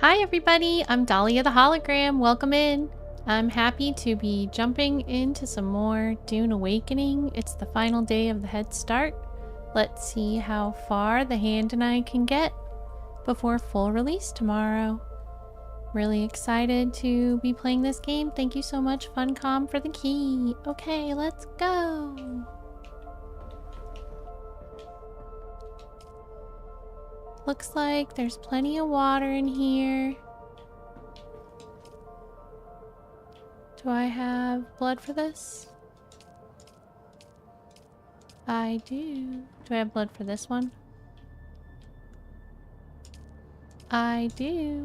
Hi everybody, I'm Dahlia the Hologram. Welcome in. I'm happy to be jumping into some more Dune Awakening. It's the final day of the Head Start. Let's see how far the hand and I can get before full release tomorrow. Really excited to be playing this game. Thank you so much, Funcom, for the key. Okay, let's go. Looks like there's plenty of water in here. Do I have blood for this? I do. Do I have blood for this one? I do.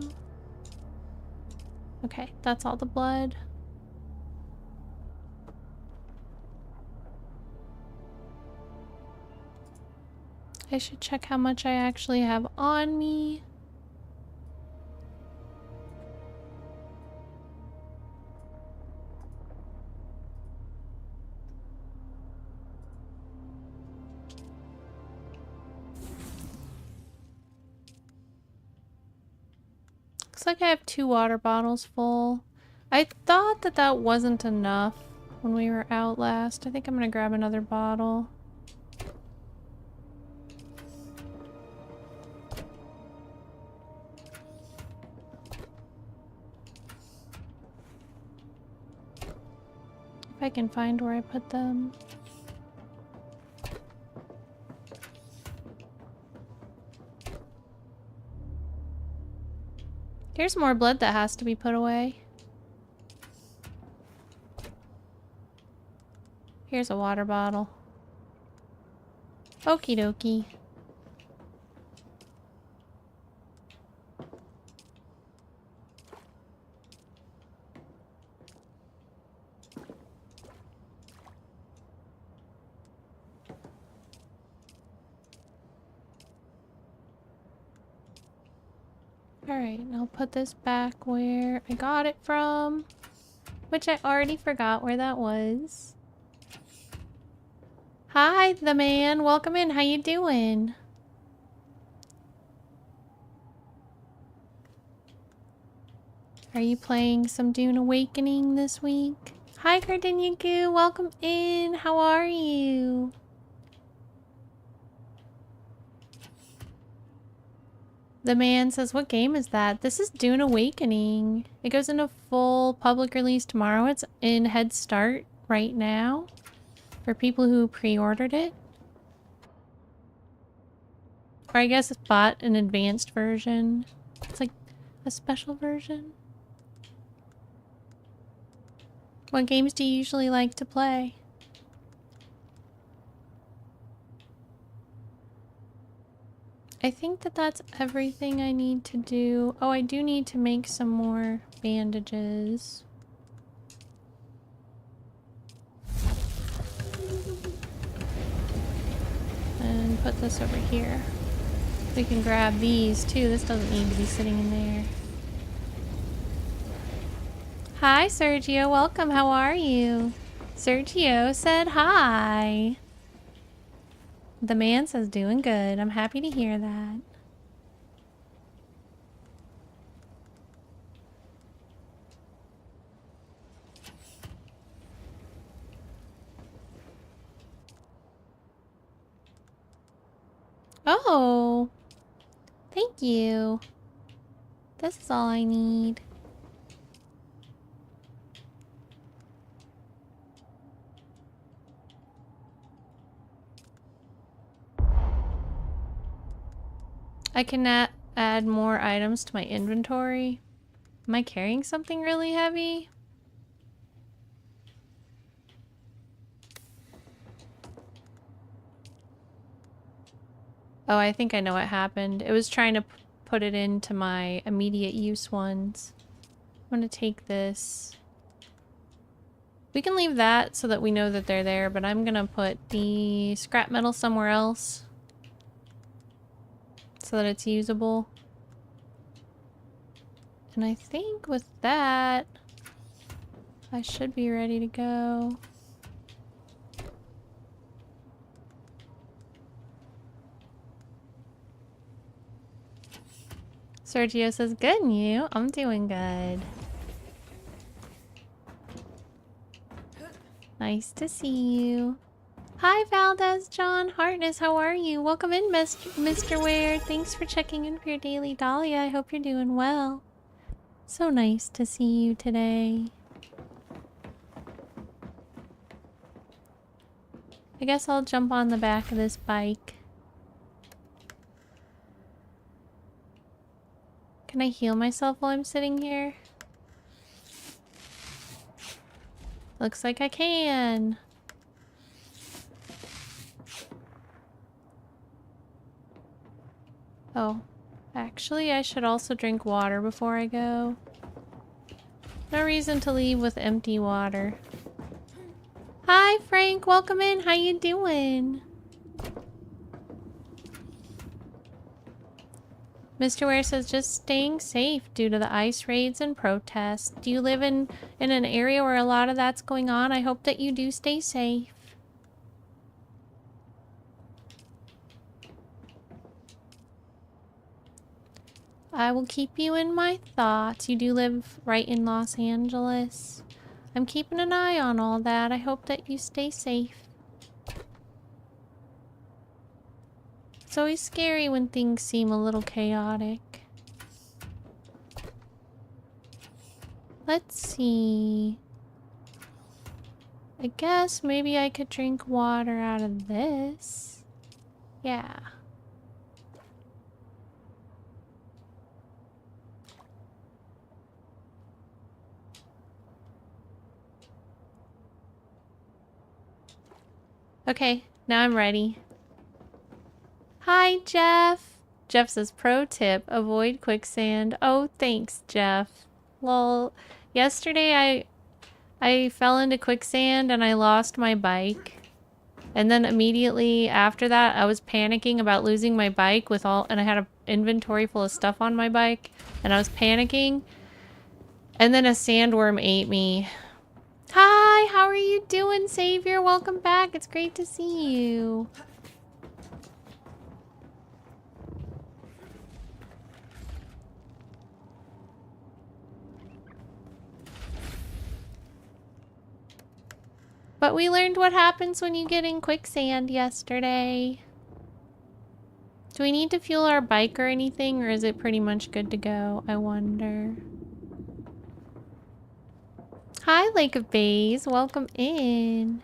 Okay, that's all the blood. I should check how much I actually have on me. Looks like I have 2 water bottles full. I thought that that wasn't enough when we were out last. I think I'm gonna grab another bottle. If I can find where I put them. Here's more blood that has to be put away. Here's a water bottle. Okie dokie. Alright, I'll put this back where I got it from, which I already forgot where that was. Hi, the man. Welcome in. How you doing? Are you playing some Dune Awakening this week? Hi, Gardeniagu. Welcome in. How are you? The man says, what game is that? This is Dune Awakening. It goes into full public release tomorrow. It's in Head Start right now for people who pre-ordered it. Or I guess it's bought an advanced version. It's like a special version. What games do you usually like to play? I think that that's everything I need to do. Oh, I do need to make some more bandages. And put this over here. We can grab these too. This doesn't need to be sitting in there. Hi, Sergio. Welcome. How are you? Sergio said hi. The man says doing good. I'm happy to hear that. Oh, thank you. This is all I need. I can add more items to my inventory. Am I carrying something really heavy? Oh, I think I know what happened. It was trying to put it into my immediate use ones. I'm gonna take this. We can leave that so that we know that they're there, but I'm gonna put the scrap metal somewhere else so that it's usable. And I think with that, I should be ready to go. Sergio says, good, and you? I'm doing good. Nice to see you. Hi, Valdez, John, Hartness, how are you? Welcome in, Mr. Ware. Thanks for checking in for your daily Dahlia. I hope you're doing well. So nice to see you today. I guess I'll jump on the back of this bike. Can I heal myself while I'm sitting here? Looks like I can. Oh, actually I should also drink water before I go. No reason to leave with empty water. Hi Frank, welcome in. How you doing? Mr. Ware says just staying safe due to the ice raids and protests. Do you live in an area where a lot of that's going on? I hope that you do stay safe. I will keep you in my thoughts. You do live right in Los Angeles. I'm keeping an eye on all that. I hope that you stay safe. It's always scary when things seem a little chaotic. Let's see. I guess maybe I could drink water out of this. Yeah. Okay, now I'm ready. Hi, Jeff. Jeff says, pro tip, avoid quicksand. Oh, thanks, Jeff. Well, yesterday I fell into quicksand and I lost my bike. And then immediately after that, I was panicking about losing my bike and I had an inventory full of stuff on my bike. And I was panicking. And then a sandworm ate me. Hi, how are you doing, Savior? Welcome back. It's great to see you. But we learned what happens when you get in quicksand yesterday. Do we need to fuel our bike or anything, or is it pretty much good to go? I wonder. Hi, Lake of Bays. Welcome in.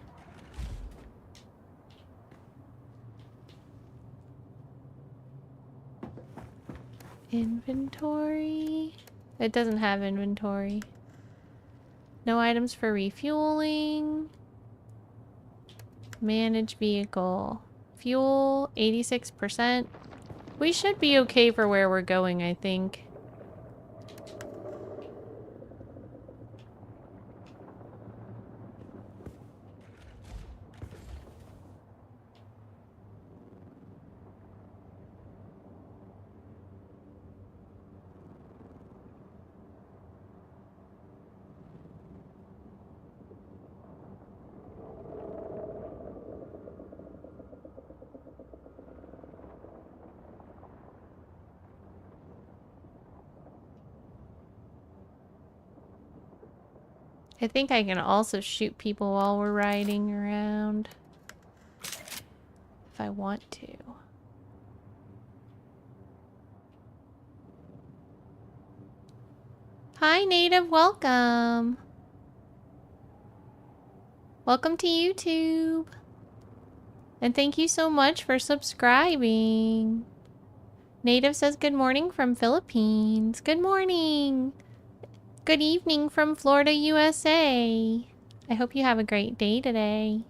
Inventory. It doesn't have inventory. No items for refueling. Manage vehicle. Fuel, 86%. We should be okay for where we're going, I think. I think I can also shoot people while we're riding around. If I want to. Hi, Native. Welcome. Welcome to YouTube. And thank you so much for subscribing. Native says good morning from Philippines. Good morning. Good evening from Florida, USA. I hope you have a great day today.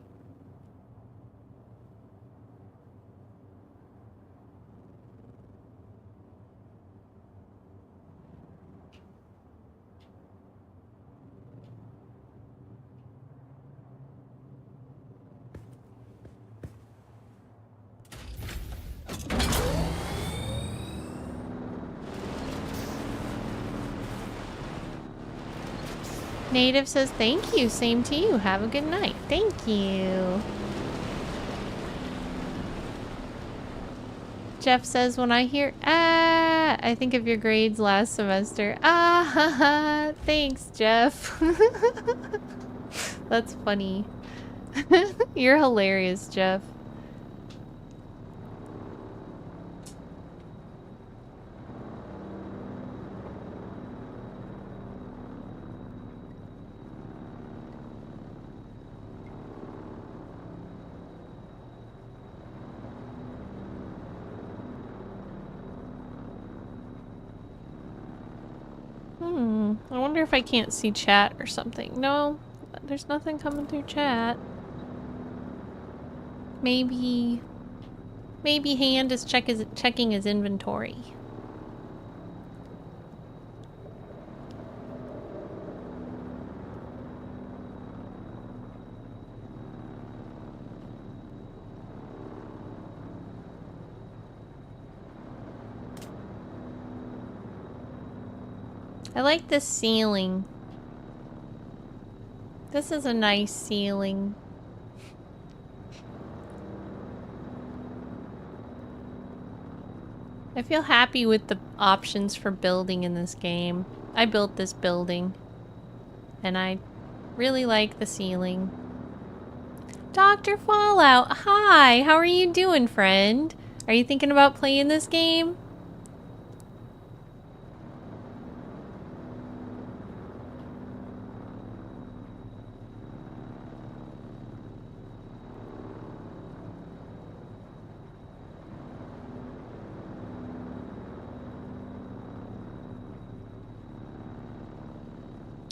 Native says thank you. Same to you. Have a good night. Thank you. Jeff says when I hear Yeah, I think of your grades last semester. Ah, haha. Thanks, Jeff. That's funny. You're hilarious, Jeff. I wonder if I can't see chat or something. No, there's nothing coming through chat. Maybe Hand is checking his inventory. I like this ceiling. This is a nice ceiling. I feel happy with the options for building in this game. I built this building, and I really like the ceiling. Dr. Fallout, hi! How are you doing, friend? Are you thinking about playing this game?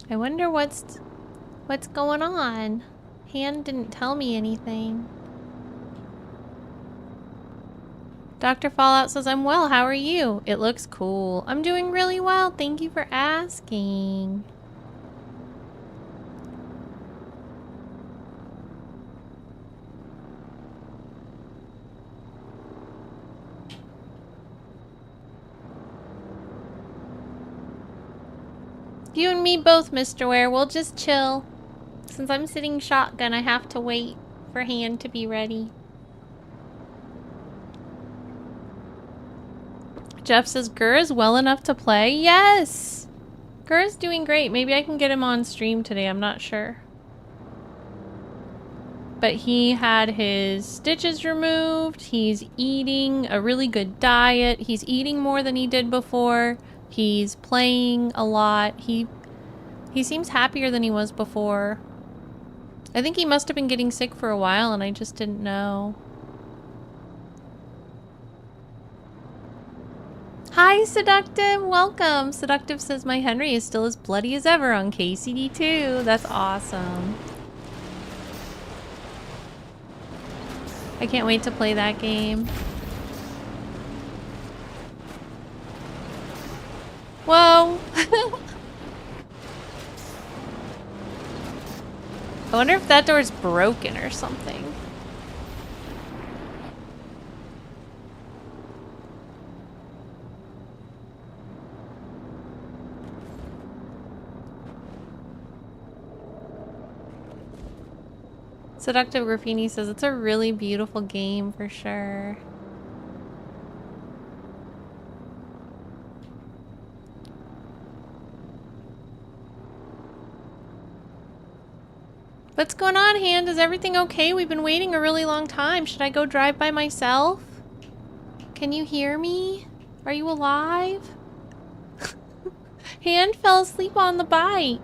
I wonder what's going on. Hand didn't tell me anything. Dr. Fallout says, I'm well, how are you? It looks cool. I'm doing really well, thank you for asking. You and me both, Mr. Ware. We'll just chill. Since I'm sitting shotgun, I have to wait for Hand to be ready. Jeff says, Gir is well enough to play? Yes! Gir is doing great. Maybe I can get him on stream today. I'm not sure. But he had his stitches removed. He's eating a really good diet. He's eating more than he did before. He's playing a lot. He seems happier than he was before. I think he must have been getting sick for a while and I just didn't know. Hi, Seductive! Welcome! Seductive says my Henry is still as bloody as ever on KCD2. That's awesome. I can't wait to play that game. Whoa! I wonder if that door's broken or something. Seductive Graffini says it's a really beautiful game for sure. What's going on, Hand? Is everything okay? We've been waiting a really long time. Should I go drive by myself? Can you hear me? Are you alive? Hand fell asleep on the bike.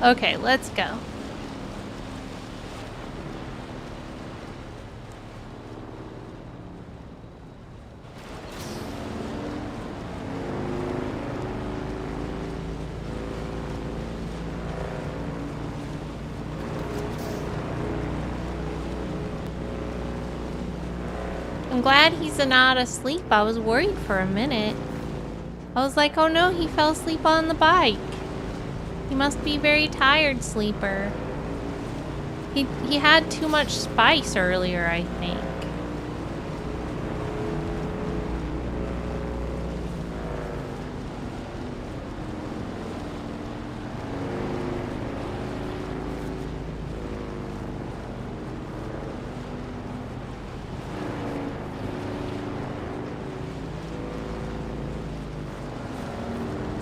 Okay, let's go. I'm glad he's not asleep. I was worried for a minute. I was like, oh no, he fell asleep on the bike. He must be very tired, sleeper. He had too much spice earlier, I think.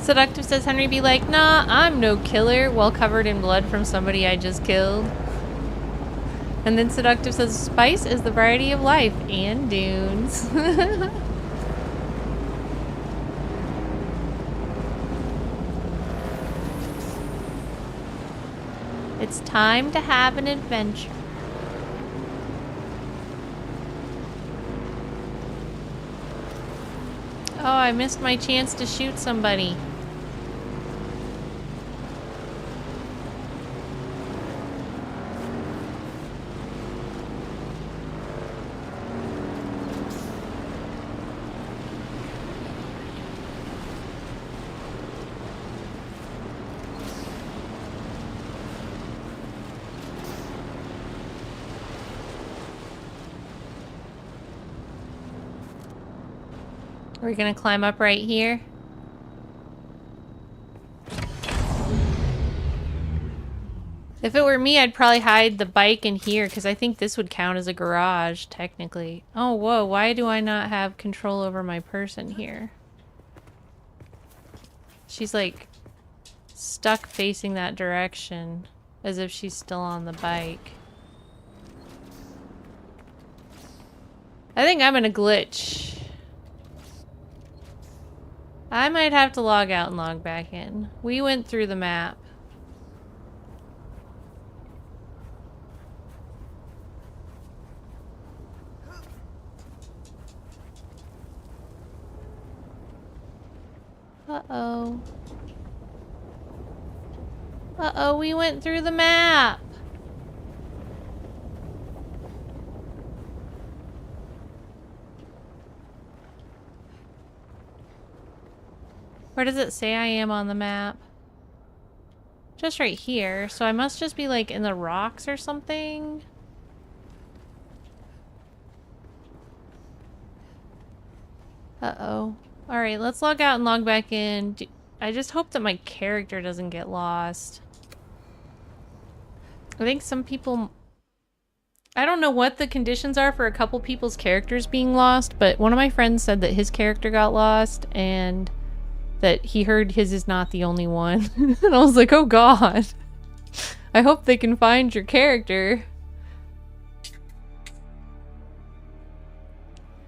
Seductive says Henry be like, nah, I'm no killer, well covered in blood from somebody I just killed. And then Seductive says, spice is the variety of life and dunes. It's time to have an adventure. Oh, I missed my chance to shoot somebody. We're gonna climb up right here. If it were me, I'd probably hide the bike in here because I think this would count as a garage, technically. Oh, whoa, why do I not have control over my person here? She's like stuck facing that direction as if she's still on the bike. I think I'm gonna glitch. I might have to log out and log back in. We went through the map. Uh-oh. Uh-oh, we went through the map. Where does it say I am on the map? Just right here, so I must just be like in the rocks or something. Uh-oh. Alright, let's log out and log back in. I just hope that my character doesn't get lost. I think some people... I don't know what the conditions are for a couple people's characters being lost, but one of my friends said that his character got lost and that he heard his is not the only one. And I was like, oh god. I hope they can find your character.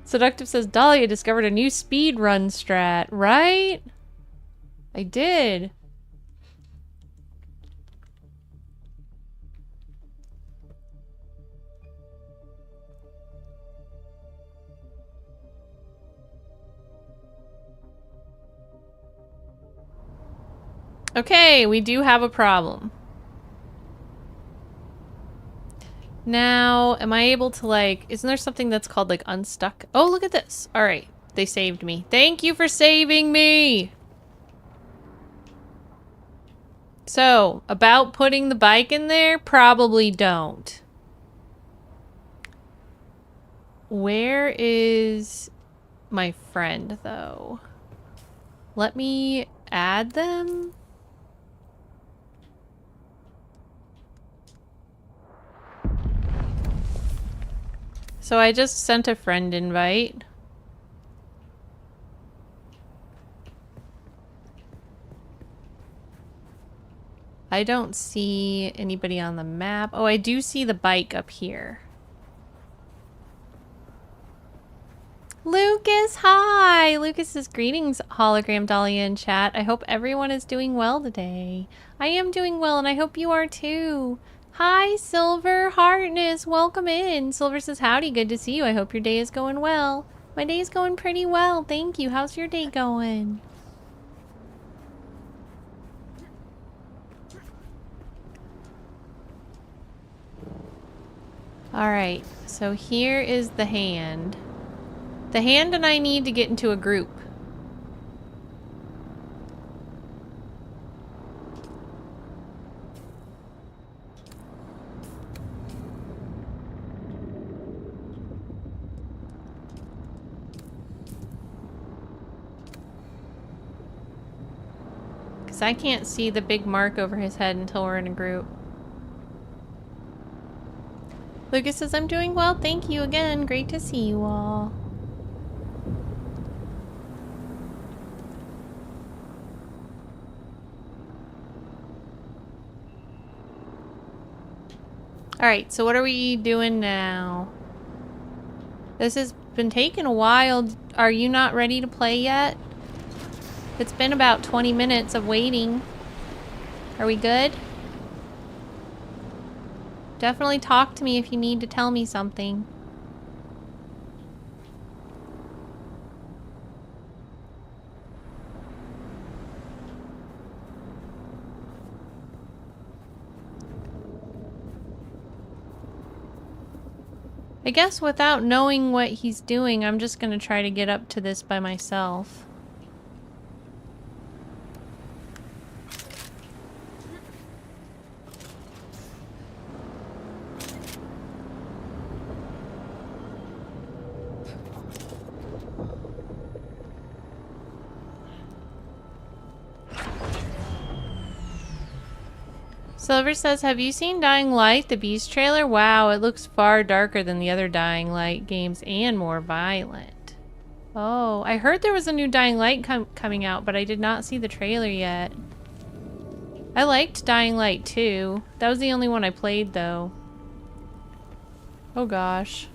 Seductive says, Dahlia discovered a new speed run strat, right? I did. Okay, we do have a problem. Now, am I able to like, isn't there something that's called like unstuck? Oh, look at this. All right, they saved me. Thank you for saving me. So, about putting the bike in there, probably don't. Where is my friend though? Let me add them. So I just sent a friend invite. I don't see anybody on the map. Oh, I do see the bike up here. Lucas, hi! Lucas says, greetings, hologram Dahlia in chat. I hope everyone is doing well today. I am doing well, and I hope you are too. Hi, Silver Heartness. Welcome in. Silver says, howdy. Good to see you. I hope your day is going well. My day is going pretty well. Thank you. How's your day going? Alright. So here is the hand. The hand and I need to get into a group. because I can't see the big mark over his head until we're in a group. Lucas says, I'm doing well. Thank you again. Great to see you all. Alright, so what are we doing now? This has been taking a while. Are you not ready to play yet? It's been about 20 minutes of waiting. Are we good? Definitely talk to me if you need to tell me something. I guess without knowing what he's doing, I'm just gonna try to get up to this by myself. Silver says, have you seen Dying Light, the Beast trailer? Wow, it looks far darker than the other Dying Light games and more violent. Oh, I heard there was a new Dying Light coming out, but I did not see the trailer yet. I liked Dying Light 2. That was the only one I played, though. Oh gosh.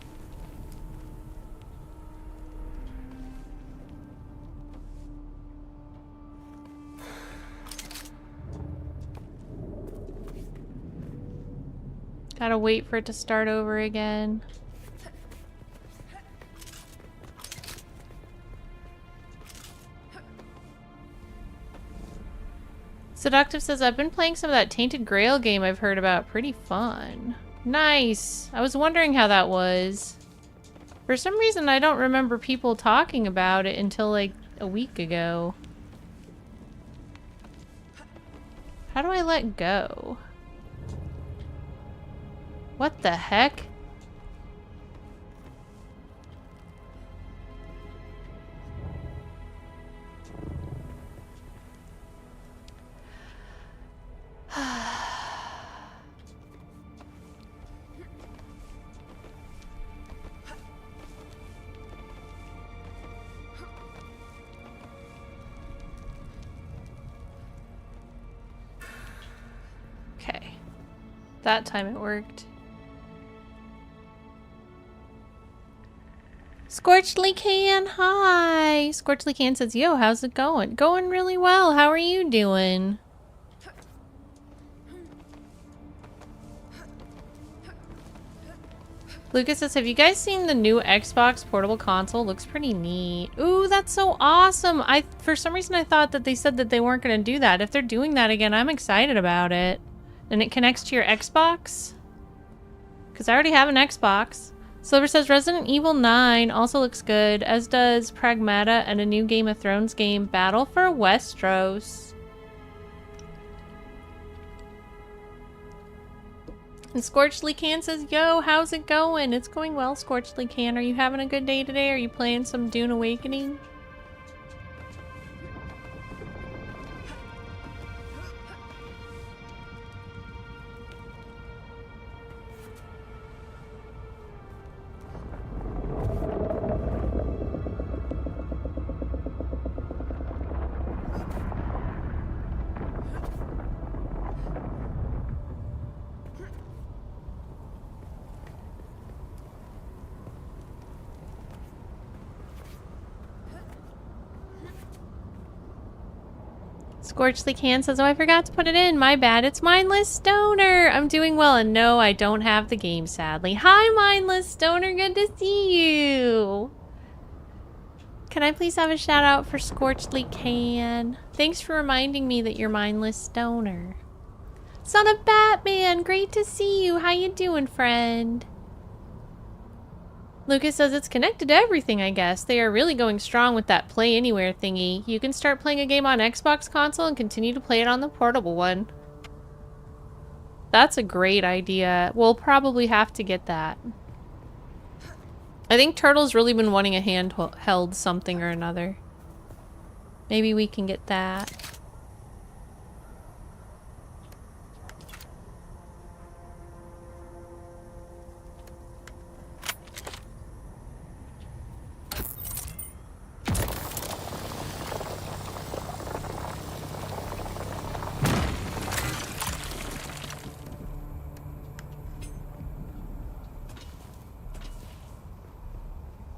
Gotta wait for it to start over again. Seductive says, I've been playing some of that Tainted Grail game I've heard about. Pretty fun. Nice. I was wondering how that was. For some reason, I don't remember people talking about it until like a week ago. How do I let go? What the heck? Okay. That time it worked. Scorchly Can, hi! Scorchly Can says, yo, how's it going? Going really well. How are you doing? Lucas says, have you guys seen the new Xbox portable console? Looks pretty neat. Ooh, that's so awesome. For some reason I thought that they said that they weren't going to do that. If they're doing that again, I'm excited about it. And it connects to your Xbox? Because I already have an Xbox. Silver says Resident Evil 9 also looks good, as does Pragmata and a new Game of Thrones game, Battle for Westeros. And Scorchly Can says, yo, how's it going? It's going well, Scorchly Can. Are you having a good day today? Are you playing some Dune Awakening? Scorchly Can says, oh, I forgot to put it in. My bad. It's Mindless Stoner. I'm doing well, and no, I don't have the game, sadly. Hi, Mindless Stoner. Good to see you. Can I please have a shout out for Scorchly Can? Thanks for reminding me that you're Mindless Stoner. Son of Batman, great to see you. How you doing, friend? Lucas says it's connected to everything, I guess. They are really going strong with that Play Anywhere thingy. You can start playing a game on Xbox console and continue to play it on the portable one. That's a great idea. We'll probably have to get that. I think Turtle's really been wanting a handheld something or another. Maybe we can get that.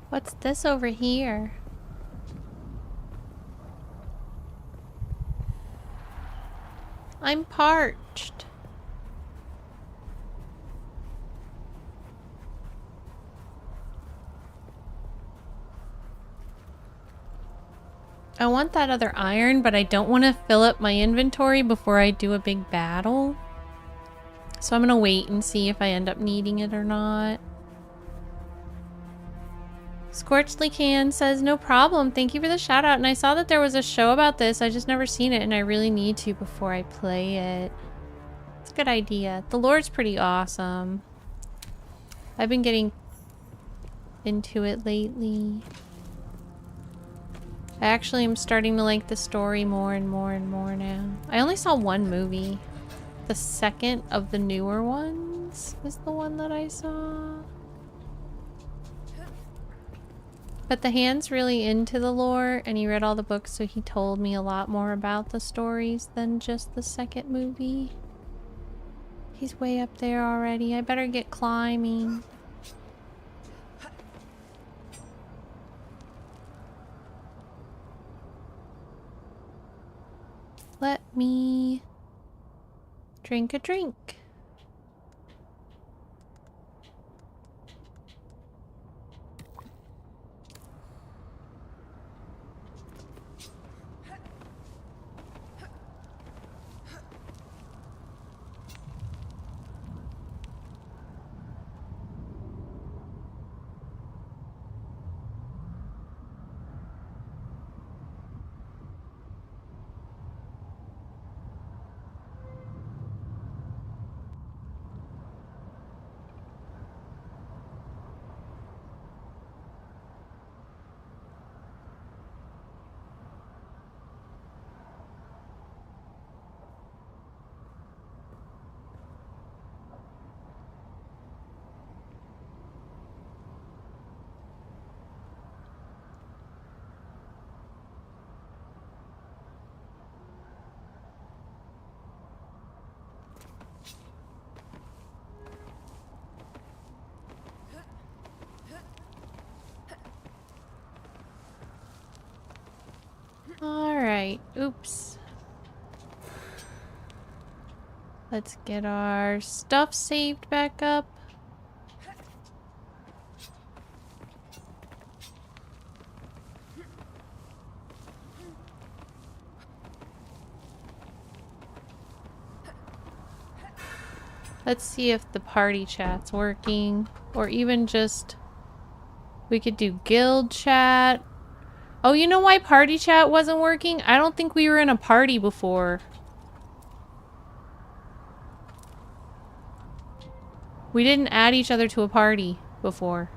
What's this over here? I'm parched. I want that other iron, but I don't want to fill up my inventory before I do a big battle. So I'm gonna wait and see if I end up needing it or not. Scorched Can says, no problem. Thank you for the shout out. And I saw that there was a show about this. I just never seen it and I really need to before I play it. It's a good idea. The lore's pretty awesome. I've been getting into it lately. I actually am starting to like the story more and more and more now. I only saw one movie. The second of the newer ones is the one that I saw. But the hand's really into the lore and he read all the books, so he told me a lot more about the stories than just the second movie. He's way up there already. I better get climbing. Let me drink a drink. Alright, oops. Let's get our stuff saved back up. Let's see if the party chat's working, or even just we could do guild chat. Oh, you know why party chat wasn't working? I don't think we were in a party before. We didn't add each other to a party before.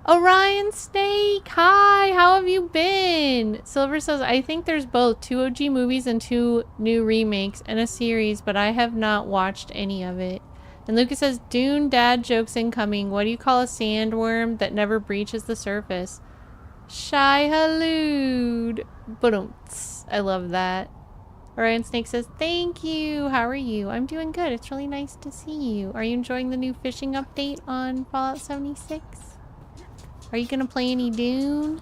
Orion Snake, hi, how have you been? Silver says, I think there's both 2 OG movies and 2 new remakes and a series, but I have not watched any of it. And Lucas says, Dune dad jokes incoming. What do you call a sandworm that never breaches the surface? Shai-Hulud. Ba-dum-ts. I love that. Orion Snake says, thank you. How are you? I'm doing good. It's really nice to see you. Are you enjoying the new fishing update on Fallout 76? Are you gonna play any Dune?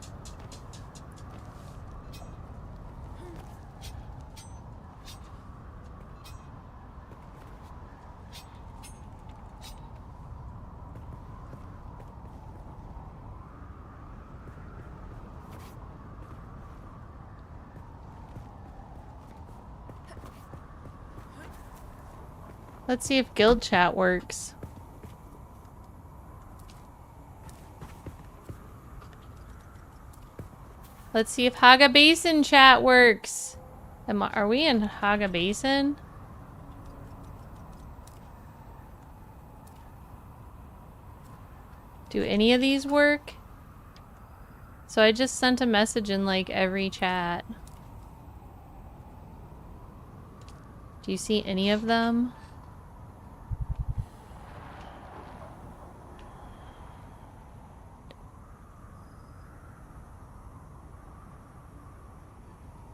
Let's see if guild chat works. Let's see if Haga Basin chat works. Are we in Haga Basin? Do any of these work? So I just sent a message in like every chat. Do you see any of them?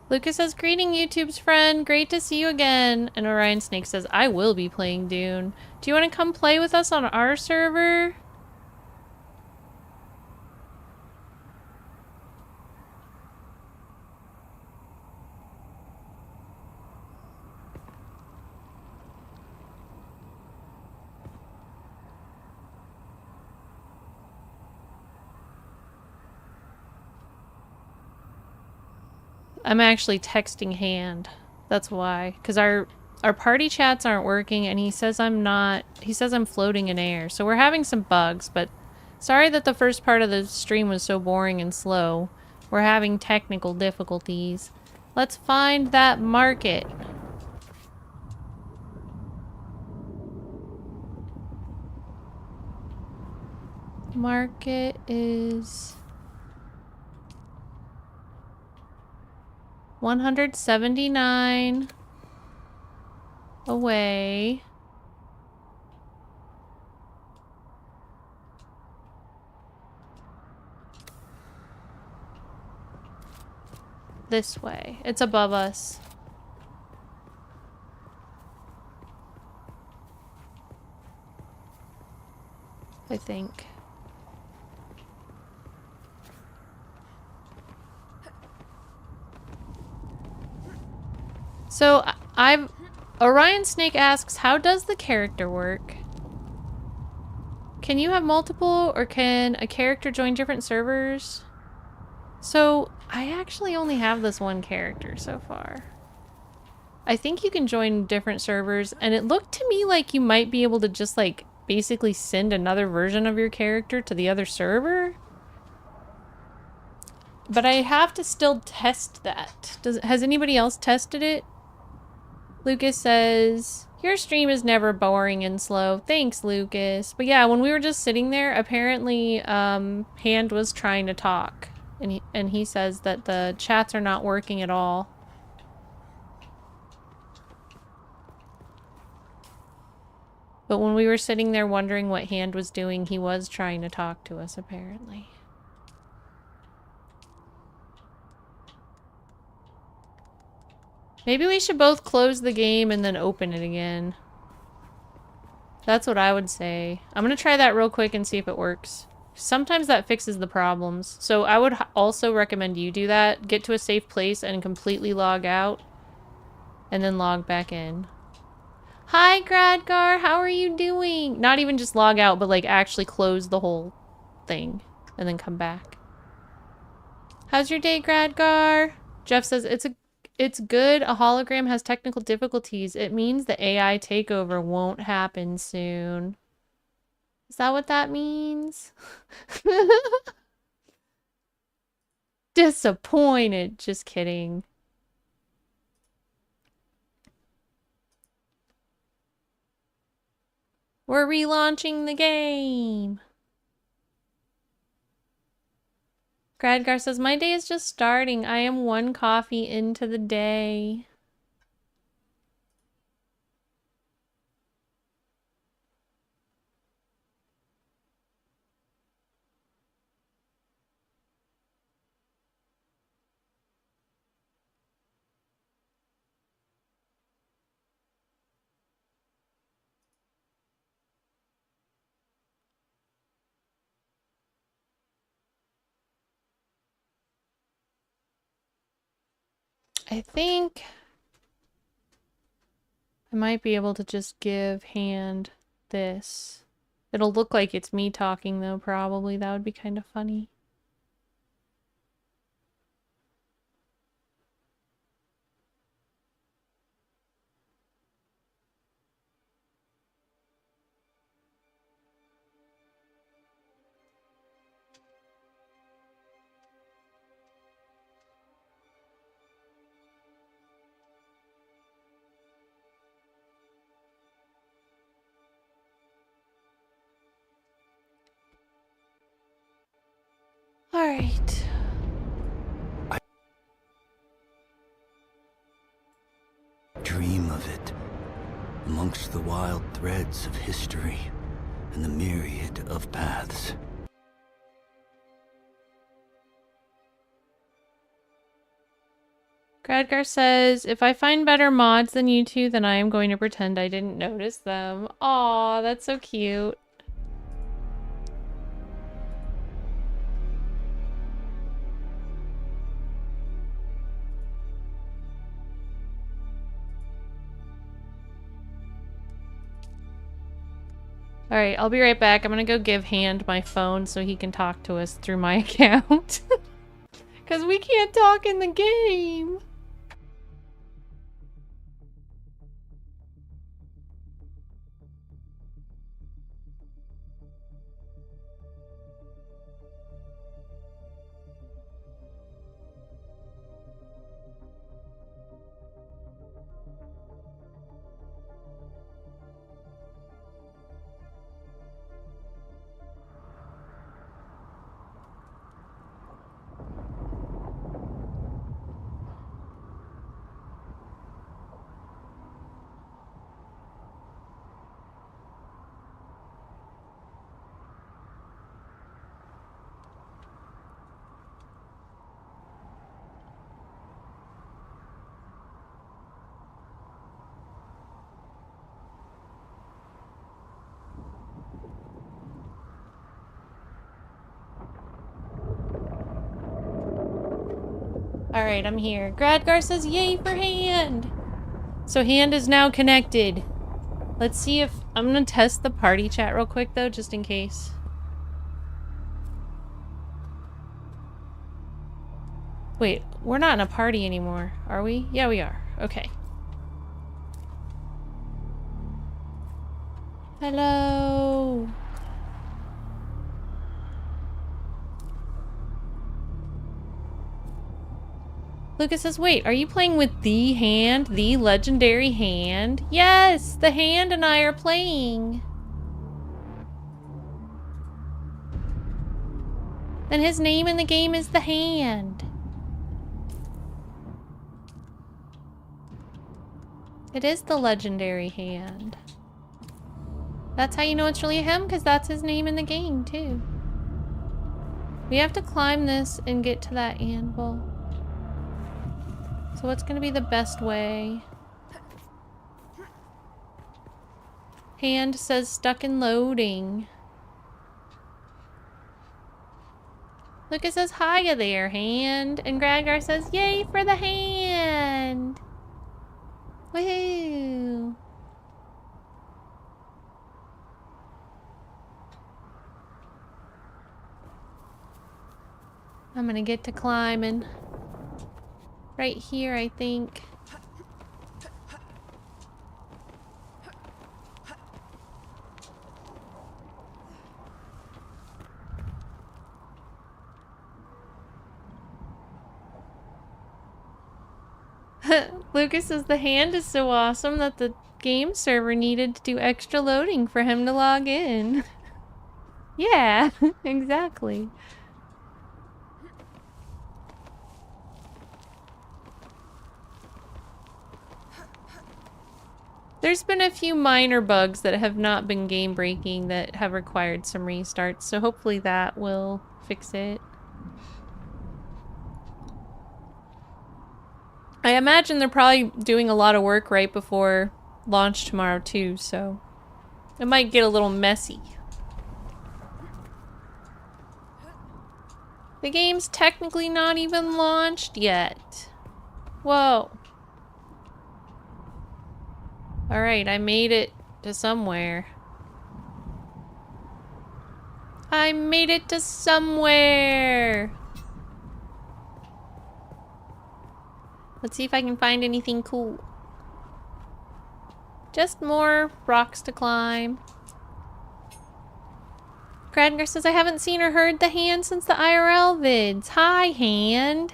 Lucas says, greeting YouTube's friend. Great to see you again. And Orion Snake says, I will be playing Dune. Do you want to come play with us on our server? I'm actually texting Hand. That's why. Because our party chats aren't working, and he says I'm not... He says I'm floating in air. So we're having some bugs, but... Sorry that the first part of the stream was so boring and slow. We're having technical difficulties. Let's find that market. Market is... 179 away. This way. It's above us. I think. So, Orion Snake asks, how does the character work? Can you have multiple, or can a character join different servers? So, I actually only have this one character so far. I think you can join different servers, and it looked to me like you might be able to just, like, basically send another version of your character to the other server. But I have to still test that. Has anybody else tested it? Lucas says, your stream is never boring and slow. Thanks, Lucas. But yeah, when we were just sitting there, apparently Hand was trying to talk. And he says that the chats are not working at all. But when we were sitting there wondering what Hand was doing, he was trying to talk to us, apparently. Maybe we should both close the game and then open it again. That's what I would say. I'm gonna try that real quick and see if it works. Sometimes that fixes the problems. So I would also recommend you do that. Get to a safe place and completely log out. And then log back in. Hi, Gradgar! How are you doing? Not even just log out, but like actually close the whole thing. And then come back. How's your day, Gradgar? Jeff says, It's good. A hologram has technical difficulties. It means the AI takeover won't happen soon. Is that what that means? Disappointed. Just kidding. We're relaunching the game. Gradgar says, my day is just starting. I am one coffee into the day. I think I might be able to just give Hand this. It'll look like it's me talking though, probably. That would be kind of funny. All right. Dream of it, amongst the wild threads of history and the myriad of paths. Gradgar says, if I find better mods than you two, then I am going to pretend I didn't notice them. Aw, that's so cute. Alright, I'll be right back. I'm gonna go give Hand my phone so he can talk to us through my account. Because we can't talk in the game. Alright, I'm here. Gradgar says yay for Hand! So Hand is now connected. Let's see if... I'm gonna test the party chat real quick though, just in case. Wait, we're not in a party anymore, are we? Yeah, we are. Okay. Hello! Lucas says, wait, are you playing with the Hand? The legendary Hand? Yes! The Hand and I are playing! And his name in the game is the Hand. It is the legendary Hand. That's how you know it's really him, because that's his name in the game, too. We have to climb this and get to that anvil. So what's gonna be the best way? Hand says stuck in loading. Lucas says hiya there, Hand. And Gradgar says yay for the Hand. Woohoo. I'm gonna get to climbing. Right here, I think. Lucas says the Hand is so awesome that the game server needed to do extra loading for him to log in. Yeah, exactly. There's been a few minor bugs that have not been game breaking that have required some restarts, so hopefully that will fix it. I imagine they're probably doing a lot of work right before launch tomorrow too, so it might get a little messy. The game's technically not even launched yet. Whoa. Alright, I made it to somewhere. I made it to somewhere! Let's see if I can find anything cool. Just more rocks to climb. Gradgar says, I haven't seen or heard the Hand since the IRL vids. Hi, Hand!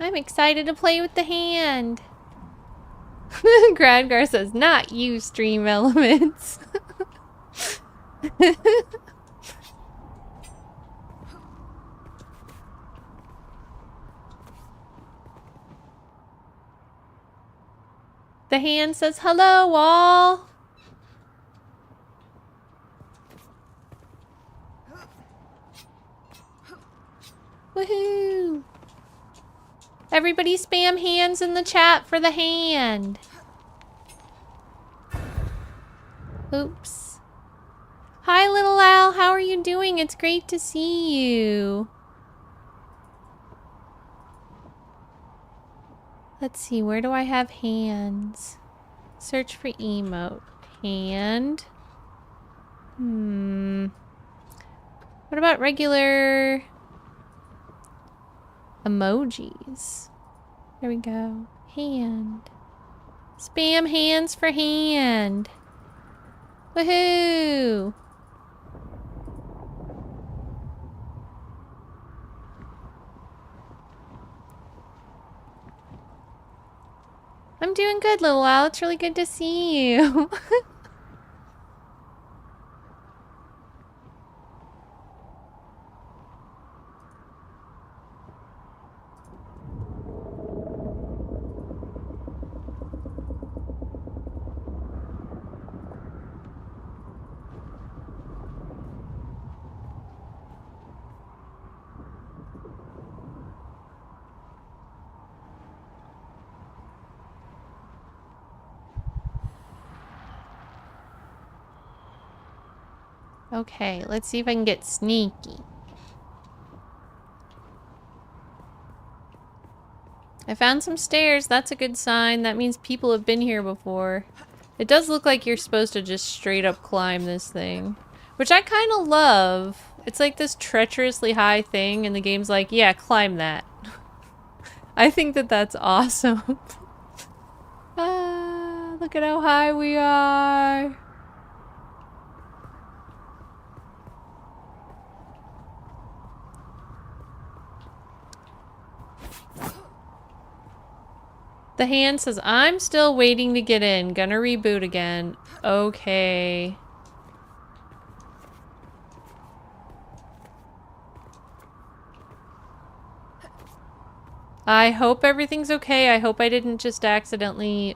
I'm excited to play with the Hand. Gradgar says, not you, Stream Elements. The Hand says, hello, all. Woohoo! Everybody spam hands in the chat for the Hand. Oops. Hi, little Al. How are you doing? It's great to see you. Let's see. Where do I have hands? Search for emote. Hand. What about regular emojis? There we go. Hand. Spam hands for hand. Woohoo! I'm doing good, little Al. It's really good to see you. Okay, let's see if I can get sneaky. I found some stairs. That's a good sign. That means people have been here before. It does look like you're supposed to just straight up climb this thing, which I kind of love. It's like this treacherously high thing, and the game's like, yeah, climb that. I think that that's awesome. Ah, look at how high we are. The hand says, I'm still waiting to get in. Gonna reboot again. Okay. I hope everything's okay. I hope I didn't just accidentally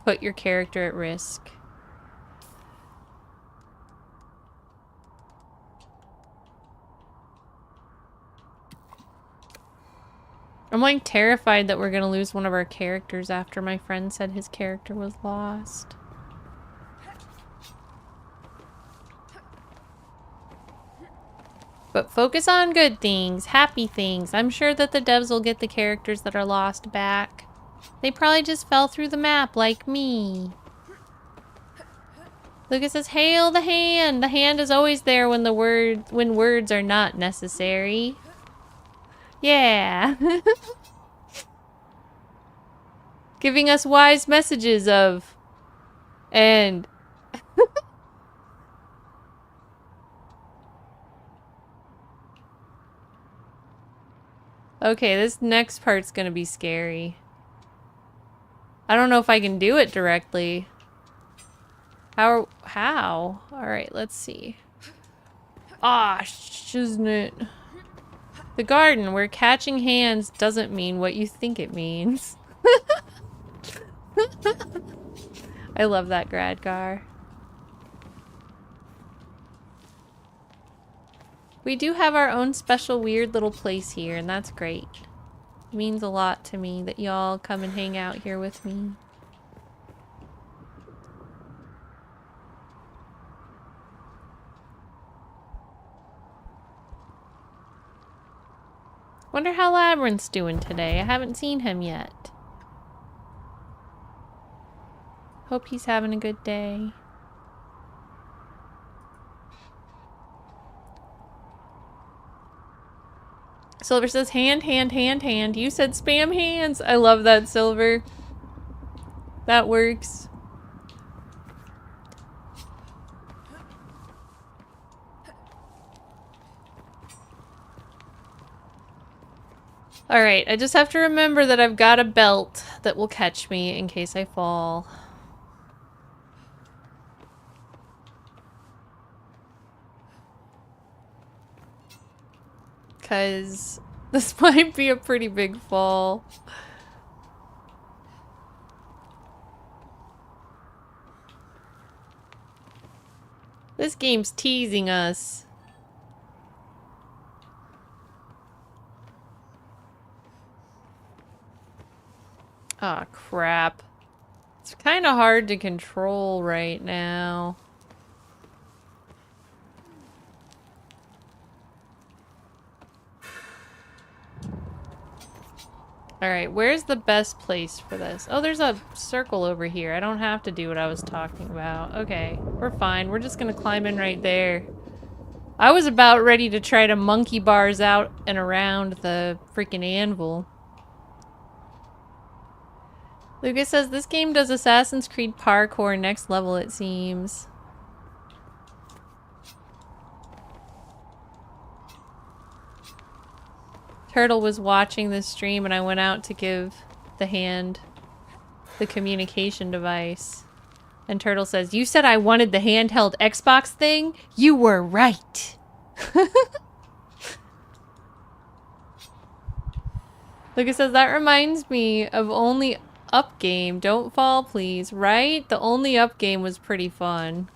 put your character at risk. I'm like terrified that we're gonna lose one of our characters after my friend said his character was lost. But focus on good things, happy things. I'm sure that the devs will get the characters that are lost back. They probably just fell through the map like me. Lucas says, hail the hand. The hand is always there when when words are not necessary. Yeah. Giving us wise messages of and okay, this next part's gonna be scary. I don't know if I can do it directly. How? Alright, let's see. Ah, shiznit. The garden, where catching hands doesn't mean what you think it means. I love that Gradgar. We do have our own special weird little place here, and that's great. It means a lot to me that y'all come and hang out here with me. Wonder how Labyrinth's doing today. I haven't seen him yet. Hope he's having a good day. Silver says, hand, hand, hand, hand. You said spam hands. I love that, Silver. That works. Alright, I just have to remember that I've got a belt that will catch me in case I fall. Because this might be a pretty big fall. This game's teasing us. Aw, crap. It's kind of hard to control right now. Alright, where's the best place for this? Oh, there's a circle over here. I don't have to do what I was talking about. Okay, we're fine. We're just gonna climb in right there. I was about ready to try to monkey bars out and around the freaking anvil. Lucas says this game does Assassin's Creed parkour next level, it seems. Turtle was watching this stream and I went out to give the hand the communication device. And Turtle says, "You said I wanted the handheld Xbox thing? You were right." Lucas says, that reminds me of Only Up game. Don't fall, please. Right? The Only Up game was pretty fun.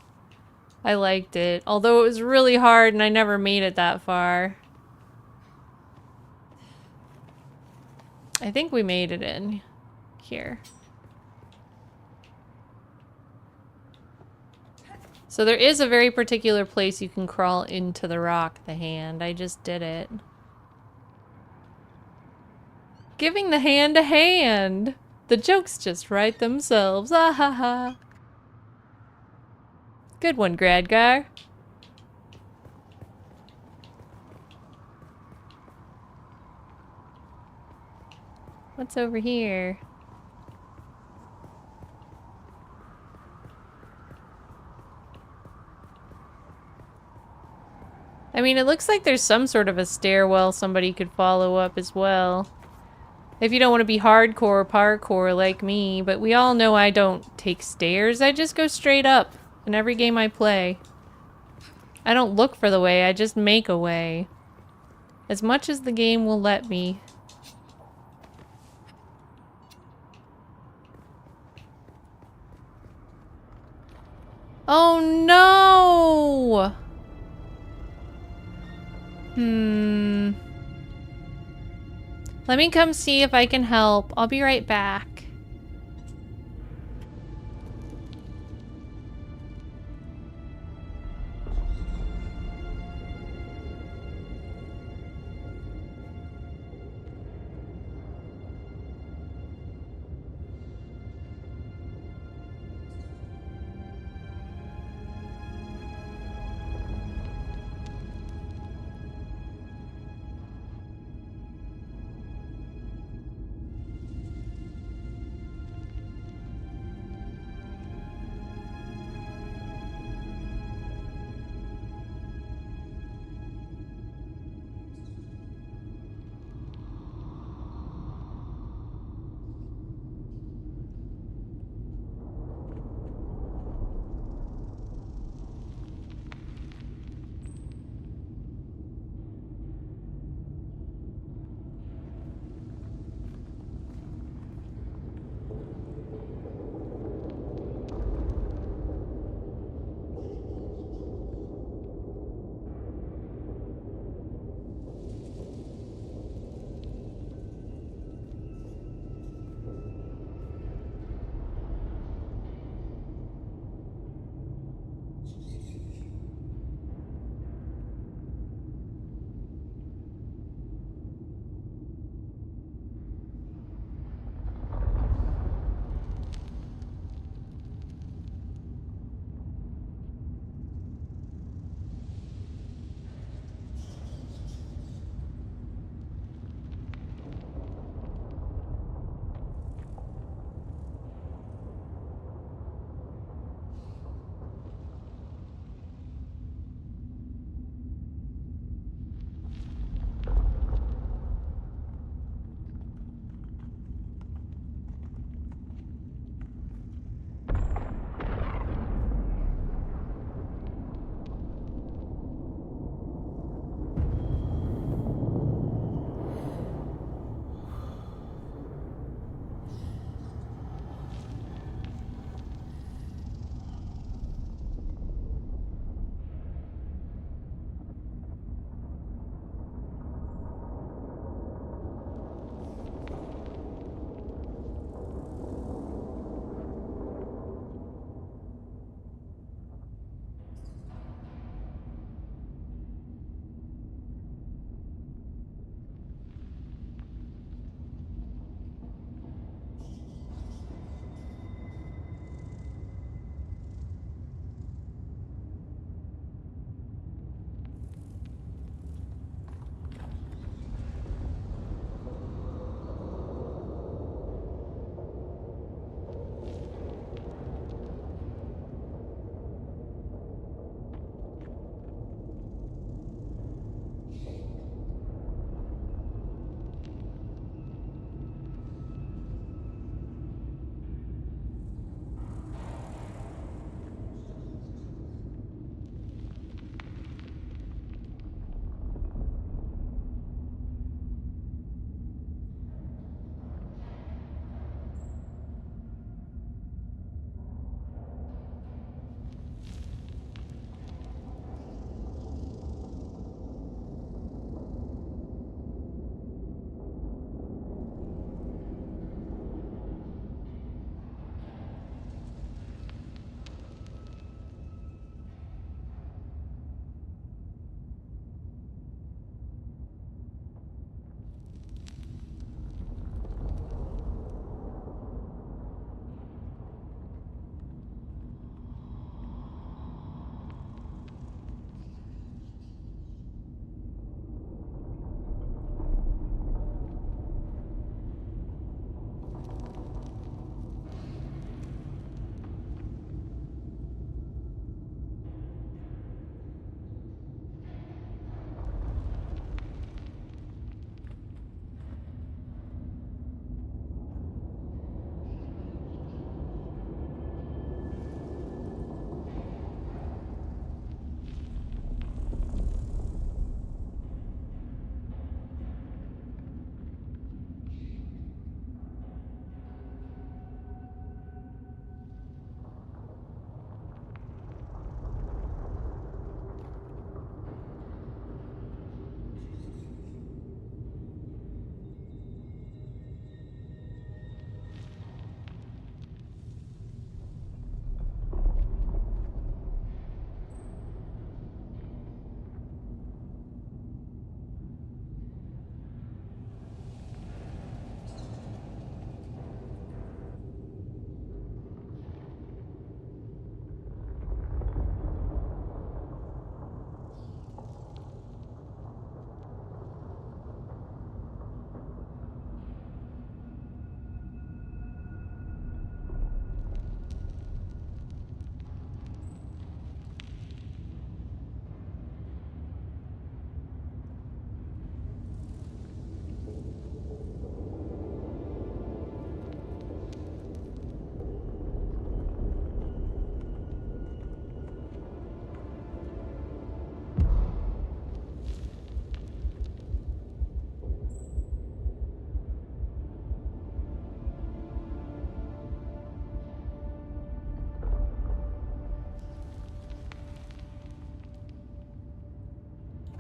I liked it. Although it was really hard and I never made it that far. I think we made it in here. So there is a very particular place you can crawl into the rock, the hand. I just did it. Giving the hand a hand. The jokes just write themselves. Ah ha ha. Good one, Gradgar. What's over here? I mean, it looks like there's some sort of a stairwell somebody could follow up as well. If you don't want to be hardcore parkour like me, but we all know I don't take stairs, I just go straight up in every game I play. I don't look for the way, I just make a way. As much as the game will let me. Oh no! Let me come see if I can help. I'll be right back.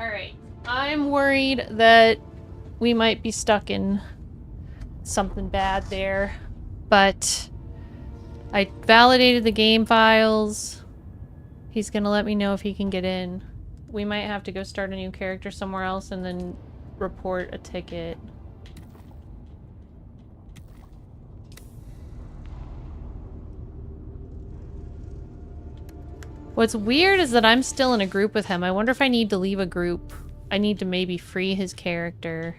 Alright. I'm worried that we might be stuck in something bad there. But I validated the game files. He's gonna let me know if he can get in. We might have to go start a new character somewhere else and then report a ticket. What's weird is that I'm still in a group with him. I wonder if I need to leave a group. I need to maybe free his character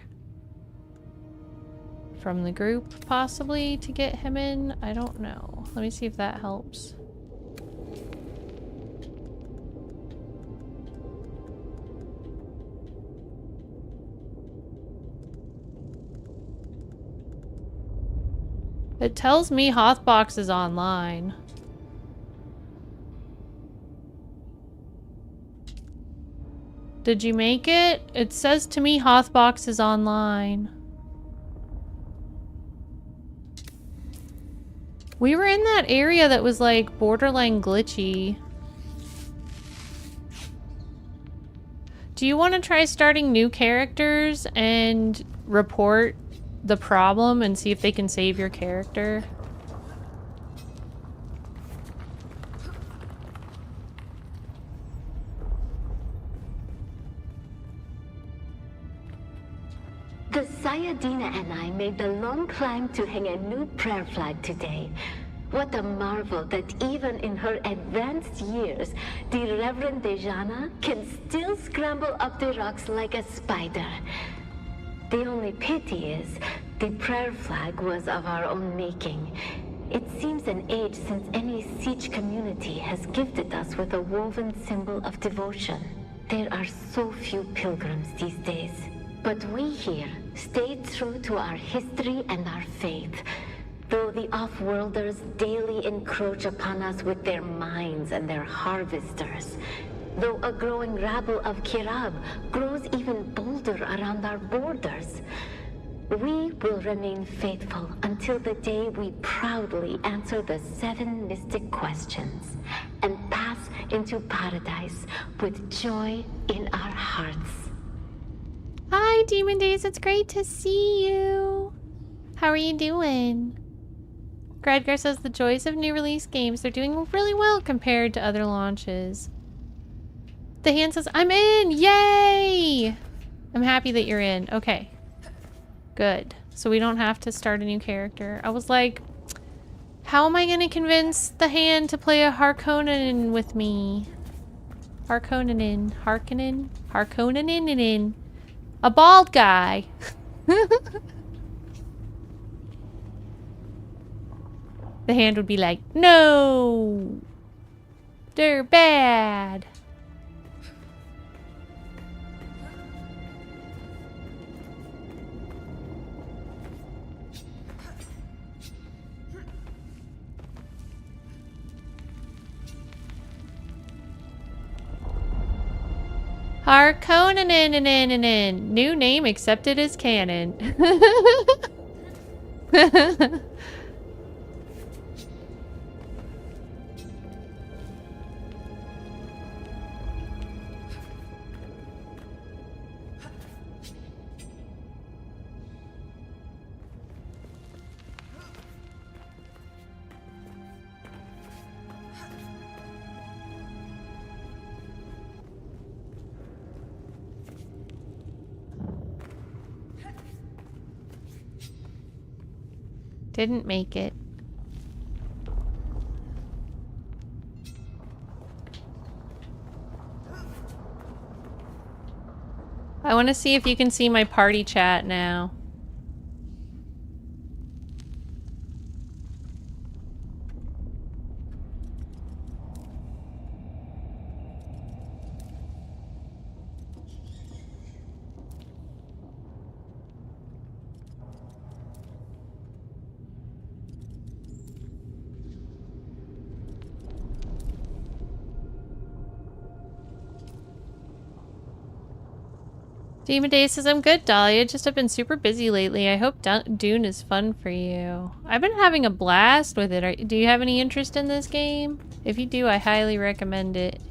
from the group, possibly, to get him in. I don't know. Let me see if that helps. It tells me Hothbox is online. Did you make it? It says to me Hothbox is online. We were in that area that was like borderline glitchy. Do you want to try starting new characters and report the problem and see if they can save your character? The Sayadina and I made the long climb to hang a new prayer flag today. What a marvel that even in her advanced years, the Reverend Dejana can still scramble up the rocks like a spider. The only pity is, the prayer flag was of our own making. It seems an age since any Siege community has gifted us with a woven symbol of devotion. There are so few pilgrims these days. But we here stayed true to our history and our faith, though the off-worlders daily encroach upon us with their mines and their harvesters. Though a growing rabble of Kirab grows even bolder around our borders, we will remain faithful until the day we proudly answer the 7 mystic questions and pass into paradise with joy in our hearts. Hi, Demon Days. It's great to see you. How are you doing? Gradgar says the joys of new release games. They're doing really well compared to other launches. The hand says, I'm in! Yay! I'm happy that you're in. Okay. Good. So we don't have to start a new character. I was like, how am I going to convince the hand to play a Harkonnen with me? Harkonnen. A bald guy. The hand would be like, no! They're bad. Harkonnen. New name accepted as canon. Didn't make it. I want to see if you can see my party chat now. Demon Day says, I'm good, Dahlia. Just have been super busy lately. I hope Dune is fun for you. I've been having a blast with it. Do you have any interest in this game? If you do, I highly recommend it.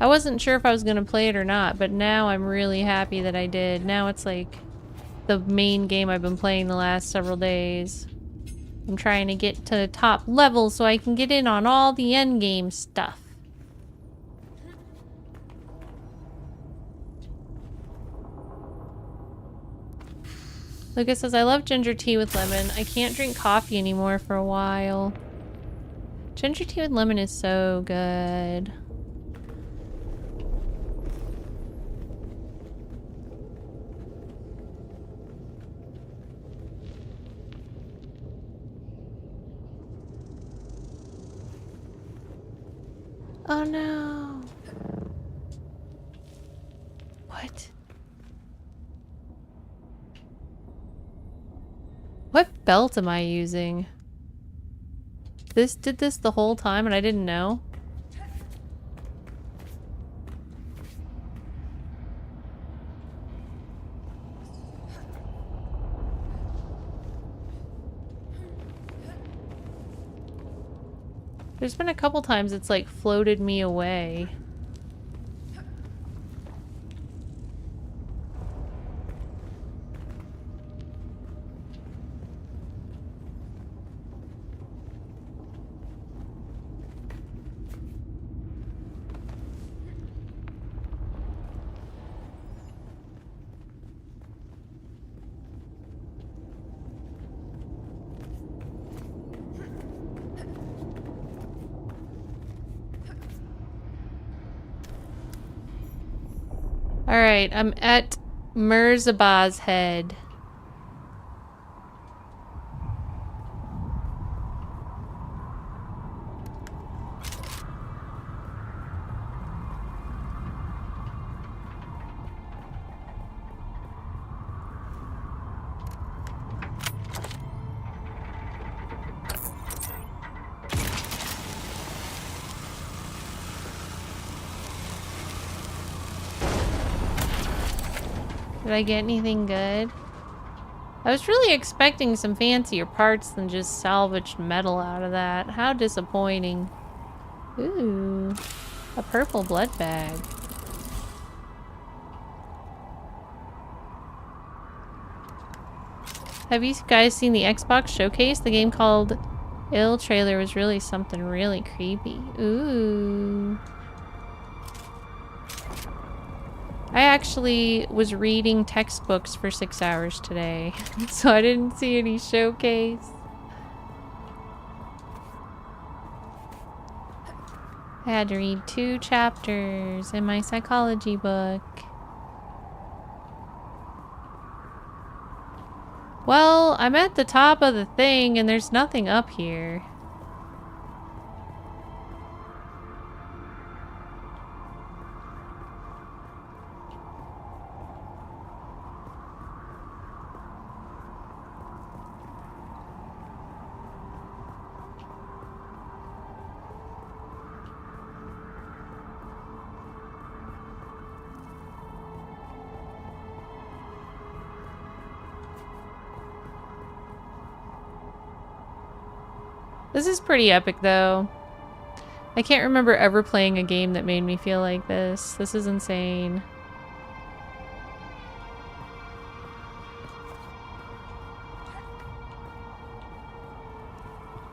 I wasn't sure if I was gonna play it or not, but now I'm really happy that I did. Now it's like the main game I've been playing the last several days. I'm trying to get to the top level so I can get in on all the endgame stuff. Lucas says, I love ginger tea with lemon. I can't drink coffee anymore for a while. Ginger tea with lemon is so good. Oh no. What? What belt am I using? This did this the whole time and I didn't know? There's been a couple times it's like floated me away. Alright, I'm at Merzabah's head. Did I get anything good? I was really expecting some fancier parts than just salvaged metal out of that. How disappointing. Ooh, a purple blood bag. Have you guys seen the Xbox showcase? The game called Ill trailer was really something really creepy. Ooh. I actually was reading textbooks for 6 hours today, so I didn't see any showcase. I had to read 2 chapters in my psychology book. Well, I'm at the top of the thing and there's nothing up here. This is pretty epic, though. I can't remember ever playing a game that made me feel like this. This is insane.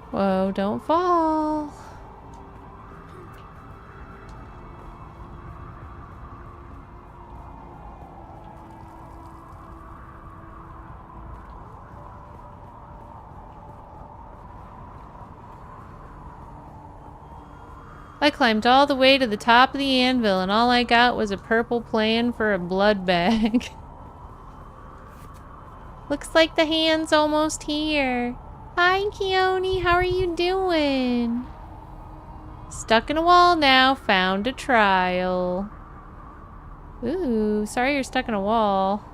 Whoa, don't fall. I climbed all the way to the top of the anvil and all I got was a purple plan for a blood bag. Looks like the hand's almost here. Hi, Keone, how are you doing? Stuck in a wall now, found a trial. Ooh, sorry you're stuck in a wall.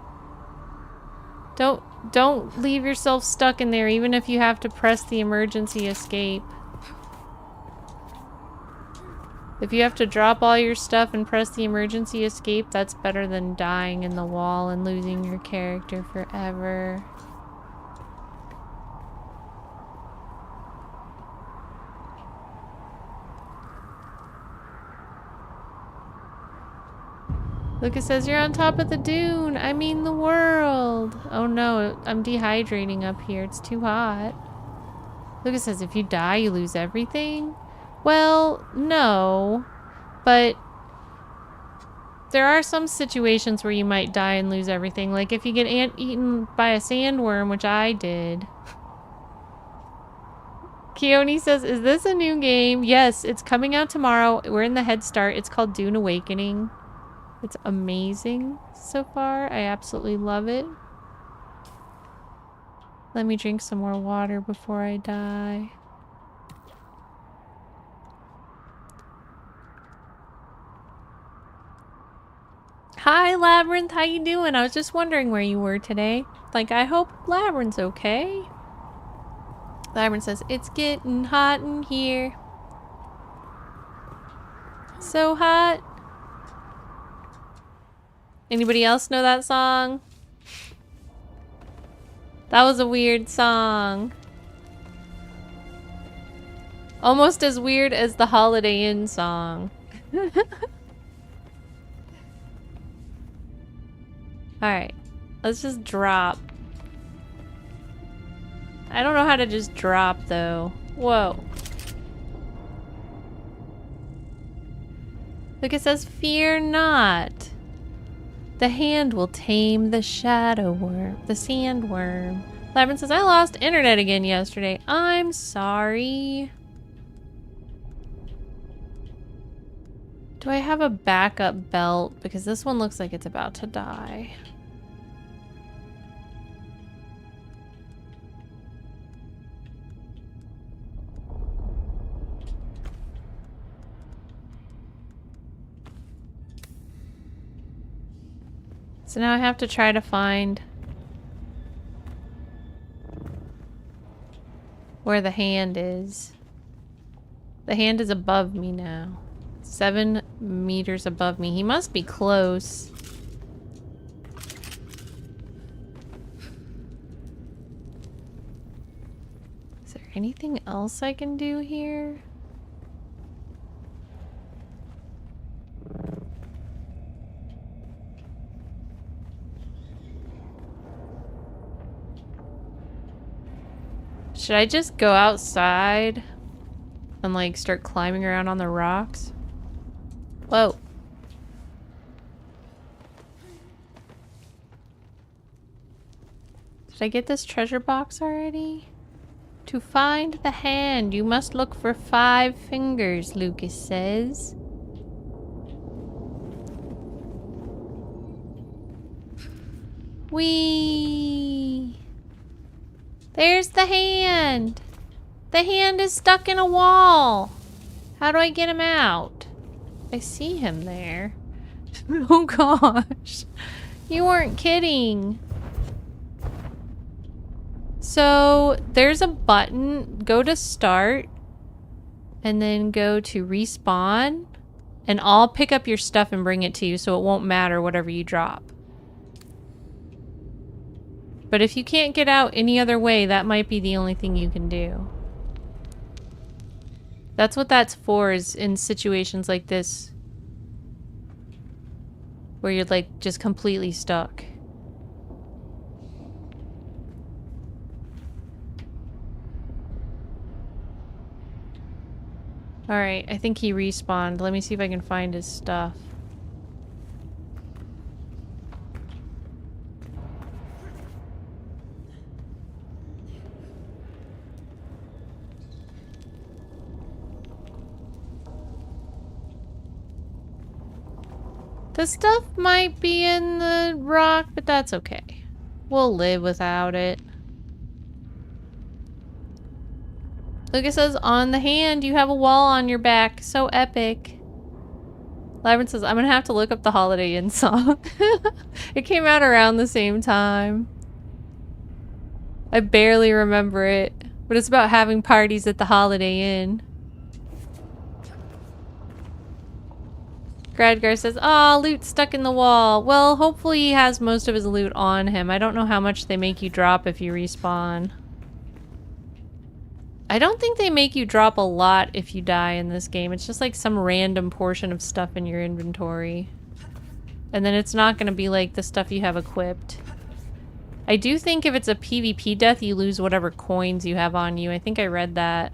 Don't leave yourself stuck in there even if you have to press the emergency escape. If you have to drop all your stuff and press the emergency escape, that's better than dying in the wall and losing your character forever. Lucas says, you're on top of the dune. I mean the world. Oh no, I'm dehydrating up here. It's too hot. Lucas says, if you die, you lose everything? Well, no. But there are some situations where you might die and lose everything. Like if you get eaten by a sandworm, which I did. Keone says, is this a new game? Yes, it's coming out tomorrow. We're in the head start. It's called Dune Awakening. It's amazing so far. I absolutely love it. Let me drink some more water before I die. Hi, Labyrinth. How you doing? I was just wondering where you were today. Like, I hope Labyrinth's okay. Labyrinth says, it's getting hot in here. So hot. Anybody else know that song? That was a weird song. Almost as weird as the Holiday Inn song. Alright. Let's just drop. I don't know how to just drop though. Whoa. Look, it says, fear not. The hand will tame the shadow worm, the sandworm. Labyrinth says, I lost internet again yesterday. I'm sorry. Do I have a backup belt? Because this one looks like it's about to die. So now I have to try to find where the hand is. The hand is above me now. 7 meters above me. He must be close. Is there anything else I can do here? Should I just go outside and like start climbing around on the rocks? Whoa. Did I get this treasure box already? To find the hand, you must look for 5 fingers, Lucas says. Whee! There's the hand! The hand is stuck in a wall! How do I get him out? I see him there. Oh gosh. You weren't kidding. So there's a button. Go to start. And then go to respawn. And I'll pick up your stuff and bring it to you so it won't matter whatever you drop. But if you can't get out any other way, that might be the only thing you can do. That's what that's for, is in situations like this. Where you're like just completely stuck. Alright, I think he respawned. Let me see if I can find his stuff. The stuff might be in the rock, but that's okay. We'll live without it. Lucas says, on the hand, you have a wall on your back. So epic. Labyrinth says, I'm gonna have to look up the Holiday Inn song. It came out around the same time. I barely remember it, but it's about having parties at the Holiday Inn. Gradgar says, aw, loot stuck in the wall. Well, hopefully he has most of his loot on him. I don't know how much they make you drop if you respawn. I don't think they make you drop a lot if you die in this game. It's just like some random portion of stuff in your inventory. And then it's not going to be like the stuff you have equipped. I do think if it's a PvP death, you lose whatever coins you have on you. I think I read that.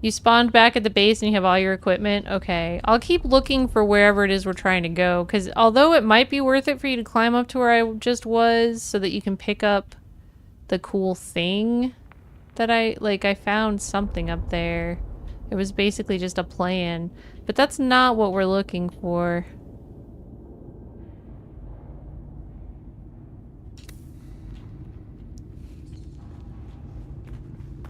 You spawned back at the base and you have all your equipment? Okay. I'll keep looking for wherever it is we're trying to go. Because although it might be worth it for you to climb up to where I just was so that you can pick up the cool thing that I found something up there. It was basically just a plan. But that's not what we're looking for.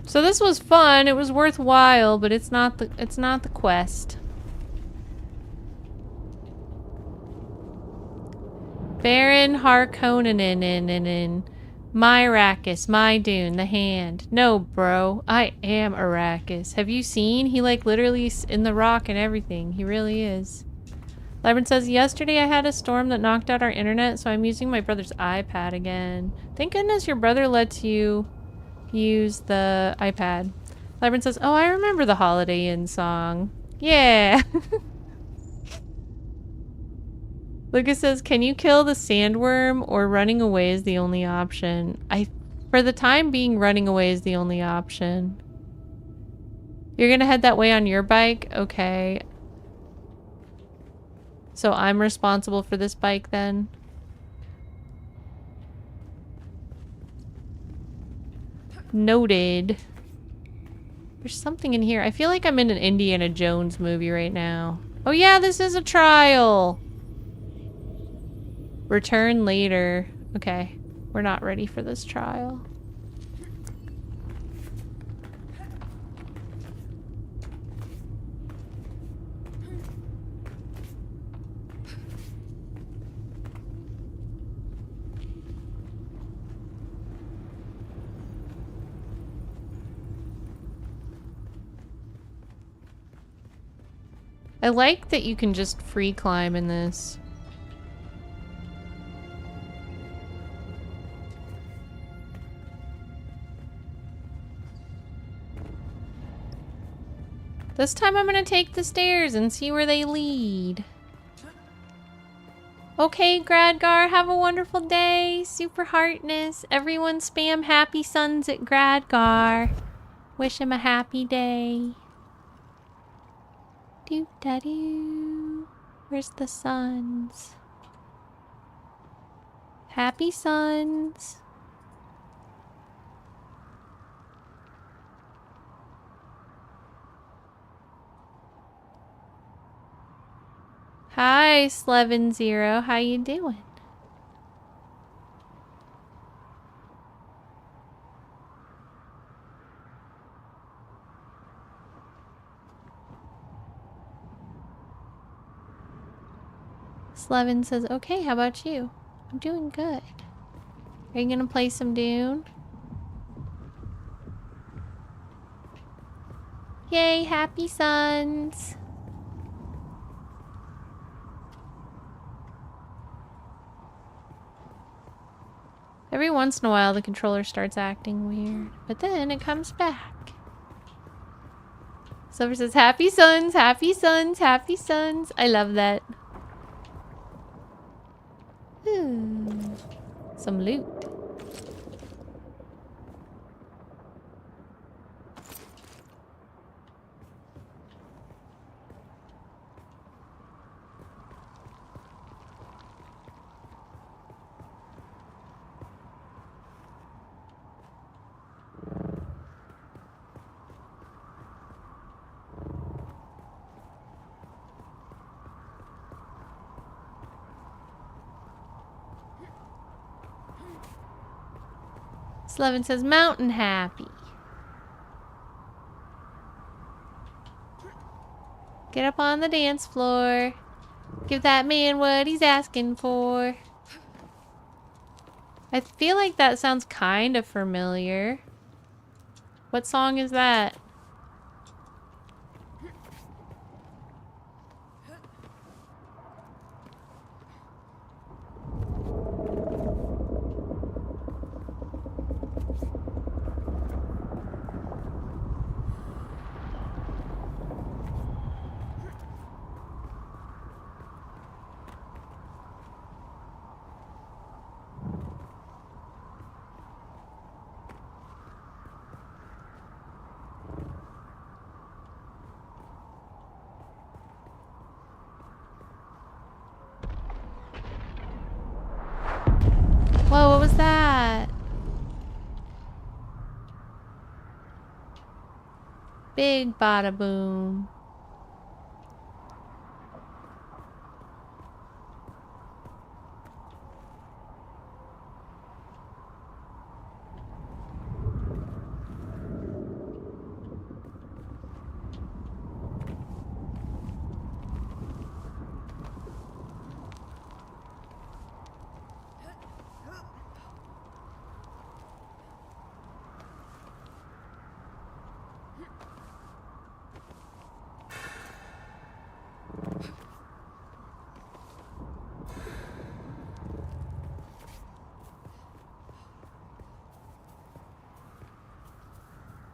So this was fun, it was worthwhile, but it's not the quest. Baron Harkonnen, my Arrakis, my Dune, the hand. No, bro, I am Arrakis. Have you seen? He like literally is in the rock and everything. He really is. Lyron says, yesterday I had a storm that knocked out our internet, so I'm using my brother's iPad again. Thank goodness your brother lets you use the iPad. Lyron says, oh, I remember the Holiday Inn song. Yeah. Lucas says, can you kill the sandworm or running away is the only option? For the time being, running away is the only option. You're gonna head that way on your bike? Okay. So I'm responsible for this bike then? Noted. There's something in here. I feel like I'm in an Indiana Jones movie right now. Oh yeah, this is a trial! Return later. Okay, we're not ready for this trial. I like that you can just free climb in this. This time I'm gonna take the stairs and see where they lead. Okay, Gradgar, have a wonderful day. Super heartness. Everyone spam happy suns at Gradgar. Wish him a happy day. Doo-da-doo. Where's the suns? Happy suns. Hi, Slevin0. How you doing? Slevin says, okay, how about you? I'm doing good. Are you gonna play some Dune? Yay, happy suns! Every once in a while the controller starts acting weird, but then it comes back. Silver says, happy suns, happy suns, happy suns. I love that. Ooh, some loot. Slevin says, mountain happy. Get up on the dance floor. Give that man what he's asking for. I feel like that sounds kind of familiar. What song is that? Big bada boom.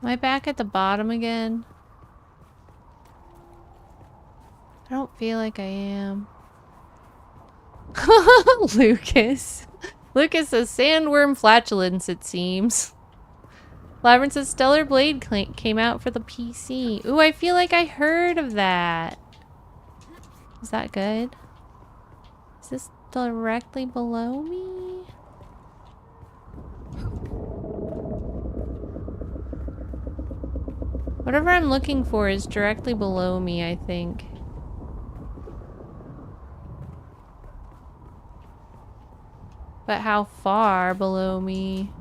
Am I back at the bottom again? I don't feel like I am. Lucas. Lucas says sandworm flatulence, it seems. Labyrinth says Stellar Blade came out for the PC. Ooh, I feel like I heard of that. Is that good? Is this directly below me? Whatever I'm looking for is directly below me, I think. But how far below me?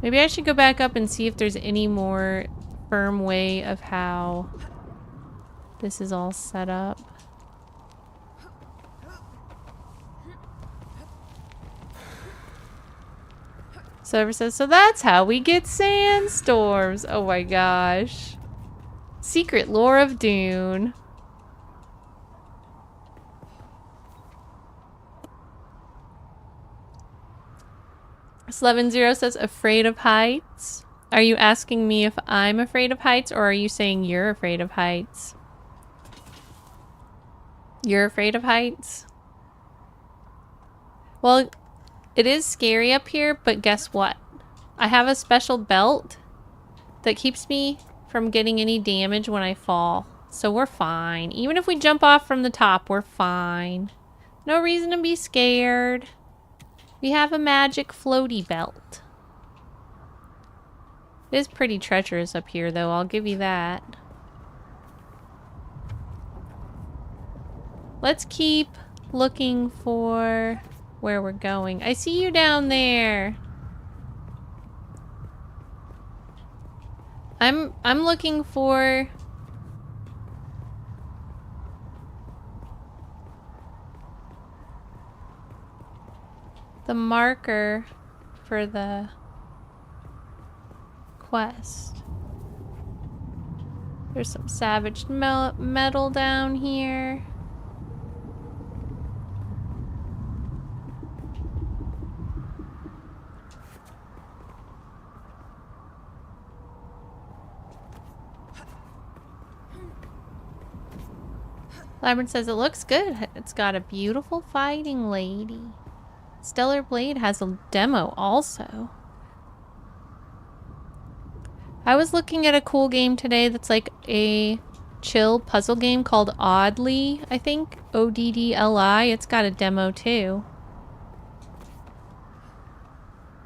Maybe I should go back up and see if there's any more firm way of how this is all set up. Server says, so that's how we get sandstorms. Oh my gosh. Secret lore of Dune. Sleven0 says, afraid of heights. Are you asking me if I'm afraid of heights, or are you saying you're afraid of heights? You're afraid of heights? Well, it is scary up here, but guess what? I have a special belt that keeps me from getting any damage when I fall. So we're fine. Even if we jump off from the top, we're fine. No reason to be scared. We have a magic floaty belt. It is pretty treacherous up here, though. I'll give you that. Let's keep looking for where we're going. I see you down there. I'm looking for the marker for the quest. There's some savage metal down here. Labyrinth says it looks good. It's got a beautiful fighting lady. Stellar Blade has a demo also. I was looking at a cool game today that's like a chill puzzle game called Oddly, I think. Oddli. It's got a demo too.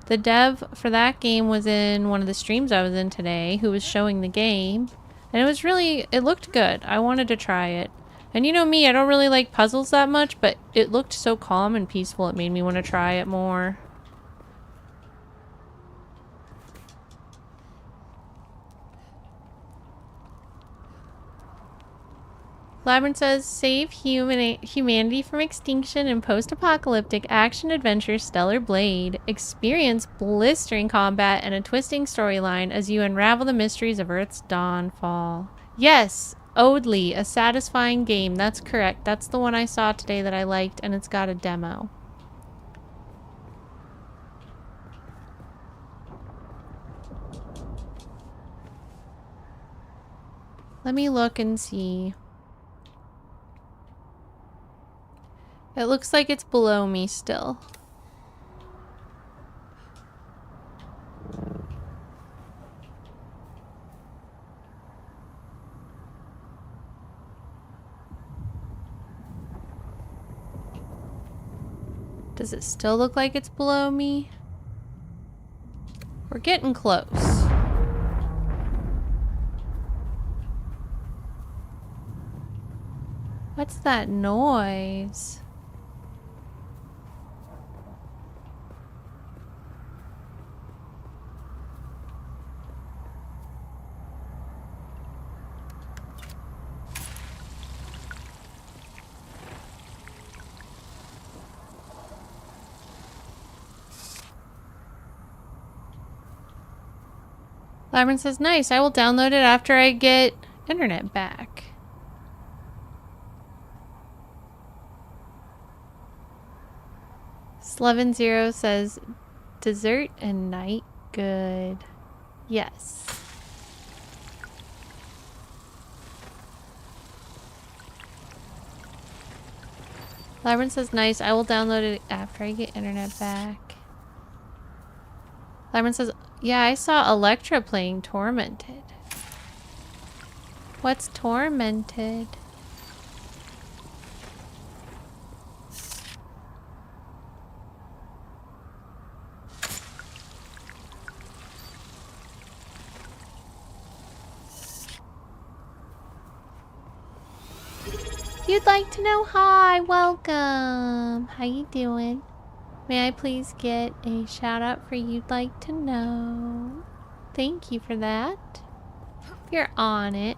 The dev for that game was in one of the streams I was in today, who was showing the game. And it looked good. I wanted to try it. And you know me, I don't really like puzzles that much, but it looked so calm and peaceful, it made me want to try it more. Labyrinth says, save humanity from extinction in post-apocalyptic action-adventure Stellar Blade. Experience blistering combat and a twisting storyline as you unravel the mysteries of Earth's downfall. Yes! Oddly, a satisfying game. That's correct. That's the one I saw today that I liked, and it's got a demo. Let me look and see. It looks like it's below me still. Does it still look like it's below me? We're getting close. What's that noise? Lyman says, nice, I will download it after I get internet back. Sleven0 says, dessert and night good. Yes. Lyman says, nice, I will download it after I get internet back. Lyman says, yeah, I saw Electra playing Tormented. What's Tormented? You'd like to know? Hi, welcome. How you doing? May I please get a shout out for you'd like to know? Thank you for that. You're on it.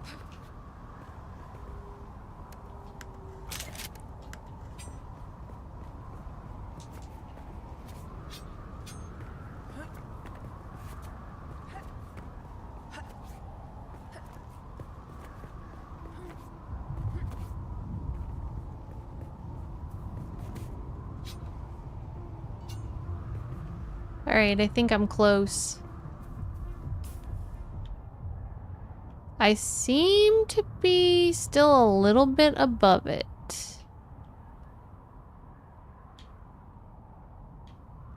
Alright, I think I'm close. I seem to be still a little bit above it.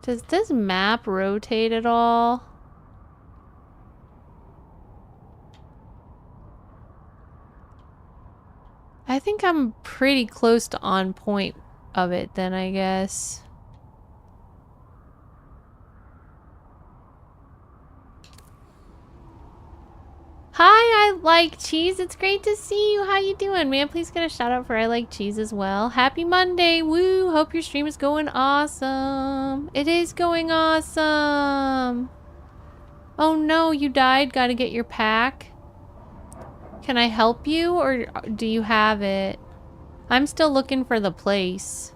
Does this map rotate at all? I think I'm pretty close to on point of it then, I guess. Hi, I like cheese. It's great to see you. How you doing? May I please get a shout out for I like cheese as well? Happy Monday. Woo. Hope your stream is going awesome. It is going awesome. Oh no, you died. Gotta get your pack. Can I help you or do you have it? I'm still looking for the place.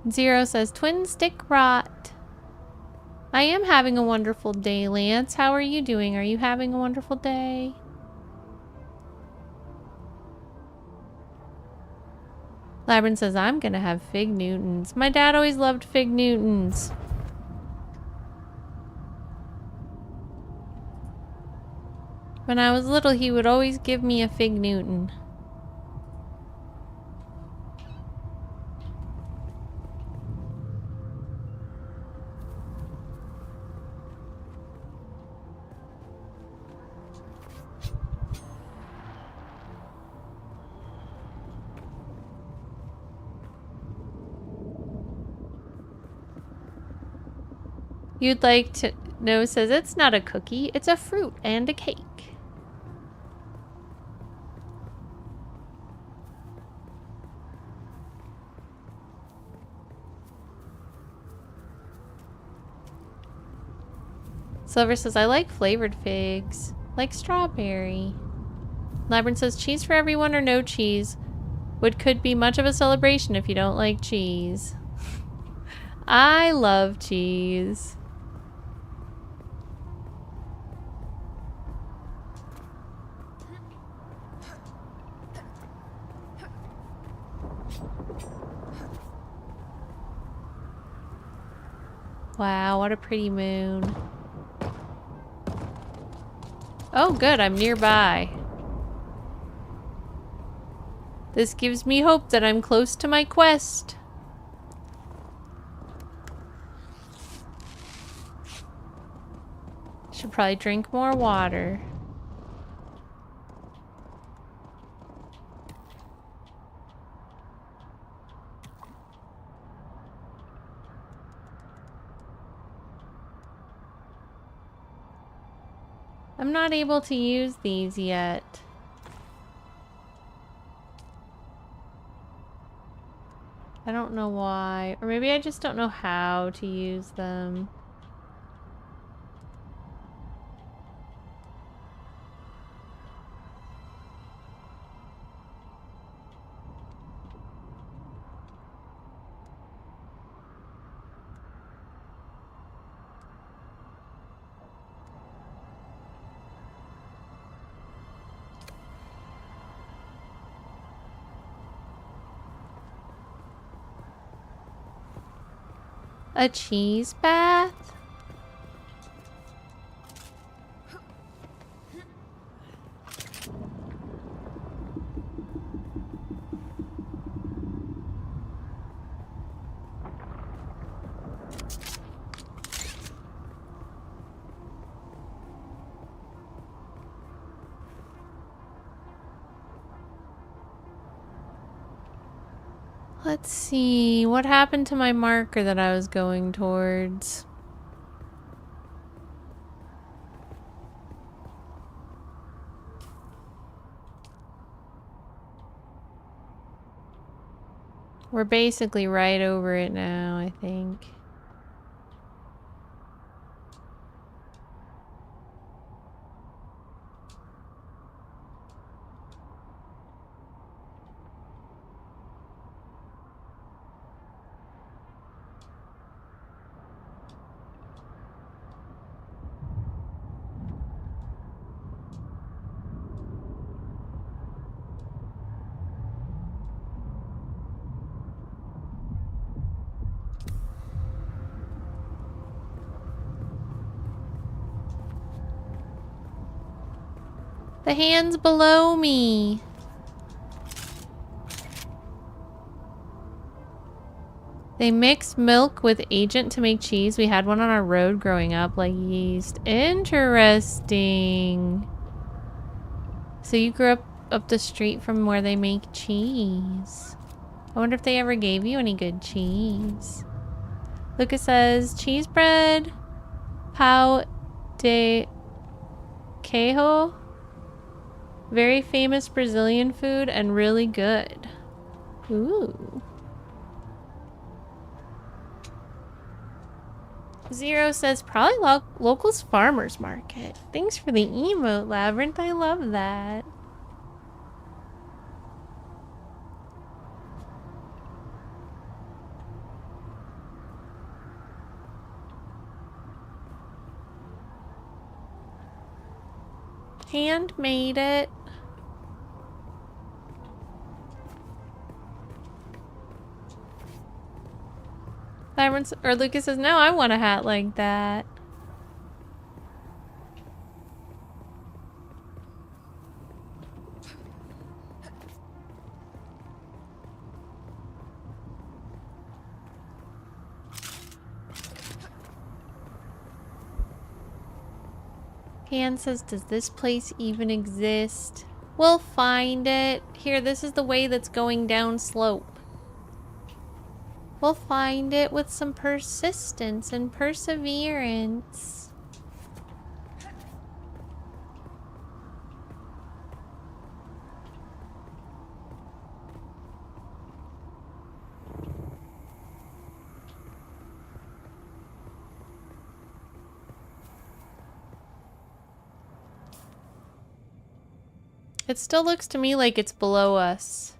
Zero says twin stick rot. I am having a wonderful day, Lance. How are you doing? Are you having a wonderful day? Labyrinth says, I'm gonna have Fig Newtons. My dad always loved Fig Newtons. When I was little, he would always give me a Fig Newton. You'd like to know says it's not a cookie, it's a fruit and a cake. Silver says, I like flavored figs. Like strawberry. Labyrinth says, cheese for everyone or no cheese. What could be much of a celebration if you don't like cheese. I love cheese. Wow, what a pretty moon. Oh good, I'm nearby. This gives me hope that I'm close to my quest. Should probably drink more water. I'm not able to use these yet. I don't know why. Or maybe I just don't know how to use them. A cheese bath? Let's see, what happened to my marker that I was going towards? We're basically right over it now, I think. The hand's below me. They mix milk with agent to make cheese. We had one on our road growing up, like yeast. Interesting. So you grew up the street from where they make cheese. I wonder if they ever gave you any good cheese. Lucas says, cheese bread, pão de queijo. Very famous Brazilian food and really good. Ooh. Zero says probably locals farmers market. Thanks for the emote, Labyrinth. I love that. Handmade it. Labyrinth, or Lucas says, no, I want a hat like that. Han says, does this place even exist? We'll find it. Here, this is the way that's going down slope. We'll find it with some persistence and perseverance. It still looks to me like it's below us.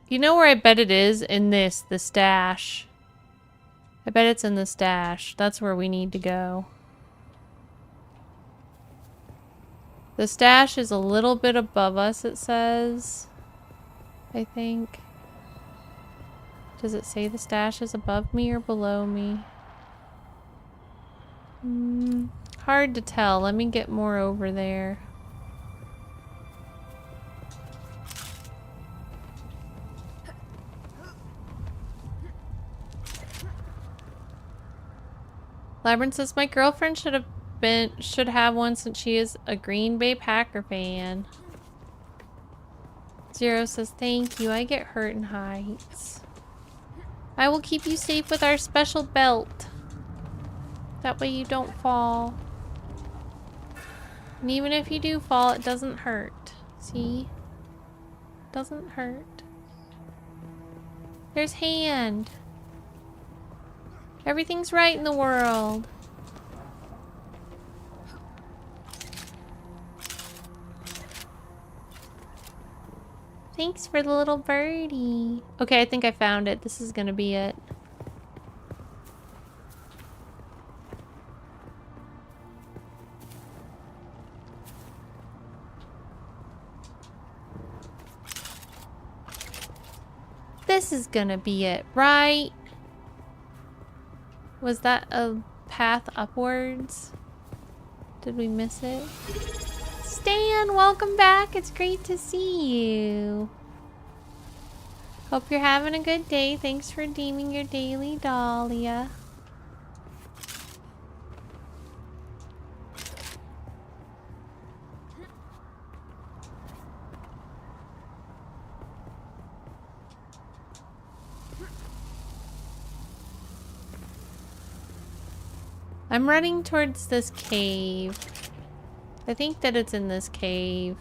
You know where I bet it is? In this, the stash. I bet it's in the stash. That's where we need to go. The stash is a little bit above us, it says. I think. Does it say the stash is above me or below me? Hard to tell. Let me get more over there. Labyrinth says, my girlfriend should have should have one since she is a Green Bay Packer fan. Zero says, thank you. I get hurt in heights. I will keep you safe with our special belt. That way you don't fall. And even if you do fall, it doesn't hurt. See? Doesn't hurt. There's hand. Everything's right in the world. Thanks for the little birdie. Okay, I think I found it. This is gonna be it. This is gonna be it, right? Was that a path upwards? Did we miss it? Stan, welcome back. It's great to see you. Hope you're having a good day. Thanks for redeeming your daily Dahlia. I'm running towards this cave. I think that it's in this cave.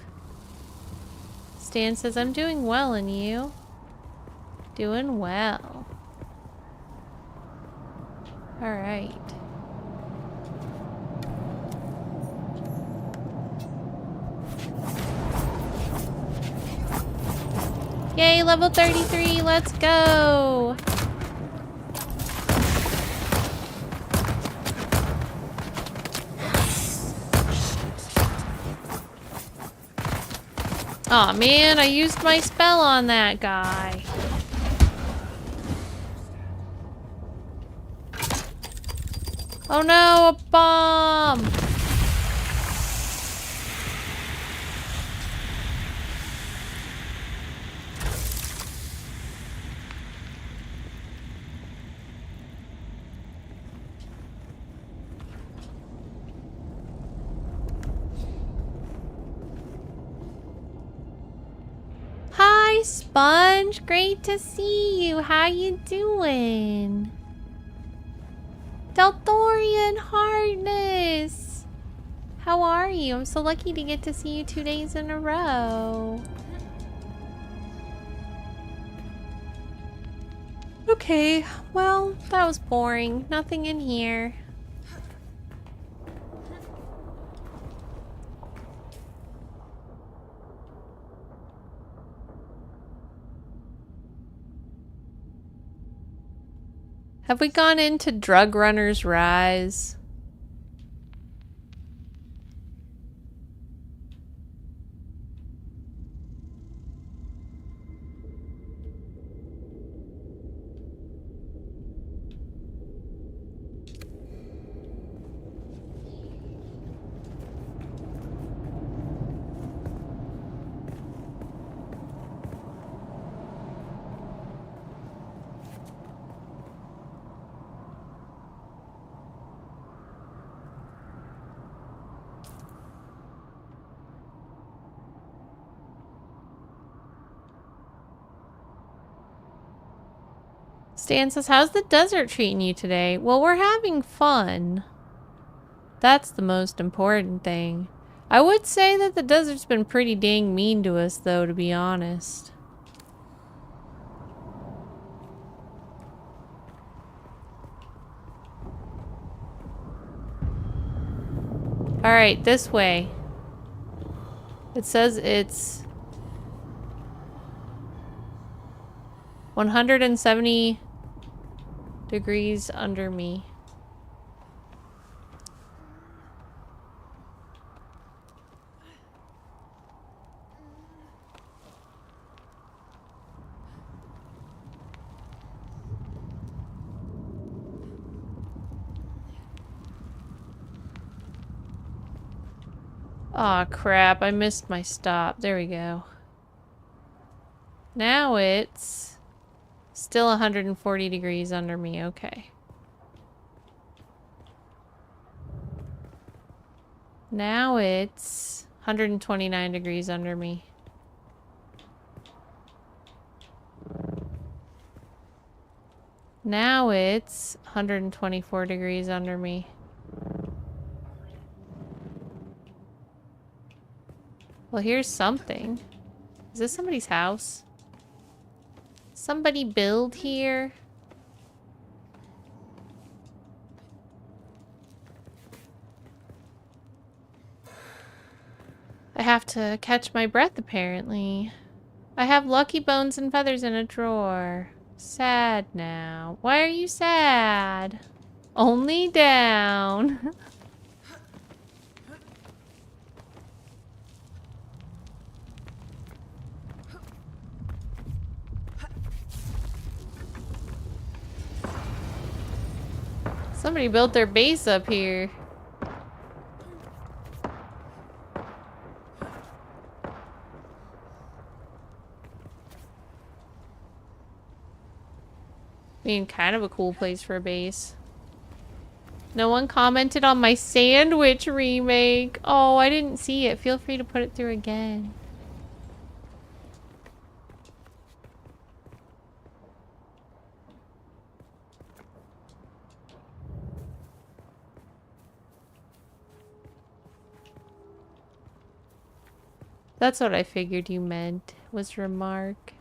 Stan says, I'm doing well, and you? Doing well. Alright. Yay, level 33, let's go! Aw, man, I used my spell on that guy. Oh no, a bomb! Hi, Sponge. Great to see you. How you doing? Delthorian Hardness. How are you? I'm so lucky to get to see you 2 days in a row. Okay, well, that was boring. Nothing in here. Have we gone into Drug Runner's Rise? Stan says, how's the desert treating you today? Well, we're having fun. That's the most important thing. I would say that the desert's been pretty dang mean to us, though, to be honest. Alright, this way. It says it's 170 degrees under me. Aw, crap. I missed my stop. There we go. Now it's still 140 degrees under me. Okay. Now it's 129 degrees under me. Now it's 124 degrees under me. Well, here's something. Is this somebody's house? Somebody build here? I have to catch my breath, apparently. I have lucky bones and feathers in a drawer. Sad now. Why are you sad? Only down. Somebody built their base up here. I mean, kind of a cool place for a base. No one commented on my sandwich remake. Oh, I didn't see it. Feel free to put it through again. That's what I figured you meant, was remark.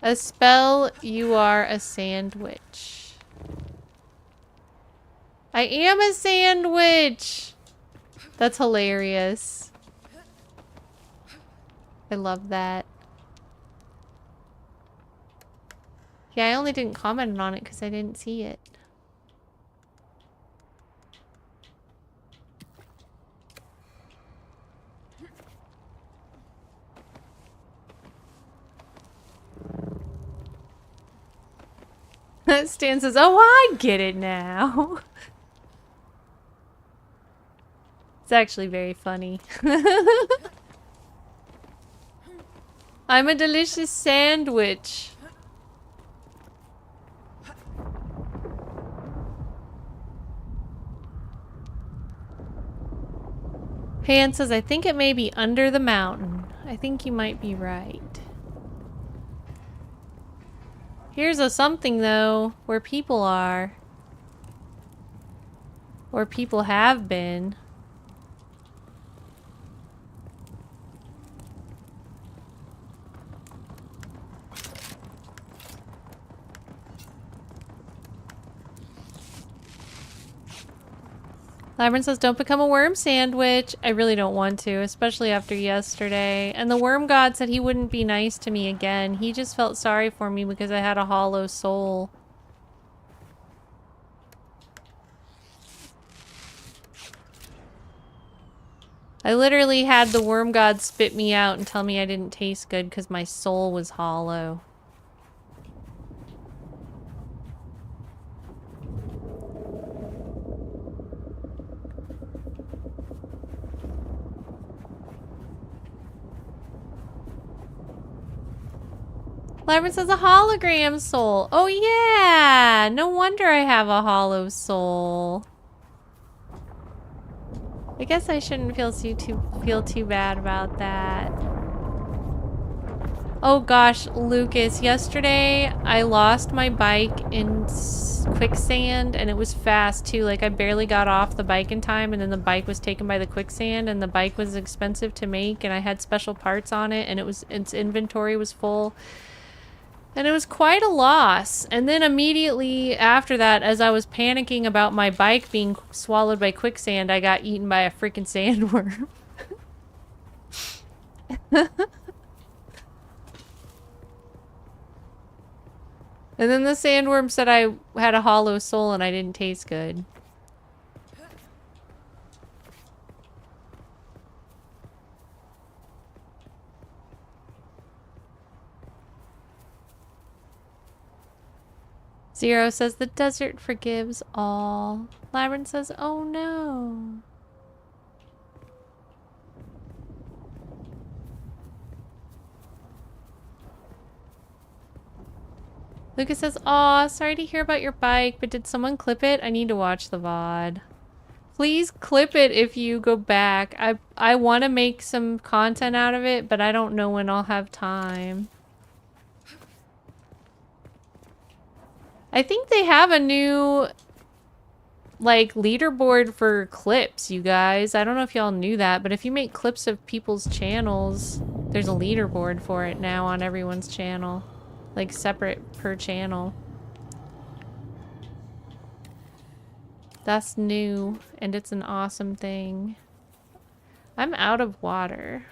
A spell, you are a sandwich. I am a sandwich! That's hilarious. I love that. Yeah, I only didn't comment on it because I didn't see it. Stan says, oh, I get it now. It's actually very funny. I'm a delicious sandwich. Pan says, I think it may be under the mountain. I think you might be right. Here's a something, though, where people are. Or people have been. Labyrinth says, don't become a worm sandwich. I really don't want to, especially after yesterday. And the worm god said he wouldn't be nice to me again. He just felt sorry for me because I had a hollow soul. I literally had the worm god spit me out and tell me I didn't taste good because my soul was hollow. Labyrinth says a hologram soul. Oh yeah! No wonder I have a hollow soul. I guess I shouldn't feel too bad about that. Oh gosh, Lucas, yesterday I lost my bike in quicksand and it was fast too. Like I barely got off the bike in time and then the bike was taken by the quicksand and the bike was expensive to make and I had special parts on it and its inventory was full. And it was quite a loss. And then immediately after that, as I was panicking about my bike being swallowed by quicksand, I got eaten by a freaking sandworm. And then the sandworm said I had a hollow soul and I didn't taste good. Zero says the desert forgives all. Labyrinth says, oh no. Lucas says, "Aw, sorry to hear about your bike, but did someone clip it? I need to watch the VOD." Please clip it if you go back. I want to make some content out of it, but I don't know when I'll have time. I think they have a new, like, leaderboard for clips, you guys. I don't know if y'all knew that, but if you make clips of people's channels, there's a leaderboard for it now on everyone's channel. Like, separate per channel. That's new, and it's an awesome thing. I'm out of water.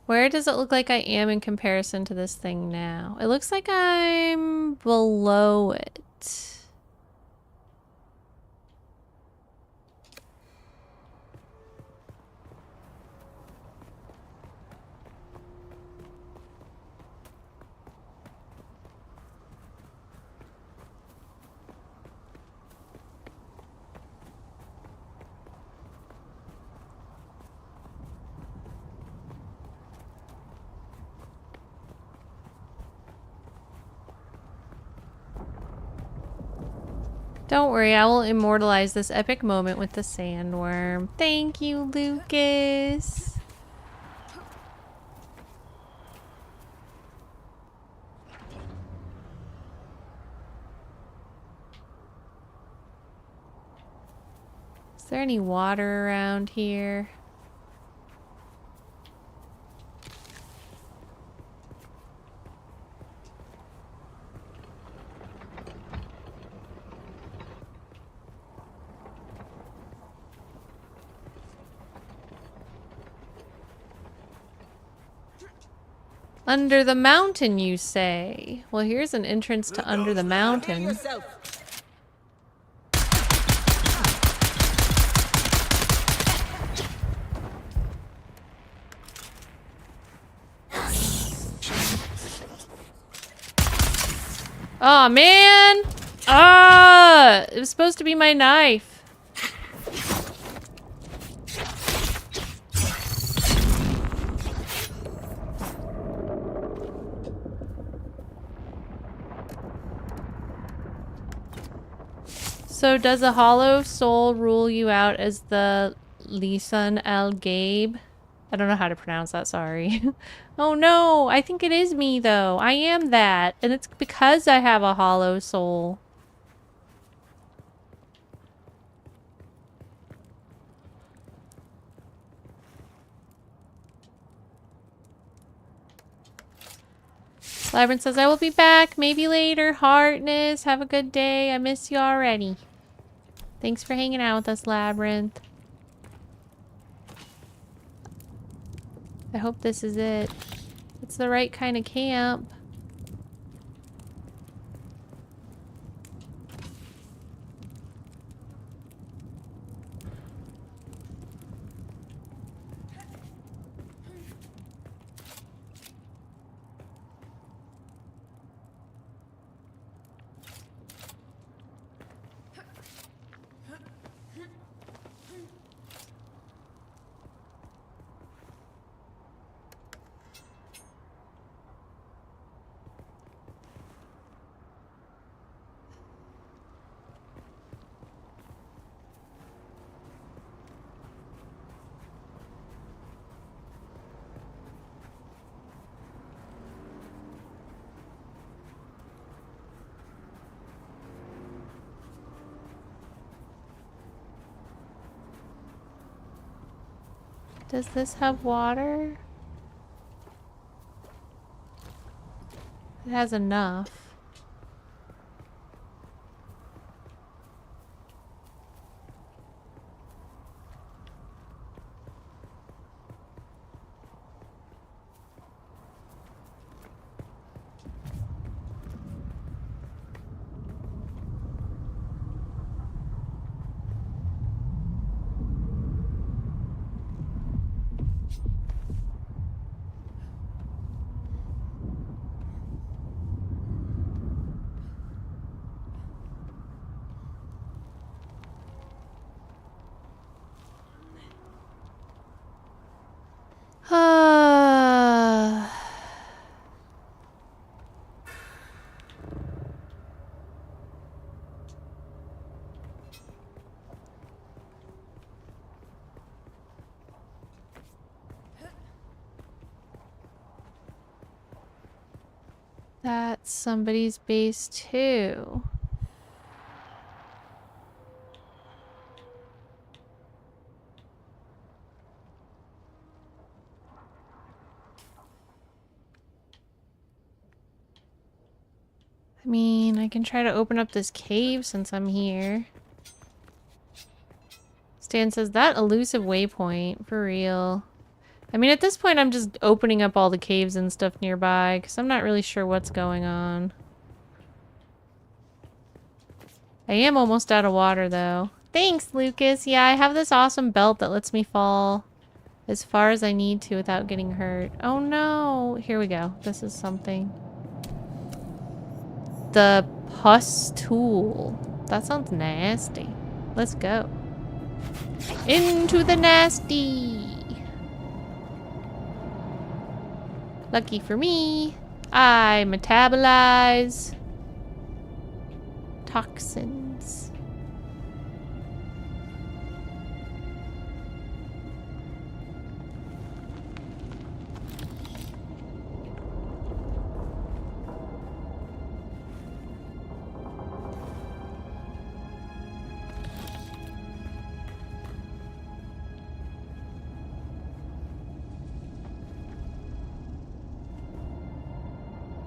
Where does it look like I am in comparison to this thing now? It looks like I'm below it. Don't worry, I will immortalize this epic moment with the sandworm. Thank you, Lucas. Is there any water around here? Under the mountain, you say? Well, here's an entrance to Under the Mountain. Oh man! Ah! It was supposed to be my knife. So does a hollow soul rule you out as the Lisan Al Gabe? I don't know how to pronounce that, sorry. Oh no, I think it is me though. I am that. And it's because I have a hollow soul. Labyrinth says, I will be back. Maybe later. Heartness, have a good day. I miss you already. Thanks for hanging out with us, Labyrinth. I hope this is it. It's the right kind of camp. Does this have water? It has enough. That's somebody's base too. I mean, I can try to open up this cave since I'm here. Stan says, that elusive waypoint, for real. I mean, at this point, I'm just opening up all the caves and stuff nearby, because I'm not really sure what's going on. I am almost out of water, though. Thanks, Lucas. Yeah, I have this awesome belt that lets me fall as far as I need to without getting hurt. Oh, no. Here we go. This is something. The pus tool. That sounds nasty. Let's go. Into the nasty. Lucky for me, I metabolize toxins.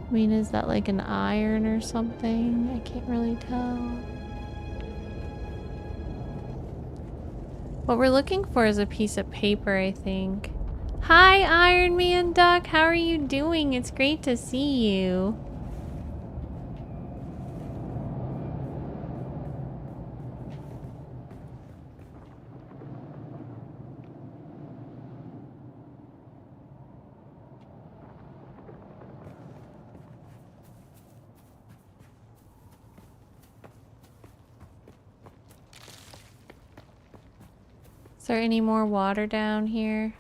I mean, is that like an iron or something? I can't really tell. What we're looking for is a piece of paper, I think. Hi, Iron Man Duck. How are you doing? It's great to see you. Is there any more water down here?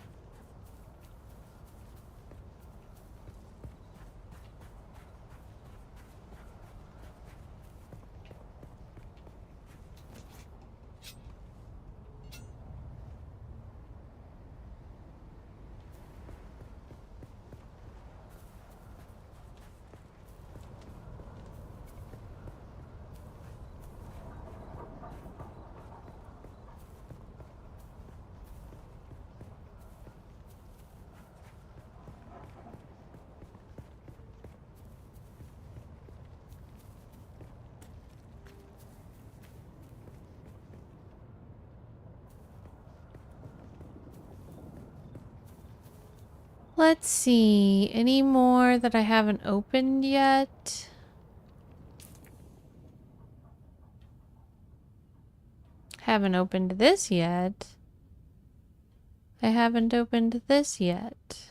Let's see. Any more that I haven't opened yet? Haven't opened this yet. I haven't opened this yet.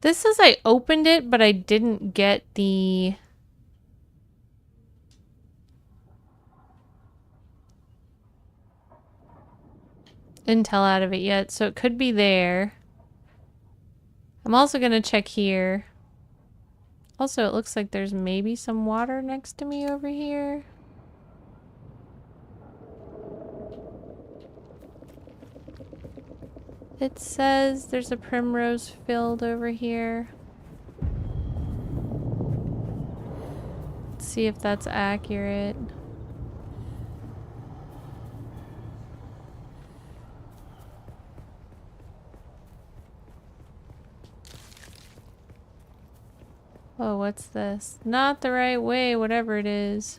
This says I opened it, but I didn't get the intel out of it yet, so it could be there. I'm also gonna check here. Also, it looks like there's maybe some water next to me over here. It says there's a primrose field over here. Let's see if that's accurate. Oh, what's this? Not the right way, whatever it is.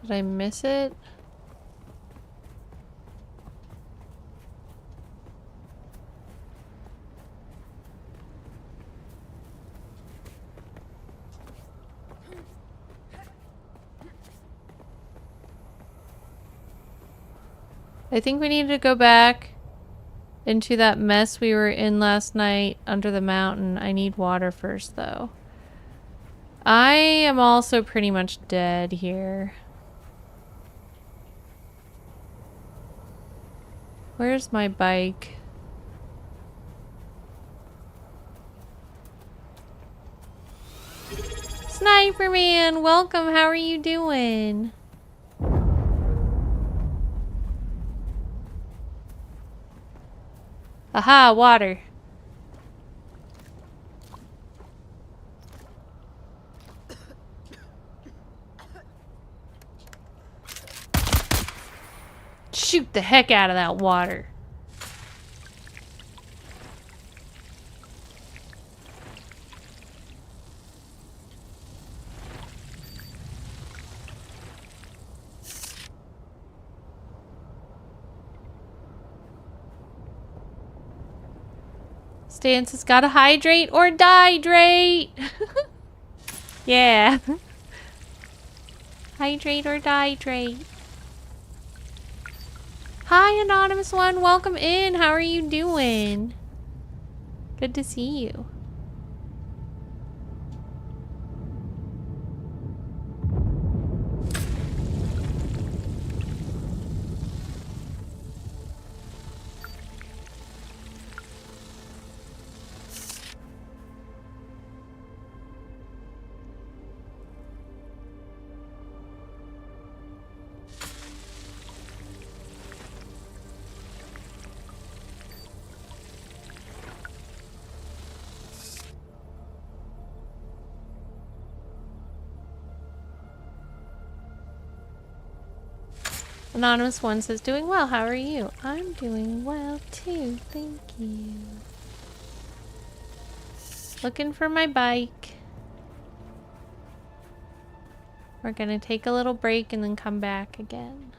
Did I miss it? I think we need to go back into that mess we were in last night under the mountain. I need water first, though. I am also pretty much dead here. Where's my bike? Sniper Man, welcome. How are you doing? Aha, water. Shoot the heck out of that water. Stance has gotta hydrate or dihydrate. Yeah. Hydrate or dihydrate. Hi, Anonymous One. Welcome in. How are you doing? Good to see you. Anonymous One says, doing well. How are you? I'm doing well too. Thank you. Looking for my bike. We're gonna take a little break and then come back again.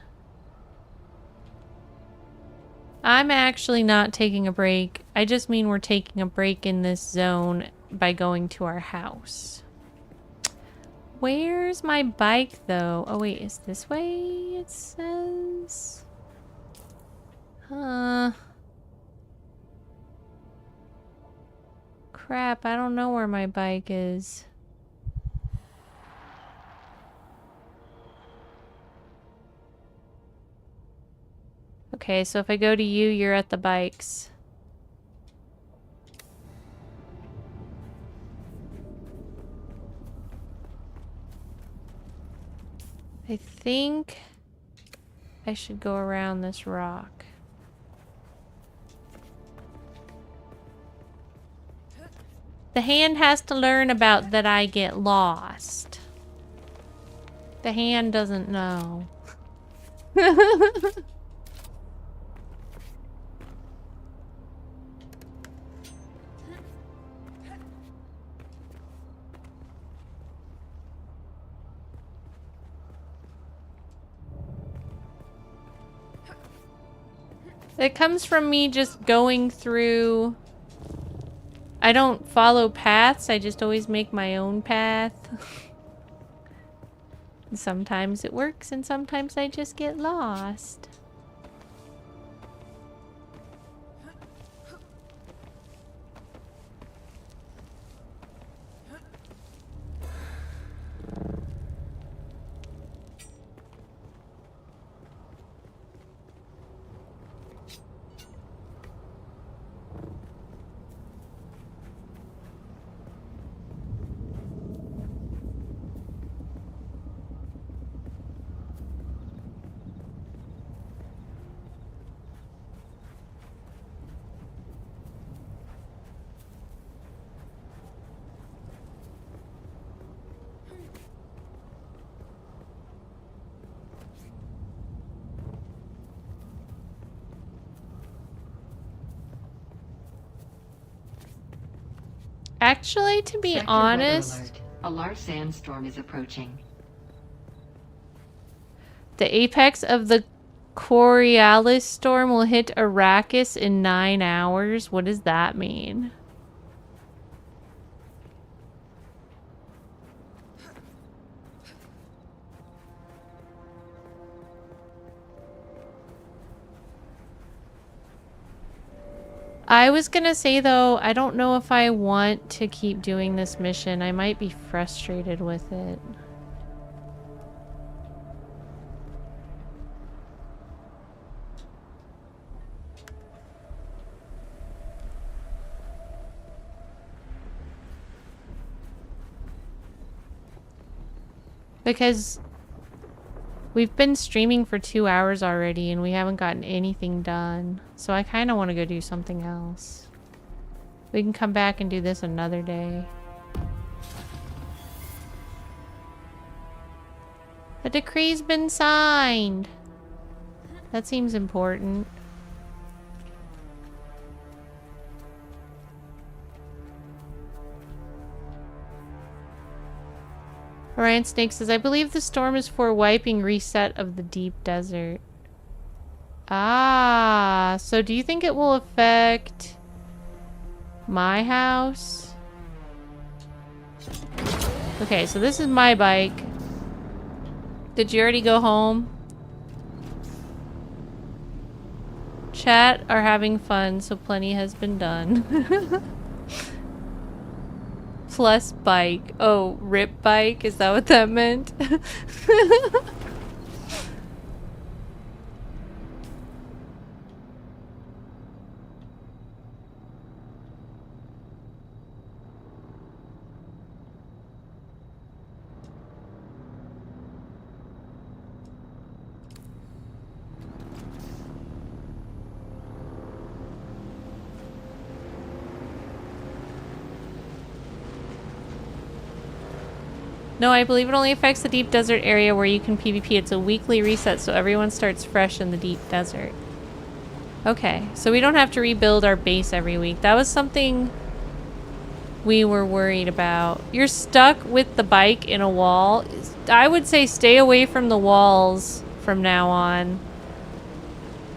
I'm actually not taking a break. I just mean we're taking a break in this zone by going to our house. Where's my bike though? Oh wait, is this way it says? Crap, I don't know where my bike is. Okay, so if I go to you, you're at the bikes. I think I should go around this rock. The hand has to learn about that I get lost. The hand doesn't know. It comes from me just going through... I don't follow paths, I just always make my own path. Sometimes it works and sometimes I just get lost. Actually, to be honest, a large sandstorm is approaching. The apex of the Coriolis storm will hit Arrakis in 9 hours. What does that mean? I was gonna say though, I don't know if I want to keep doing this mission. I might be frustrated with it. Because we've been streaming for 2 hours already and we haven't gotten anything done. So I kind of want to go do something else. We can come back and do this another day. A decree's been signed. That seems important. Orion Snake says, I believe the storm is for wiping reset of the deep desert. Ah, so do you think it will affect my house? Okay, so this is my bike. Did you already go home? Chat are having fun, so plenty has been done. Plus bike. Oh, rip bike? Is that what that meant? No, I believe it only affects the deep desert area where you can PvP. It's a weekly reset, so everyone starts fresh in the deep desert. Okay, so we don't have to rebuild our base every week. That was something we were worried about. You're stuck with the bike in a wall. I would say stay away from the walls from now on.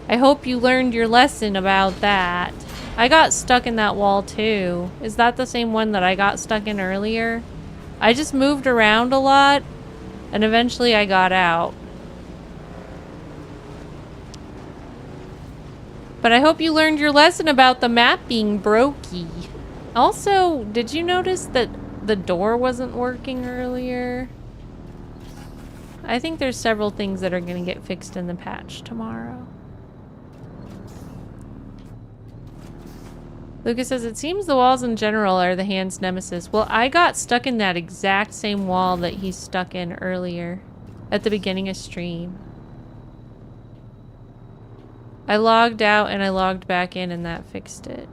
I hope you learned your lesson about that. I got stuck in that wall too. Is that the same one that I got stuck in earlier? I just moved around a lot, and eventually I got out. But I hope you learned your lesson about the map being brokey. Also, did you notice that the door wasn't working earlier? I think there's several things that are going to get fixed in the patch tomorrow. Lucas says, it seems the walls in general are the hand's nemesis. Well, I got stuck in that exact same wall that he's stuck in earlier at the beginning of stream. I logged out and I logged back in and that fixed it.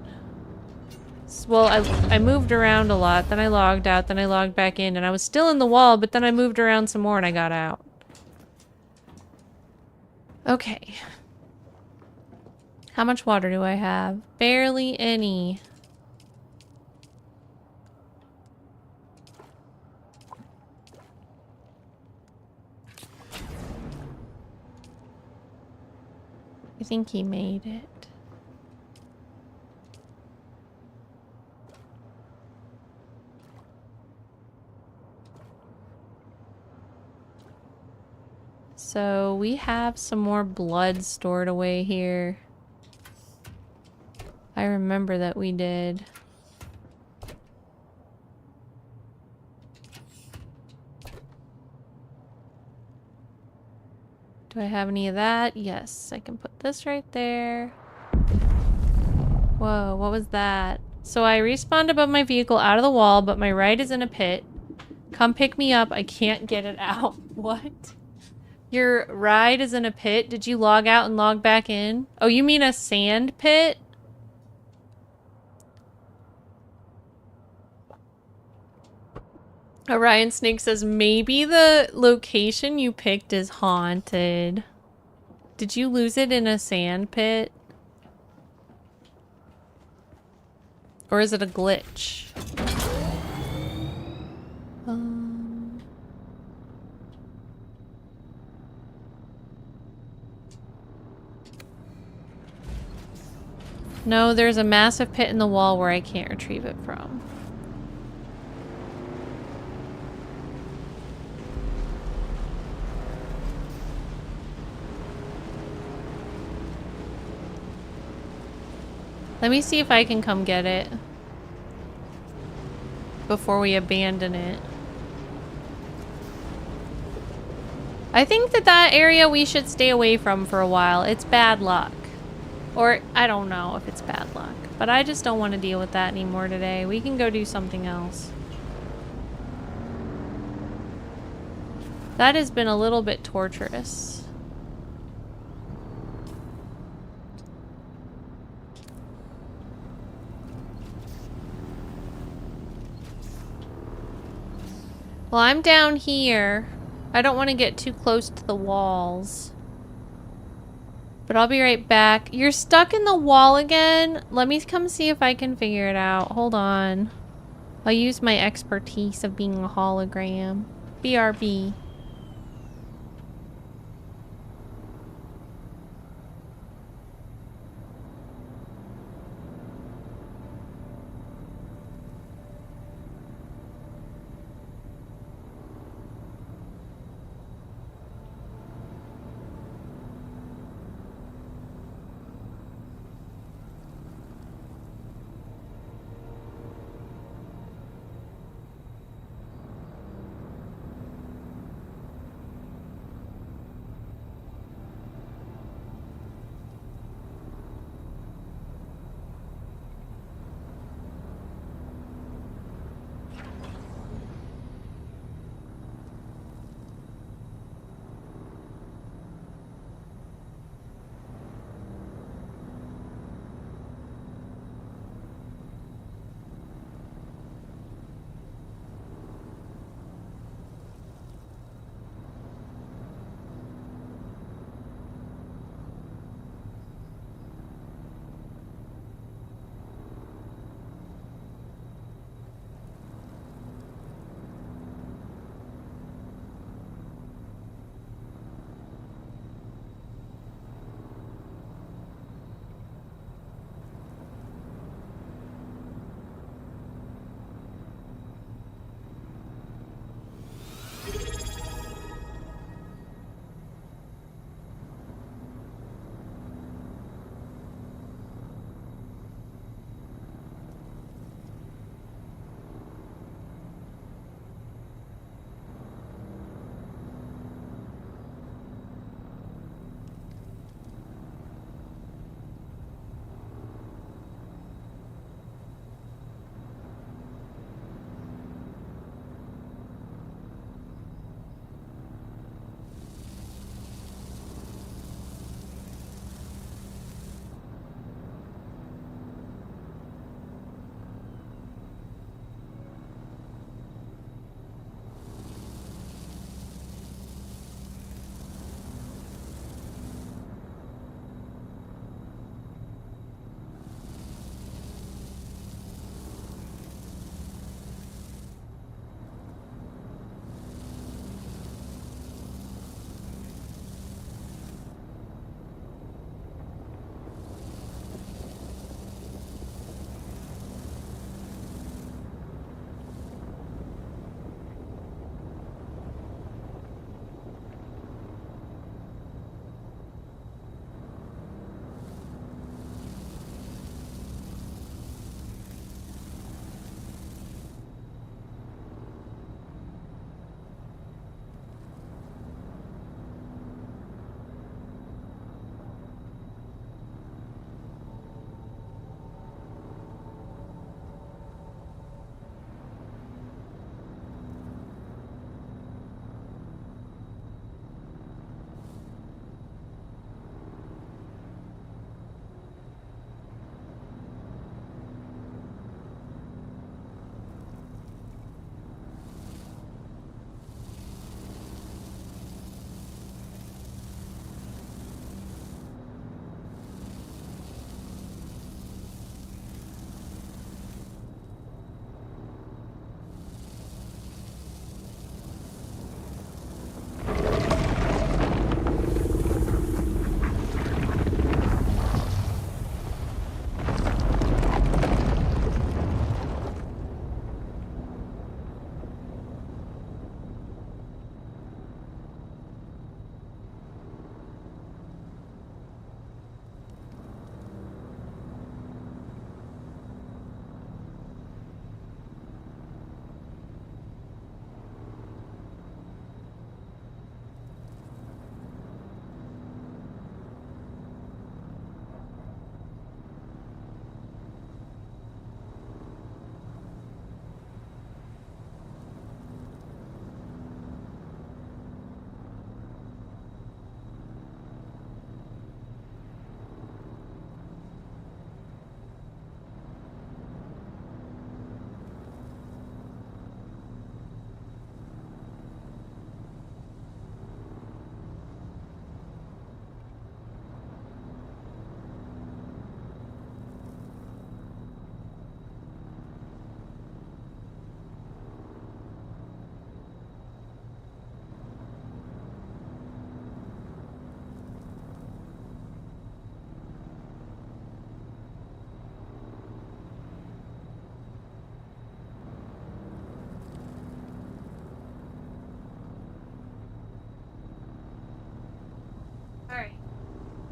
Well, I moved around a lot, then I logged out, then I logged back in, and I was still in the wall, but then I moved around some more and I got out. Okay. How much water do I have? Barely any. I think he made it. So we have some more blood stored away here. I remember that we did. Do I have any of that? Yes, I can put this right there. Whoa, what was that? So I respawned above my vehicle out of the wall, but my ride is in a pit. Come pick me up. I can't get it out. What? Your ride is in a pit? Did you log out and log back in? Oh, you mean a sand pit? Orion Snake says, maybe the location you picked is haunted. Did you lose it in a sand pit? Or is it a glitch? No, there's a massive pit in the wall where I can't retrieve it from. Let me see if I can come get it before we abandon it. I think that area we should stay away from for a while. It's bad luck. Or, I don't know if it's bad luck. But I just don't want to deal with that anymore today. We can go do something else. That has been a little bit torturous. Well, I'm down here. I don't want to get too close to the walls. But I'll be right back. You're stuck in the wall again? Let me come see if I can figure it out. Hold on. I'll use my expertise of being a hologram. BRB.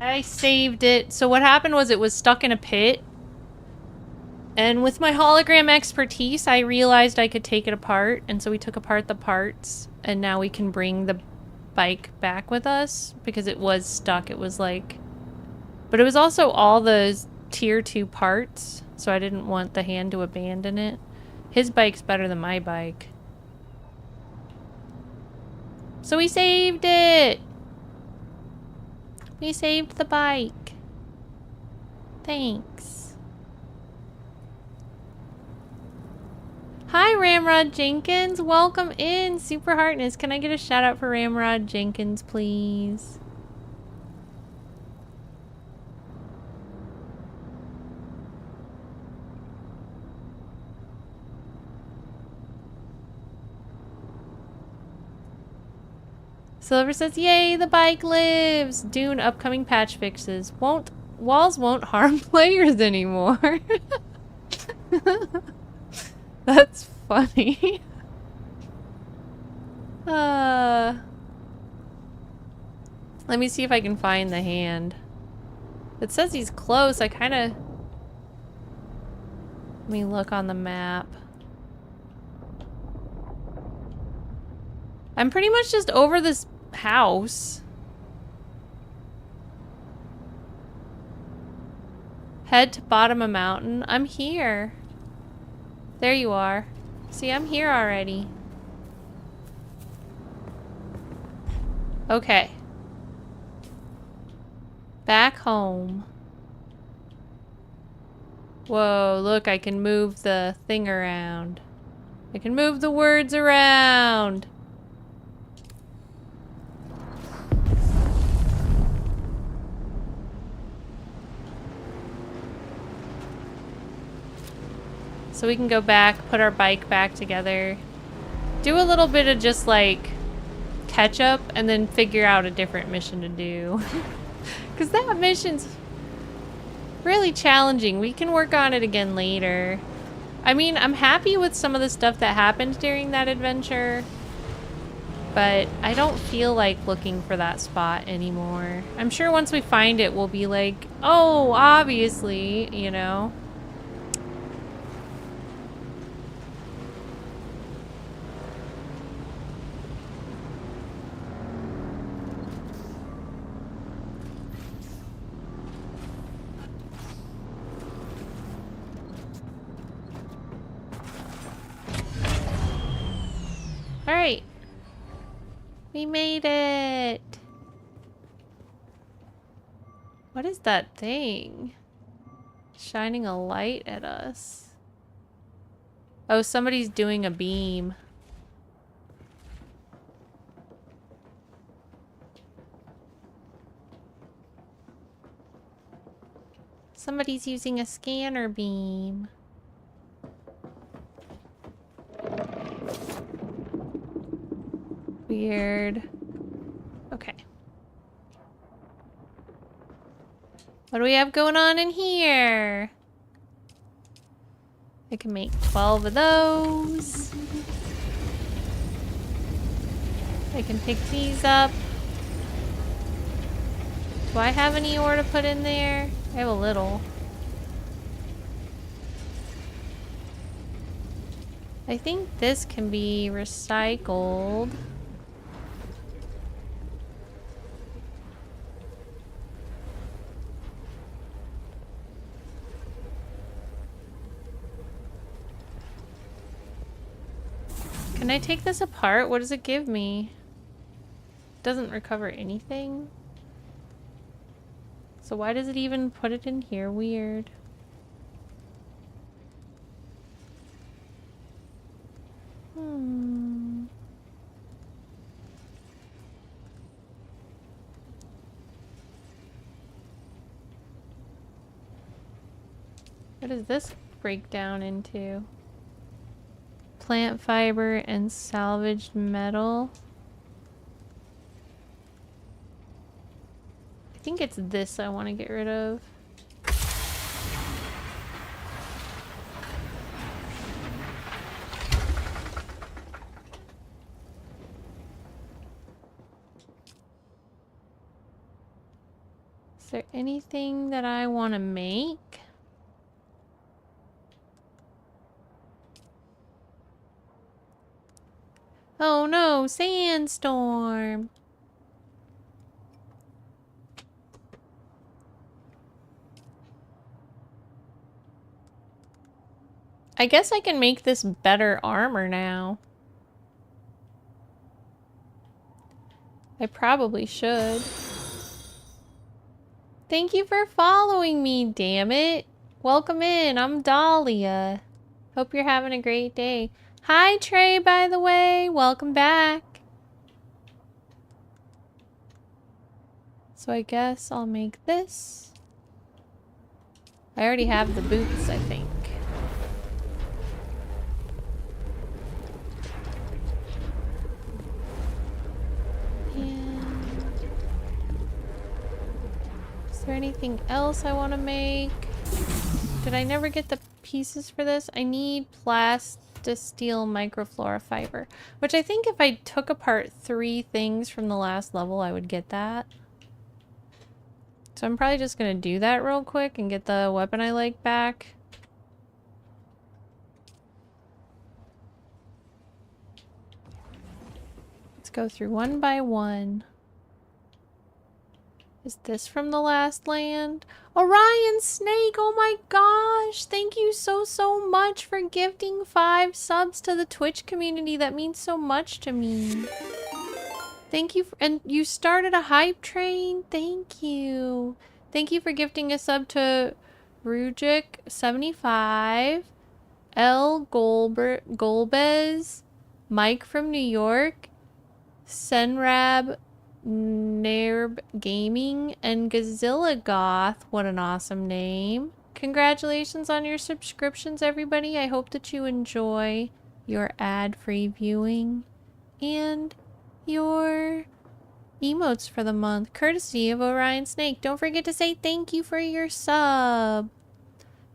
I saved it. So what happened was it was stuck in a pit. And with my hologram expertise, I realized I could take it apart. And so we took apart the parts. And now we can bring the bike back with us. Because it was stuck. It was like... But it was also all the tier 2 parts. So I didn't want the hand to abandon it. His bike's better than my bike. So we saved it! We saved the bike. Thanks. Hi, Ramrod Jenkins. Welcome in, Super Heartness. Can I get a shout out for Ramrod Jenkins, please? Silver says, yay, the bike lives! Dune upcoming patch fixes. Walls won't harm players anymore. That's funny. Let me see if I can find the hand. It says he's close. I kind of... Let me look on the map. I'm pretty much just over this house. Head to bottom of mountain. I'm here. There you are. See, I'm here already. Okay. Back home. Whoa, look, I can move the thing around. I can move the words around. So we can go back, put our bike back together, do a little bit of just like catch up, and then figure out a different mission to do. Because that mission's really challenging. We can work on it again later. I mean, I'm happy with some of the stuff that happened during that adventure, but I don't feel like looking for that spot anymore. I'm sure once we find it, we'll be like, oh, obviously, you know. Alright. We made it. What is that thing? Shining a light at us. Oh, somebody's doing a beam. Somebody's using a scanner beam. Weird. Okay. What do we have going on in here? I can make 12 of those. I can pick these up. Do I have any ore to put in there? I have a little. I think this can be recycled. Can I take this apart? What does it give me? It doesn't recover anything. So why does it even put it in here? Weird. What does this break down into? Plant fiber and salvaged metal. I think it's this I want to get rid of. Is there anything that I want to make? Oh no, sandstorm! I guess I can make this better armor now. I probably should. Thank you for following me, damn it. Welcome in, I'm Dahlia. Hope you're having a great day. Hi Trey, by the way, welcome back. So I guess I'll make this. I already have the boots, I think. Is there anything else I want to make? Did I never get the pieces for this? I need plastisteel microflora fiber, which I think if I took apart 3 things from the last level, I would get that. So I'm probably just going to do that real quick and get the weapon I like back. Let's go through one by one. Is this from the last land? Orion Snake, oh my gosh! Thank you so much for gifting 5 subs to the Twitch community. That means so much to me. Thank you, and you started a hype train. Thank you. Thank you for gifting a sub to Rujik75, L. Golbez, Mike from New York, Senrab, Nerb Gaming, and Gazilla Goth. What an awesome name. Congratulations on your subscriptions, everybody. I hope that you enjoy your ad-free viewing and your emotes for the month, courtesy of Orion Snake. Don't forget to say thank you for your sub.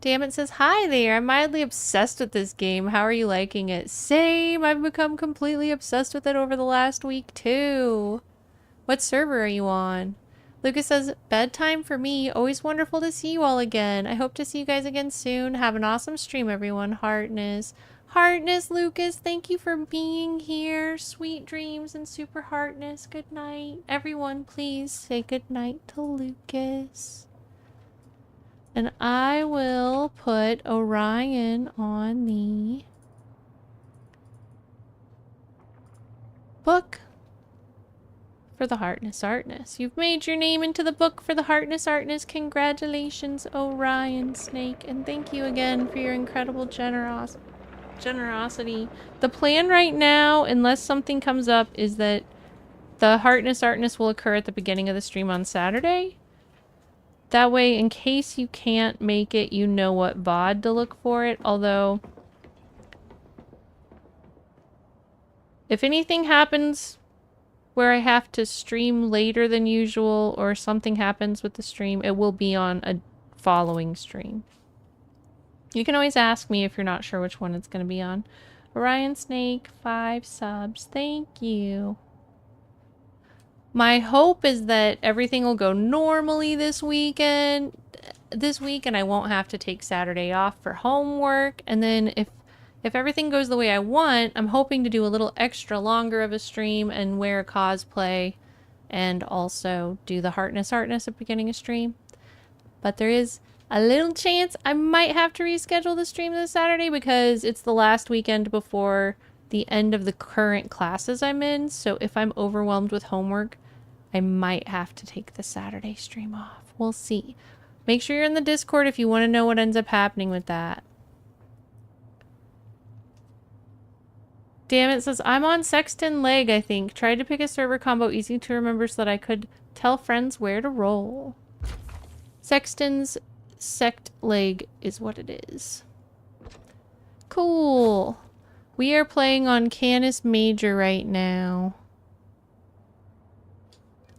Damn it says, hi there, I'm mildly obsessed with this game. How are you liking it? Same, I've become completely obsessed with it over the last week too. What server are you on? Lucas says, bedtime for me. Always wonderful to see you all again. I hope to see you guys again soon. Have an awesome stream, everyone. Heartness. Heartness, Lucas, thank you for being here. Sweet dreams and super heartness. Good night. Everyone, please say good night to Lucas. And I will put Orion on the book for the Heartness Artness. You've made your name into the book for the Heartness Artness. Congratulations, Orion Snake. And thank you again for your incredible generosity. The plan right now, unless something comes up, is that the Heartness Artness will occur at the beginning of the stream on Saturday. That way, in case you can't make it, you know what VOD to look for it. Although, if anything happens where I have to stream later than usual or something happens with the stream, it will be on a following stream. You can always ask me if you're not sure which one it's going to be on. Orion Snake, 5 subs. Thank you. My hope is that everything will go normally this week and I won't have to take Saturday off for homework. And then if everything goes the way I want, I'm hoping to do a little extra longer of a stream and wear a cosplay and also do the Heartness Artness at the beginning of stream. But there is a little chance I might have to reschedule the stream this Saturday because it's the last weekend before the end of the current classes I'm in. So if I'm overwhelmed with homework, I might have to take the Saturday stream off. We'll see. Make sure you're in the Discord if you want to know what ends up happening with that. Damn it says, I'm on Sexton Leg, I think. Tried to pick a server combo easy to remember so that I could tell friends where to roll. Sexton's Sect Leg is what it is. Cool. We are playing on Canis Major right now.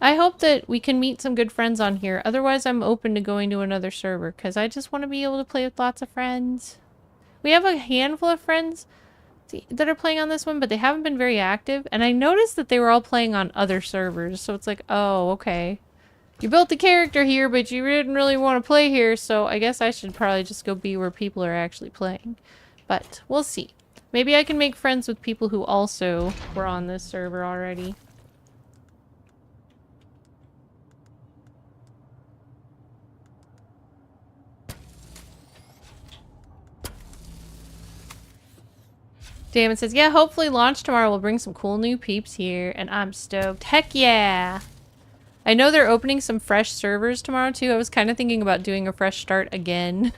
I hope that we can meet some good friends on here. Otherwise, I'm open to going to another server because I just want to be able to play with lots of friends. We have a handful of friends that are playing on this one, but they haven't been very active. And I noticed that they were all playing on other servers. So it's like, oh, okay. You built the character here, but you didn't really want to play here, so I guess I should probably just go be where people are actually playing. But we'll see. Maybe I can make friends with people who also were on this server already. Damon says, yeah, hopefully launch tomorrow will bring some cool new peeps here, and I'm stoked. Heck yeah! I know they're opening some fresh servers tomorrow too. I was kind of thinking about doing a fresh start again.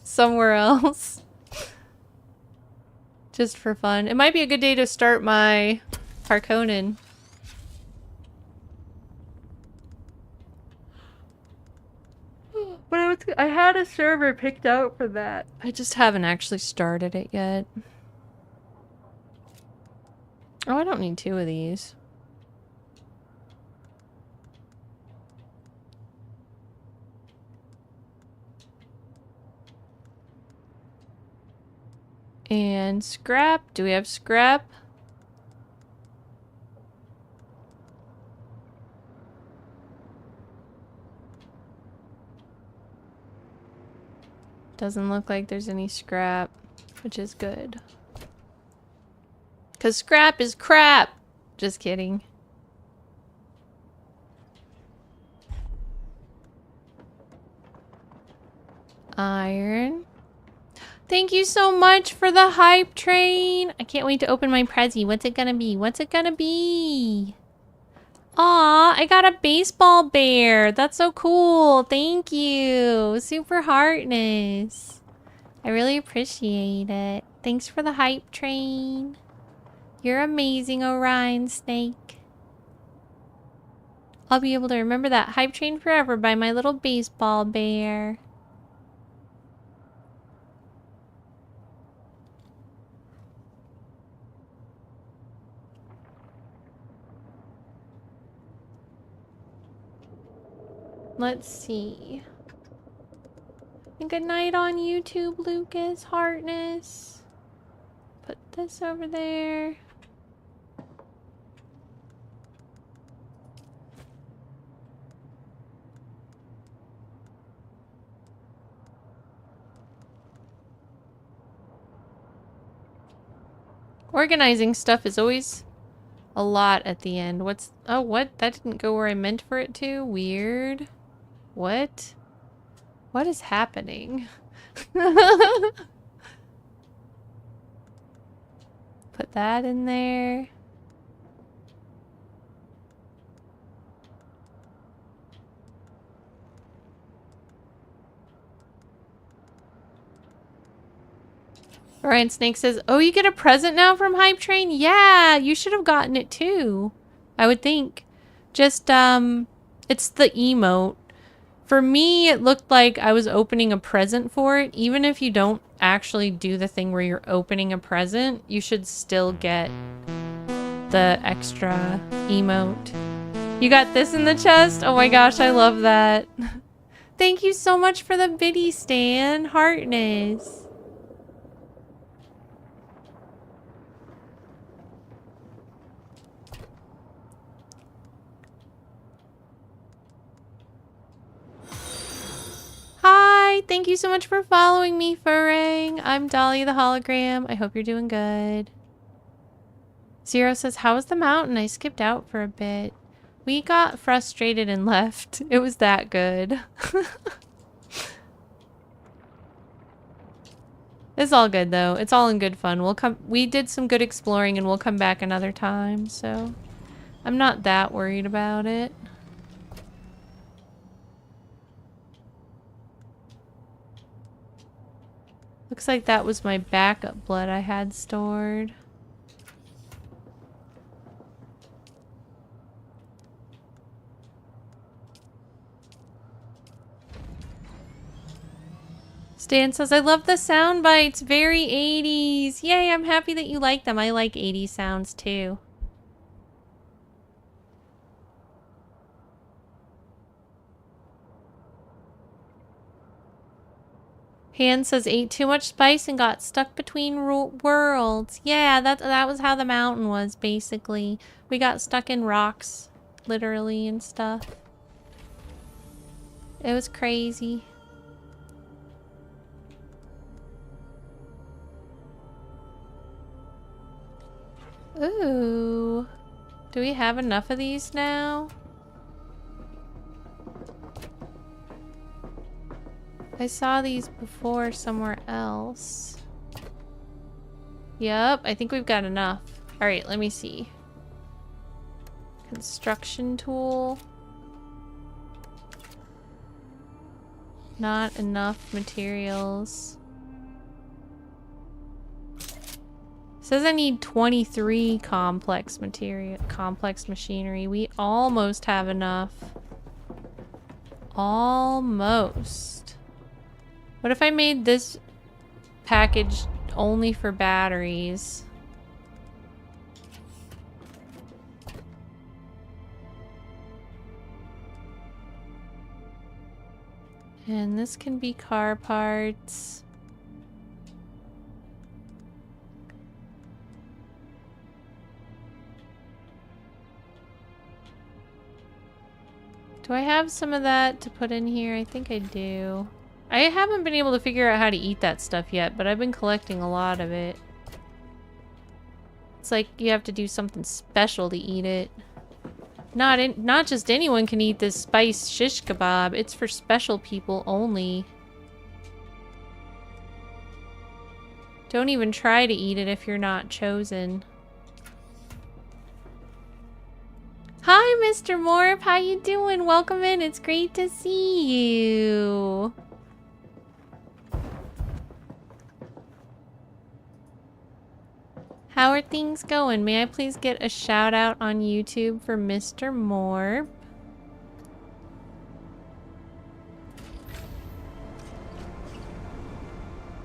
Somewhere else. Just for fun. It might be a good day to start my Harkonnen. But I had a server picked out for that. I just haven't actually started it yet. Oh, I don't need 2 of these. And scrap. Do we have scrap? Doesn't look like there's any scrap, which is good. 'Cause scrap is crap! Just kidding. Iron. Thank you so much for the hype train! I can't wait to open my Prezi. What's it gonna be? What's it gonna be? Aw, I got a baseball bear. That's so cool. Thank you. Super heartness. I really appreciate it. Thanks for the hype train. You're amazing, Orion Snake. I'll be able to remember that hype train forever by my little baseball bear. Let's see. And good night on YouTube, Lucas Hartness. Put this over there. Organizing stuff is always a lot at the end. What's... Oh, what? That didn't go where I meant for it to? Weird. What? What is happening? Put that in there. Ryan Snake says, oh, you get a present now from Hype Train? Yeah, you should have gotten it too. I would think. Just, it's the emote. For me, it looked like I was opening a present for it. Even if you don't actually do the thing where you're opening a present, you should still get the extra emote. You got this in the chest? Oh my gosh, I love that. Thank you so much for the biddy, Stan. Heartness. Hi, thank you so much for following me, Furang. I'm Dahlia the Hologram. I hope you're doing good. Zero says, how was the mountain? I skipped out for a bit. We got frustrated and left. It was that good. It's all good though. It's all in good fun. We did some good exploring and we'll come back another time, so I'm not that worried about it. Looks like that was my backup blood I had stored. Stan says, I love the sound bites. Very 80s. Yay, I'm happy that you like them. I like 80s sounds too. Han says, ate too much spice and got stuck between worlds. Yeah, that was how the mountain was, basically. We got stuck in rocks, literally, and stuff. It was crazy. Ooh. Do we have enough of these now? I saw these before somewhere else. Yep, I think we've got enough. Alright, let me see. Construction tool. Not enough materials. Says I need 23 complex machinery. We almost have enough. Almost. What if I made this package only for batteries? And this can be car parts. Do I have some of that to put in here? I think I do. I haven't been able to figure out how to eat that stuff yet, but I've been collecting a lot of it. It's like you have to do something special to eat it. Not just anyone can eat this spiced shish kebab. It's for special people only. Don't even try to eat it if you're not chosen. Hi, Mr. Morp. How you doing? Welcome in. It's great to see you. How are things going? May I please get a shout out on YouTube for Mr. Morp?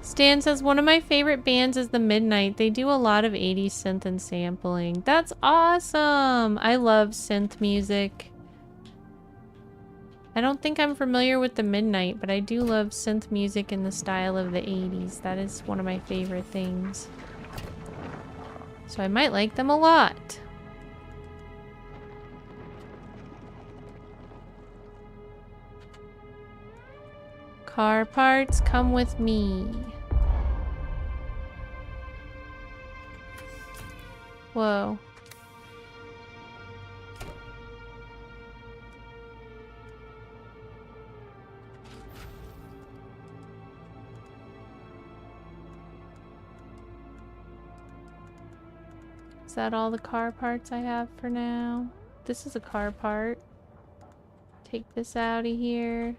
Stan says, one of my favorite bands is The Midnight. They do a lot of 80s synth and sampling. That's awesome! I love synth music. I don't think I'm familiar with The Midnight, but I do love synth music in the style of the 80s. That is one of my favorite things. So I might like them a lot. Car parts, come with me. Whoa. Is that all the car parts I have for now? This is a car part. Take this out of here.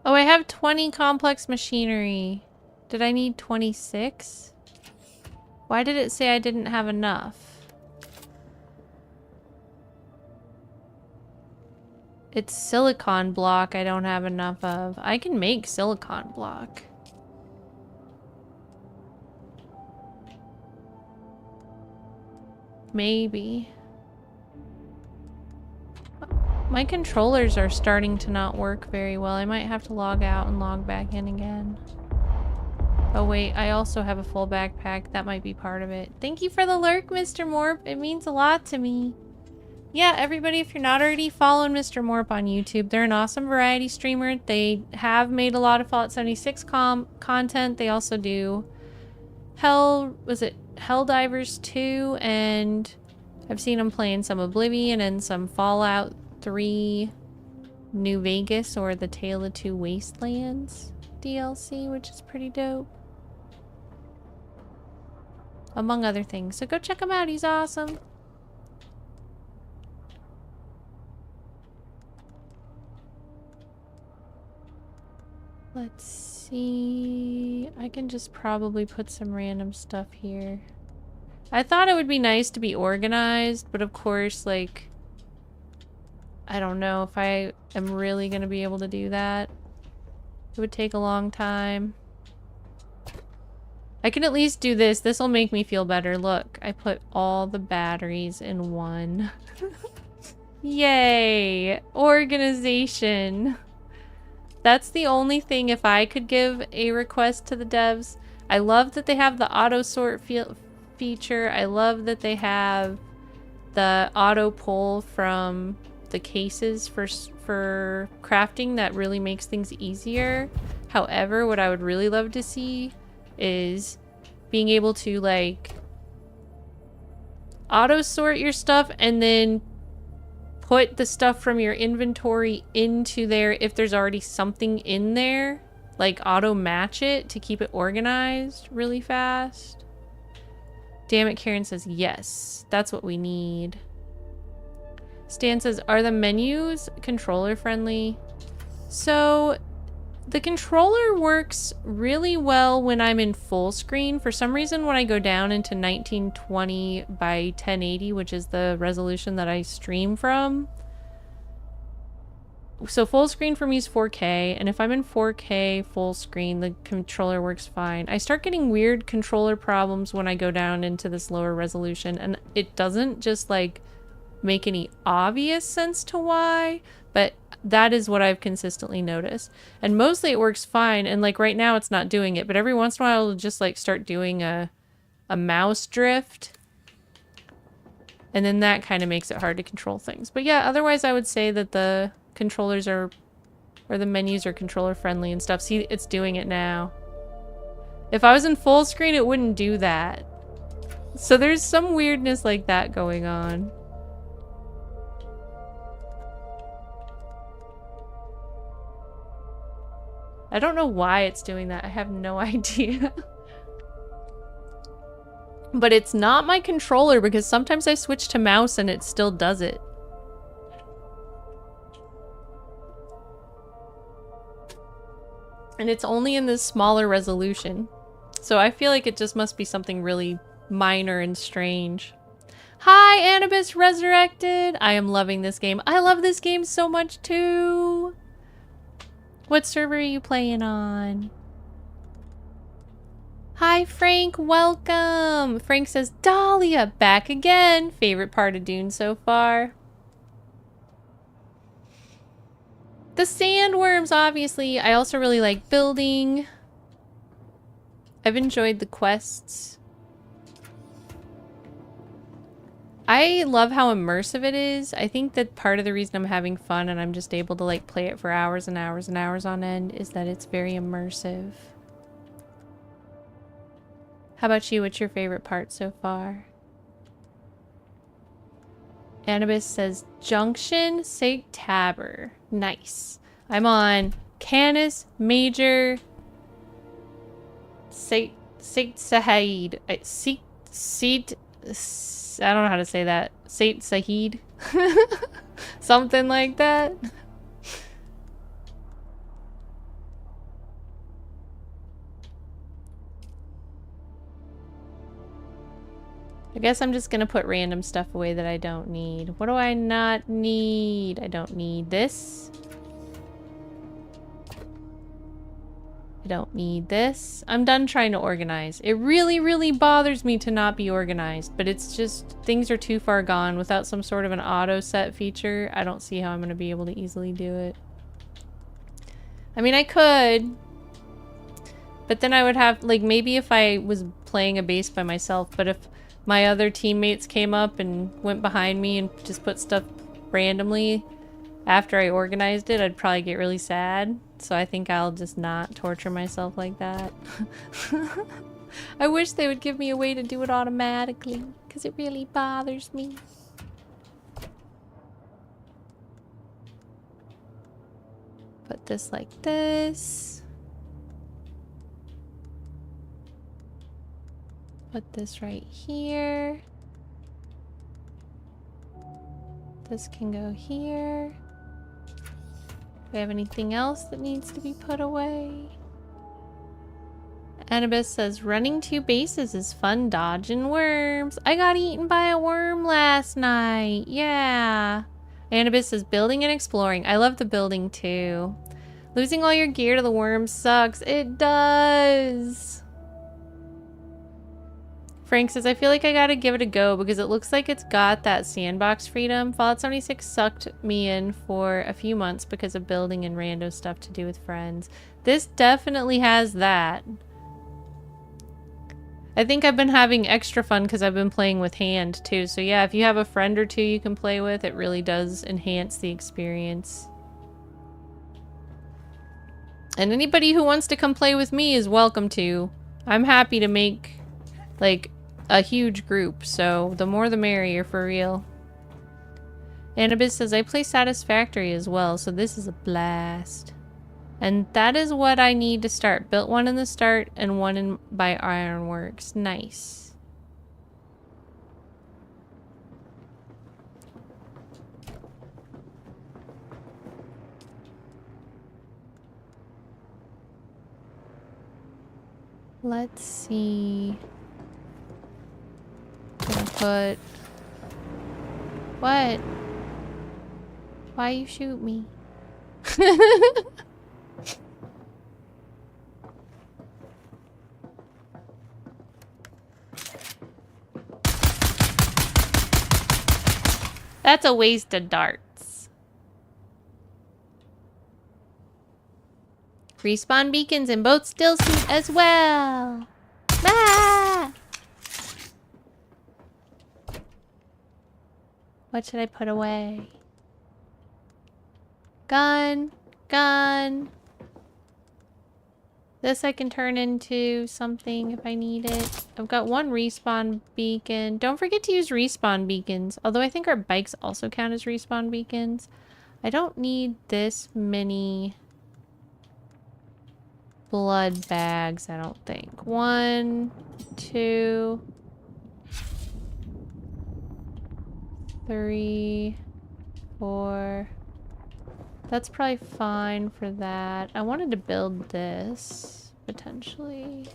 Oh, I have 20 complex machinery. Did I need 26? Why did it say I didn't have enough? It's silicon block I don't have enough of. I can make silicon block. Maybe. My controllers are starting to not work very well. I might have to log out and log back in again. Oh wait, I also have a full backpack. That might be part of it. Thank you for the lurk, Mr. Morp. It means a lot to me. Yeah, everybody, if you're not already following Mr. Morp on YouTube, they're an awesome variety streamer. They have made a lot of Fallout 76 content. They also do Helldivers 2, and I've seen them playing some Oblivion and some Fallout 3 New Vegas, or the Tale of Two Wastelands DLC, which is pretty dope. Among other things. So go check him out, he's awesome. Let's see. I can just probably put some random stuff here. I thought it would be nice to be organized, but of course, like, I don't know if I am really going to be able to do that. It would take a long time. I can at least do this. This will make me feel better. Look, I put all the batteries in one. Yay! Organization. That's the only thing, if I could give a request to the devs. I love that they have the auto sort feature. I love that they have the auto pull from the cases for crafting. That really makes things easier. However, what I would really love to see is being able to like auto sort your stuff and then put the stuff from your inventory into there if there's already something in there. Like auto match it to keep it organized really fast. Damn it, Karen says yes. That's what we need. Stan says, are the menus controller friendly? So the controller works really well when I'm in full screen. For some reason, when I go down into 1920 by 1080, which is the resolution that I stream from. So full screen for me is 4K, and if I'm in 4K full screen, the controller works fine. I start getting weird controller problems when I go down into this lower resolution, and it doesn't just like make any obvious sense to why, but that is what I've consistently noticed. And mostly it works fine, and like right now it's not doing it, but every once in a while it'll just like start doing a mouse drift. And then that kind of makes it hard to control things. But yeah, otherwise I would say that the controllers are, or the menus are controller friendly and stuff. See, it's doing it now. If I was in full screen, it wouldn't do that. So there's some weirdness like that going on. I don't know why it's doing that. I have no idea. But it's not my controller, because sometimes I switch to mouse and it still does it. And it's only in this smaller resolution. So I feel like it just must be something really minor and strange. Hi, Anubis Resurrected! I am loving this game. I love this game so much too! What server are you playing on? Hi, Frank. Welcome! Frank says, Dahlia, back again! Favorite part of Dune so far. The sandworms, obviously. I also really like building. I've enjoyed the quests. I love how immersive it is. I think that part of the reason I'm having fun and I'm just able to like play it for hours and hours and hours on end is that it's very immersive. How about you? What's your favorite part so far? Anubis says Junction Saint-Taber. Nice. I'm on Canis Major Saint Sahid. I don't know how to say that. Saint Sahid. Something like that. I guess I'm just gonna put random stuff away that I don't need. What do I not need? I don't need this. I don't need this. I'm done trying to organize. It really, really bothers me to not be organized, but it's just things are too far gone. Without some sort of an auto set feature, I don't see how I'm gonna be able to easily do it. I mean, I could, but then I would have, like, maybe if I was playing a base by myself, but if my other teammates came up and went behind me and just put stuff randomly after I organized it, I'd probably get really sad. So I think I'll just not torture myself like that. I wish they would give me a way to do it automatically, because it really bothers me. Put this like this. Put this right here. This can go here. Do we have anything else that needs to be put away? Anubis says, running 2 bases is fun dodging worms. I got eaten by a worm last night. Yeah. Anubis says, building and exploring. I love the building too. Losing all your gear to the worms sucks. It does. Frank says, I feel like I gotta give it a go because it looks like it's got that sandbox freedom. Fallout 76 sucked me in for a few months because of building and rando stuff to do with friends. This definitely has that. I think I've been having extra fun because I've been playing with hand too. So yeah, if you have a friend or two you can play with, it really does enhance the experience. And anybody who wants to come play with me is welcome to. I'm happy to make, like, a huge group, so the more the merrier for real. Annabis says, I play Satisfactory as well, so this is a blast. And that is what I need to start. Built one in the start and one in by Ironworks. Nice. Let's see. Gonna put... What? Why you shoot me? That's a waste of darts. Respawn beacons in both still suit as well. Ah! What should I put away? Gun. Gun. This I can turn into something if I need it. I've got one respawn beacon. Don't forget to use respawn beacons. Although I think our bikes also count as respawn beacons. I don't need this many blood bags, I don't think. 1, 2, 3, 4. That's probably fine for that. I wanted to build this, potentially.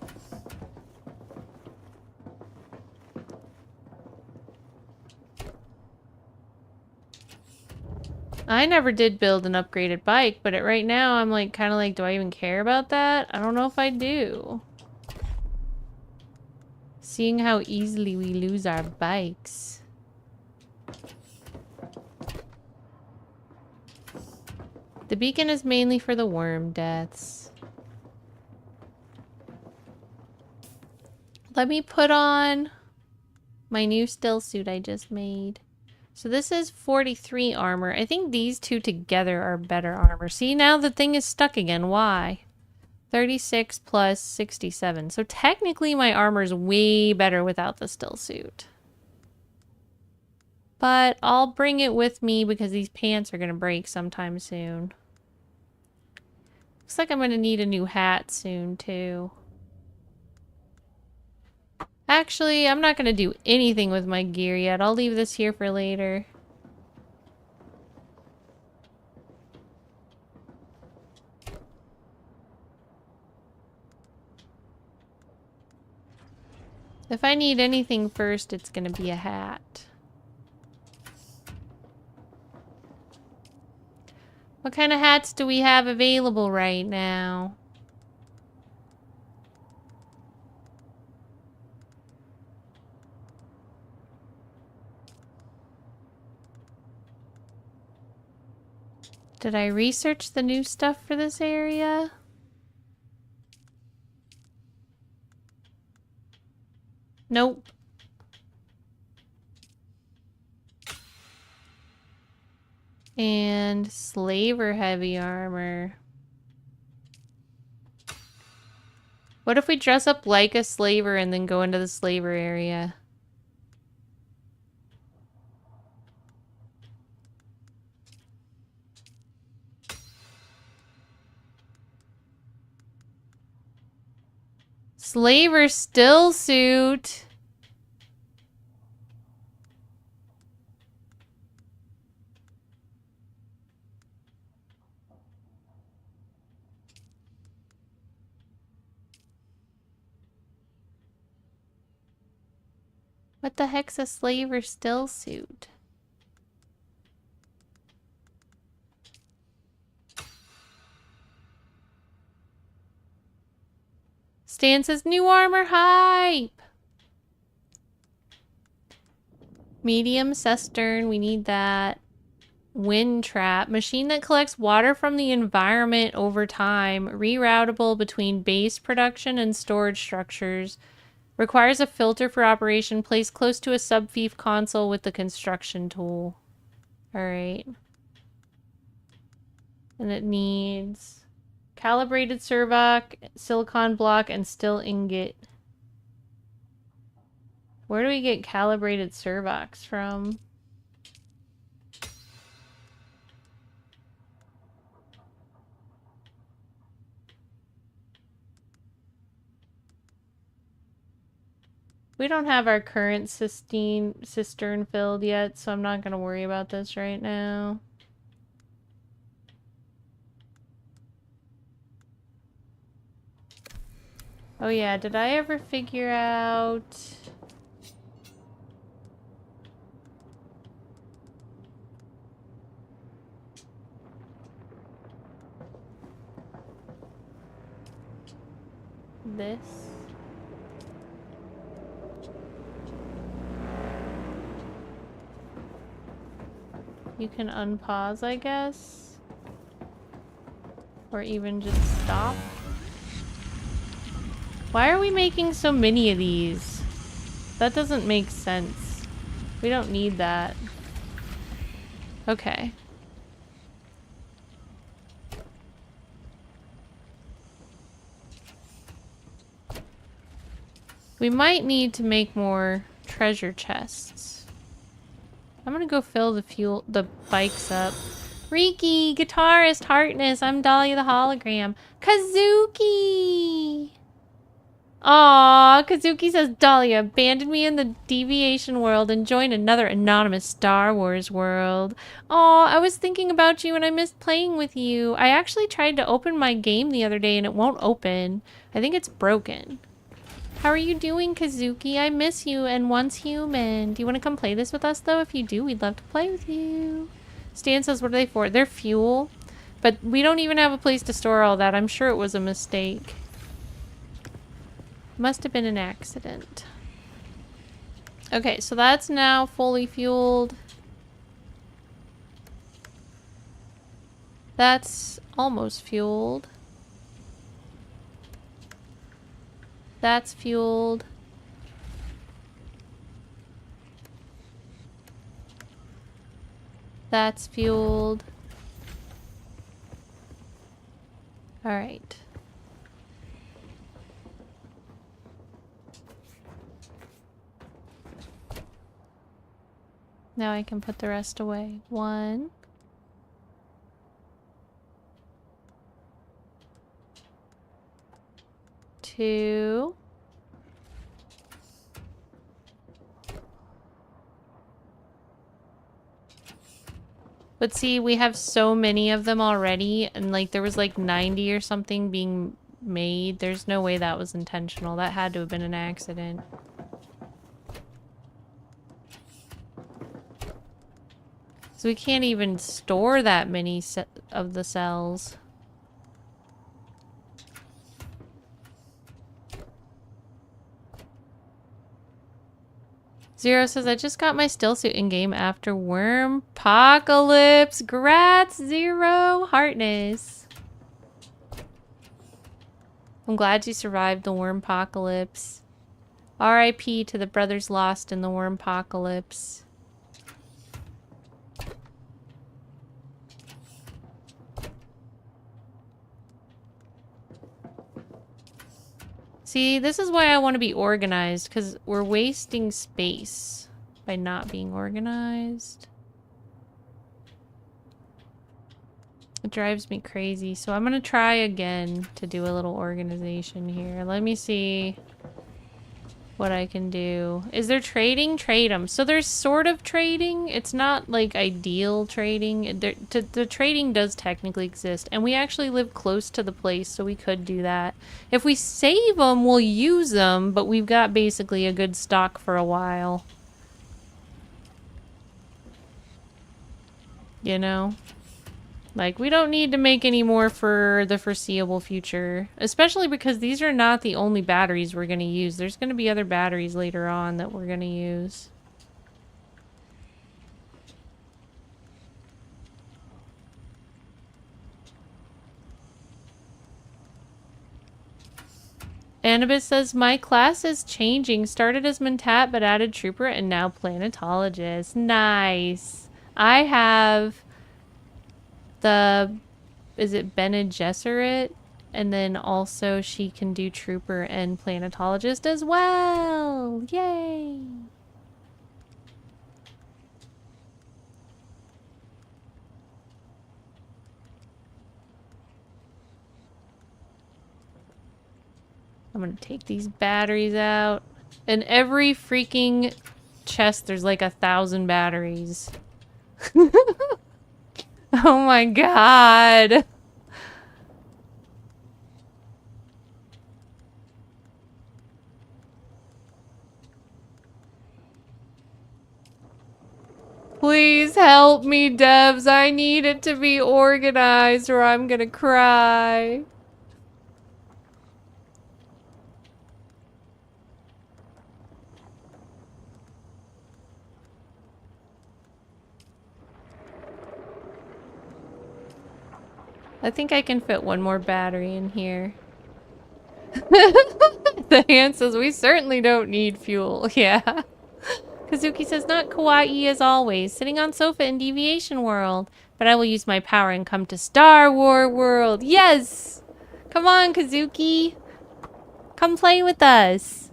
I never did build an upgraded bike, but right now I'm like, kind of like, do I even care about that? I don't know if I do. Seeing how easily we lose our bikes. The beacon is mainly for the worm deaths. Let me put on my new still suit I just made. So this is 43 armor. I think these two together are better armor. See, now the thing is stuck again. Why? 36 plus 67. So technically my armor is way better without the still suit. But I'll bring it with me because these pants are going to break sometime soon. Looks like I'm going to need a new hat soon too. Actually, I'm not going to do anything with my gear yet. I'll leave this here for later. If I need anything first, it's going to be a hat. What kind of hats do we have available right now? Did I research the new stuff for this area? Nope. And slaver heavy armor. What if we dress up like a slaver and then go into the slaver area? Slaver still suit. What the heck's a slaver still suit? Stan says new armor hype. Medium cistern, we need that. Wind trap. Machine that collects water from the environment over time. Reroutable between base production and storage structures. Requires a filter for operation. Placed close to a subfief console with the construction tool. Alright. And it needs calibrated servoc, silicon block, and still ingot. Where do we get calibrated servocs from? We don't have our current cistern filled yet, so I'm not going to worry about this right now. Oh yeah, did I ever figure out... this? You can unpause, I guess? Or even just stop? Why are we making so many of these? That doesn't make sense. We don't need that. Okay. We might need to make more treasure chests. I'm gonna go fill the bikes up. Riki, guitarist, Harkness, I'm Dahlia the Hologram. Kazuki! Aww, Kazuki says, Dahlia, abandon me in the deviation world and join another anonymous Star Wars world. Aw, I was thinking about you and I missed playing with you. I actually tried to open my game the other day and it won't open. I think it's broken. How are you doing, Kazuki? I miss you and once human. Do you want to come play this with us, though? If you do, we'd love to play with you. Stan says, what are they for? They're fuel. But we don't even have a place to store all that. I'm sure it was a mistake. Must have been an accident. Okay, so that's now fully fueled. That's almost fueled. That's fueled. That's fueled. All right. Now I can put the rest away. 1. 2. But see, we have so many of them already, and like there was like 90 or something being made. There's no way that was intentional. That had to have been an accident. So we can't even store that many of the cells. Zero says, I just got my still suit in-game after Wormpocalypse. Grats, Zero. Heartness. I'm glad you survived the Wormpocalypse. R.I.P. to the brothers lost in the Wormpocalypse. See, this is why I want to be organized, because we're wasting space by not being organized. It drives me crazy, so I'm going to try again to do a little organization here. Let me see what I can do. Is there trading? Trade them. So there's sort of trading. It's not like ideal trading. The trading does technically exist, and we actually live close to the place, so we could do that. If we save them, we'll use them, but we've got basically a good stock for a while. You know? Like, we don't need to make any more for the foreseeable future. Especially because these are not the only batteries we're going to use. There's going to be other batteries later on that we're going to use. Annabis says, my class is changing. Started as Mentat, but added Trooper and now Planetologist. Nice. I have the, is it Bene Gesserit? And then also she can do Trooper and Planetologist as well. Yay. I'm gonna take these batteries out. In every freaking chest, there's like 1,000 batteries. Oh my god. Please help me, devs. I need it to be organized or I'm gonna cry. I think I can fit one more battery in here. The hand says, we certainly don't need fuel. Yeah. Kazuki says, not kawaii as always. Sitting on sofa in Deviation World. But I will use my power and come to Star Wars World. Yes! Come on, Kazuki. Come play with us.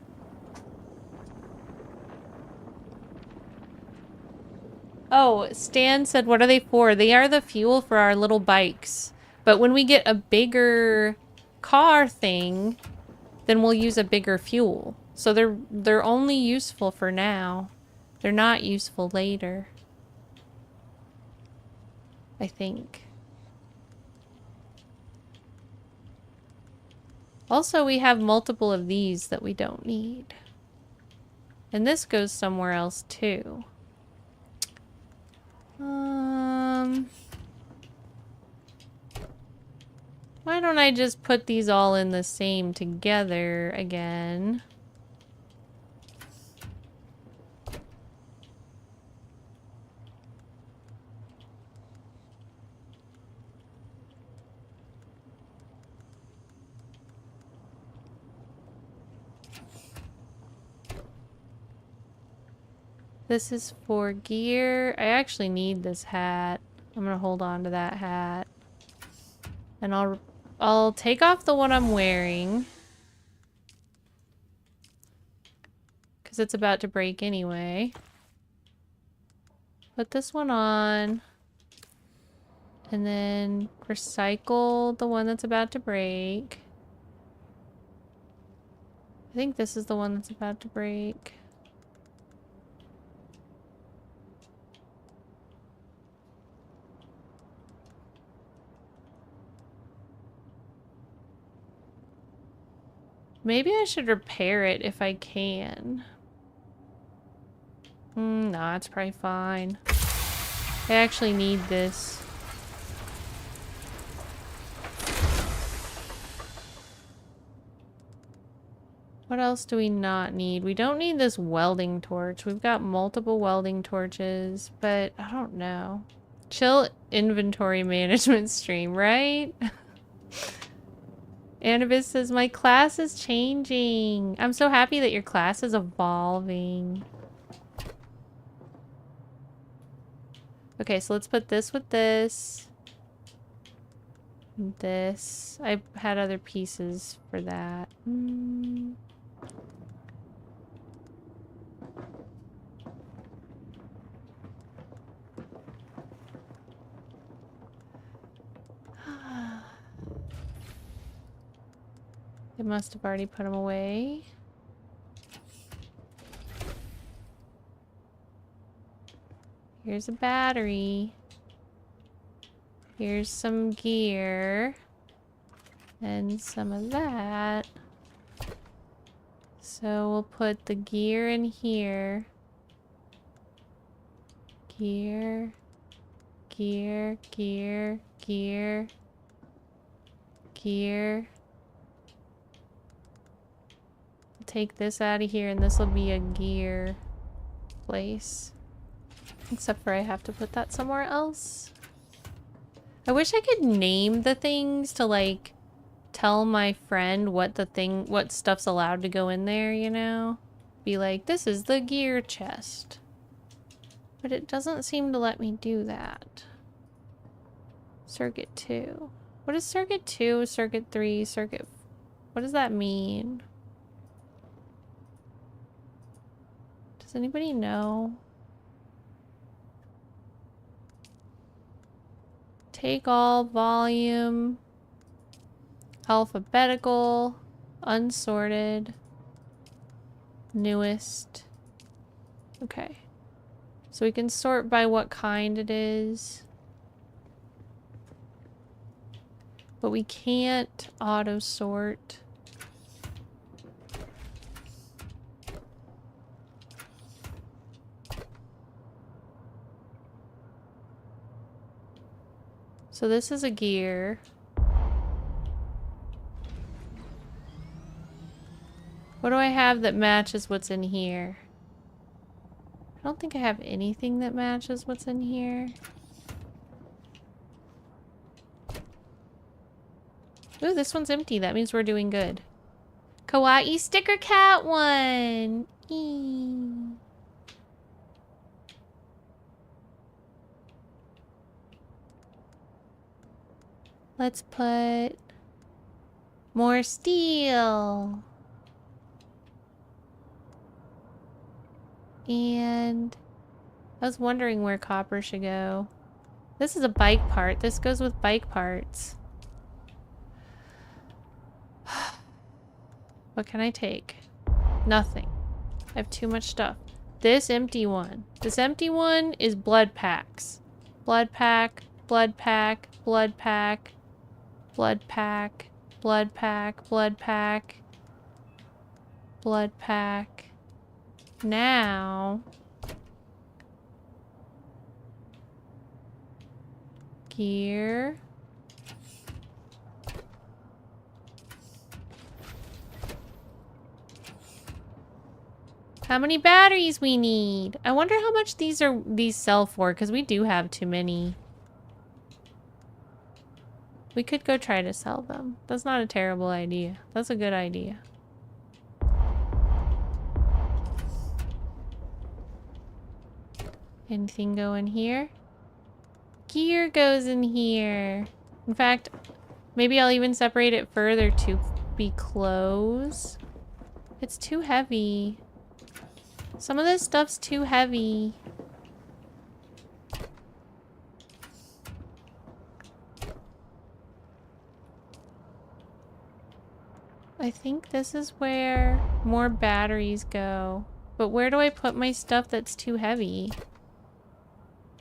Oh, Stan said, what are they for? They are the fuel for our little bikes. But when we get a bigger car thing, then we'll use a bigger fuel. So they're only useful for now. They're not useful later. I think. Also, we have multiple of these that we don't need. And this goes somewhere else too. Why don't I just put these all in the same together again? This is for gear. I actually need this hat. I'm gonna hold on to that hat. And I'll take off the one I'm wearing. Because it's about to break anyway. Put this one on. And then recycle the one that's about to break. I think this is the one that's about to break. Maybe I should repair it if I can. Nah, it's probably fine. I actually need this. What else do we not need? We don't need this welding torch. We've got multiple welding torches, but I don't know. Chill inventory management stream, right? Annabis says, my class is changing. I'm so happy that your class is evolving. Okay, so let's put this with this. And this. I had other pieces for that. It must have already put them away. Here's a battery. Here's some gear. And some of that. So we'll put the gear in here. Gear. Gear. Gear. Gear. Gear. Take this out of here and this will be a gear place. Except for I have to put that somewhere else. I wish I could name the things to like tell my friend what stuff's allowed to go in there, you know? Be like, this is the gear chest. But it doesn't seem to let me do that. Circuit 2. What is circuit 2, circuit 3, circuit... What does that mean? Does anybody know? Take all, volume, alphabetical, unsorted, newest. Okay. So we can sort by what kind it is. But we can't auto sort. So this is a gear. What do I have that matches what's in here? I don't think I have anything that matches what's in here. Ooh, this one's empty. That means we're doing good. Kawaii sticker cat one! Eee. Let's put more steel. And I was wondering where copper should go. This is a bike part. This goes with bike parts. What can I take? Nothing. I have too much stuff. This empty one. This empty one is blood packs. Blood pack, blood pack, blood pack, blood pack, blood pack, blood pack, blood pack. Now, gear. How many batteries we need? I wonder how much these sell for, because we do have too many. We could go try to sell them. That's not a terrible idea. That's a good idea. Anything go in here? Gear goes in here. In fact, maybe I'll even separate it further to be clothes. It's too heavy. Some of this stuff's too heavy. I think this is where more batteries go. But where do I put my stuff that's too heavy?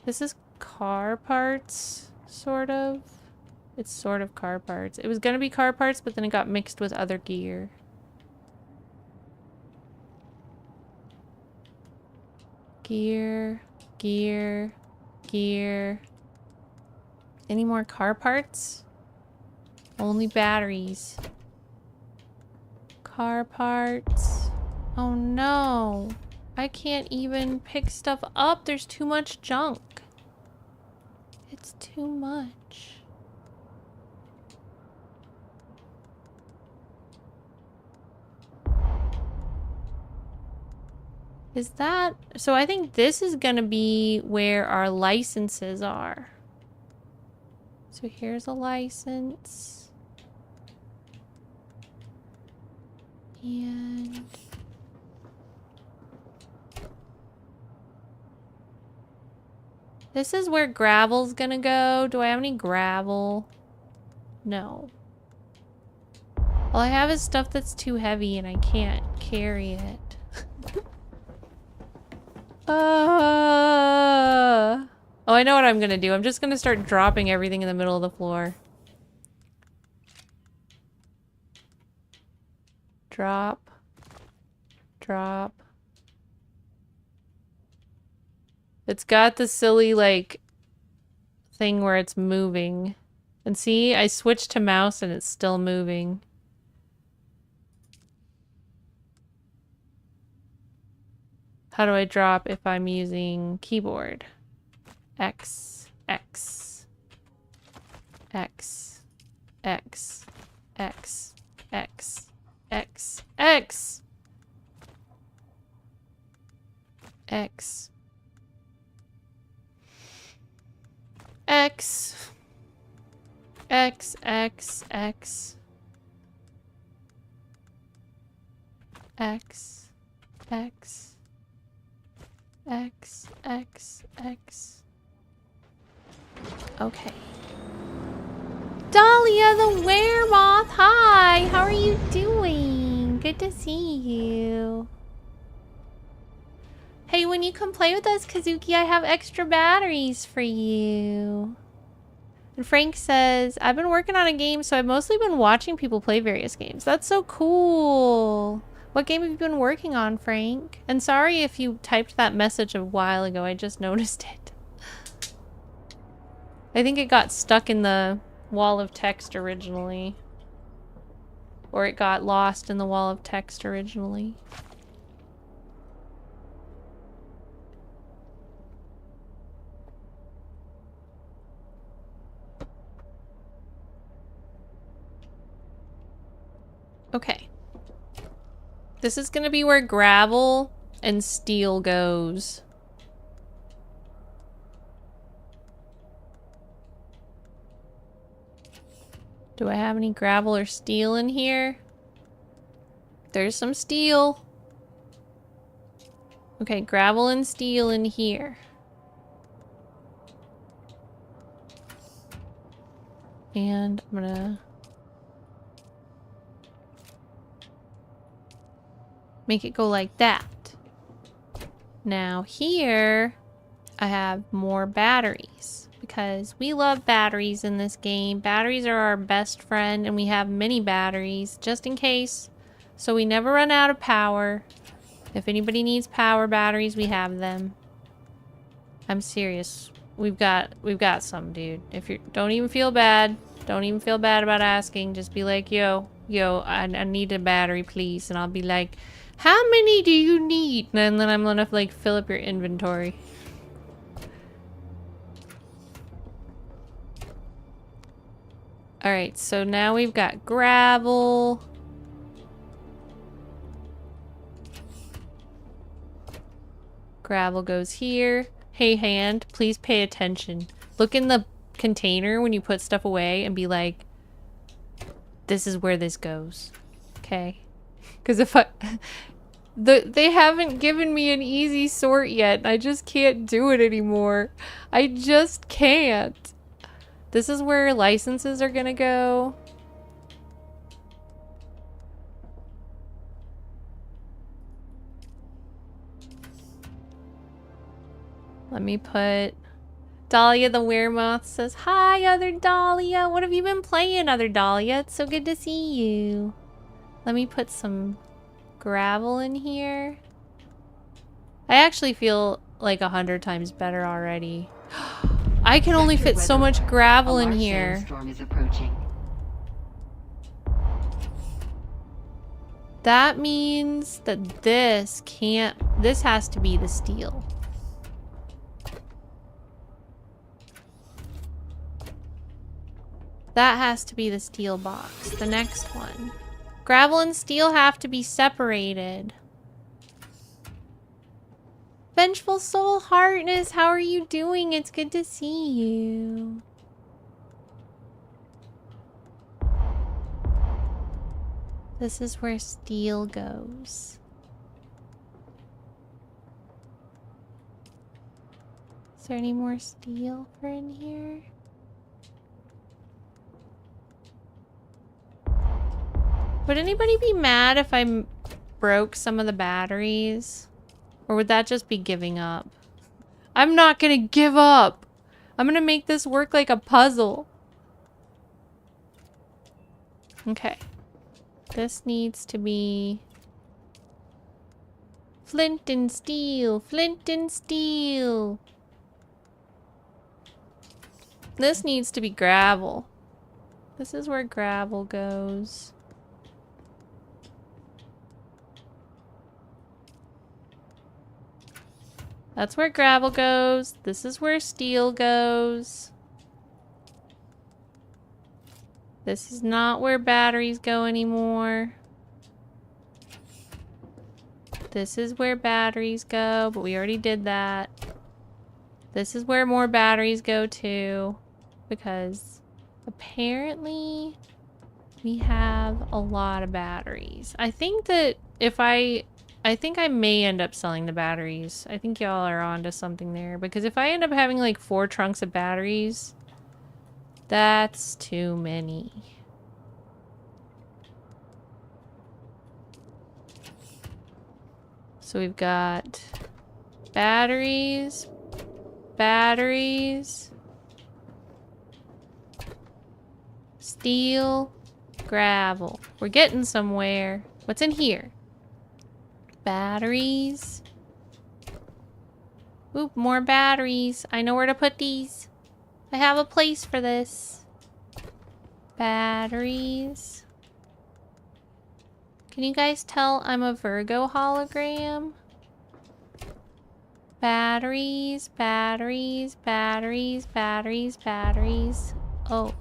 This is car parts, sort of. It's sort of car parts. It was gonna be car parts, but then it got mixed with other gear. Gear, gear, gear. Any more car parts? Only batteries. Car parts. Oh no. I can't even pick stuff up. There's too much junk. It's too much. Is that... So I think this is gonna be where our licenses are. So here's a license. And... this is where gravel's gonna go. Do I have any gravel? No. All I have is stuff that's too heavy and I can't carry it. Oh, I know what I'm gonna do. I'm just gonna start dropping everything in the middle of the floor. Drop. Drop. It's got the silly, like, thing where it's moving. And see, I switched to mouse and it's still moving. How do I drop if I'm using keyboard? X, X, X, X. X, X, X, X, X, X, X, X, X, X, X, X, X, X. Okay. Dahlia the Weremoth, hi! How are you doing? Good to see you. Hey, when you come play with us, Kazuki, I have extra batteries for you. And Frank says, I've been working on a game, so I've mostly been watching people play various games. That's so cool. What game have you been working on, Frank? And sorry if you typed that message a while ago. I just noticed it. I think it got stuck in the wall of text originally. Or it got lost in the wall of text originally. Okay. This is gonna be where gravel and steel goes. Do I have any gravel or steel in here? There's some steel. Okay, gravel and steel in here. And I'm gonna make it go like that. Now here, I have more batteries. Because we love batteries in this game. Batteries are our best friend, and we have many batteries just in case. So we never run out of power. If anybody needs power batteries, we have them. I'm serious. We've got some, dude. If you don't even feel bad. Don't even feel bad about asking. Just be like, yo, I need a battery, please. And I'll be like, how many do you need? And then I'm gonna like fill up your inventory. Alright, so now we've got gravel. Gravel goes here. Hey, hand, please pay attention. Look in the container when you put stuff away and be like, this is where this goes. Okay? Because if they haven't given me an easy sort yet, and I just can't do it anymore. I just can't. This is where licenses are gonna go. Let me put... Dahlia the Weremoth says, hi, other Dahlia. What have you been playing, other Dahlia? It's so good to see you. Let me put some gravel in here. I actually feel like 100 times better already. I can only fit so much gravel in here. Sandstorm is approaching. That means that this has to be the steel. That has to be the steel box, the next one. Gravel and steel have to be separated. Vengeful Soul Heartness, how are you doing? It's good to see you. This is where steel goes. Is there any more steel for in here? Would anybody be mad if I broke some of the batteries? Or would that just be giving up? I'm not gonna give up! I'm gonna make this work like a puzzle. Okay. This needs to be... flint and steel! Flint and steel! This needs to be gravel. This is where gravel goes. That's where gravel goes. This is where steel goes. This is not where batteries go anymore. This is where batteries go, but we already did that. This is where more batteries go to, because apparently we have a lot of batteries. I think that if I think I may end up selling the batteries. I think y'all are onto something there, because if I end up having like 4 trunks of batteries, that's too many. So we've got batteries, batteries, steel, gravel. We're getting somewhere. What's in here? Batteries. Oop, more batteries. I know where to put these. I have a place for this. Batteries. Can you guys tell I'm a Virgo hologram? Batteries, batteries, batteries, batteries, batteries. Oh.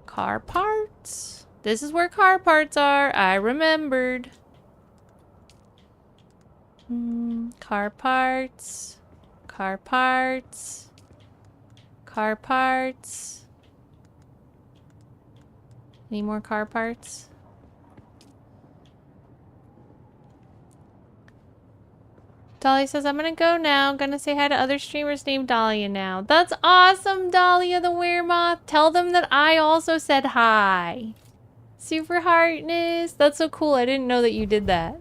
Car parts? This is where car parts are. I remembered. Car parts. Car parts. Car parts. Any more car parts? Dahlia says, I'm gonna go now. I'm gonna say hi to other streamers named Dahlia now. That's awesome, Dahlia the Weremoth. Tell them that I also said hi. Super Heartness. That's so cool. I didn't know that you did that.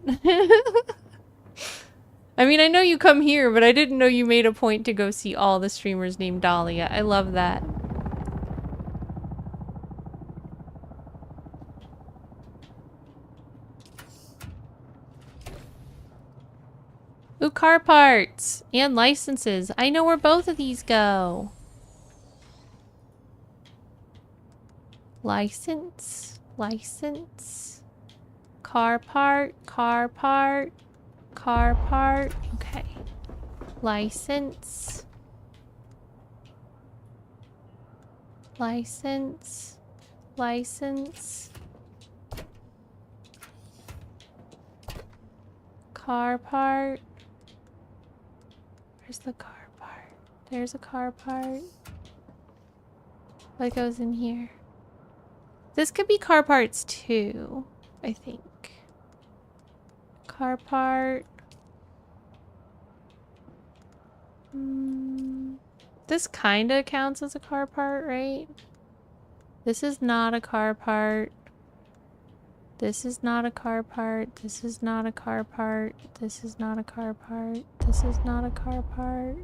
I mean, I know you come here, but I didn't know you made a point to go see all the streamers named Dahlia. I love that. Ooh, car parts and licenses. I know where both of these go. License, license, car part, car part, car part. Okay. License, license, license, car part. Where's the car part? There's a car part. What goes in here? This could be car parts too, I think. Car part. This kind of counts as a car part, right? This is not a car part. This is not a car part. This is not a car part. This is not a car part. This is not a car part.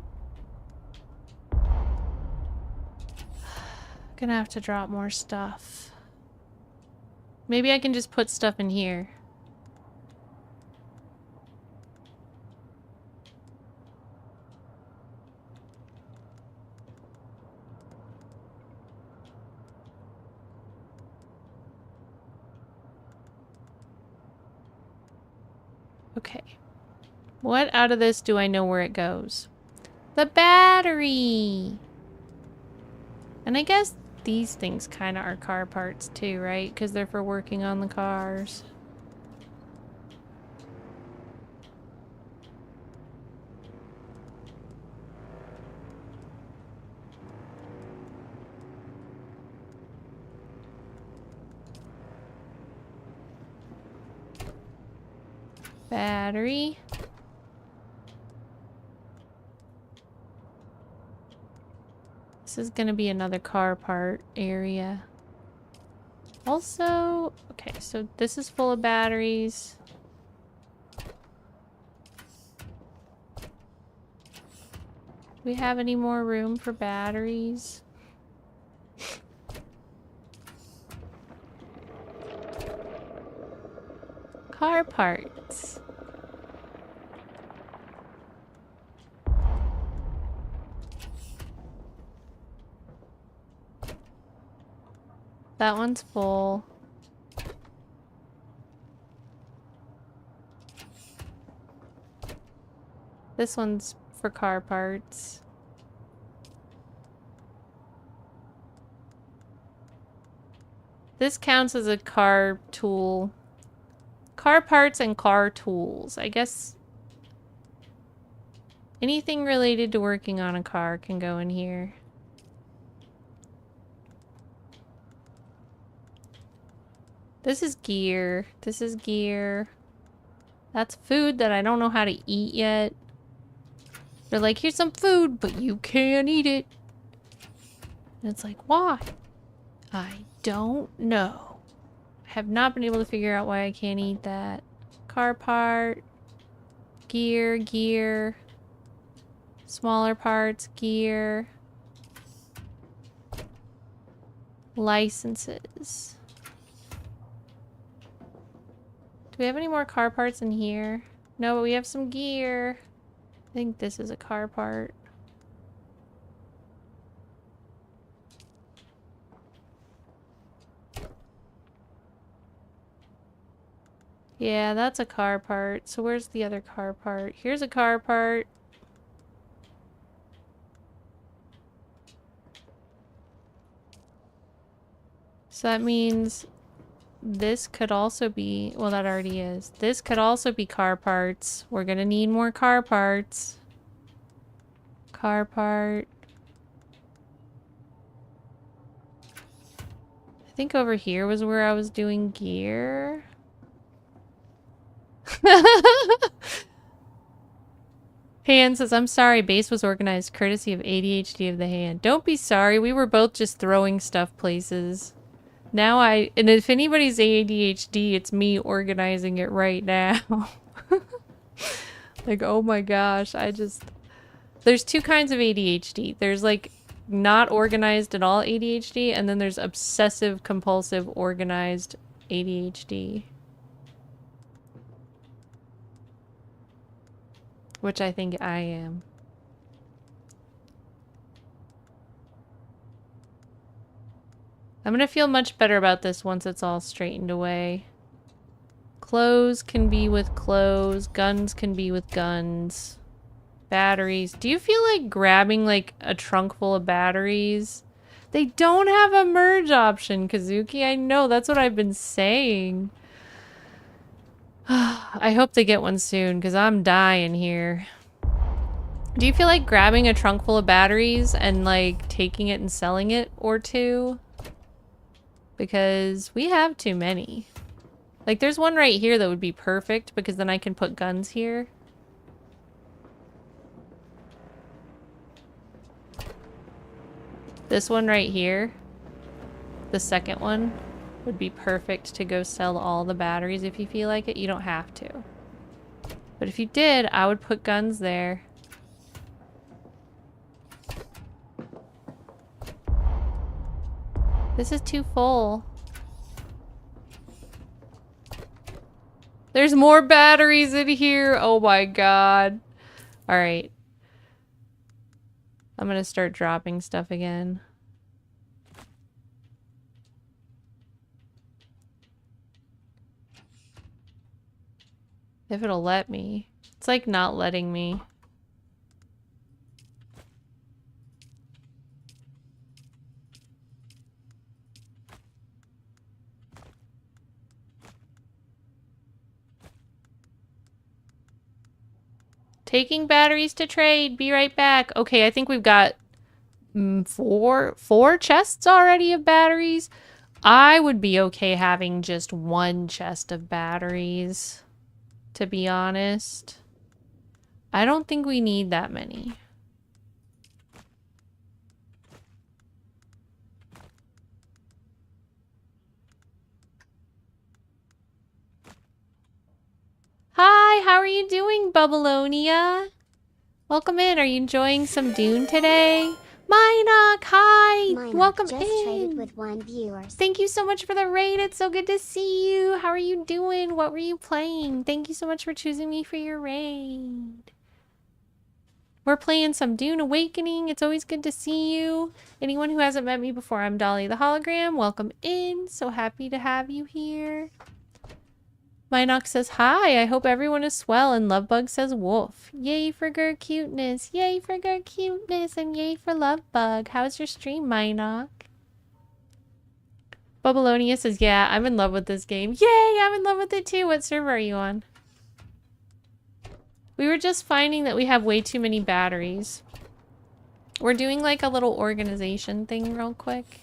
Gonna have to drop more stuff. Maybe I can just put stuff in here. Okay. What out of this do I know where it goes? The battery! And I guess these things kind of are car parts too, right? Because they're for working on the cars. Battery. This is gonna be another car part area. Also, okay, so this is full of batteries. Do we have any more room for batteries? Car parts. That one's full. This one's for car parts. This counts as a car tool. Car parts and car tools. I guess anything related to working on a car can go in here. This is gear. This is gear. That's food that I don't know how to eat yet. They're like, here's some food, but you can't eat it. And it's like, why? I don't know. I have not been able to figure out why I can't eat that. Car part. Gear, gear. Smaller parts, gear. Licenses. Do we have any more car parts in here? No, but we have some gear. I think this is a car part. Yeah, that's a car part. So where's the other car part? Here's a car part. So that means this could also be, well, that already is. This could also be car parts. We're gonna need more car parts. Car part. I think over here was where I was doing gear. Hand says, I'm sorry, base was organized courtesy of ADHD of the hand. Don't be sorry, we were both just throwing stuff places. Now and if anybody's ADHD, it's me organizing it right now. Like, oh my gosh, there's two kinds of ADHD. There's like not organized at all ADHD, and then there's obsessive compulsive organized ADHD. Which I think I am. I'm gonna feel much better about this once it's all straightened away. Clothes can be with clothes. Guns can be with guns. Batteries. Do you feel like grabbing like a trunk full of batteries? They don't have a merge option, Kazuki. I know, that's what I've been saying. I hope they get one soon, because I'm dying here. Do you feel like grabbing a trunk full of batteries and like taking it and selling it or two? Because we have too many. Like there's one right here that would be perfect because then I can put guns here. This one right here, the second one, would be perfect to go sell all the batteries if you feel like it. You don't have to. But if you did, I would put guns there. This is too full. There's more batteries in here. Oh my god. Alright. I'm gonna start dropping stuff again. If it'll let me. It's like not letting me. Taking batteries to trade. Be right back. Okay, I think we've got four chests already of batteries. I would be okay having just one chest of batteries, to be honest. I don't think we need that many. Hi, how are you doing, Bubbleonia? Welcome in. Are you enjoying some Dune today? Minok, hi! Minok Welcome just in. traded with one viewer. Thank you so much for the raid. It's so good to see you. How are you doing? What were you playing? Thank you so much for choosing me for your raid. We're playing some Dune Awakening. It's always good to see you. Anyone who hasn't met me before, I'm Dahlia the Hologram. Welcome in. So happy to have you here. Minox says, hi, I hope everyone is swell, and Lovebug says, woof. Yay for Gur cuteness, yay for Gur cuteness, and yay for Lovebug. How's your stream, Minox? Bubbalonia says, yeah, I'm in love with this game. Yay, I'm in love with it too. What server are you on? We were just finding that we have way too many batteries. We're doing like a little organization thing real quick.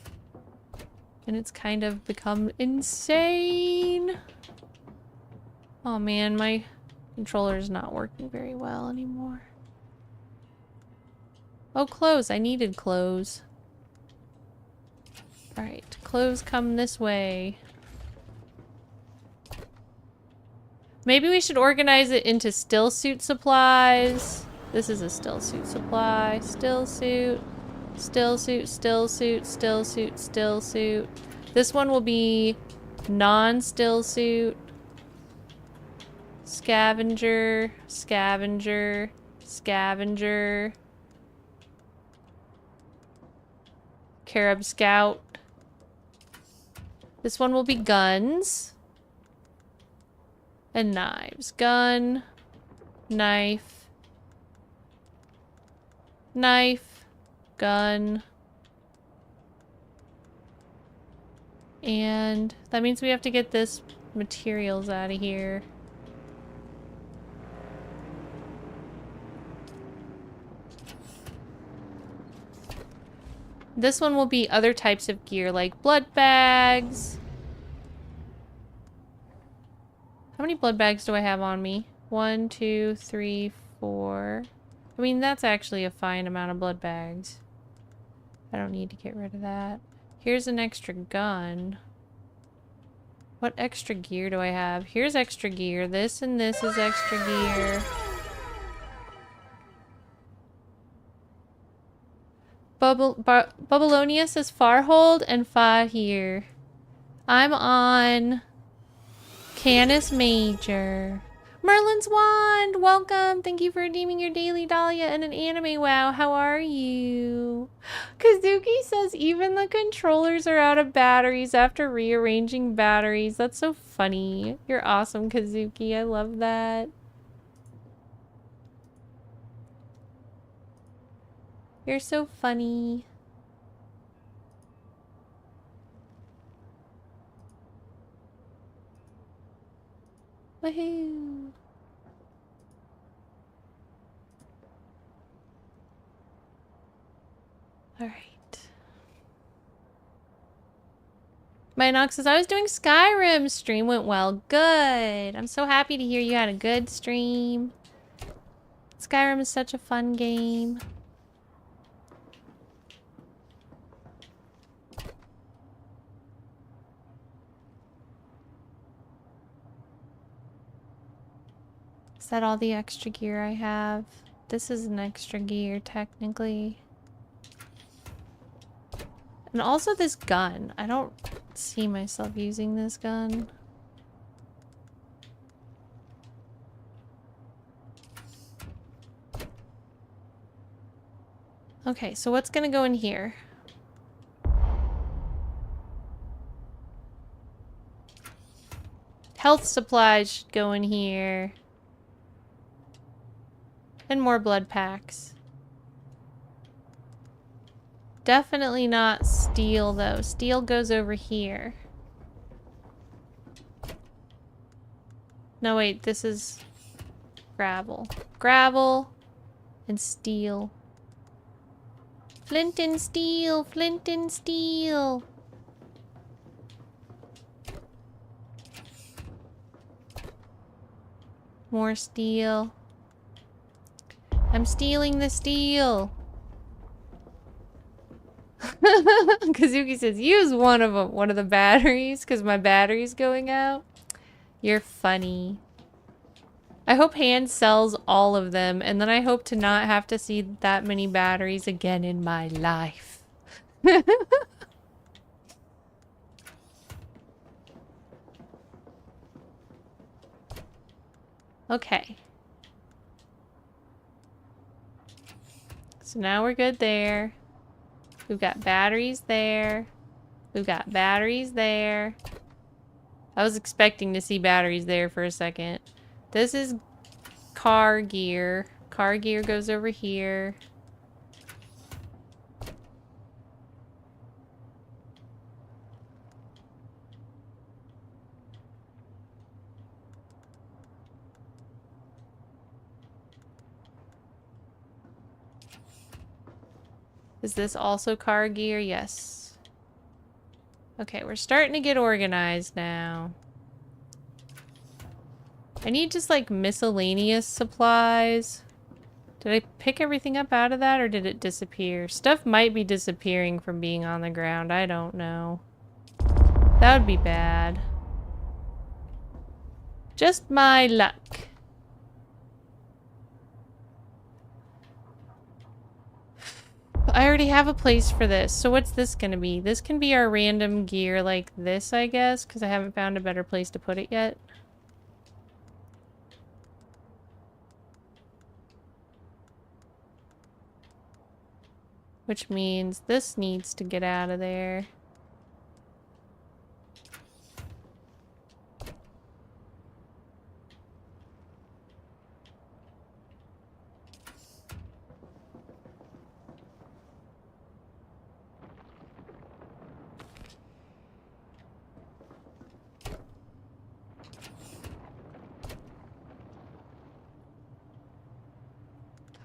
And it's kind of become insane. Oh man, my controller's not working very well anymore. Oh, clothes. I needed clothes. Alright, clothes come this way. Maybe we should organize it into still suit supplies. This is a still suit supply. Still suit. Still suit, still suit, still suit, still suit. This one will be non-still suit. Scavenger, scavenger, scavenger. Carib Scout. This one will be guns. And knives. Gun. Knife. Knife. Gun. And that means we have to get this materials out of here. This one will be other types of gear, like blood bags. How many blood bags do I have on me? 1, 2, 3, 4. I mean, that's actually a fine amount of blood bags. I don't need to get rid of that. Here's an extra gun. What extra gear do I have? Here's extra gear. This and this is extra gear. Bubbalonia says Farhold and Fahir. I'm on Canis Major. Merlin's Wand, welcome. Thank you for redeeming your daily Dahlia and an anime wow. How are you? Kazuki says even the controllers are out of batteries after rearranging batteries. That's so funny. You're awesome, Kazuki. I love that. You're so funny. Woohoo! Alright. Minox says, I was doing Skyrim. Stream went well. Good. I'm so happy to hear you had a good stream. Skyrim is such a fun game. Is that all the extra gear I have? This is an extra gear, technically. And also this gun. I don't see myself using this gun. Okay, so what's gonna go in here? Health supplies should go in here. And more blood packs. Definitely not steel, though. Steel goes over here. No, wait. This is gravel. Gravel and steel. Flint and steel. Flint and steel. More steel. I'm stealing the steel. Kazuki says, use one of the batteries, because my battery's going out. You're funny. I hope Hand sells all of them, and then I hope to not have to see that many batteries again in my life. Okay. So now we're good there. We've got batteries there. We've got batteries there. I was expecting to see batteries there for a second. This is car gear. Car gear goes over here. Is this also car gear? Yes. Okay, we're starting to get organized now. I need just like miscellaneous supplies. Did I pick everything up out of that or did it disappear? Stuff might be disappearing from being on the ground. I don't know. That would be bad. Just my luck. I already have a place for this. So what's this gonna be? This can be our random gear like this, I guess, because I haven't found a better place to put it yet. Which means this needs to get out of there.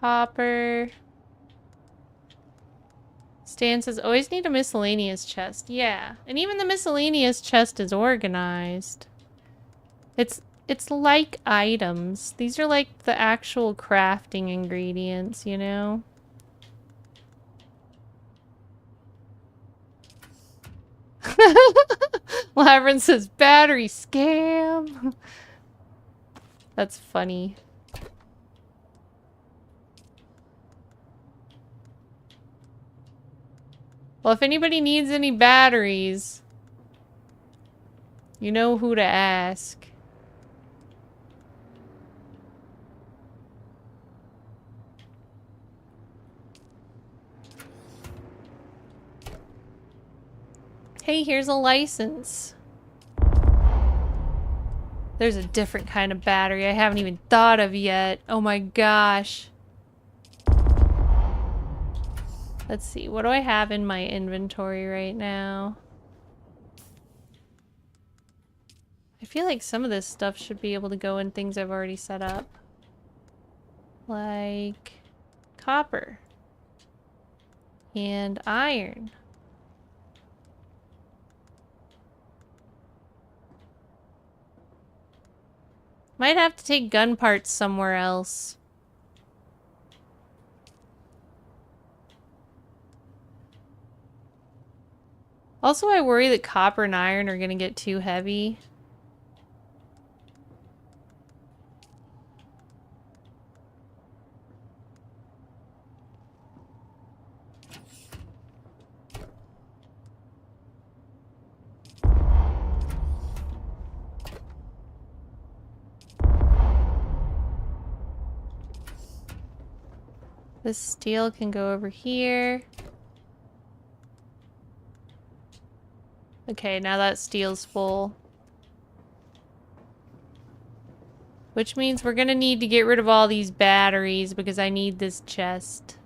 Copper. Stan says, always need a miscellaneous chest. Yeah, and even the miscellaneous chest is organized. It's like items. These are like the actual crafting ingredients, you know? Laverne says, battery scam. That's funny. Well, if anybody needs any batteries, you know who to ask. Hey, here's a license. There's a different kind of battery I haven't even thought of yet. Oh my gosh. Let's see, what do I have in my inventory right now? I feel like some of this stuff should be able to go in things I've already set up. Like copper and iron. Might have to take gun parts somewhere else. Also, I worry that copper and iron are gonna get too heavy. This steel can go over here. Okay, now that steel's full. Which means we're gonna need to get rid of all these batteries because I need this chest.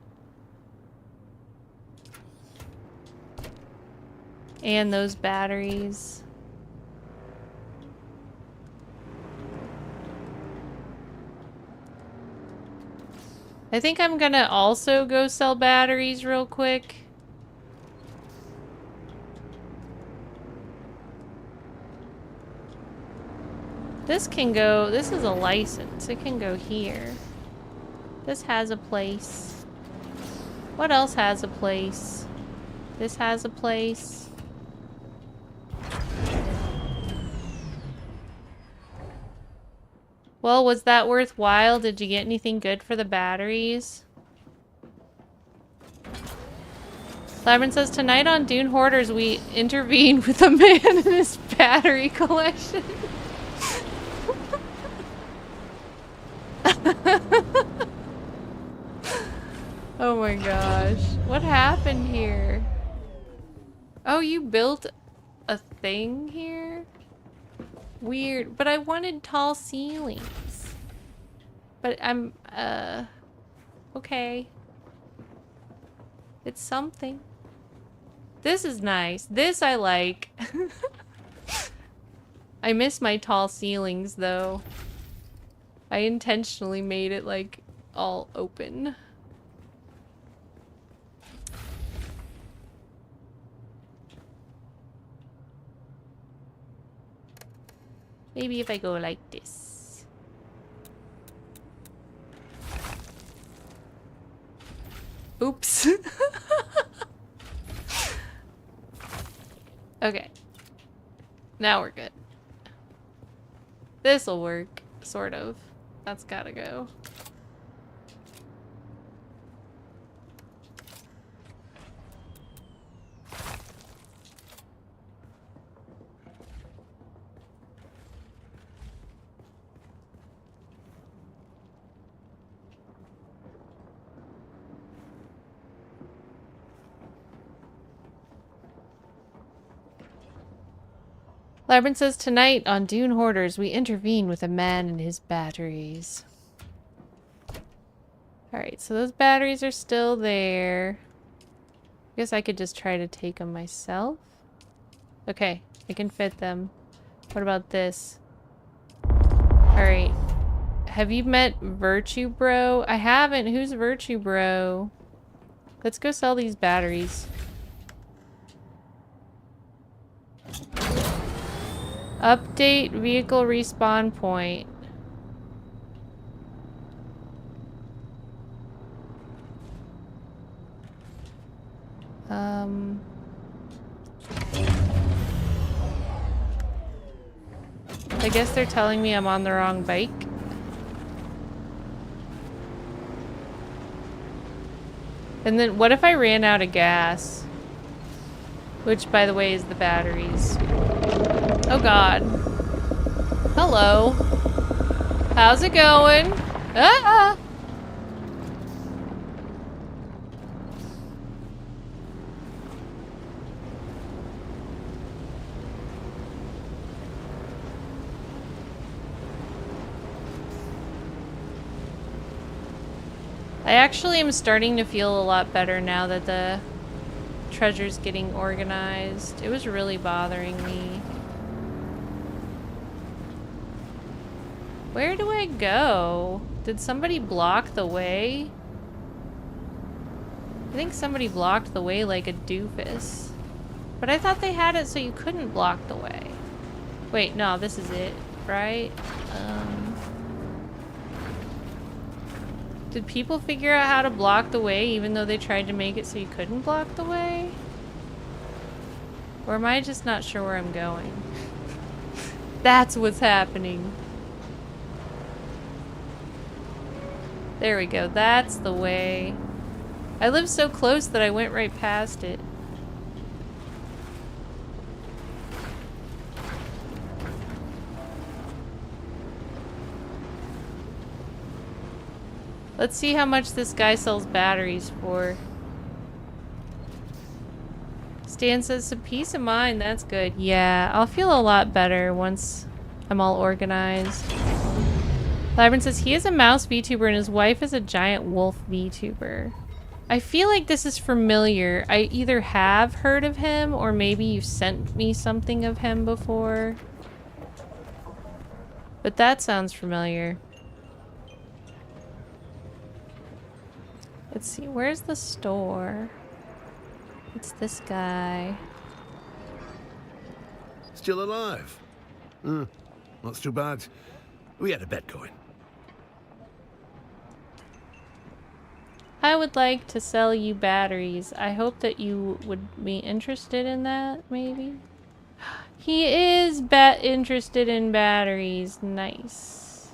And those batteries. I think I'm gonna also go sell batteries real quick. This can go, this is a license. It can go here. This has a place. What else has a place? This has a place. Well, was that worthwhile? Did you get anything good for the batteries? Labyrinth says, tonight on Dune Hoarders, we intervene with a man and his battery collection. Oh my gosh. What happened here? Oh, you built a thing here? Weird. But I wanted tall ceilings. But I'm, okay. It's something. This is nice. This I like. I miss my tall ceilings, though. I intentionally made it, like, all open. Maybe if I go like this. Oops. Okay. Now we're good. This'll work, sort of. That's gotta go. Labyrinth says, tonight on Dune Hoarders, we intervene with a man and his batteries. Alright, so those batteries are still there. I guess I could just try to take them myself. Okay, I can fit them. What about this? Alright. Have you met Virtue Bro? I haven't. Who's Virtue Bro? Let's go sell these batteries. Update vehicle respawn point. I guess they're telling me I'm on the wrong bike. And then what if I ran out of gas? Which, by the way, is the batteries. Oh god. Hello. How's it going? Ah! I actually am starting to feel a lot better now that the treasure's getting organized. It was really bothering me. Where do I go? Did somebody block the way? I think somebody blocked the way like a doofus. But I thought they had it so you couldn't block the way. Wait, no, this is it, right? Did people figure out how to block the way even though they tried to make it so you couldn't block the way? Or am I just not sure where I'm going? That's what's happening. There we go. That's the way. I live so close that I went right past it. Let's see how much this guy sells batteries for. Stan says, some peace of mind. That's good. Yeah, I'll feel a lot better once I'm all organized. Labyrinth says he is a mouse VTuber and his wife is a giant wolf VTuber. I feel like this is familiar. I either have heard of him or maybe you sent me something of him before. But that sounds familiar. Let's see, where's the store? It's this guy. Still alive? Not too bad. We had a bet going. I would like to sell you batteries. I hope that you would be interested in that, maybe? He is interested in batteries. Nice.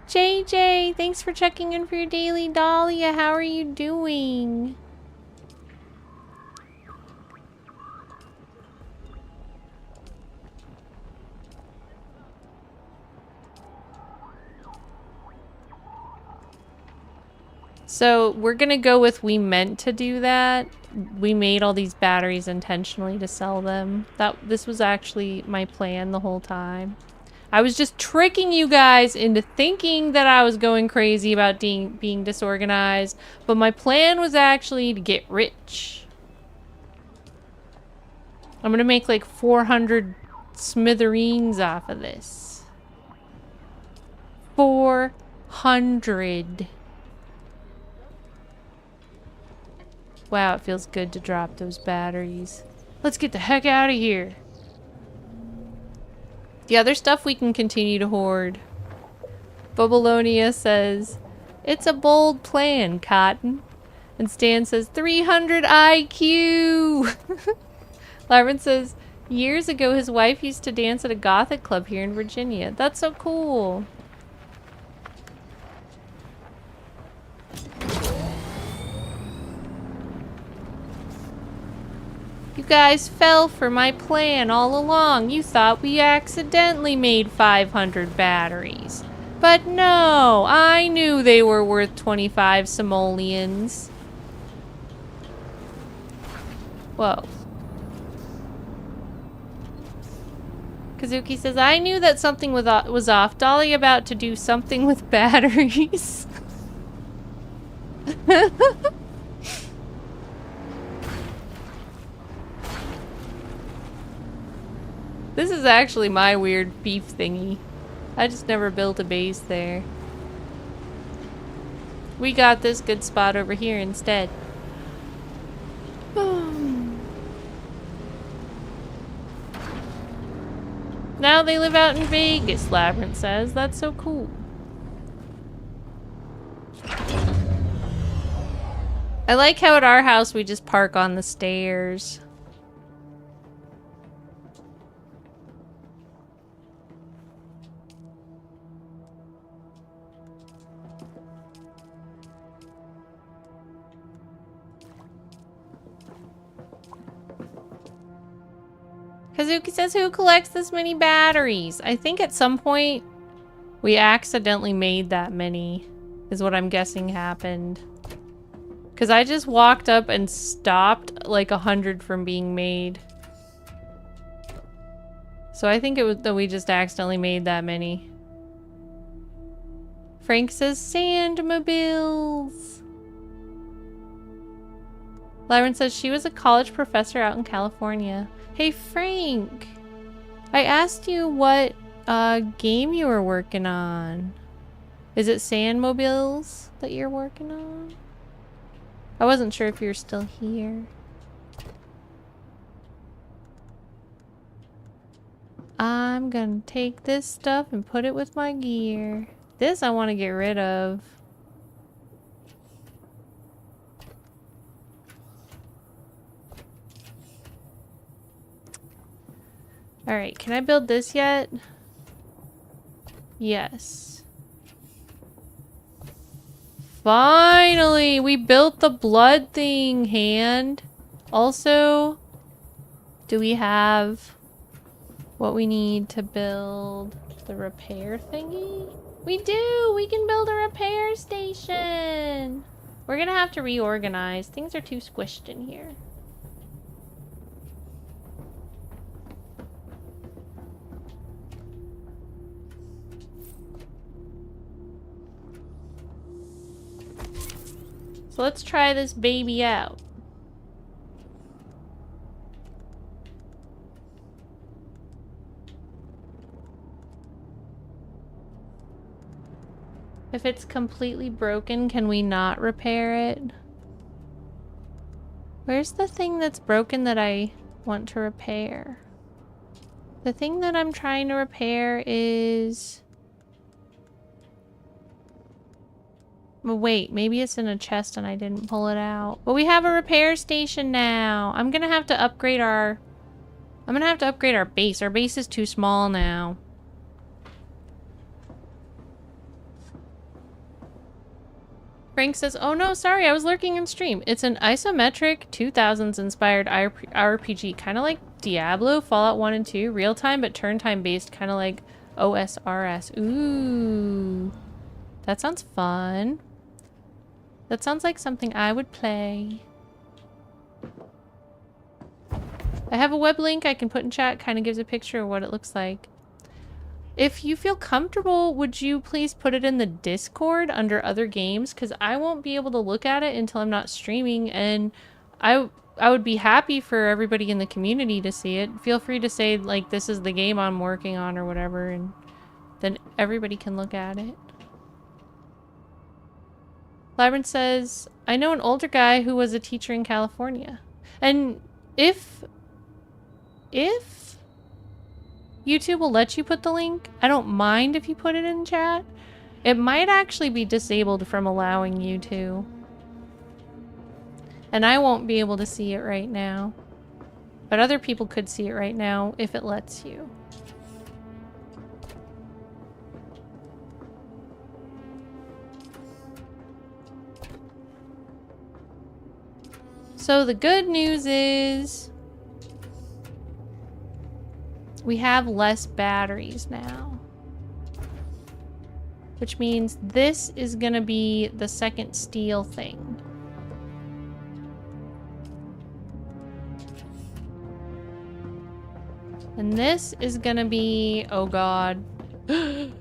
JJ, thanks for checking in for your daily. Dahlia, how are you doing? So we're gonna go with we meant to do that. We made all these batteries intentionally to sell them. This was actually my plan the whole time. I was just tricking you guys into thinking that I was going crazy about being disorganized, but my plan was actually to get rich. I'm gonna make like 400 smithereens off of this. 400. Wow, it feels good to drop those batteries. Let's get the heck out of here. The other stuff we can continue to hoard. Bubalonia says, it's a bold plan, Cotton. And Stan says, 300 IQ! Lyron says, years ago his wife used to dance at a gothic club here in Virginia. That's so cool. You guys fell for my plan all along. You thought we accidentally made 500 batteries. But no, I knew they were worth 25 simoleons. Whoa. Kazuki says, I knew that something was off. Dolly about to do something with batteries. This is actually my weird beef thingy. I just never built a base there. We got this good spot over here instead. Now they live out in Vegas, Labyrinth says. That's so cool. I like how at our house we just park on the stairs. Kazuki says, who collects this many batteries? I think at some point we accidentally made that many, is what I'm guessing happened. Because I just walked up and stopped like 100 from being made. So I think it was that we just accidentally made that many. Frank says, sandmobiles. Lyron says, she was a college professor out in California. Hey Frank, I asked you what game you were working on. Is it Sandmobiles that you're working on? I wasn't sure if you're still here. I'm gonna take this stuff and put it with my gear. This I want to get rid of. Alright, can I build this yet? Yes. Finally! We built the blood thing, Hand. Also, do we have what we need to build the repair thingy? We do! We can build a repair station! We're gonna have to reorganize. Things are too squished in here. So let's try this baby out. If it's completely broken, can we not repair it? Where's the thing that's broken that I want to repair? The thing that I'm trying to repair is... Oh, wait, maybe it's in a chest and I didn't pull it out. But we have a repair station now. I'm gonna have to upgrade our... base. Our base is too small now. Frank says, oh no, sorry, I was lurking in stream. It's an isometric 2000s inspired RPG, kind of like Diablo, Fallout 1 and 2, real-time but turn-time based, kind of like OSRS. Ooh, that sounds fun. That sounds like something I would play. I have a web link I can put in chat, kind of gives a picture of what it looks like. If you feel comfortable, would you please put it in the Discord under other games? Because I won't be able to look at it until I'm not streaming, and I would be happy for everybody in the community to see it. Feel free to say, like, this is the game I'm working on or whatever, and then everybody can look at it. Labyrinth says, I know an older guy who was a teacher in California. And if YouTube will let you put the link, I don't mind if you put it in chat. It might actually be disabled from allowing you to. And I won't be able to see it right now. But other people could see it right now if it lets you. So the good news is we have less batteries now. Which means this is gonna be the second steel thing. And this is gonna be, oh god. Should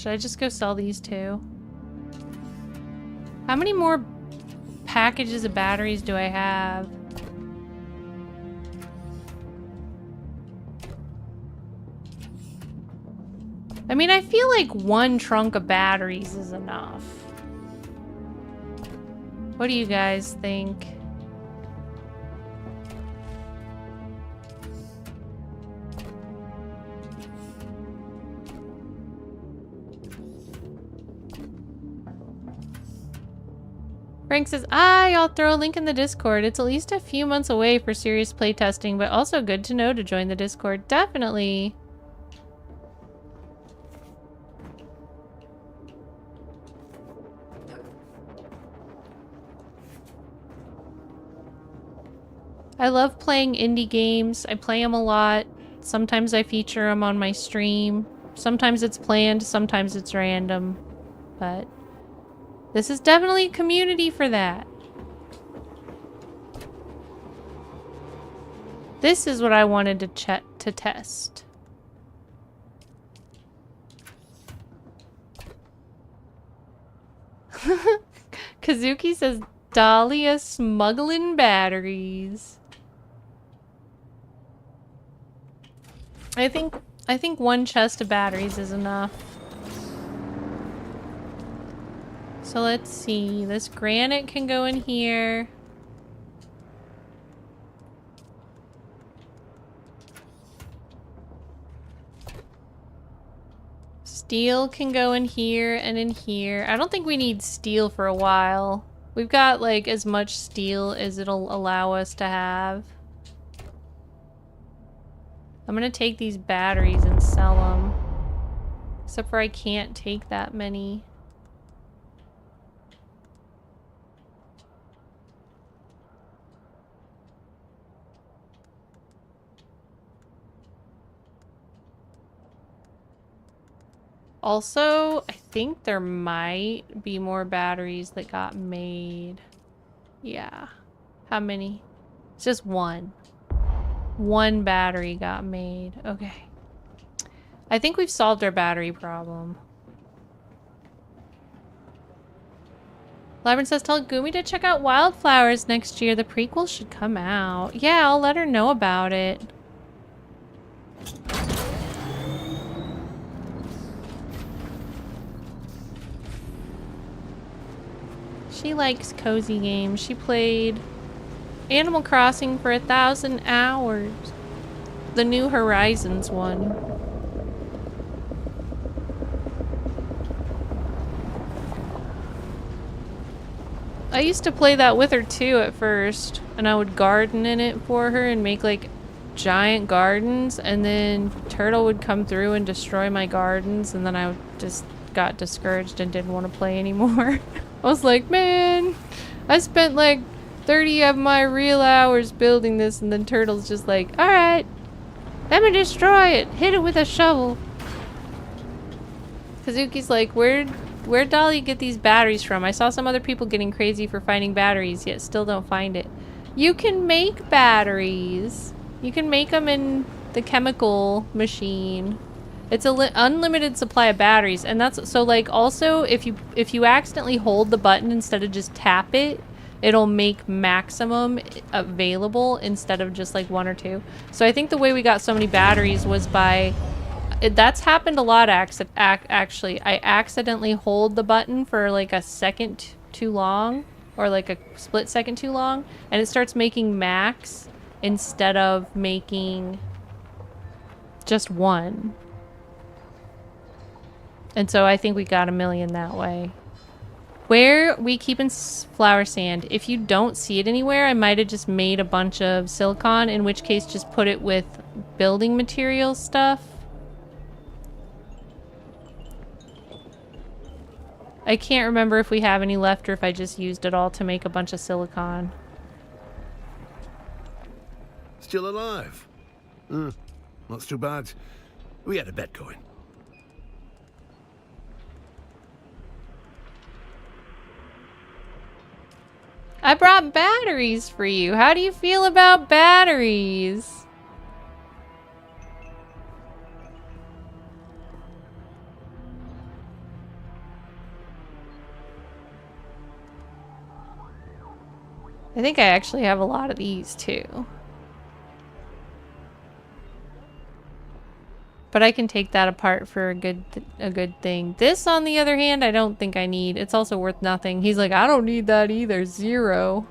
I just go sell these two? How many more packages of batteries do I have? I mean, I feel like one trunk of batteries is enough. What do you guys think? Frank says, I'll throw a link in the Discord. It's at least a few months away for serious playtesting, but also good to know to join the Discord. Definitely. I love playing indie games. I play them a lot. Sometimes I feature them on my stream. Sometimes it's planned, sometimes it's random. But this is definitely a community for that. This is what I wanted to test. Kazuki says, Dahlia smuggling batteries. I think one chest of batteries is enough. So let's see. This granite can go in here. Steel can go in here and in here. I don't think we need steel for a while. We've got like as much steel as it'll allow us to have. I'm gonna take these batteries and sell them. Except for I can't take that many. Also, I think there might be more batteries that got made. Yeah. How many? It's just one. One battery got made. Okay. I think we've solved our battery problem. Labyrinth says, tell Gumi to check out Wildflowers next year. The prequel should come out. Yeah, I'll let her know about it. She likes cozy games. She played Animal Crossing for 1,000 hours. The New Horizons one. I used to play that with her too at first, and I would garden in it for her and make like giant gardens, and then Turtle would come through and destroy my gardens, and then I just got discouraged and didn't want to play anymore. I was like, man, I spent like 30 of my real hours building this, and then Turtle's just like, alright, let me destroy it. Hit it with a shovel. Kazuki's like, where'd Dahlia get these batteries from? I saw some other people getting crazy for finding batteries, yet still don't find it. You can make batteries. You can make them in the chemical machine. It's an unlimited supply of batteries, and that's so like also if you accidentally hold the button instead of just tap it, it'll make maximum available instead of just like one or two. So I think the way we got so many batteries was by That's happened a lot, actually. I accidentally hold the button for like a second too long, or like a split second too long, and it starts making max instead of making just one. And so I think we got 1,000,000 that way. Where we keep in flower sand, if you don't see it anywhere, I might have just made a bunch of silicon, in which case just put it with building materials stuff. I can't remember if we have any left or if I just used it all to make a bunch of silicon. Still alive? Not too bad. We had a bet going. I brought batteries for you. How do you feel about batteries? I think I actually have a lot of these too. But I can take that apart for a good thing. This, on the other hand, I don't think I need. It's also worth nothing. He's like, I don't need that either. 0.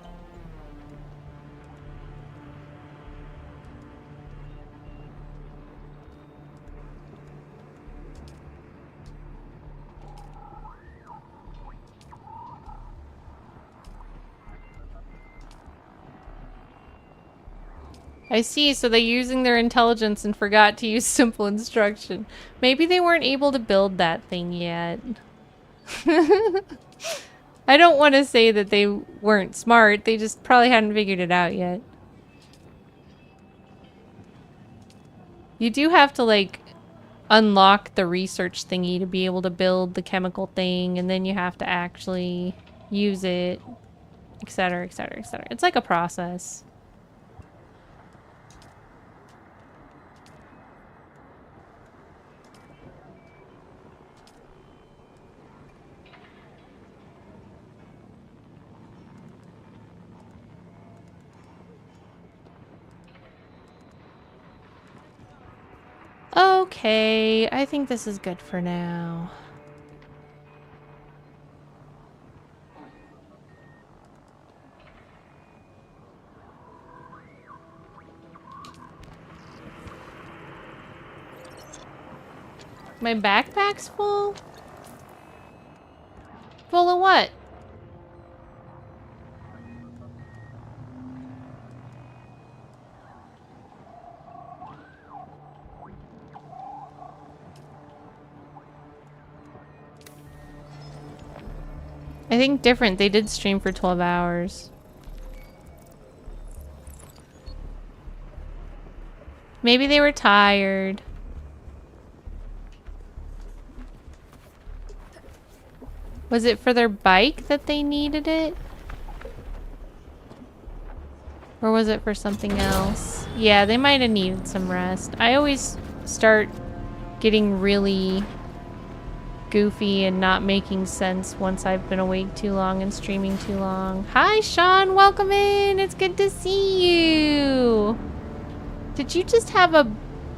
I see, so they're using their intelligence and forgot to use simple instruction. Maybe they weren't able to build that thing yet. I don't want to say that they weren't smart, they just probably hadn't figured it out yet. You do have to, like, unlock the research thingy to be able to build the chemical thing, and then you have to actually use it, etc., etc., etc. It's like a process. Okay, I think this is good for now. My backpack's full? Full of what? I think different. They did stream for 12 hours. Maybe they were tired. Was it for their bike that they needed it? Or was it for something else? Yeah, they might have needed some rest. I always start getting really goofy and not making sense once I've been awake too long and streaming too long. Hi, Sean. Welcome in. It's good to see you. Did you just have a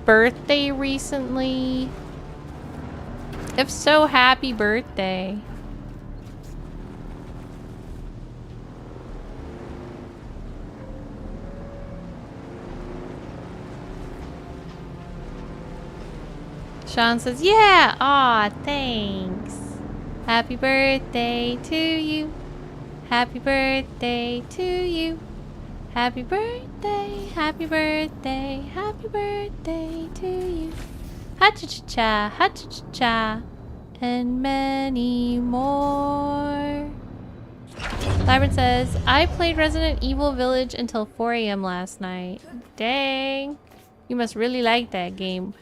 birthday recently? If so, happy birthday. Sean says, yeah! Aw, thanks. Happy birthday to you. Happy birthday to you. Happy birthday, happy birthday, happy birthday to you. Ha-cha-cha-cha, ha-cha-cha-cha, and many more. Lyron says, I played Resident Evil Village until 4 AM last night. Dang. You must really like that game.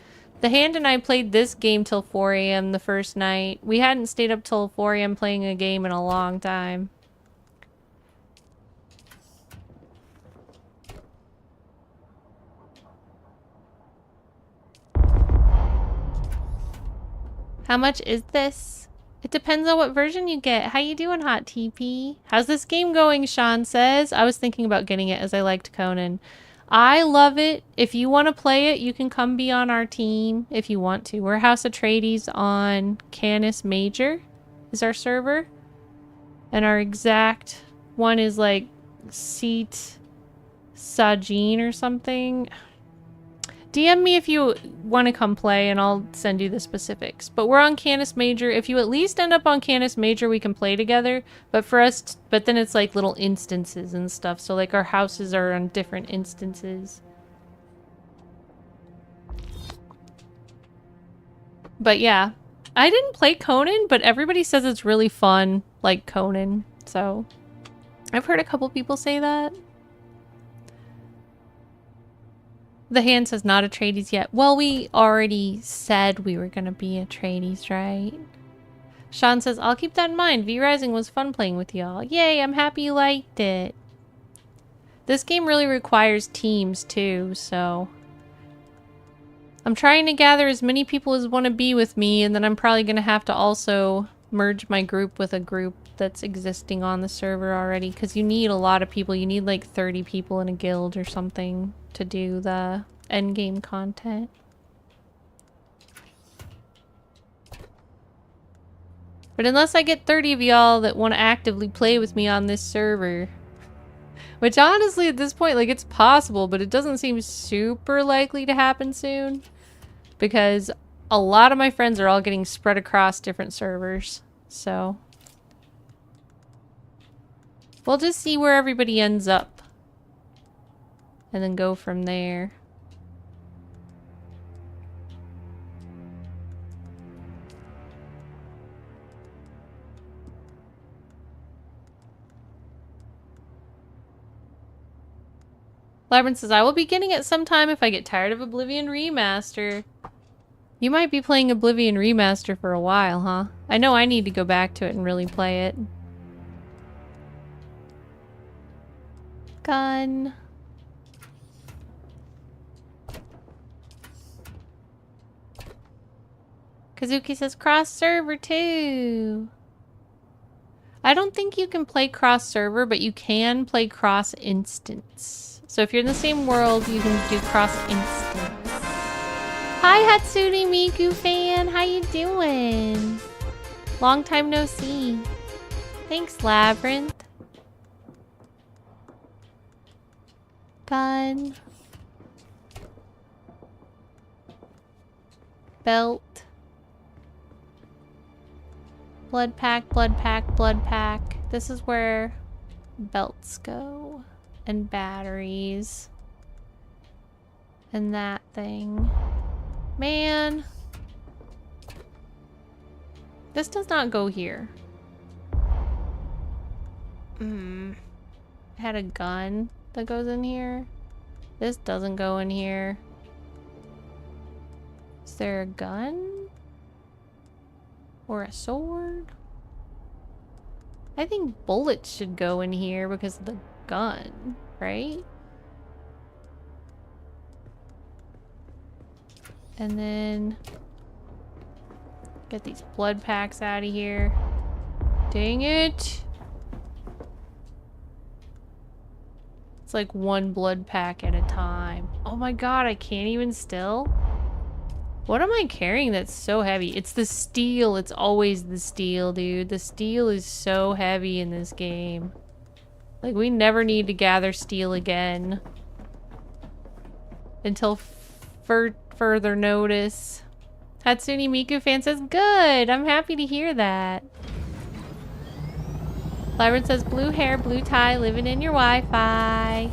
The Hand and I played this game till 4 AM the first night. We hadn't stayed up till 4 AM playing a game in a long time. How much is this? It depends on what version you get. How you doing, Hot TP? How's this game going, Sean says? I was thinking about getting it as I liked Conan. I love it. If you want to play it, you can come be on our team if you want to. We're House Atreides on Canis Major is our server. And our exact one is like Seat Sajin or something. DM me if you want to come play and I'll send you the specifics. But we're on Canis Major. If you at least end up on Canis Major, we can play together. But for us, but then it's like little instances and stuff. So like our houses are on different instances. But yeah, I didn't play Conan, but everybody says it's really fun, like Conan. So I've heard a couple people say that. The hand says not Atreides yet. Well, we already said we were going to be Atreides, right? Sean says, I'll keep that in mind. V-Rising was fun playing with y'all. Yay, I'm happy you liked it. This game really requires teams too, so... I'm trying to gather as many people as want to be with me, and then I'm probably going to have to also merge my group with a group that's existing on the server already, because you need a lot of people. You need like 30 people in a guild or something to do the endgame content. But unless I get 30 of y'all that want to actively play with me on this server, which honestly at this point, like, it's possible, but it doesn't seem super likely to happen soon, because a lot of my friends are all getting spread across different servers. So we'll just see where everybody ends up and then go from there. Labyrinth says, I will be getting it sometime if I get tired of Oblivion Remaster. You might be playing Oblivion Remaster for a while, huh? I know I need to go back to it and really play it. Gun. Kazuki says cross server too. I don't think you can play cross server, but you can play cross instance. So if you're in the same world, you can do cross instance. Hi Hatsune Miku fan, how you doing? Long time no see. Thanks Labyrinth. Gun. Belt. Blood pack, blood pack, blood pack. This is where belts go. And batteries. And that thing. Man. This does not go here. I had a gun that goes in here. This doesn't go in here. Is there a gun? Or a sword? I think bullets should go in here because of the gun, right? And then get these blood packs out of here. Dang it! It's like one blood pack at a time. Oh my god, I can't even still? What am I carrying that's so heavy? It's the steel. It's always the steel, dude. The steel is so heavy in this game. Like, we never need to gather steel again. Until further notice. Hatsune Miku fan says, good! I'm happy to hear that. Labyrinth says, blue hair, blue tie, living in your Wi-Fi.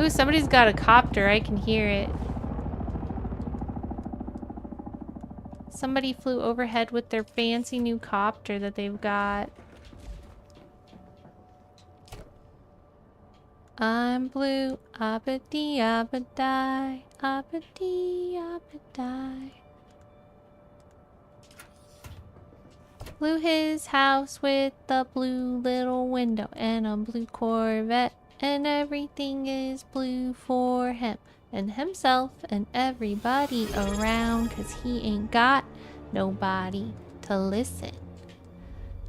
Ooh, somebody's got a copter. I can hear it. Somebody flew overhead with their fancy new copter that they've got. I'm blue, abba-dee, abba-die, abba-dee, abba-die. Blew his house with a blue little window and a blue Corvette. And everything is blue for him and himself and everybody around, 'cause he ain't got nobody to listen.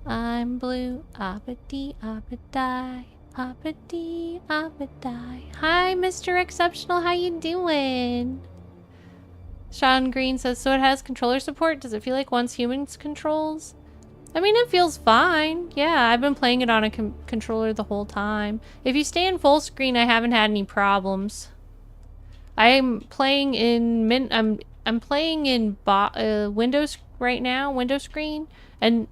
I'm blue, abba-dee, abba-die, Abadi, abadi. Hi, Mr. Exceptional. How you doing? Sean Green says, so it has controller support? Does it feel like once humans controls? I mean, it feels fine. Yeah, I've been playing it on a controller the whole time. If you stay in full screen, I haven't had any problems. I'm playing in I'm playing in Windows right now, window screen, and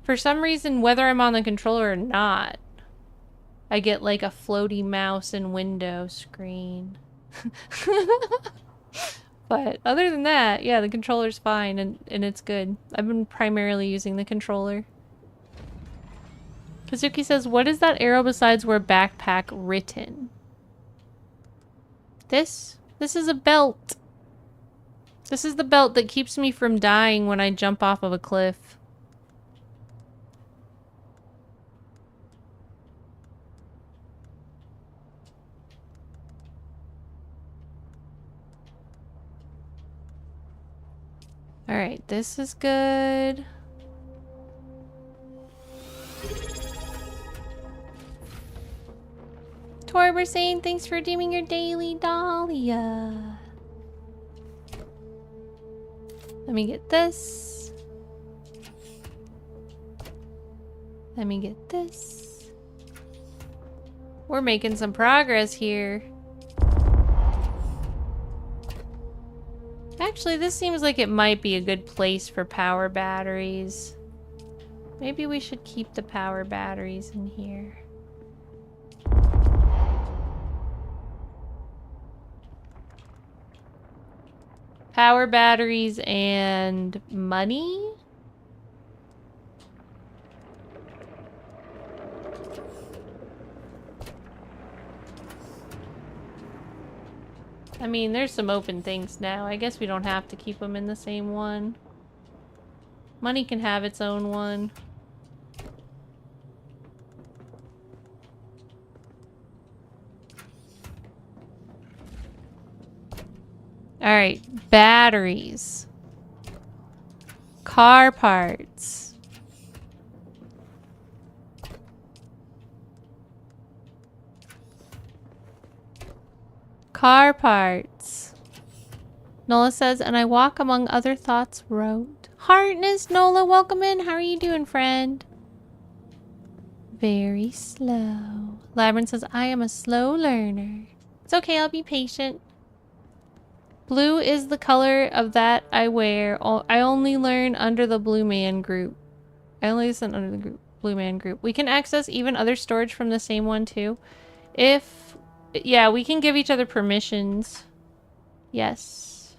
for some reason, whether I'm on the controller or not, I get like a floaty mouse and window screen. But other than that, yeah, the controller's fine and it's good. I've been primarily using the controller. Kazuki says, what is that arrow besides where backpack written? This is a belt. This is the belt that keeps me from dying when I jump off of a cliff. Alright, this is good. Torber saying, thanks for redeeming your daily Dahlia. Let me get this. Let me get this. We're making some progress here. Actually, this seems like it might be a good place for power batteries. Maybe we should keep the power batteries in here. Power batteries and money? I mean, there's some open things now. I guess we don't have to keep them in the same one. Money can have its own one. Alright, batteries. Car parts. Car parts. Nola says, and I walk among other thoughts wrote. Heartness, Nola, welcome in. How are you doing, friend? Very slow. Labyrinth says, I am a slow learner. It's okay, I'll be patient. Blue is the color of that I wear. I only learn under the Blue Man group. I only listen under the Blue Man group. We can access even other storage from the same one too. Yeah, we can give each other permissions. Yes.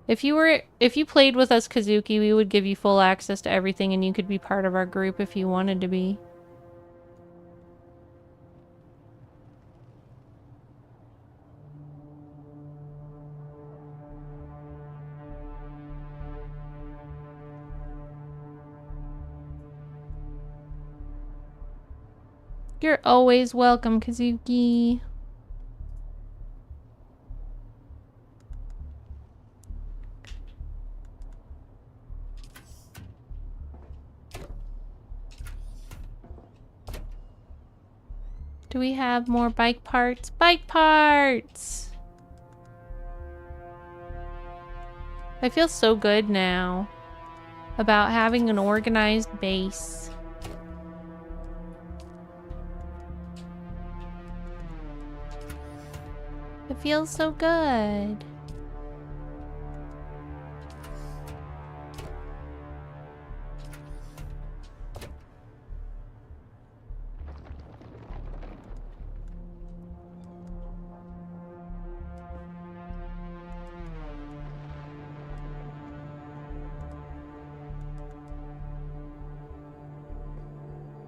If you played with us, Kazuki, we would give you full access to everything and you could be part of our group if you wanted to be. You're always welcome, Kazuki. Do we have more bike parts? Bike parts! I feel so good now about having an organized base. It feels so good.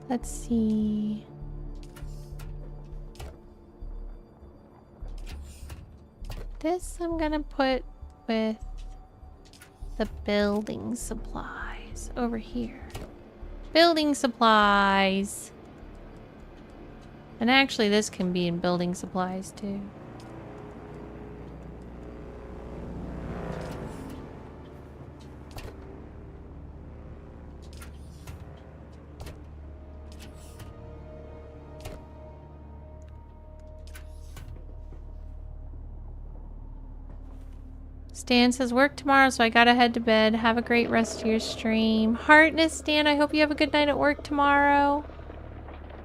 Let's see. This I'm gonna put with the building supplies over here. Building supplies. And actually this can be in building supplies too. Stan says work tomorrow, so I gotta head to bed. Have a great rest of your stream. Heartness, Stan, I hope you have a good night at work tomorrow.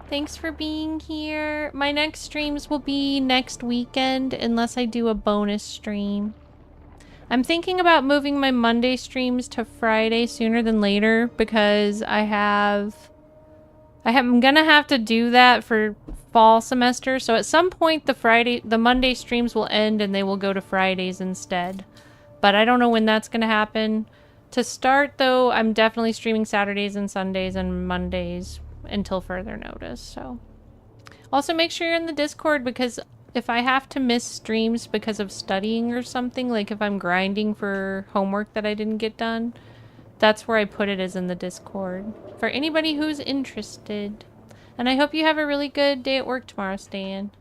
Thanks for being here. My next streams will be next weekend unless I do a bonus stream. I'm thinking about moving my Monday streams to Friday sooner than later because I'm gonna have to do that for fall semester. So at some point the Monday streams will end and they will go to Fridays instead. But I don't know when that's gonna happen. To start though, I'm definitely streaming Saturdays and Sundays and Mondays until further notice. So also make sure you're in the Discord, because if I have to miss streams because of studying or something, like if I'm grinding for homework that I didn't get done, that's where I put it, is in the Discord. For anybody who's interested. And I hope you have a really good day at work tomorrow, Stan.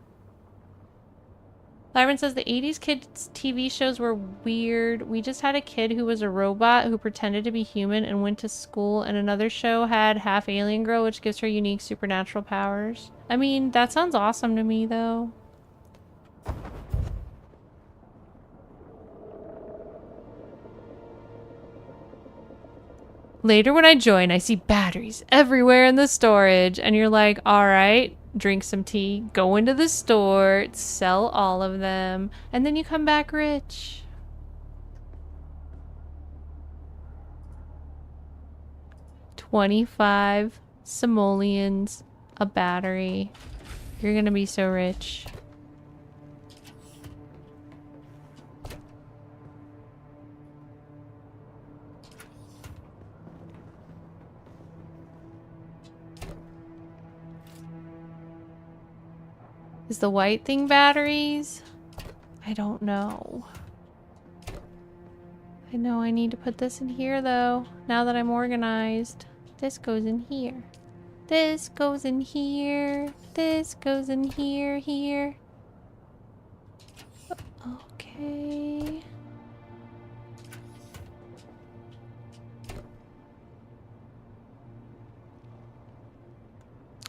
Lyron says the 80s kids TV shows were weird. We just had a kid who was a robot who pretended to be human and went to school, and another show had half alien girl, which gives her unique supernatural powers. I mean, that sounds awesome to me, though. Later when I join, I see batteries everywhere in the storage, and you're like, alright, drink some tea, go into the store, sell all of them, and then you come back rich. $25 simoleons a battery. You're gonna be so rich. Is the white thing batteries? I don't know. I know I need to put this in here though, now that I'm organized. This goes in here. This goes in here. This goes in here, here. Okay.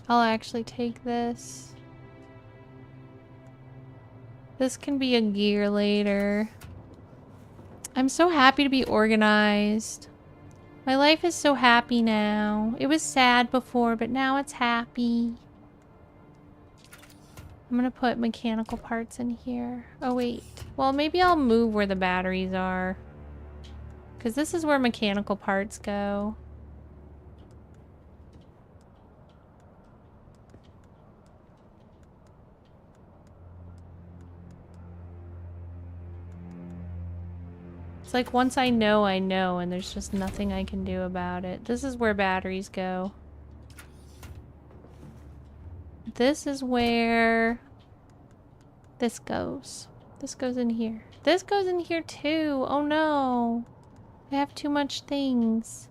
I'll actually take this. This can be a gear later. I'm so happy to be organized. My life is so happy now. It was sad before, but now it's happy. I'm gonna put mechanical parts in here. Oh wait. Well, maybe I'll move where the batteries are, because this is where mechanical parts go. It's like once I know, and there's just nothing I can do about it. This is where batteries go. This is where this goes. This goes in here. This goes in here too. Oh no. I have too much things.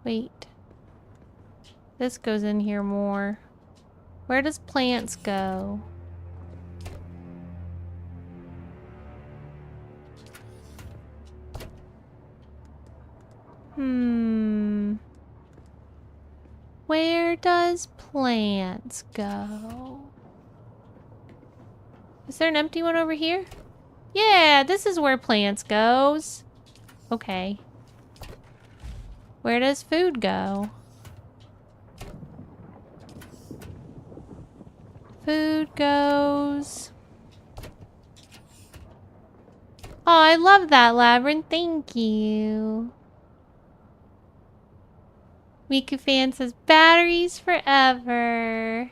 Wait. This goes in here more. Where does plants go? Where does plants go? Is there an empty one over here? Yeah, this is where plants goes. Okay. Where does food go? Food goes... Oh, I love that, Labyrinth. Thank you. Miku fan says, batteries forever.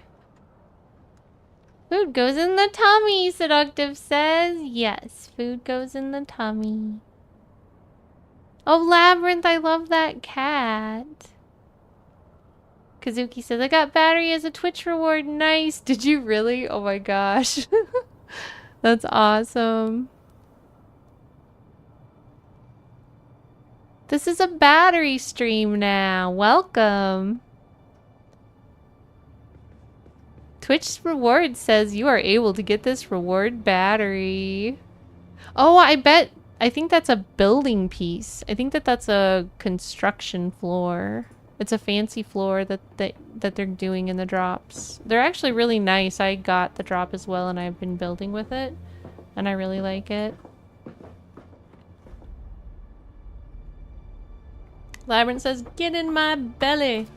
Food goes in the tummy, Seductive says. Yes, food goes in the tummy. Oh, Labyrinth, I love that cat. Kazuki says, I got battery as a Twitch reward. Nice. Did you really? Oh my gosh. That's awesome. This is a battery stream now. Welcome. Twitch reward says you are able to get this reward battery. Oh, I think that's a building piece. I think that's a construction floor. It's a fancy floor that they're doing in the drops. They're actually really nice. I got the drop as well and I've been building with it. And I really like it. Labyrinth says, "Get in my belly."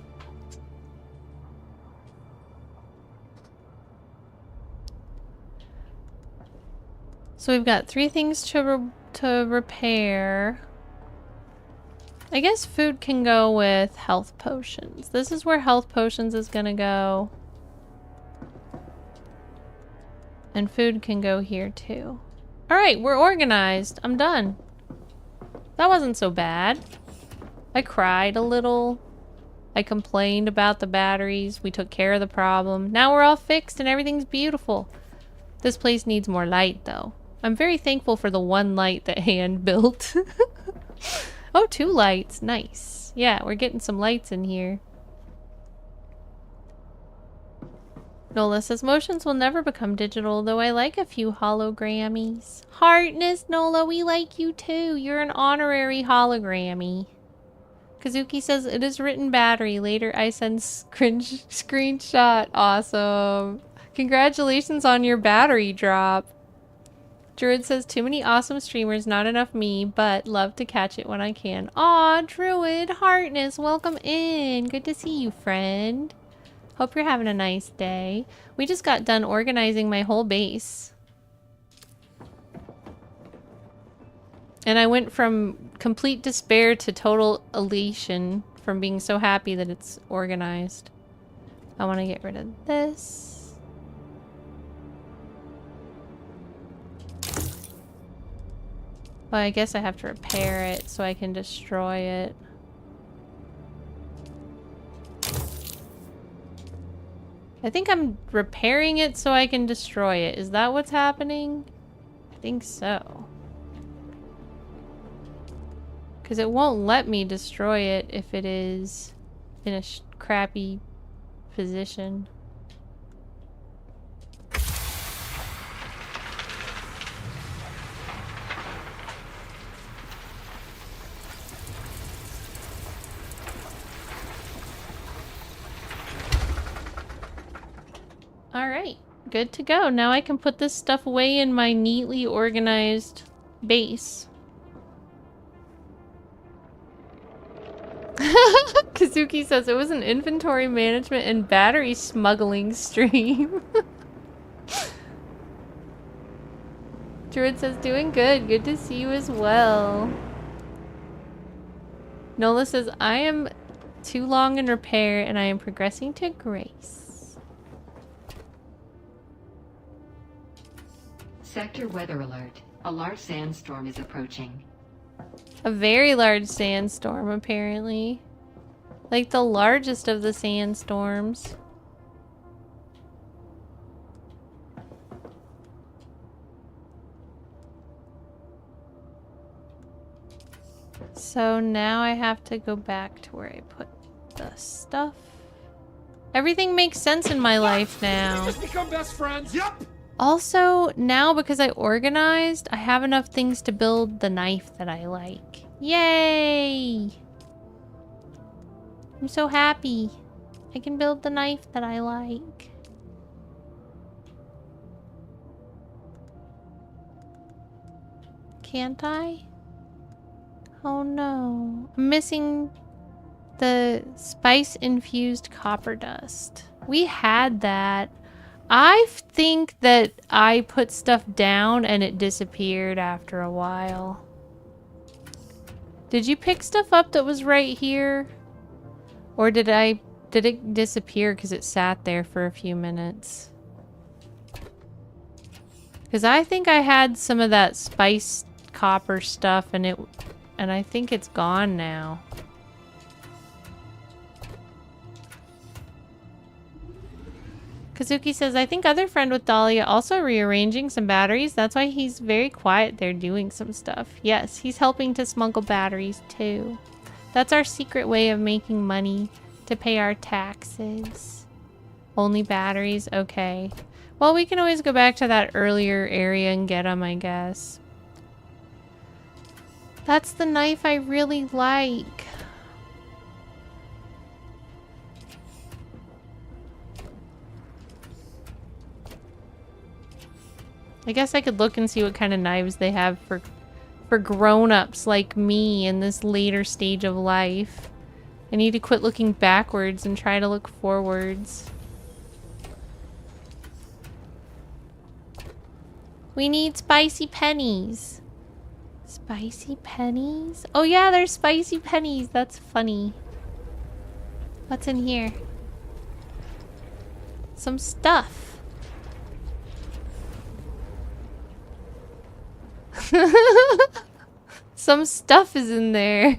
So we've got 3 things to repair. I guess food can go with health potions. This is where health potions is gonna go. And food can go here too. Alright, we're organized. I'm done. That wasn't so bad. I cried a little. I complained about the batteries. We took care of the problem. Now we're all fixed and everything's beautiful. This place needs more light though. I'm very thankful for the 1 light that hand built. Oh, 2 lights. Nice. Yeah, we're getting some lights in here. Nola says, motions will never become digital, though I like a few hologrammies. Heartness, Nola, we like you too. You're an honorary hologrammy. Kazuki says, it is written battery. Later I send screenshot. Awesome. Congratulations on your battery drop. Druid says, too many awesome streamers, not enough me, but love to catch it when I can. Aw, Druid, Heartness, welcome in. Good to see you, friend. Hope you're having a nice day. We just got done organizing my whole base. And I went from complete despair to total elation from being so happy that it's organized. I want to get rid of this. Well, I guess I have to repair it so I can destroy it. I think I'm repairing it so I can destroy it. Is that what's happening? I think so. Because it won't let me destroy it if it is in a crappy position. Alright, good to go. Now I can put this stuff away in my neatly organized base. Kazuki says it was an inventory management and battery smuggling stream. Druid says doing good. Good to see you as well. Nola says I am too long in repair and I am progressing to grace. Sector weather alert. A large sandstorm is approaching. A very large sandstorm, apparently. Like the largest of the sandstorms. So now I have to go back to where I put the stuff. Everything makes sense in my life now. Just become best friends. Yep. Also, now because I organized, I have enough things to build the knife that I like. Yay! I'm so happy. I can build the knife that I like. Can't I? Oh no. I'm missing the spice-infused copper dust. We had that. I think that I put stuff down and it disappeared after a while. Did you pick stuff up that was right here? Or did it disappear because it sat there for a few minutes? Because I think I had some of that spice copper stuff and I think it's gone now. Kazuki says, I think other friend with Dahlia also rearranging some batteries. That's why he's very quiet there doing some stuff. Yes, he's helping to smuggle batteries too. That's our secret way of making money to pay our taxes. Only batteries? Okay. Well, we can always go back to that earlier area and get them, I guess. That's the knife I really like. I guess I could look and see what kind of knives they have for grown-ups like me in this later stage of life. I need to quit looking backwards and try to look forwards. We need spicy pennies. Spicy pennies? Oh yeah, there's spicy pennies. That's funny. What's in here? Some stuff. Some stuff is in there.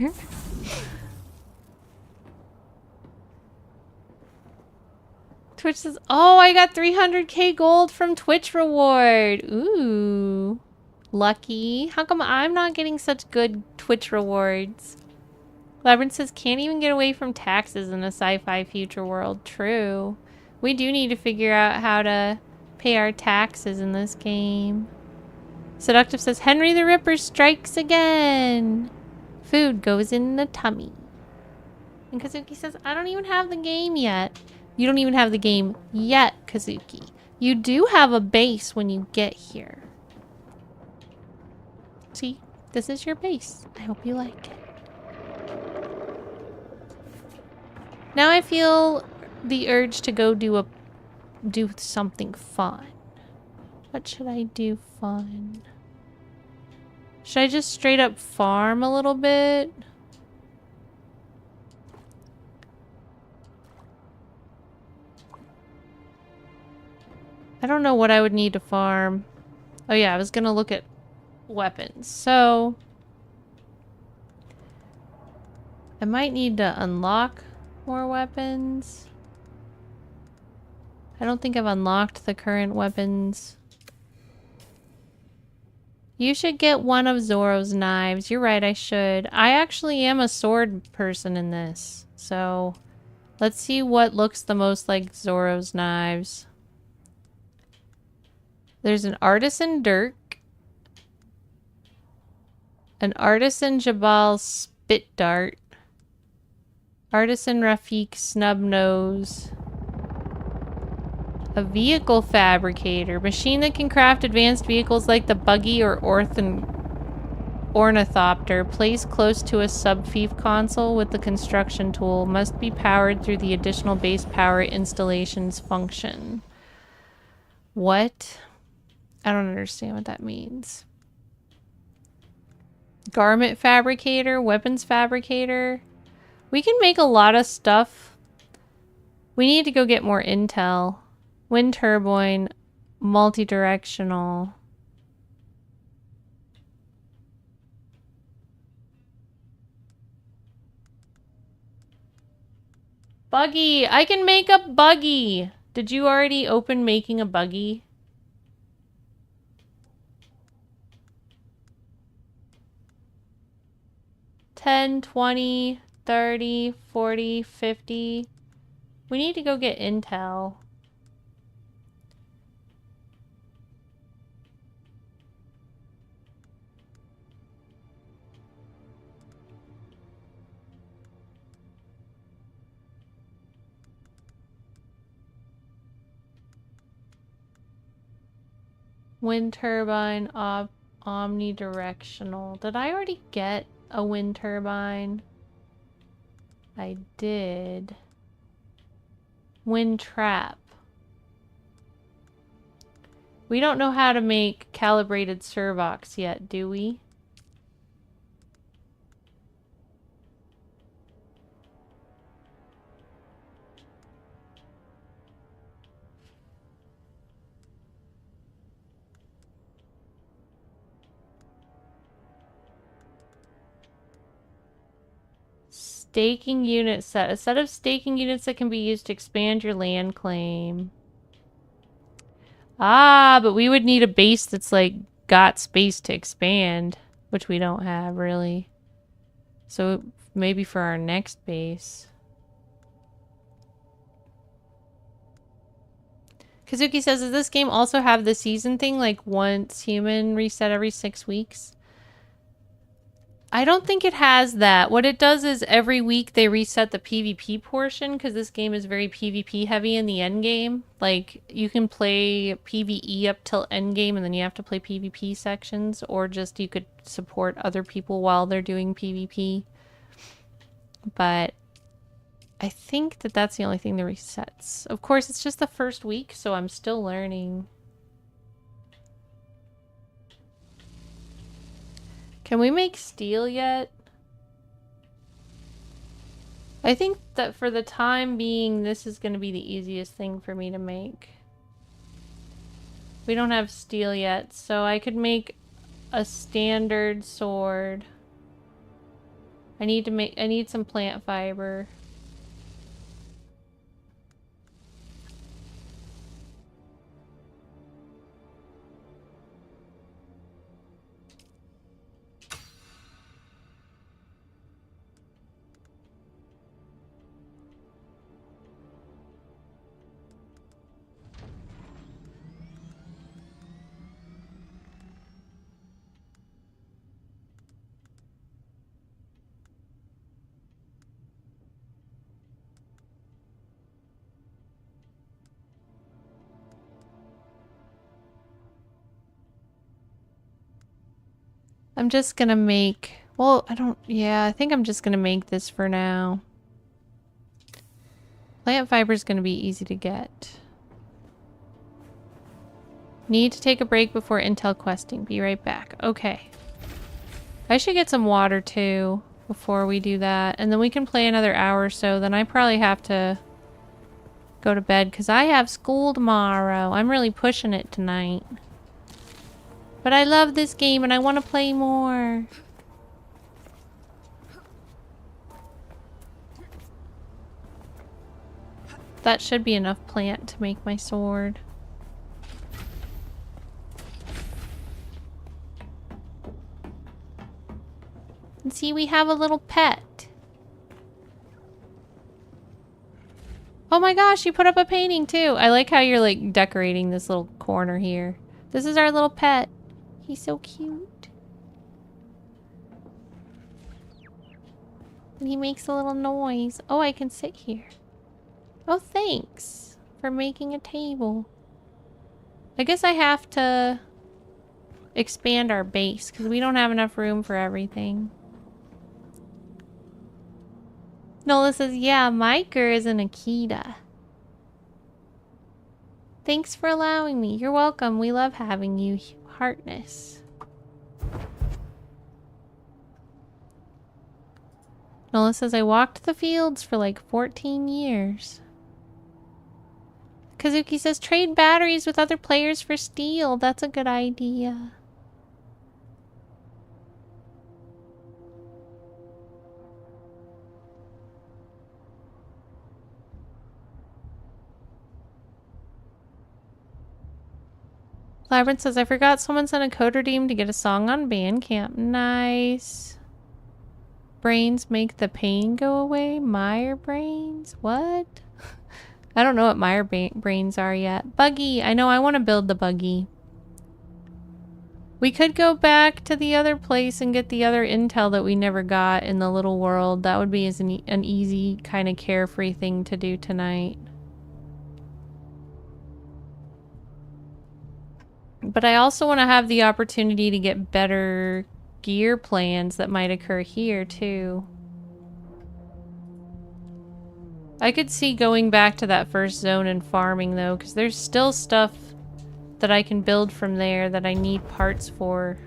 Twitch says, oh, I got 300k gold from Twitch reward. Ooh. Lucky. How come I'm not getting such good Twitch rewards? Labyrinth says, can't even get away from taxes in a sci-fi future world. True. We do need to figure out how to pay our taxes in this game. Seductive says, Henry the Ripper strikes again. Food goes in the tummy. And Kazuki says, I don't even have the game yet. You don't even have the game yet, Kazuki. You do have a base when you get here. See, this is your base. I hope you like it. Now I feel the urge to go do something fun. What should I do fun? Should I just straight up farm a little bit? I don't know what I would need to farm. Oh yeah, I was gonna look at weapons. So I might need to unlock more weapons. I don't think I've unlocked the current weapons. You should get one of Zoro's knives. You're right, I should. I actually am a sword person in this. So let's see what looks the most like Zoro's knives. There's an Artisan Dirk. An Artisan Jabal Spit Dart. Artisan Rafik Snub Nose. A vehicle fabricator. Machine that can craft advanced vehicles like the buggy or ornithopter. Placed close to a sub-fief console with the construction tool. Must be powered through the additional base power installations function. What? I don't understand what that means. Garment fabricator. Weapons fabricator. We can make a lot of stuff. We need to go get more intel. Wind turbine, multi-directional. Buggy! I can make a buggy! Did you already open making a buggy? $10, $20, $30, $40, $50. We need to go get intel. Wind turbine, omnidirectional. Did I already get a wind turbine? I did. Wind trap. We don't know how to make calibrated servox yet, do we? Staking unit set. A set of staking units that can be used to expand your land claim. Ah, but we would need a base that's like got space to expand, which we don't have really. So maybe for our next base. Kazuki says, does this game also have the season thing, like once human reset every 6 weeks? I don't think it has that. What it does is every week they reset the PvP portion because this game is very PvP heavy in the end game. Like, you can play PvE up till end game and then you have to play PvP sections, or just you could support other people while they're doing PvP. But I think that that's the only thing that resets. Of course, it's just the first week, so I'm still learning. Can we make steel yet? I think that for the time being, this is going to be the easiest thing for me to make. We don't have steel yet, so I could make a standard sword. I need some plant fiber. I'm just gonna make, well, I think I'm just gonna make this for now. Plant fiber is gonna be easy to get. Need to take a break before intel questing. Be right back. Okay. I should get some water too before we do that. And then we can play another hour or so. Then I probably have to go to bed because I have school tomorrow. I'm really pushing it tonight. But I love this game and I want to play more. That should be enough plant to make my sword. And see, we have a little pet. Oh my gosh, you put up a painting too. I like how you're like decorating this little corner here. This is our little pet. He's so cute. And he makes a little noise. Oh, I can sit here. Oh, thanks for making a table. I guess I have to expand our base because we don't have enough room for everything. Nola says, yeah, Miker is an Akita. Thanks for allowing me. You're welcome. We love having you, Heartness. Nola says, I walked the fields for like 14 years. Kazuki says, trade batteries with other players for steel. That's a good idea. Labyrinth says, I forgot someone sent a code redeem to get a song on Bandcamp. Nice. Brains make the pain go away? Meyer brains? What? I don't know what Meyer brains are yet. Buggy. I know I want to build the buggy. We could go back to the other place and get the other intel that we never got in the little world. That would be an easy kind of carefree thing to do tonight. But I also want to have the opportunity to get better gear plans that might occur here too. I could see going back to that first zone and farming though, because there's still stuff that I can build from there that I need parts for.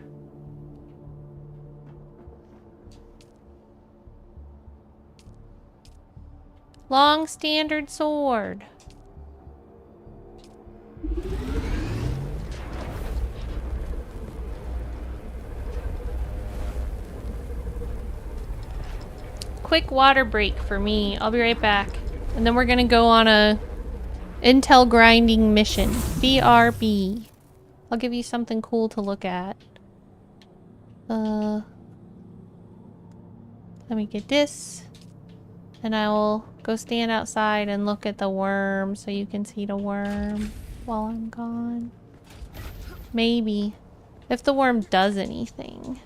Long standard sword. Quick water break for me. I'll be right back. And then we're gonna go on a intel grinding mission. BRB. I'll give you something cool to look at. Let me get this. And I will go stand outside and look at the worm so you can see the worm while I'm gone. Maybe. If the worm does anything.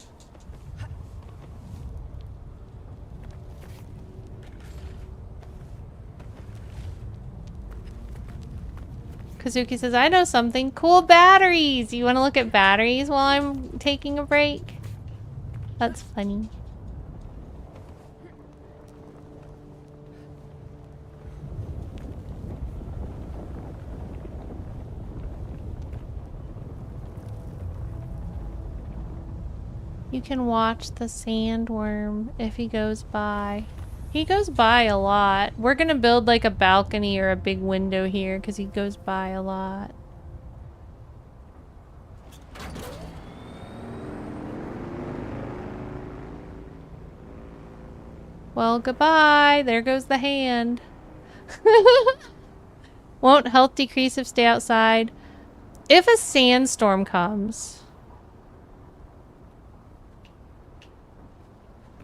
Kazuki says, I know something. Cool batteries. You want to look at batteries while I'm taking a break? That's funny. You can watch the sandworm if he goes by. He goes by a lot. We're gonna build like a balcony or a big window here because he goes by a lot. Well, goodbye. There goes the hand. Won't health decrease if stay outside? If a sandstorm comes.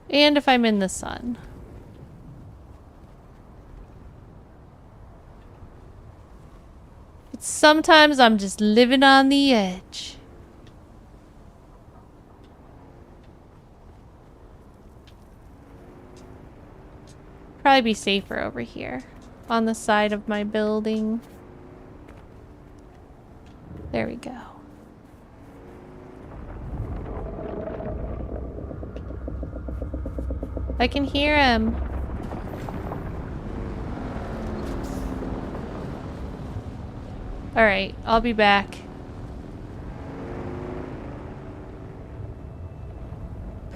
And if I'm in the sun. But sometimes I'm just living on the edge. Probably be safer over here. On the side of my building. There we go. I can hear him. Alright, I'll be back.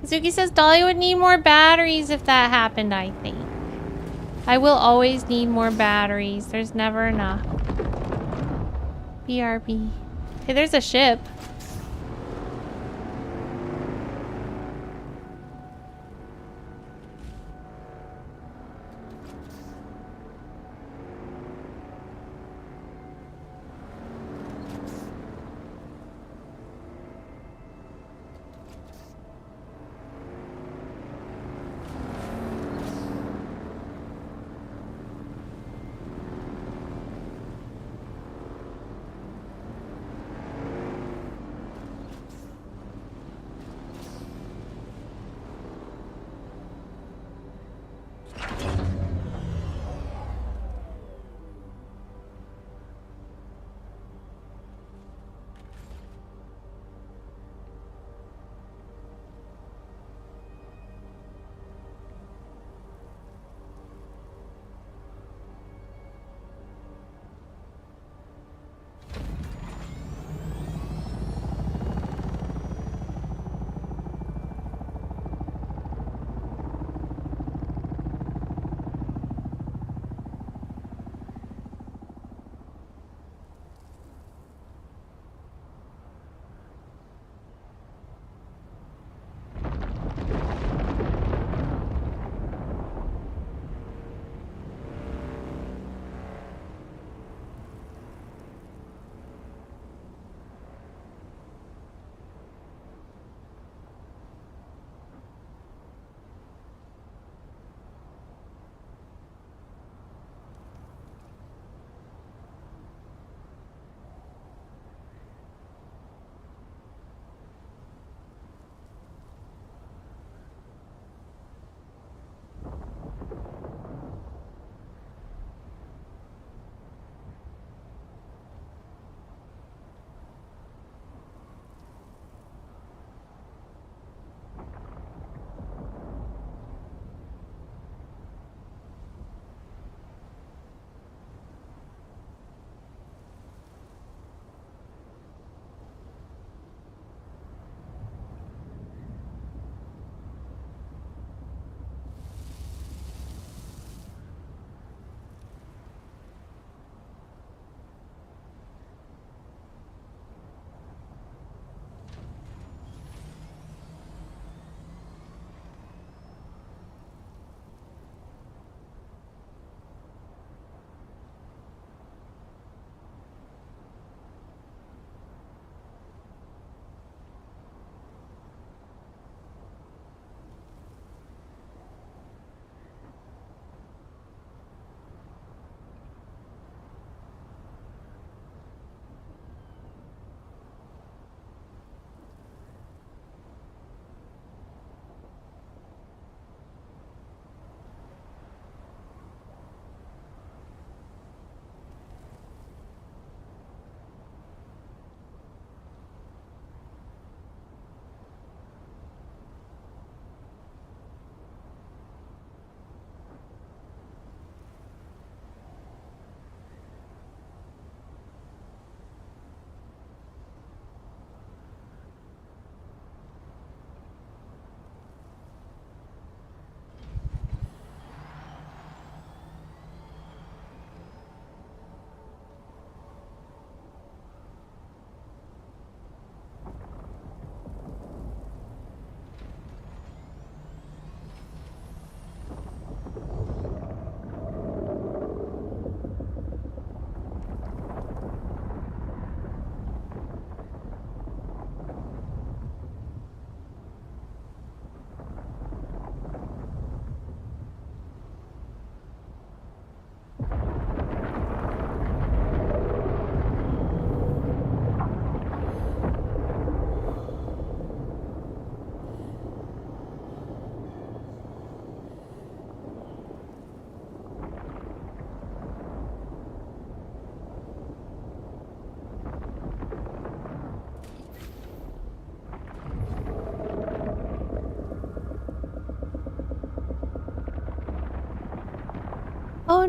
Kazuki says Dahlia would need more batteries if that happened, I think. I will always need more batteries. There's never enough. BRB. Hey, there's a ship.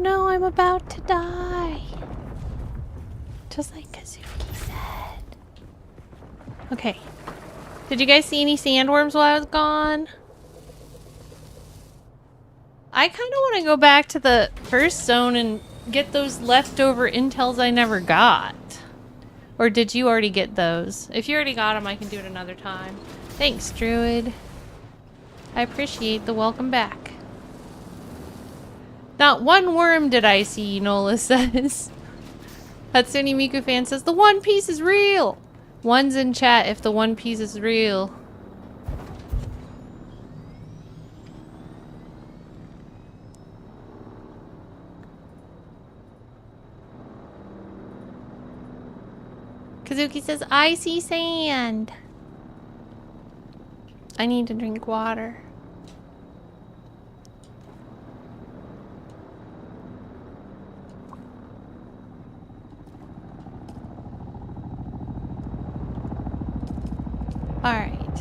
no, I'm about to die. Just like Kazuki said. Okay. Did you guys see any sandworms while I was gone? I kind of want to go back to the first zone and get those leftover intels I never got. Or did you already get those? If you already got them, I can do it another time. Thanks, Druid. I appreciate the welcome back. Not one worm did I see, Nola says. Hatsune Miku fan says, the One Piece is real! One's in chat if the One Piece is real. Kazuki says, I see sand. I need to drink water. Alright.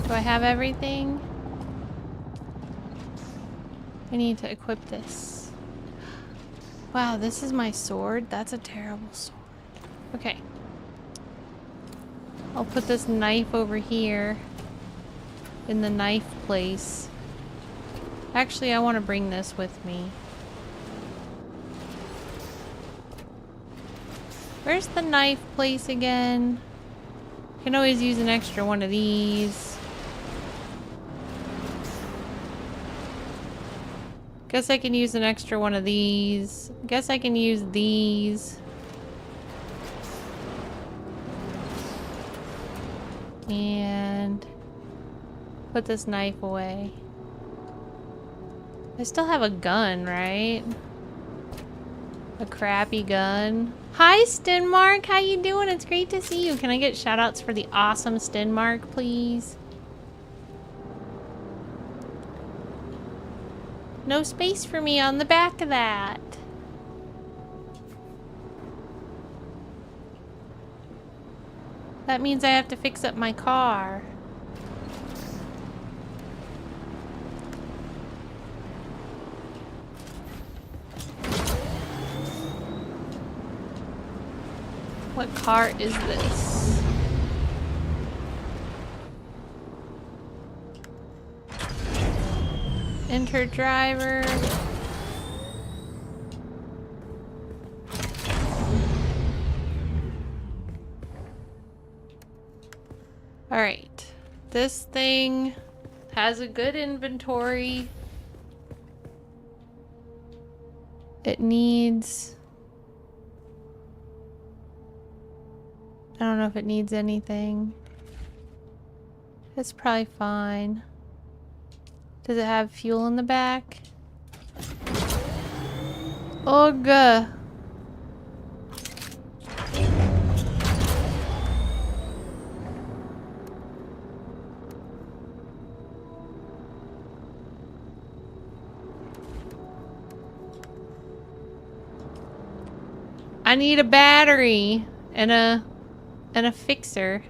Do I have everything? I need to equip this. Wow, this is my sword? That's a terrible sword. Okay. I'll put this knife over here in the knife place. Actually, I want to bring this with me. Where's the knife place again? Can always use an extra one of these. Guess I can use an extra one of these. Guess I can use these. And put this knife away. I still have a gun, right? A crappy gun. Hi, Stenmark. How you doing? It's great to see you. Can I get shoutouts for the awesome Stenmark, please? No space for me on the back of that. That means I have to fix up my car. What car is this? Enter driver. Alright. This thing has a good inventory. It needs... I don't know if it needs anything. It's probably fine. Does it have fuel in the back? Ugh. I need a battery and a fixer.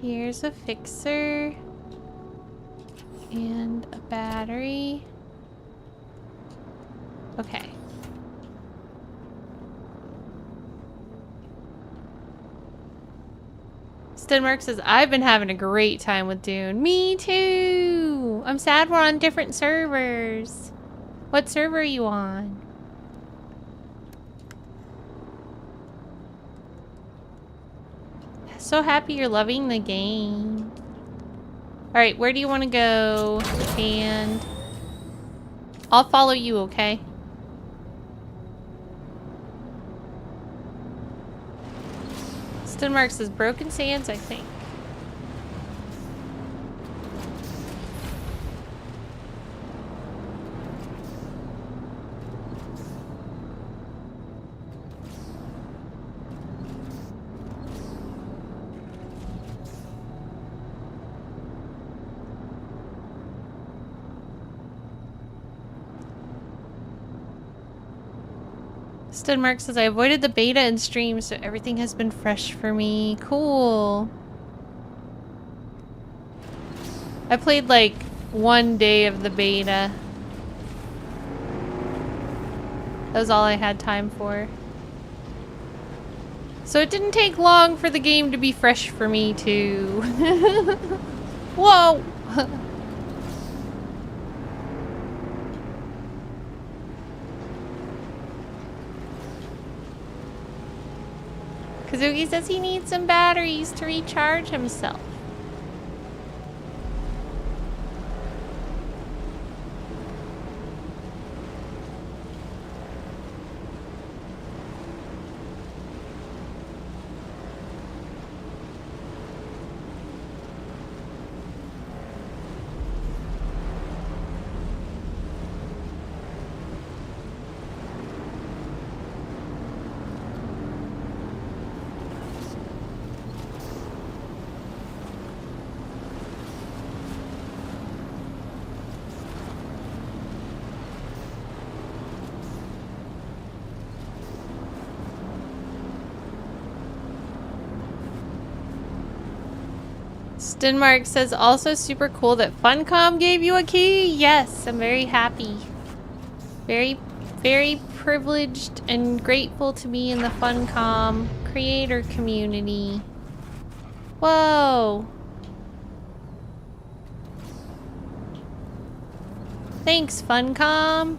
Here's a fixer and a battery. Okay. Stenmark says, I've been having a great time with Dune. Me too! I'm sad we're on different servers. What server are you on? So happy you're loving the game. Alright, where do you want to go? And I'll follow you, okay? Stenmark says broken sands, I think. Stenmark says, I avoided the beta and stream, so everything has been fresh for me. Cool. I played like 1 day of the beta. That was all I had time for. So it didn't take long for the game to be fresh for me too. Whoa! Kazuki says he needs some batteries to recharge himself. Denmark says also super cool that Funcom gave you a key. Yes, I'm very happy. Very, very privileged and grateful to be in the Funcom creator community. Whoa. Thanks, Funcom.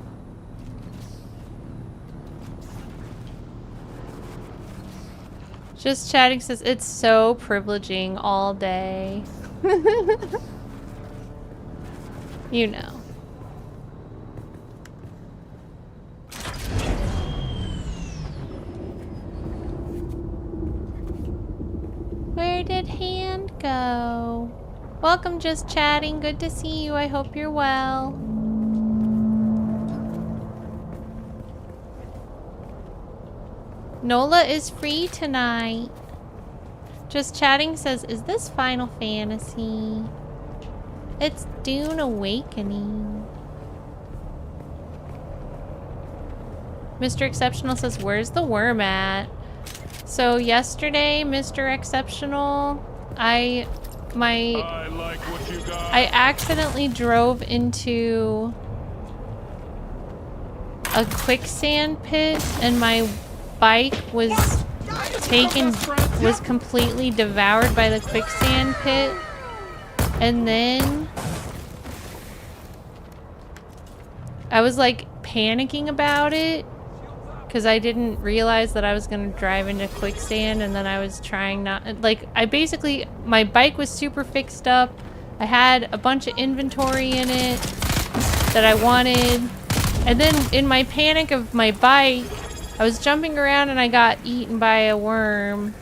Just chatting says it's so privileging all day. You know. Where did Hand go? Welcome, Just Chatting. Good to see you. I hope you're well. Nola is free tonight. Just Chatting says, is this Final Fantasy? It's Dune Awakening. Mr. Exceptional says, where's the worm at? So yesterday, Mr. Exceptional, I accidentally drove into a quicksand pit and my bike was completely devoured by the quicksand pit, and then I was like panicking about it because I didn't realize that I was gonna drive into quicksand, and then I was trying not, like, my bike was super fixed up. I had a bunch of inventory in it that I wanted, and then in my panic of my bike, I was jumping around and I got eaten by a worm.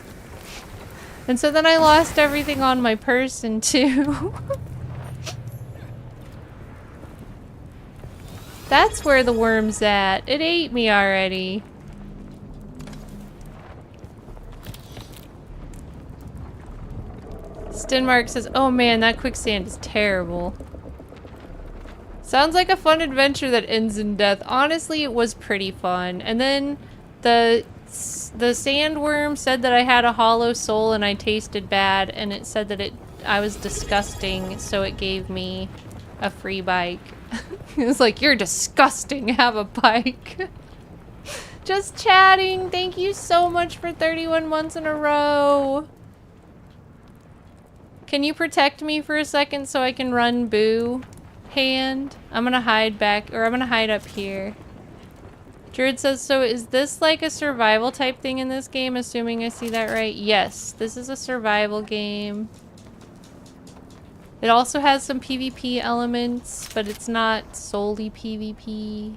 And so then I lost everything on my person too. That's where the worm's at. It ate me already. Stenmark says, oh man, that quicksand is terrible. Sounds like a fun adventure that ends in death. Honestly, it was pretty fun. And then the sandworm said that I had a hollow soul and I tasted bad, and it said that I was disgusting, so it gave me a free bike. It was like, you're disgusting, have a bike. Just Chatting, thank you so much for 31 months in a row. Can you protect me for a second so I can run Boo? Hand. I'm gonna hide back, or I'm gonna hide up here. Druid says, so is this like a survival type thing in this game, assuming I see that right? Yes, this is a survival game. It also has some PvP elements, but it's not solely PvP.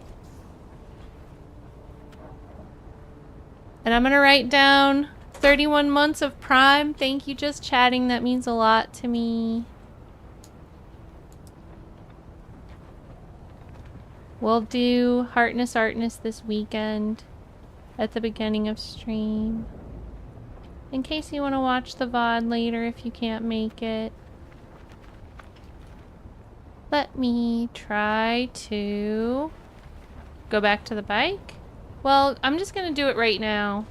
And I'm gonna write down 31 months of Prime. Thank you, Just Chatting. That means a lot to me. We'll do Heartness Artness this weekend at the beginning of stream. In case you want to watch the VOD later if you can't make it. Let me try to go back to the bike. Well, I'm just gonna do it right now.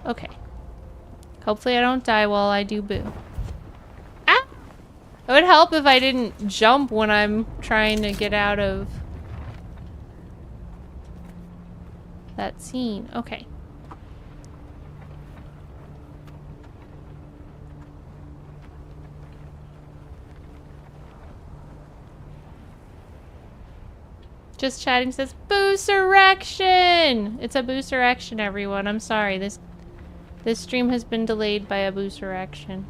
Okay. Hopefully I don't die while I do boo. Ah! It would help if I didn't jump when I'm trying to get out of that scene. Okay. Just chatting says booserection! It's a booserection, everyone. I'm sorry. This stream has been delayed by a booserection.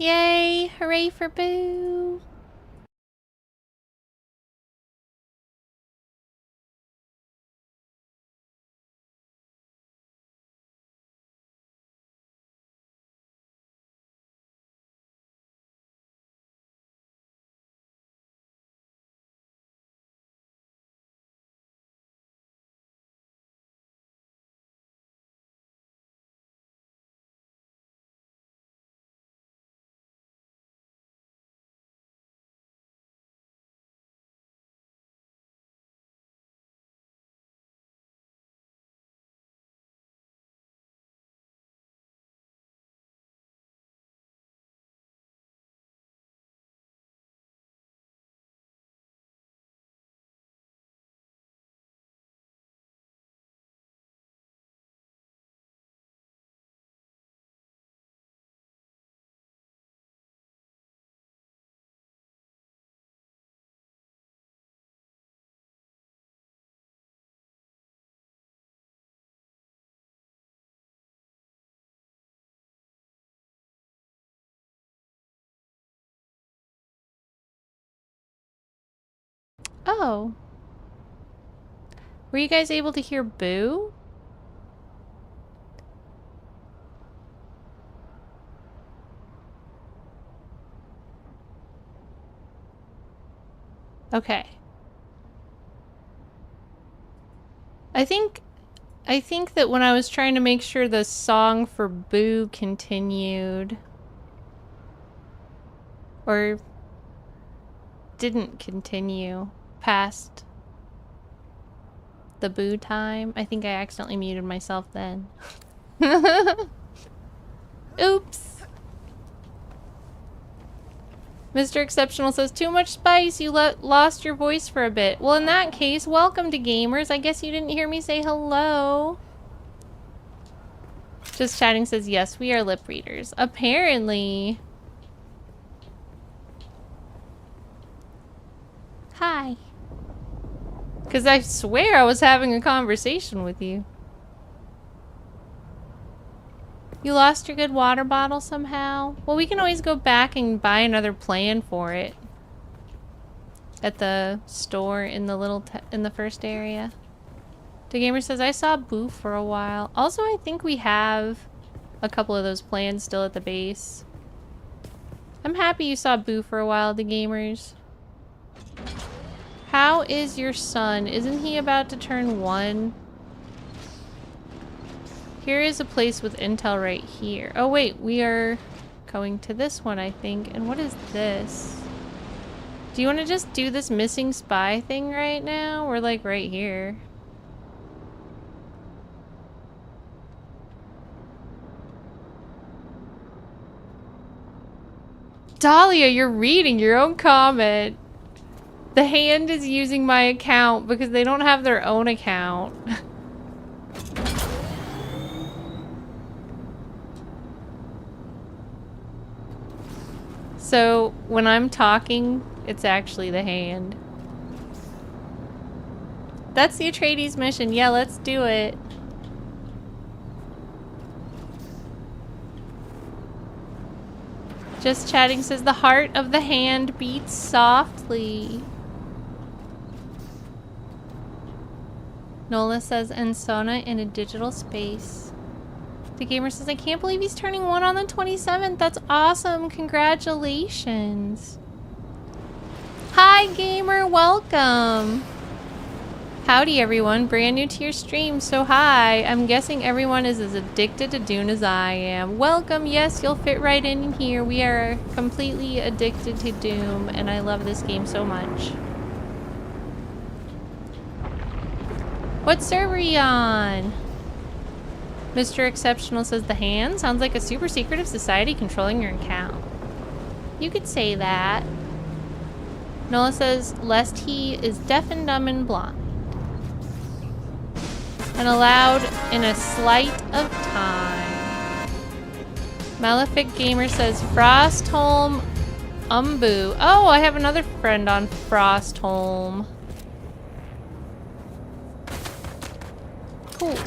Yay! Hooray for Boo! Oh. Were you guys able to hear Boo? Okay. I think that when I was trying to make sure the song for Boo continued, or didn't continue past the Boo time, I think I accidentally muted myself then. Oops. Mr. Exceptional says, too much spice, you lost your voice for a bit. Well, in that case, welcome to Gamers. I guess you didn't hear me say hello. Just Chatting says, yes, we are lip readers. Apparently. Hi. Because I swear I was having a conversation with you. You lost your good water bottle somehow? Well, we can always go back and buy another plan for it. At the store in the in the first area. The Gamer says, I saw Boo for a while. Also, I think we have a couple of those plans still at the base. I'm happy you saw Boo for a while, the Gamers. How is your son? Isn't he about to turn 1? Here is a place with intel right here. Oh wait, we are going to this one, I think. And what is this? Do you want to just do this missing spy thing right now? We're like right here. Dahlia, you're reading your own comment. The Hand is using my account because they don't have their own account. So, when I'm talking, it's actually the Hand. That's the Atreides mission. Yeah, let's do it. Just Chatting says, the heart of the Hand beats softly. Nola says, and Sona in a digital space. The Gamer says, I can't believe he's turning 1 on the 27th. That's awesome. Congratulations. Hi, Gamer. Welcome. Howdy, everyone. Brand new to your stream. So hi. I'm guessing everyone is as addicted to Dune as I am. Welcome. Yes, you'll fit right in here. We are completely addicted to Doom, and I love this game so much. What server are you on? Mr. Exceptional says, the Hand sounds like a super secretive society controlling your account. You could say that. Nola says, lest he is deaf and dumb and blind. And allowed in a sleight of time. Malefic Gamer says, Frostholm Umbu. Oh, I have another friend on Frostholm. Cool.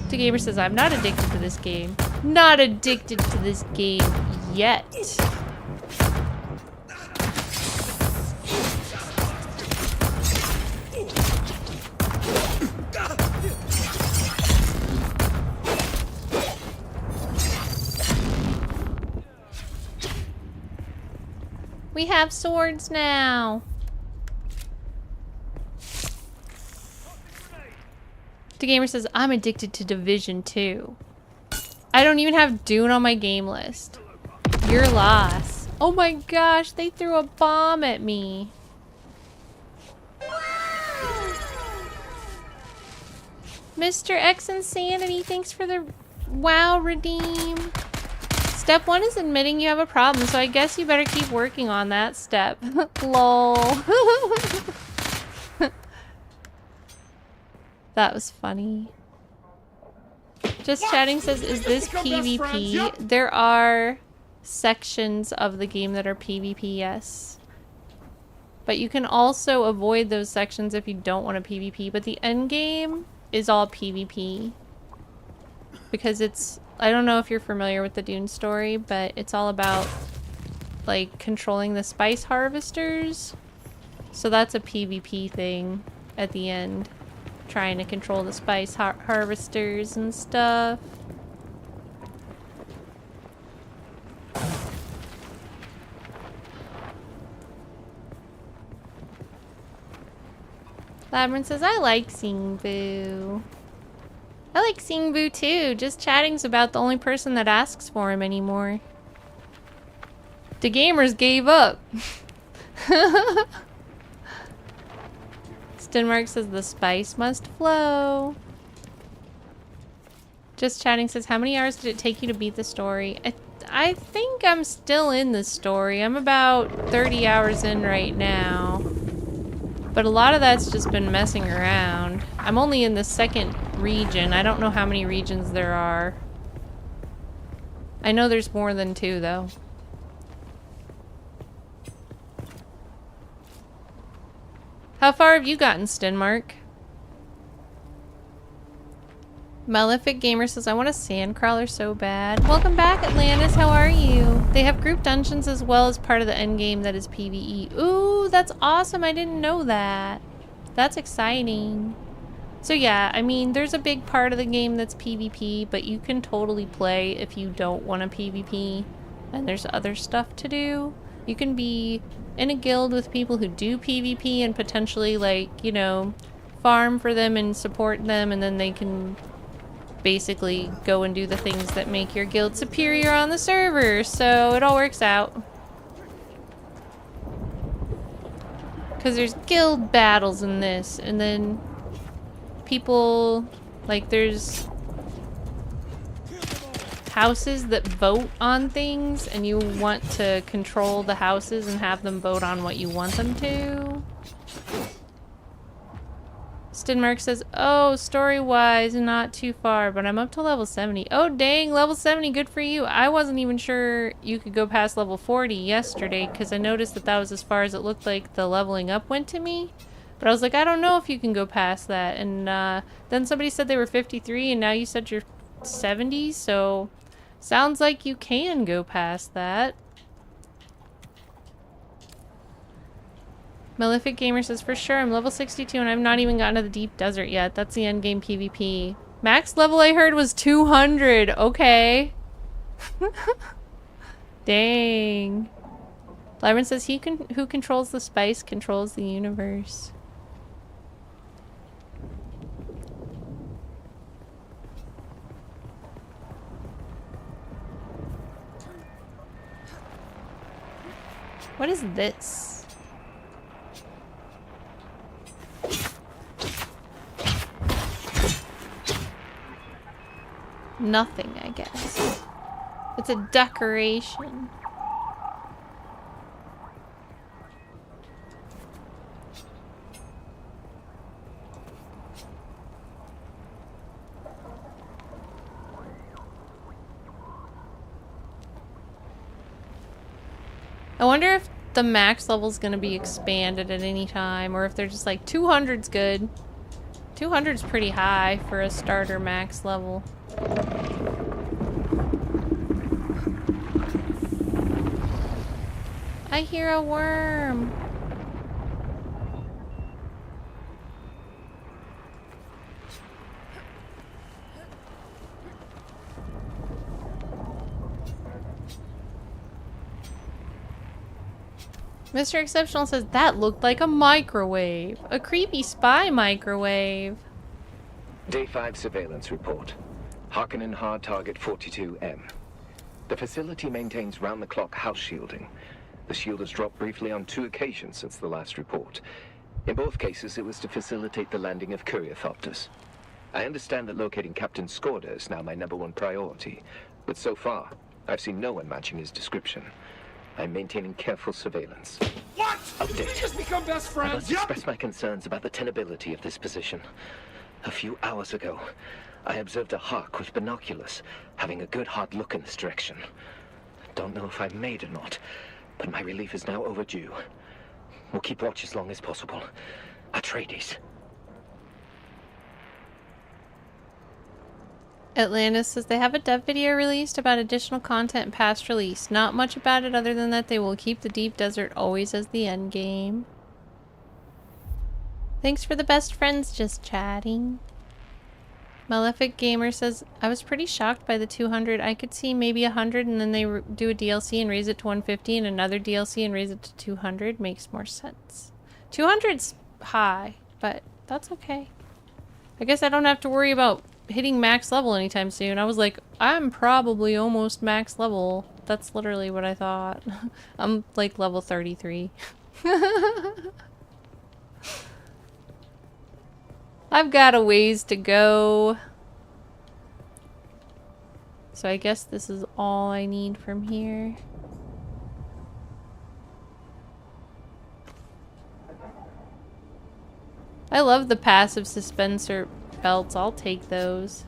The Gamer says, I'm not addicted to this game. Not addicted to this game yet. We have swords now. The Gamer says, I'm addicted to Division 2. I don't even have Dune on my game list. Your loss. Oh my gosh, they threw a bomb at me. Mr. X Insanity, thanks for the WoW redeem. Step 1 is admitting you have a problem, so I guess you better keep working on that step. Lol. That was funny. Just Chatting says, is this PvP? There are sections of the game that are PvP, yes. But you can also avoid those sections if you don't want to PvP. But the end game is all PvP. Because it's... I don't know if you're familiar with the Dune story, but it's all about, like, controlling the spice harvesters. So that's a PvP thing at the end. Trying to control the spice harvesters and stuff. Labyrinth says, I like seeing Boo. I like seeing Boo too. Just chatting's about the only person that asks for him anymore. The gamers gave up. Denmark says the spice must flow. Just chatting says, how many hours did it take you to beat the story? I think I'm still in the story. I'm about 30 hours in right now. But a lot of that's just been messing around. I'm only in the second region. I don't know how many regions there are. I know there's more than 2 though. How far have you gotten, Stenmark? Malefic Gamer says, I want a sandcrawler so bad. Welcome back, Atlantis. How are you? They have group dungeons as well as part of the endgame that is PvE. Ooh, that's awesome. I didn't know that. That's exciting. So yeah, I mean, there's a big part of the game that's PvP, but you can totally play if you don't want a PvP. And there's other stuff to do. You can be in a guild with people who do PvP and potentially, like, you know, farm for them and support them, and then they can basically go and do the things that make your guild superior on the server. So it all works out. Because there's guild battles in this, and then people, like, there's houses that vote on things, and you want to control the houses and have them vote on what you want them to. Stenmark says, oh, story-wise, not too far, but I'm up to level 70. Oh, dang, level 70, good for you. I wasn't even sure you could go past level 40 yesterday, because I noticed that that was as far as it looked like the leveling up went to me. But I was like, I don't know if you can go past that. And then somebody said they were 53, and now you said you're 70, so sounds like you can go past that. Malefic Gamer says, for sure, I'm level 62 and I've not even gotten to the deep desert yet. That's the endgame PvP. Max level I heard was 200. Okay. Dang. Lyron says, who controls the spice controls the universe. What is this? Nothing, I guess. It's a decoration. I wonder if the max level's gonna be expanded at any time, or if they're just like 200's good. 200's pretty high for a starter max level. I hear a worm. Mr. Exceptional says that looked like a microwave. A creepy spy microwave. Day 5 surveillance report. Harkonnen hard target 42M. The facility maintains round-the-clock house shielding. The shield has dropped briefly on 2 occasions since the last report. In both cases, it was to facilitate the landing of courier-thopters. I understand that locating Captain Skorda is now my #1 priority, but so far, I've seen no one matching his description. I'm maintaining careful surveillance. What? Update. Did we just become best I friends? must express my concerns about the tenability of this position. A few hours ago, I observed a hawk with binoculars, having a good hard look in this direction. Don't know if I'm made or not, but my relief is now overdue. We'll keep watch as long as possible. Atreides. Atlantis says they have a dev video released about additional content past release. Not much about it other than that they will keep the deep desert always as the end game. Thanks for the best friends just chatting. Malefic Gamer says, I was pretty shocked by the 200. I could see maybe 100 and then they do a DLC and raise it to 150 and another DLC and raise it to 200. Makes more sense. 200's high, but that's okay. I guess I don't have to worry about hitting max level anytime soon. I was like, I'm probably almost max level. That's literally what I thought. I'm like level 33. I've got a ways to go. So I guess this is all I need from here. I love the passive suspensor belts. I'll take those.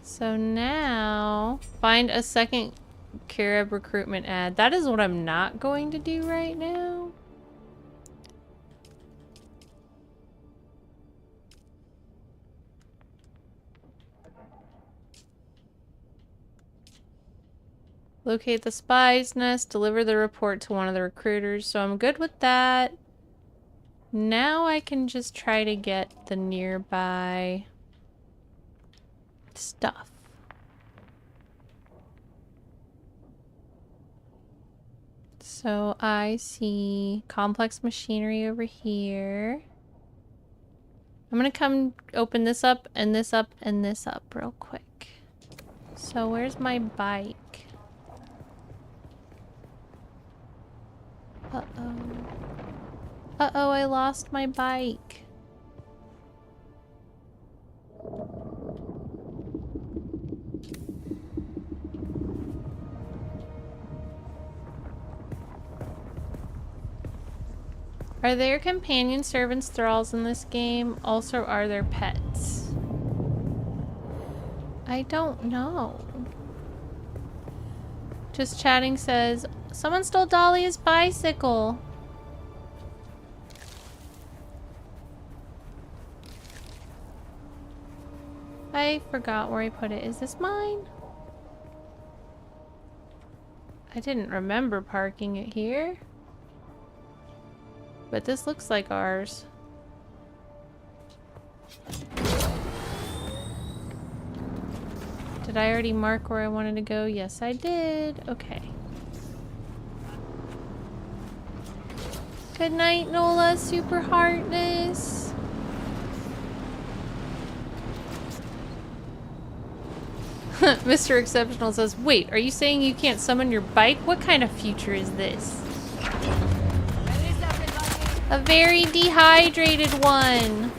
So now, find a second Carib recruitment ad. That is what I'm not going to do right now. Locate the spy's nest, deliver the report to one of the recruiters. So I'm good with that. Now I can just try to get the nearby stuff. So I see complex machinery over here. I'm gonna come open this up and this up and this up real quick. So where's my bike? Uh-oh. Uh-oh, I lost my bike. Are there companion servants thralls in this game? Also, are there pets? I don't know. Just chatting says, someone stole Dahlia's bicycle. I forgot where I put it. Is this mine? I didn't remember parking it here. But this looks like ours. Did I already mark where I wanted to go? Yes, I did. Okay. Good night, Nola, Super Heartness. Mr. Exceptional says, wait, are you saying you can't summon your bike? What kind of future is this? A very dehydrated one.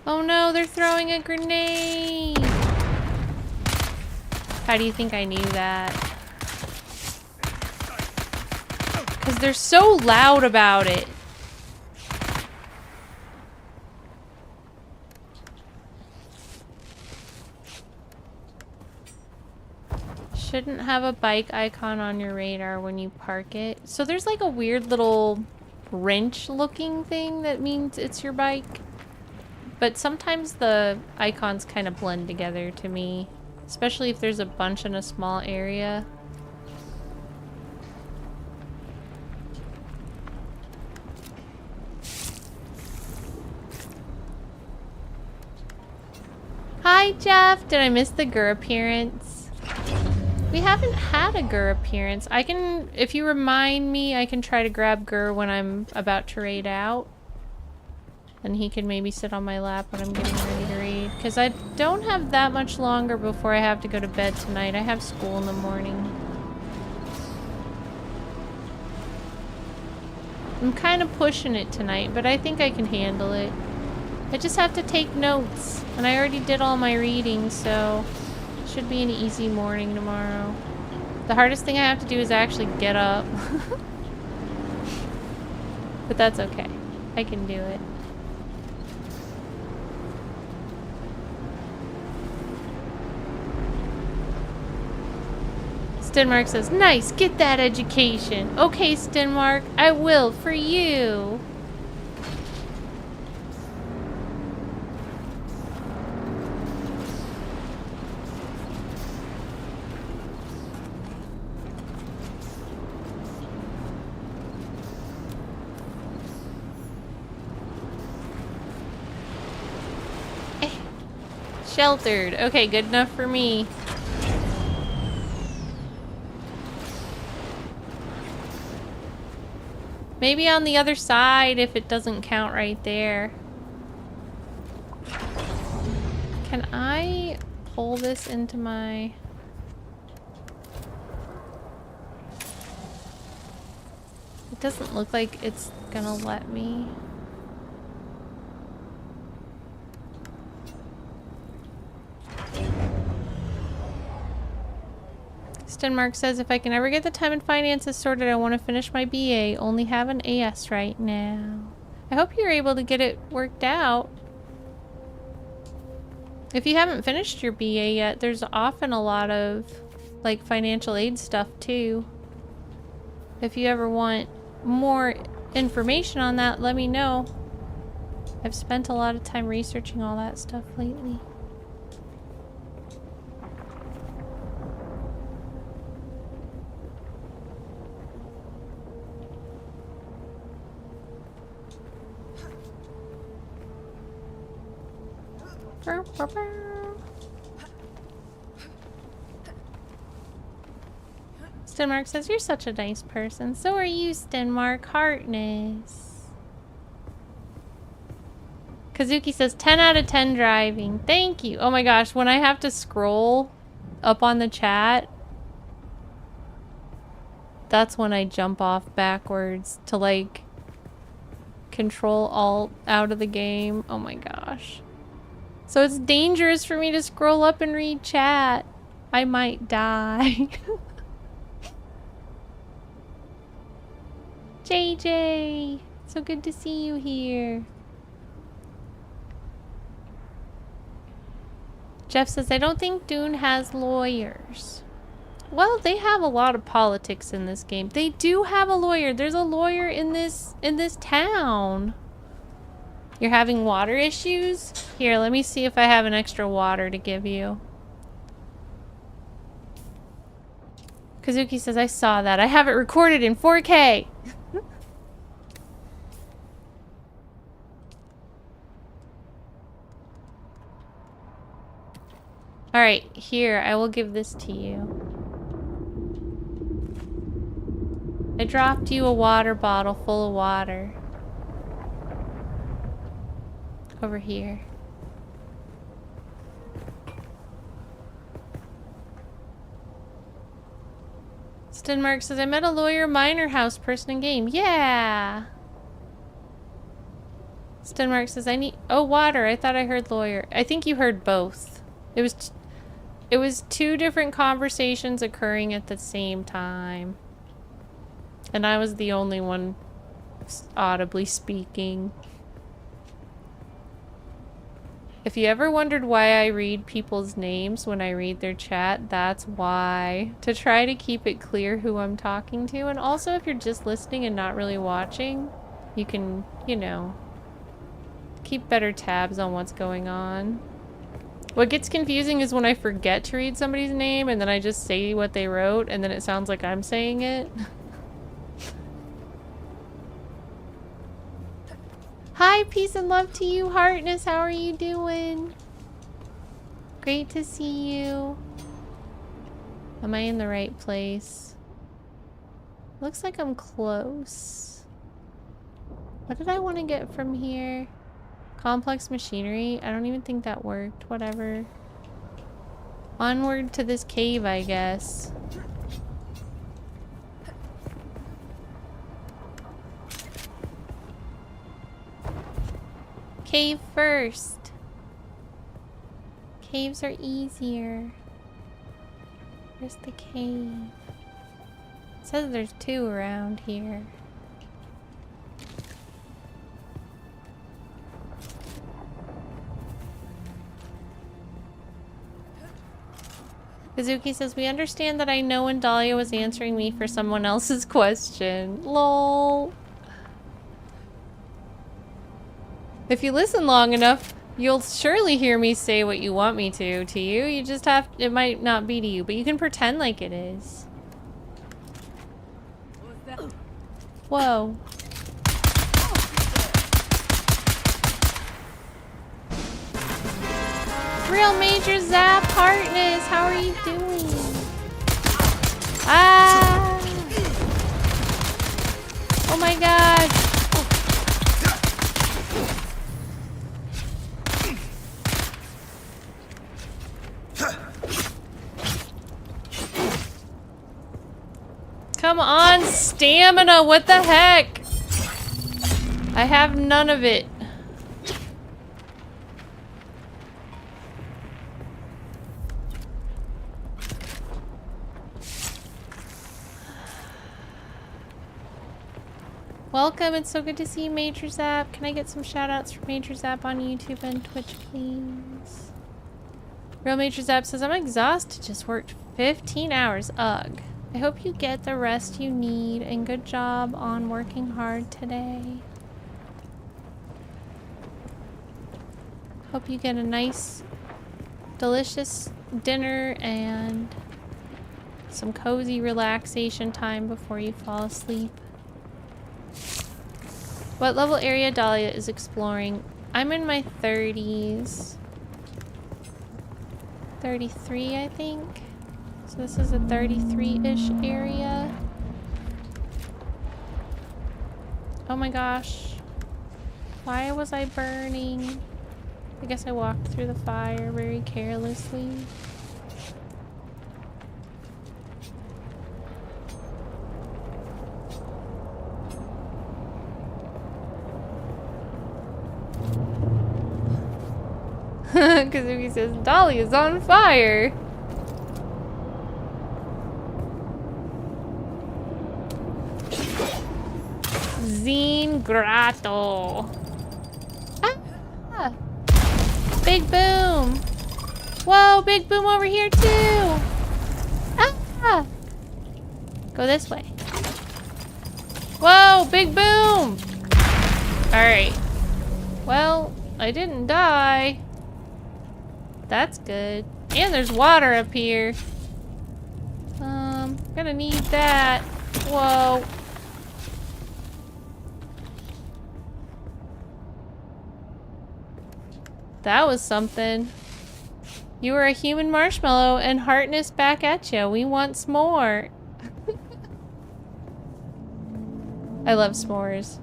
Oh no, they're throwing a grenade. How do you think I knew that? Because they're so loud about it. Shouldn't have a bike icon on your radar when you park it. So there's like a weird little wrench looking thing that means it's your bike. But sometimes the icons kind of blend together to me. Especially if there's a bunch in a small area. Hi Jeff! Did I miss the Gir appearance? We haven't had a Gir appearance. I can, if you remind me, I can try to grab Gir when I'm about to raid out. And he can maybe sit on my lap when I'm getting ready to raid. Because I don't have that much longer before I have to go to bed tonight. I have school in the morning. I'm kind of pushing it tonight, but I think I can handle it. I just have to take notes. And I already did all my reading, so it should be an easy morning tomorrow. The hardest thing I have to do is actually get up. But that's okay. I can do it. Stenmark says, nice, get that education. Okay, Stenmark, I will for you. Sheltered. Okay, good enough for me. Maybe on the other side if it doesn't count right there. Can I pull this into my... It doesn't look like it's gonna let me. Stenmark says, if I can ever get the time and finances sorted, I want to finish my BA. Only have an AS right now. I hope you're able to get it worked out. If you haven't finished your BA yet, there's often a lot of like financial aid stuff too. If you ever want more information on that, let me know. I've spent a lot of time researching all that stuff lately. Stenmark says, you're such a nice person. So are you, Stenmark. Heartness. Kazuki says, 10 out of 10 driving. Thank you. Oh my gosh, when I have to scroll up on the chat, that's when I jump off backwards to like control alt out of the game. Oh my gosh. So it's dangerous for me to scroll up and read chat. I might die. JJ, so good to see you here. Jeff says, I don't think Dune has lawyers. Well, they have a lot of politics in this game. They do have a lawyer. There's a lawyer in this town. You're having water issues? Here, let me see if I have an extra water to give you. Kazuki says, I saw that. I have it recorded in 4K. Alright, here, I will give this to you. I dropped you a water bottle full of water. Over here. Stenmark says, I met a lawyer minor house person in game. Yeah! Stenmark says, I need... Oh, water. I thought I heard lawyer. I think you heard both. It was two different conversations occurring at the same time. And I was the only one audibly speaking. If you ever wondered why I read people's names when I read their chat, that's why. To try to keep it clear who I'm talking to. And also, if you're just listening and not really watching, you can, you know, keep better tabs on what's going on. What gets confusing is when I forget to read somebody's name and then I just say what they wrote and then it sounds like I'm saying it. Hi, peace and love to you, Heartness. How are you doing? Great to see you. Am I in the right place? Looks like I'm close. What did I want to get from here? Complex machinery? I don't even think that worked. Whatever. Onward to this cave, I guess. Cave first. Caves are easier. Where's the cave? It says there's two around here. Kazuki says, we understand that I know when Dahlia was answering me for someone else's question. Lol. If you listen long enough, you'll surely hear me say what you want me to you. You just have, it might not be to you, but you can pretend like it is. Whoa. Real Major Zap Hartness, how are you doing? Ah! Oh my god! Come on, stamina, what the heck? I have none of it. Welcome, it's so good to see you, Major Zap. Can I get some shoutouts for Major Zap on YouTube and Twitch, please? Real Major Zap says, I'm exhausted, just worked 15 hours, ugh. I hope you get the rest you need, and good job on working hard today. Hope you get a nice, delicious dinner and some cozy relaxation time before you fall asleep. What level area Dahlia is exploring? I'm in my 30s. 33, I think. So this is a 33-ish area. Oh my gosh. Why was I burning? I guess I walked through the fire very carelessly. Kazuki says, Dahlia's on fire! Zine Grotto. Ah! Big boom! Whoa, big boom over here too! Ah! Go this way. Whoa, big boom! Alright. Well, I didn't die. That's good. And there's water up here. Gonna need that. Whoa. That was something. You were a human marshmallow and Hartness back at you. We want s'more. I love s'mores.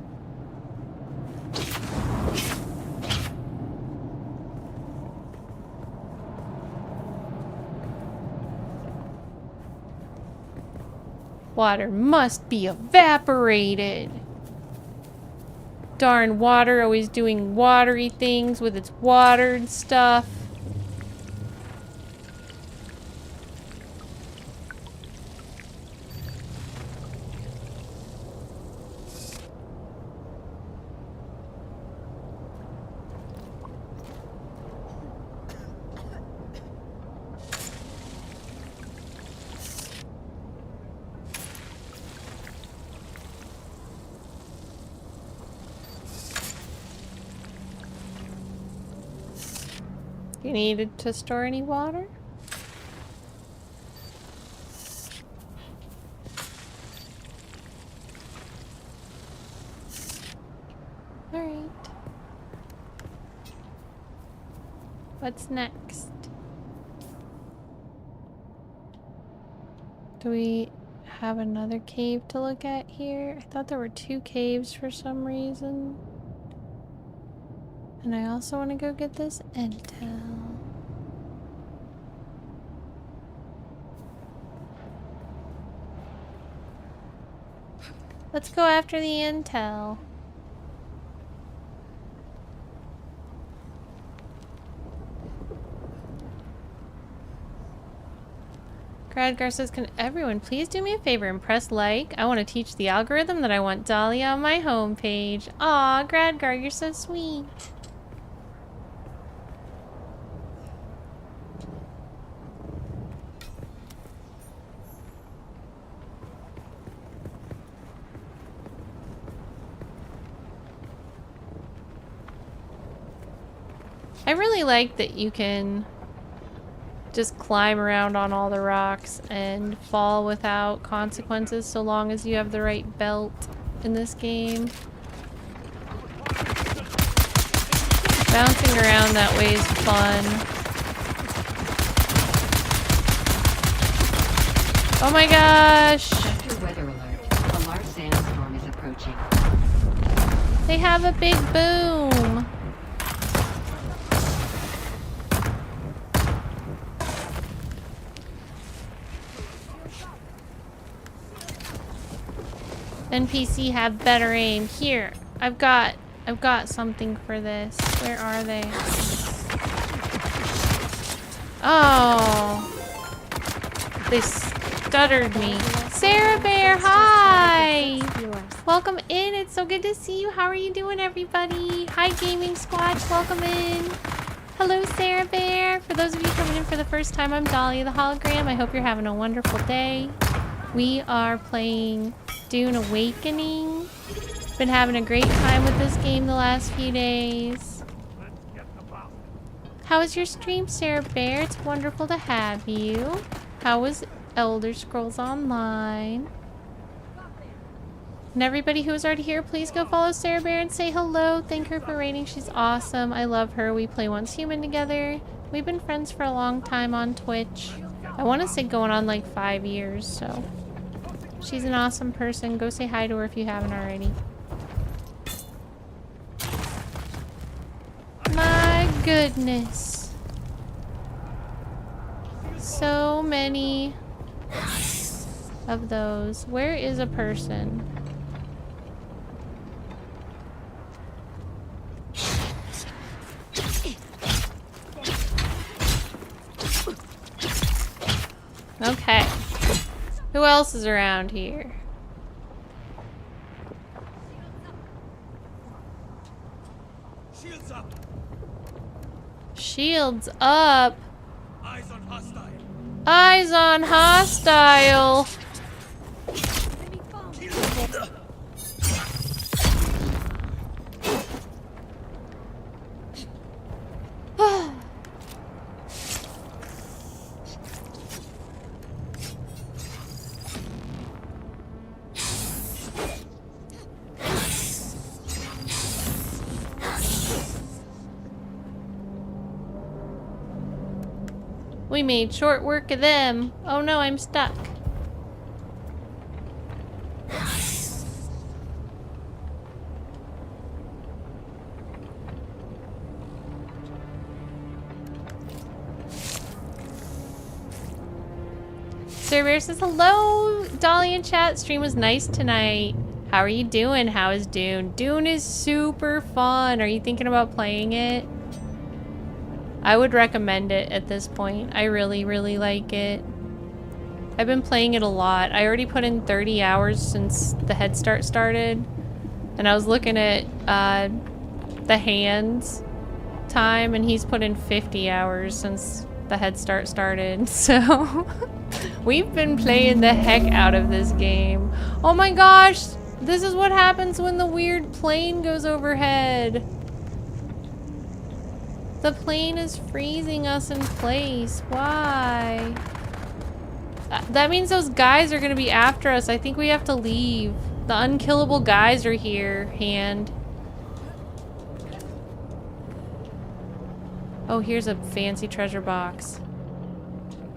Water must be evaporated. Darn water, always doing watery things with its watered stuff. You needed to store any water? Alright. What's next? Do we have another cave to look at here? I thought there were 2 caves for some reason. And I also want to go get this intel. Let's go after the intel. Gradgar says, can everyone please do me a favor and press like? I want to teach the algorithm that I want Dahlia on my homepage. Aw, Gradgar, you're so sweet. I really like that you can just climb around on all the rocks and fall without consequences so long as you have the right belt in this game. Bouncing around that way is fun. Oh my gosh! After weather alert, a large sandstorm is approaching. They have a big boom! NPC have better aim. Here, I've got something for this. Where are they? Oh, they stuttered me. Sarah Bear, hi! Welcome in. It's so good to see you. How are you doing, everybody? Hi, Gaming Squatch. Welcome in. Hello, Sarah Bear. For those of you coming in for the first time, I'm Dahlia the Hologram. I hope you're having a wonderful day. We are playing Dune Awakening. Been having a great time with this game the last few days. How was your stream, Sarah Bear? It's wonderful to have you. How was Elder Scrolls Online? And everybody who is already here, please go follow Sarah Bear and say hello. Thank her for rating. She's awesome. I love her. We play Once Human together. We've been friends for a long time on Twitch. I want to say going on like 5 years, so she's an awesome person. Go say hi to her if you haven't already. My goodness. So many of those. Where is a person? Okay. Who else is around here? Shields up. Shields up. Eyes on hostile. Eyes on hostile. We made short work of them. Oh no, I'm stuck. Surveyor says, hello, Dolly in chat. Stream was nice tonight. How are you doing? How is Dune? Dune is super fun. Are you thinking about playing it? I would recommend it at this point. I really, really like it. I've been playing it a lot. I already put in 30 hours since the Head Start started. And I was looking at the Hands time, and he's put in 50 hours since the Head Start started. So we've been playing the heck out of this game. Oh my gosh! This is what happens when the weird plane goes overhead. The plane is freezing us in place. Why? That means those guys are gonna be after us. I think we have to leave. The unkillable guys are here, Hand. Oh, here's a fancy treasure box.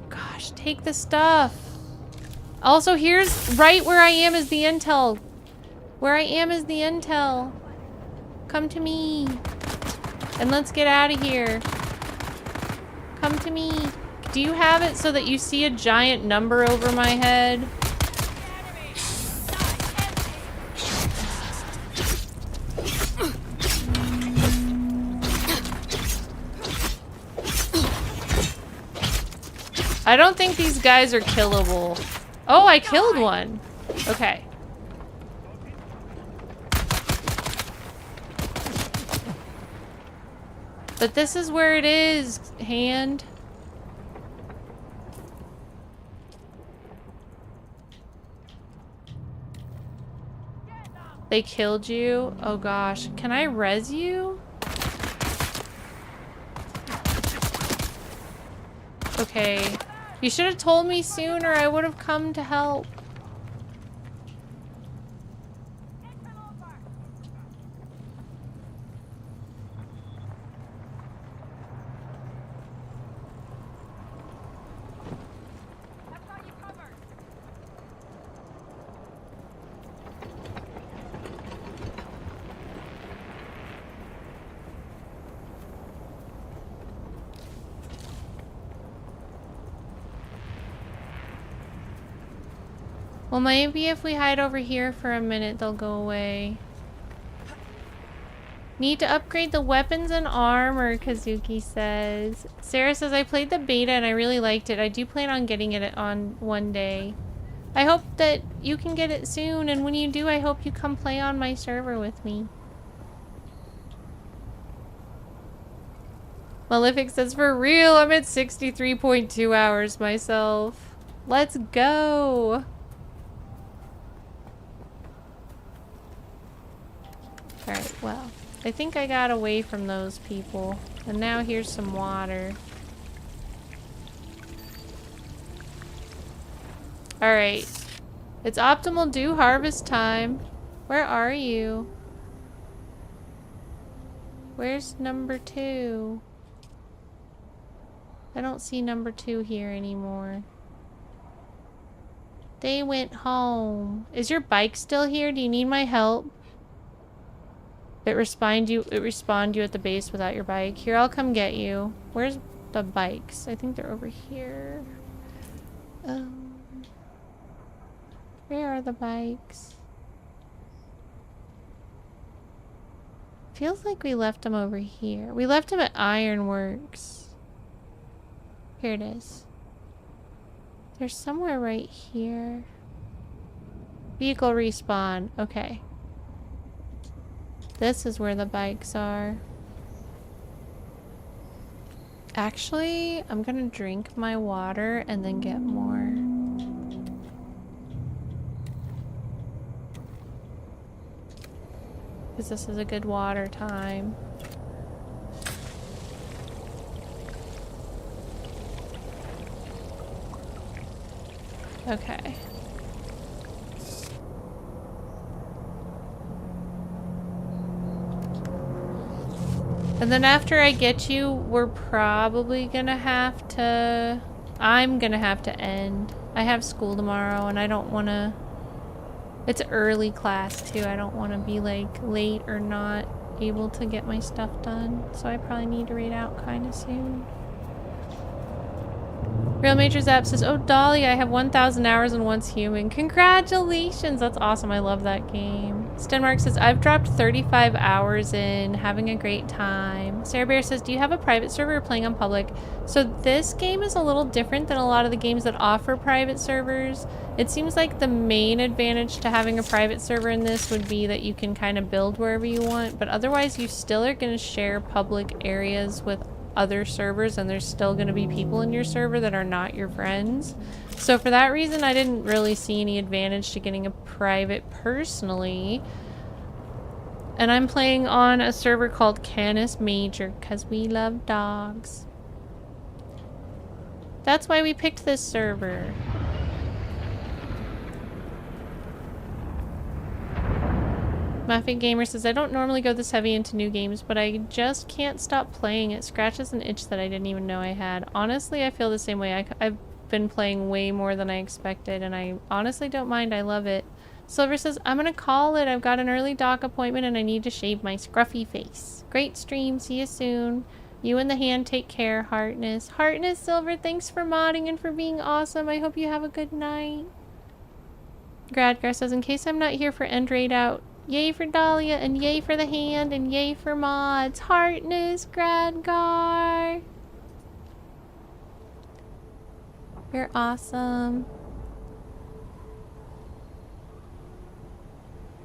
Gosh, take the stuff. Also, here's right where I am is the intel. Where I am is the intel. Come to me. And let's get out of here. Come to me. Do you have it so that you see a giant number over my head? I don't think these guys are killable. Oh, I killed one. Okay. But this is where it is, Hand. They killed you? Oh gosh. Can I res you? okay. You should have told me sooner. I would have come to help. Well, maybe if we hide over here for a minute, they'll go away. Need to upgrade the weapons and armor, Kazuki says. Sarah says, I played the beta and I really liked it. I do plan on getting it on one day. I hope that you can get it soon, and when you do, I hope you come play on my server with me. Malefic says, for real, I'm at 63.2 hours myself. Let's go! Alright, well, I think I got away from those people. And now here's some water. Alright. It's optimal dew harvest time. Where are you? Where's number 2? I don't see number 2 here anymore. They went home. Is your bike still here? Do you need my help? It respawned you at the base without your bike. Here, I'll come get you. Where's the bikes? I think they're over here. Where are the bikes? Feels like we left them over here. We left them at Ironworks. Here it is. They're somewhere right here. Vehicle respawn. Okay. This is where the bikes are. Actually, I'm gonna drink my water and then get more. Because this is a good water time. Okay. And then after I get you, we're probably gonna have to... I'm gonna have to end. I have school tomorrow and I don't wanna... It's early class too. I don't want to be like late or not able to get my stuff done. So I probably need to raid out kind of soon. Real Major Zap says, oh Dahlia, I have 1,000 hours and once human. Congratulations! That's awesome. I love that game. Stenmark says, I've dropped 35 hours in, having a great time. Sarah Bear says, do you have a private server or playing on public? So this game is a little different than a lot of the games that offer private servers. It seems like the main advantage to having a private server in this would be that you can kind of build wherever you want, but otherwise you still are going to share public areas with other servers, and there's still going to be people in your server that are not your friends. So for that reason, I didn't really see any advantage to getting a private personally. And I'm playing on a server called Canis Major because we love dogs. That's why we picked this server. Muffin Gamer says, I don't normally go this heavy into new games, but I just can't stop playing. It scratches an itch that I didn't even know I had. Honestly, I feel the same way. I've been playing way more than I expected, and I honestly don't mind. I love it. Silver says, I'm gonna call it. I've got an early doc appointment, and I need to shave my scruffy face. Great stream. See you soon. You and the hand take care, Heartness. Heartness, Silver, thanks for modding and for being awesome. I hope you have a good night. Gradgar says, in case I'm not here for end raid out, yay for Dahlia, and yay for the hand, and yay for mods. Heartness, Gradgar. You're awesome.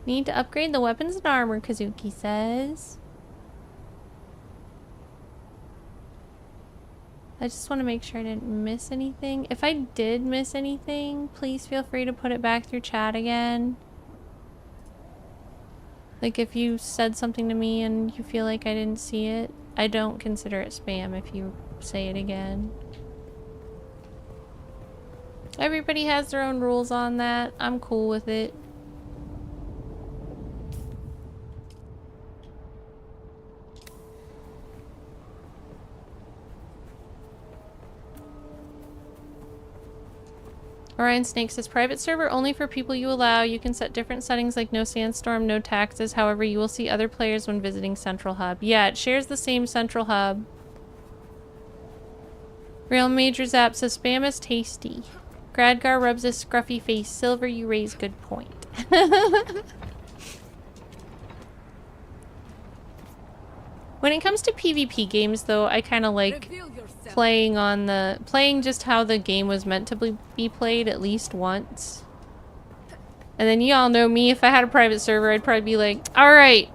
Need to upgrade the weapons and armor, Kazuki says. I just want to make sure I didn't miss anything. If I did miss anything, please feel free to put it back through chat again. Like if you said something to me and you feel like I didn't see it, I don't consider it spam if you say it again. Everybody has their own rules on that. I'm cool with it. Orion Snake says, private server only for people you allow. You can set different settings like no sandstorm, no taxes. However, you will see other players when visiting Central Hub. Yeah, it shares the same Central Hub. Real Major Zap says, spam is tasty. Gradgar rubs his scruffy face. Silver, you raise good point. When it comes to PvP games, though, I kind of like playing just how the game was meant to be played at least once. And then y'all know me, if I had a private server, I'd probably be like, alright,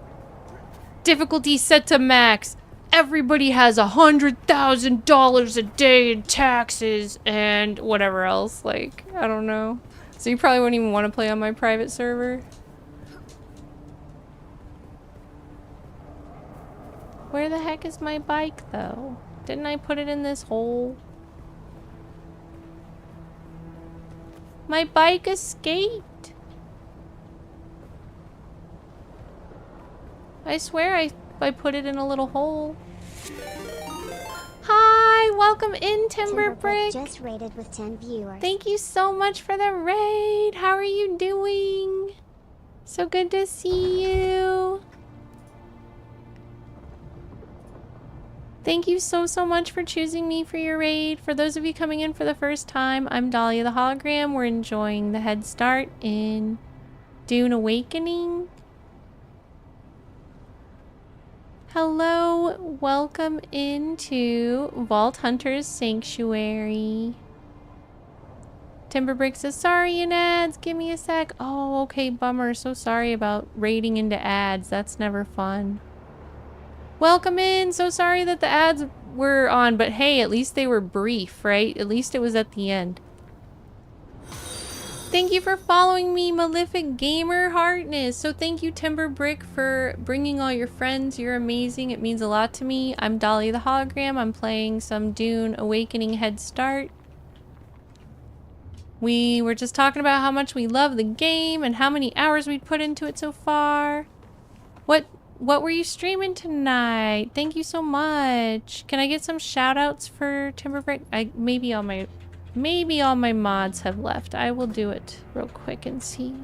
difficulty set to max. Everybody has $100,000 a day in taxes and whatever else. Like, I don't know. So you probably wouldn't even want to play on my private server. Where the heck is my bike, though? Didn't I put it in this hole? My bike escaped. I swear I put it in a little hole. Hi, welcome in, Timberbrick. Just raided with 10 viewers. Thank you so much for the raid. How are you doing? So good to see you. Thank you so much for choosing me for your raid. For those of you coming in for the first time, I'm Dahlia the Hologram. We're enjoying the head start in Dune Awakening. Hello, welcome into Vault Hunter's Sanctuary. Timberbrick says, sorry in ads, give me a sec. Oh, okay, bummer. So sorry about raiding into ads. That's never fun. Welcome in. So sorry that the ads were on, but hey, at least they were brief, right? At least it was at the end. Thank you for following me, Malefic Gamer Heartness. So thank you, Timberbrick, for bringing all your friends. You're amazing. It means a lot to me. I'm Dahlia the Hologram. I'm playing some Dune Awakening Head Start. We were just talking about how much we love the game and how many hours we'd put into it so far. What were you streaming tonight? Thank you so much. Can I get some shout outs for Timberbrick? Maybe all my mods have left. I will do it real quick and see.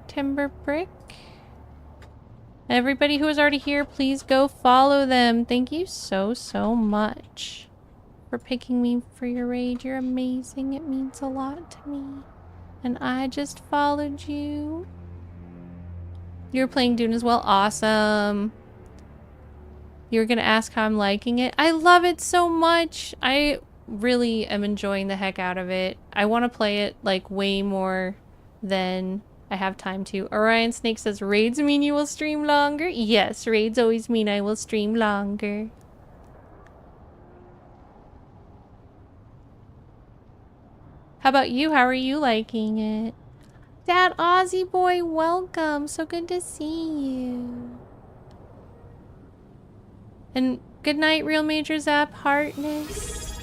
Timberbrick. Everybody who is already here, please go follow them. Thank you so much for picking me for your raid. You're amazing. It means a lot to me. And I just followed you. You're playing Dune as well? Awesome. You were gonna ask how I'm liking it. I love it so much. I really am enjoying the heck out of it. I want to play it like way more than I have time to. Orion Snake says, raids mean you will stream longer? Yes, raids always mean I will stream longer. How about you? How are you liking it? Dad Aussie boy, welcome. So good to see you. And good night, Real Major Zap Heartness.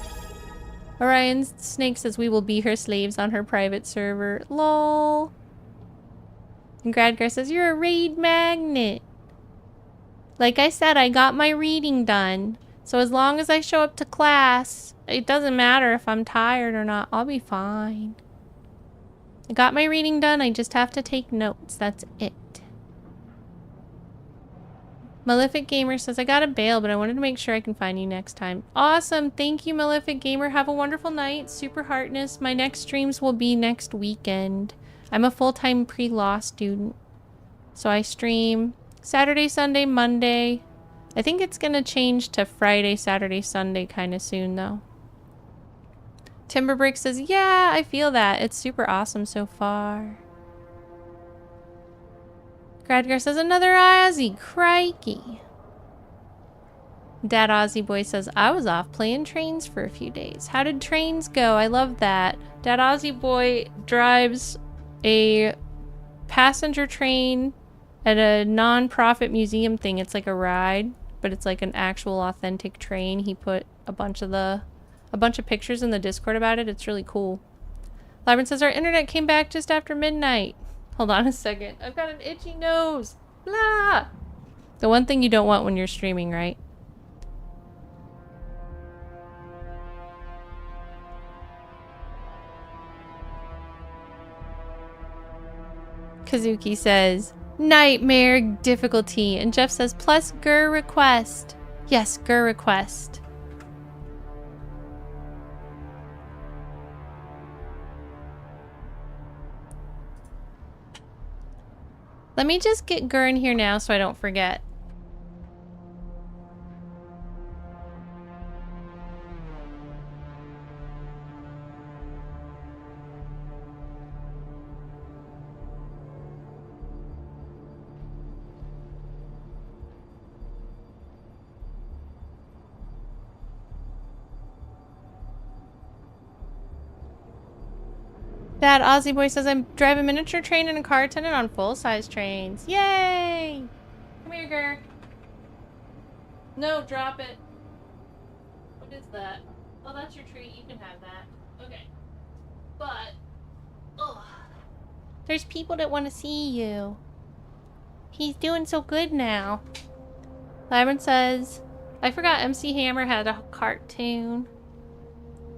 Orion Snake says we will be her slaves on her private server. Lol. And Gradgar says you're a raid magnet. Like I said, I got my reading done. So as long as I show up to class, it doesn't matter if I'm tired or not. I'll be fine. I got my reading done. I just have to take notes. That's it. Malefic Gamer says, I gotta bail, but I wanted to make sure I can find you next time. Awesome. Thank you, Malefic Gamer. Have a wonderful night. Super Heartness. My next streams will be next weekend. I'm a full-time pre-law student. So I stream Saturday, Sunday, Monday. I think it's gonna change to Friday, Saturday, Sunday kind of soon, though. Timberbrick says, yeah, I feel that. It's super awesome so far. Gradgar says, another Aussie. Crikey. Dad Aussie Boy says, I was off playing trains for a few days. How did trains go? I love that. Dad Aussie Boy drives a passenger train at a non-profit museum thing. It's like a ride, but it's like an actual authentic train. He put a bunch of pictures in the Discord about it. It's really cool. Lyman says our internet came back just after midnight. Hold on a second. I've got an itchy nose. Blah! The one thing you don't want when you're streaming, right? Kazuki says, nightmare difficulty. And Jeff says, plus Gir request. Yes, Gir request. Let me just get Gir in here now so I don't forget. That Aussie boy says, I drive a miniature train and a car attendant on full-size trains. Yay! Come here, Gir. No, drop it. What is that? Oh, that's your treat. You can have that. Okay. But, ugh. There's people that want to see you. He's doing so good now. Lyman says, I forgot MC Hammer had a cartoon.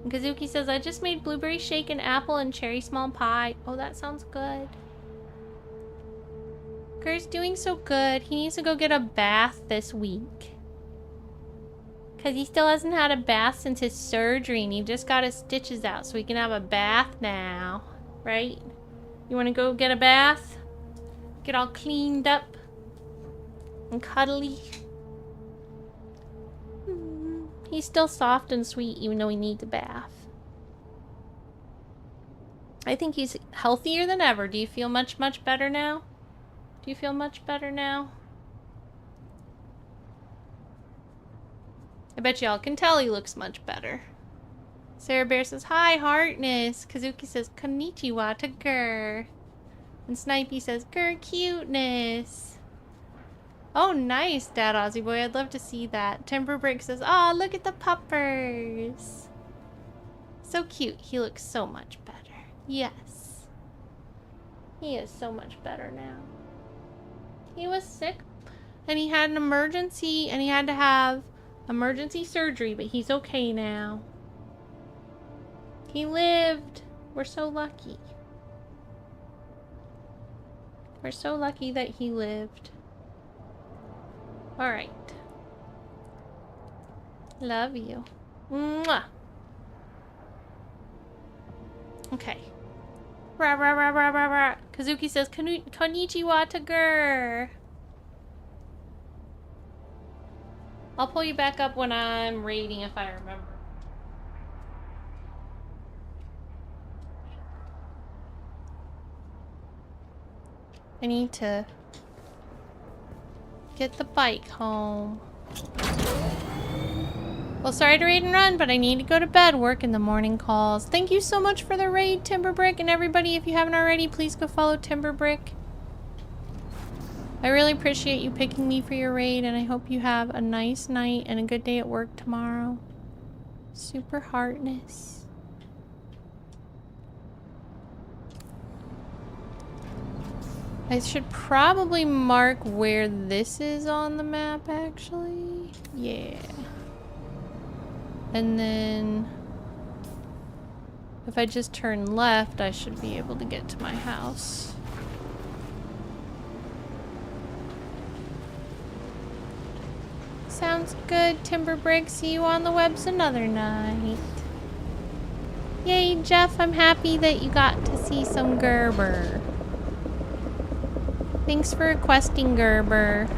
And Kazuki says, I just made blueberry shake and apple and cherry small pie. Oh, that sounds good. Gir's doing so good. He needs to go get a bath this week. Because he still hasn't had a bath since his surgery. And he just got his stitches out. So he can have a bath now. Right? You want to go get a bath? Get all cleaned up. And cuddly. He's still soft and sweet even though he needs a bath. I think he's healthier than ever. Do you feel much better now? Do you feel much better now? I bet y'all can tell he looks much better. Sarah Bear says, hi, Heartness. Kazuki says, konnichiwa to Gir. And Snipey says, Gir cuteness. Oh, nice, Dad Aussie Boy. I'd love to see that. Timber Brick says, oh, look at the puppers. So cute. He looks so much better. Yes. He is so much better now. He was sick and he had an emergency and he had to have emergency surgery, but he's okay now. He lived. We're so lucky. We're so lucky that he lived. Alright. Love you. Mwah. Okay. Rah, rah, rah, rah, rah, rah. Kazuki says, konnichiwa to Gir. I'll pull you back up when I'm raiding if I remember. I need to get the bike home. Well, sorry to raid and run, but I need to go to bed. Work in the morning calls. Thank you so much for the raid, Timber Brick. And everybody, if you haven't already, please go follow Timber Brick. I really appreciate you picking me for your raid, and I hope you have a nice night and a good day at work tomorrow. Super Heartness. I should probably mark where this is on the map, actually. Yeah. And then if I just turn left, I should be able to get to my house. Sounds good, Timber Brick. See you on the webs another night. Yay, Jeff. I'm happy that you got to see some Gerber. Thanks for requesting Gerber.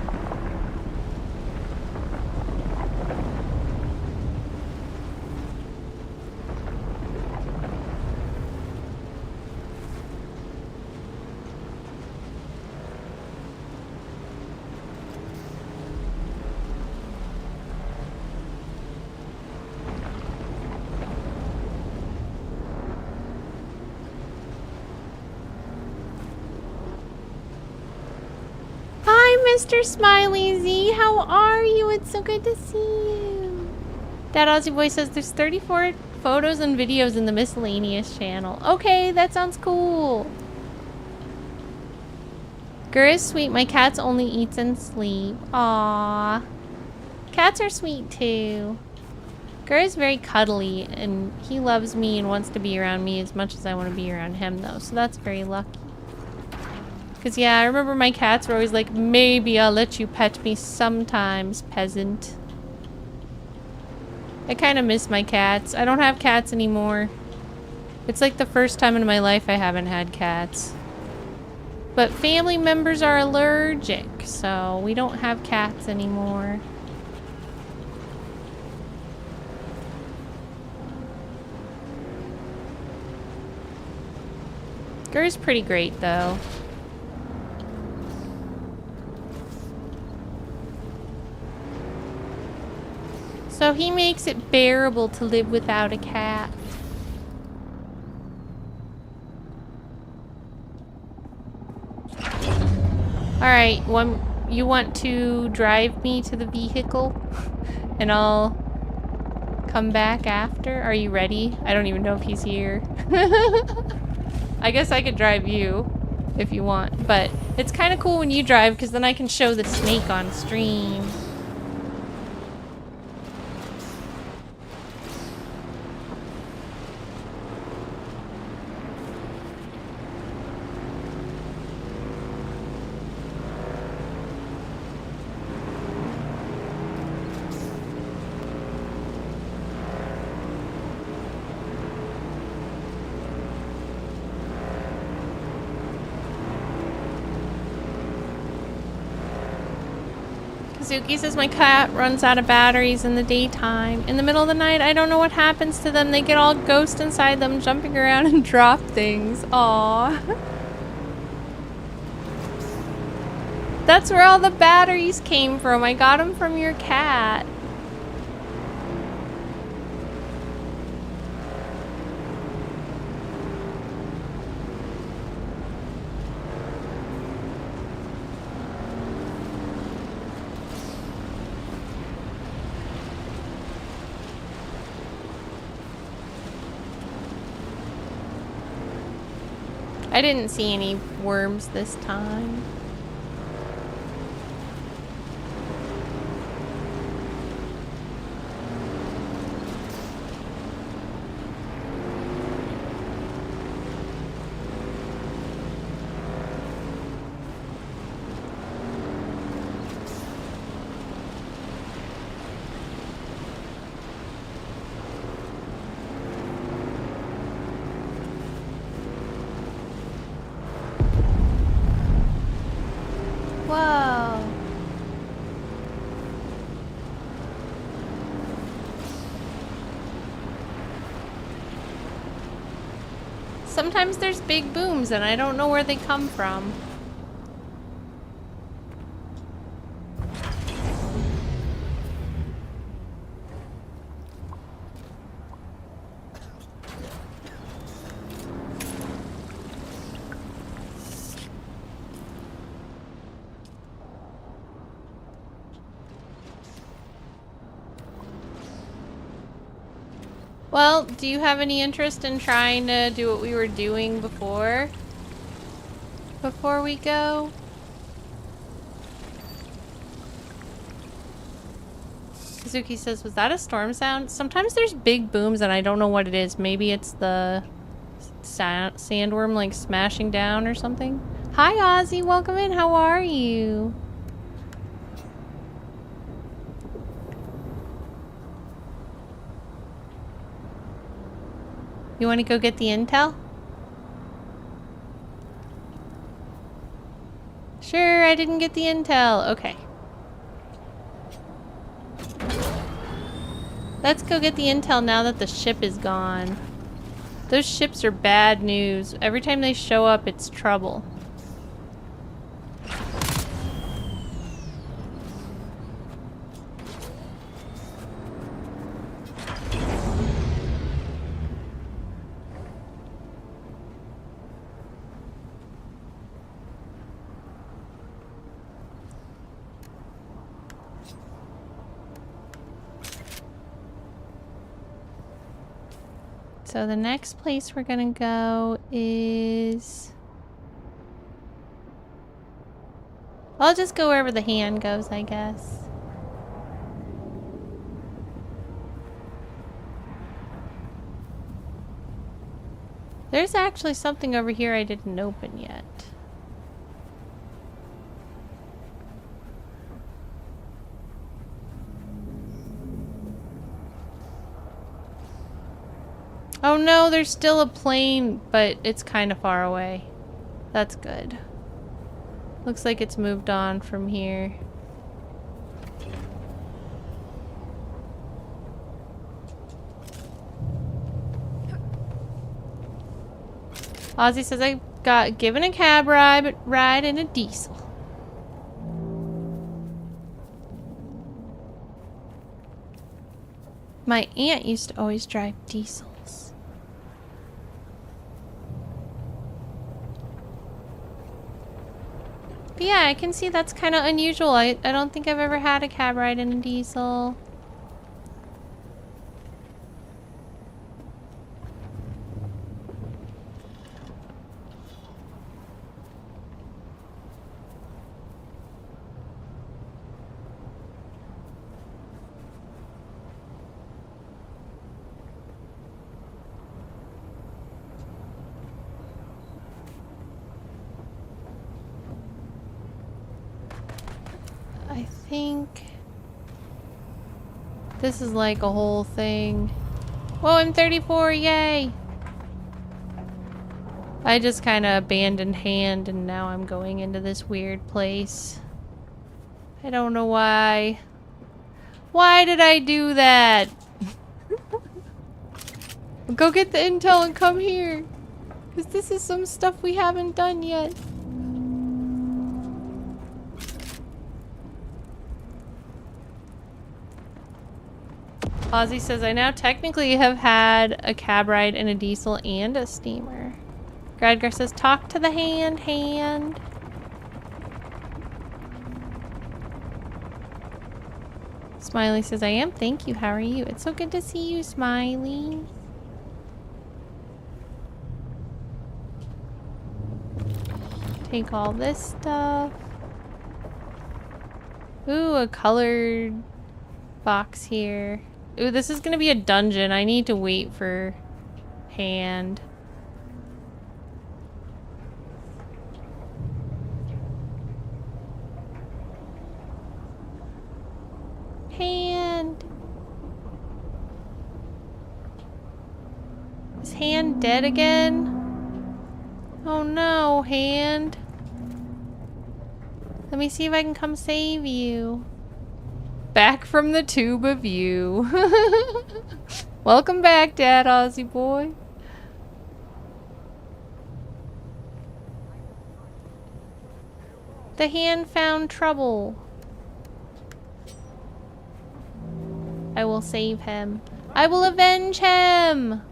Mr. Smiley Z, how are you? It's so good to see you. Dad Aussie Boy says there's 34 photos and videos in the miscellaneous channel. Okay, that sounds cool. Gir is sweet. My cats only eats and sleep. Aww. Cats are sweet too. Gir is very cuddly and he loves me and wants to be around me as much as I want to be around him though. So that's very lucky. Cause yeah, I remember my cats were always like, maybe I'll let you pet me sometimes, peasant. I kind of miss my cats. I don't have cats anymore. It's like the first time in my life I haven't had cats. But family members are allergic, so we don't have cats anymore. Gir's pretty great, though. So he makes it bearable to live without a cat. Alright, you want to drive me to the vehicle? And I'll come back after? Are you ready? I don't even know if he's here. I guess I could drive you if you want, but it's kind of cool when you drive because then I can show the snake on stream. Suki says my cat runs out of batteries in the daytime. In the middle of the night, I don't know what happens to them. They get all ghost inside them, jumping around and drop things. Aww. That's where all the batteries came from. I got them from your cat. I didn't see any worms this time. Whoa. Sometimes there's big booms and I don't know where they come from. Well, do you have any interest in trying to do what we were doing before? Before we go? Kazuki says, was that a storm sound? Sometimes there's big booms and I don't know what it is. Maybe it's the sandworm like smashing down or something. Hi Ozzy, welcome in. How are you? You want to go get the intel? Sure, I didn't get the intel. Okay. Let's go get the intel now that the ship is gone. Those ships are bad news. Every time they show up, it's trouble. So the next place we're gonna go is... I'll just go wherever the hand goes, I guess. There's actually something over here I didn't open yet. Oh no, there's still a plane, but it's kind of far away. That's good. Looks like it's moved on from here. Ozzy says I got given a cab ride in a diesel. My aunt used to always drive diesels. But yeah, I can see that's kind of unusual. I don't think I've ever had a cab ride in a diesel. I think this is like a whole thing. Whoa, I'm 34, yay! I just kind of abandoned hand and now I'm going into this weird place. I don't know why. Why did I do that? Go get the intel and come here. Because this is some stuff we haven't done yet. Ozzy says, I now technically have had a cab ride in a diesel and a steamer. Gradgar says, talk to the hand. Smiley says, I am. Thank you. How are you? It's so good to see you, Smiley. Take all this stuff. Ooh, a colored box here. Ooh, this is gonna be a dungeon. I need to wait for hand. Hand. Is hand dead again? Oh no, hand. Let me see if I can come save you. Back from the tube of you. Welcome back, Dad, Ozzy boy. The hand found trouble. I will save him. I will avenge him.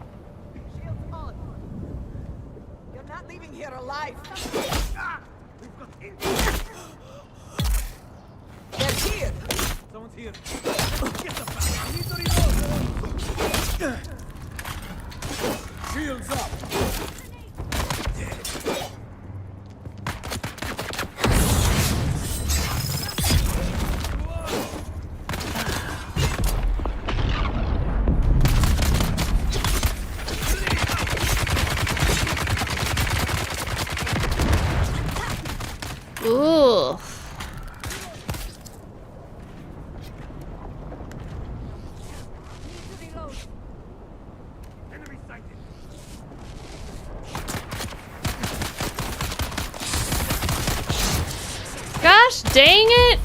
You're not leaving here alive. They're here. Someone's here. Get the back. I need to reload. Shields up. Ooh. Gosh dang it!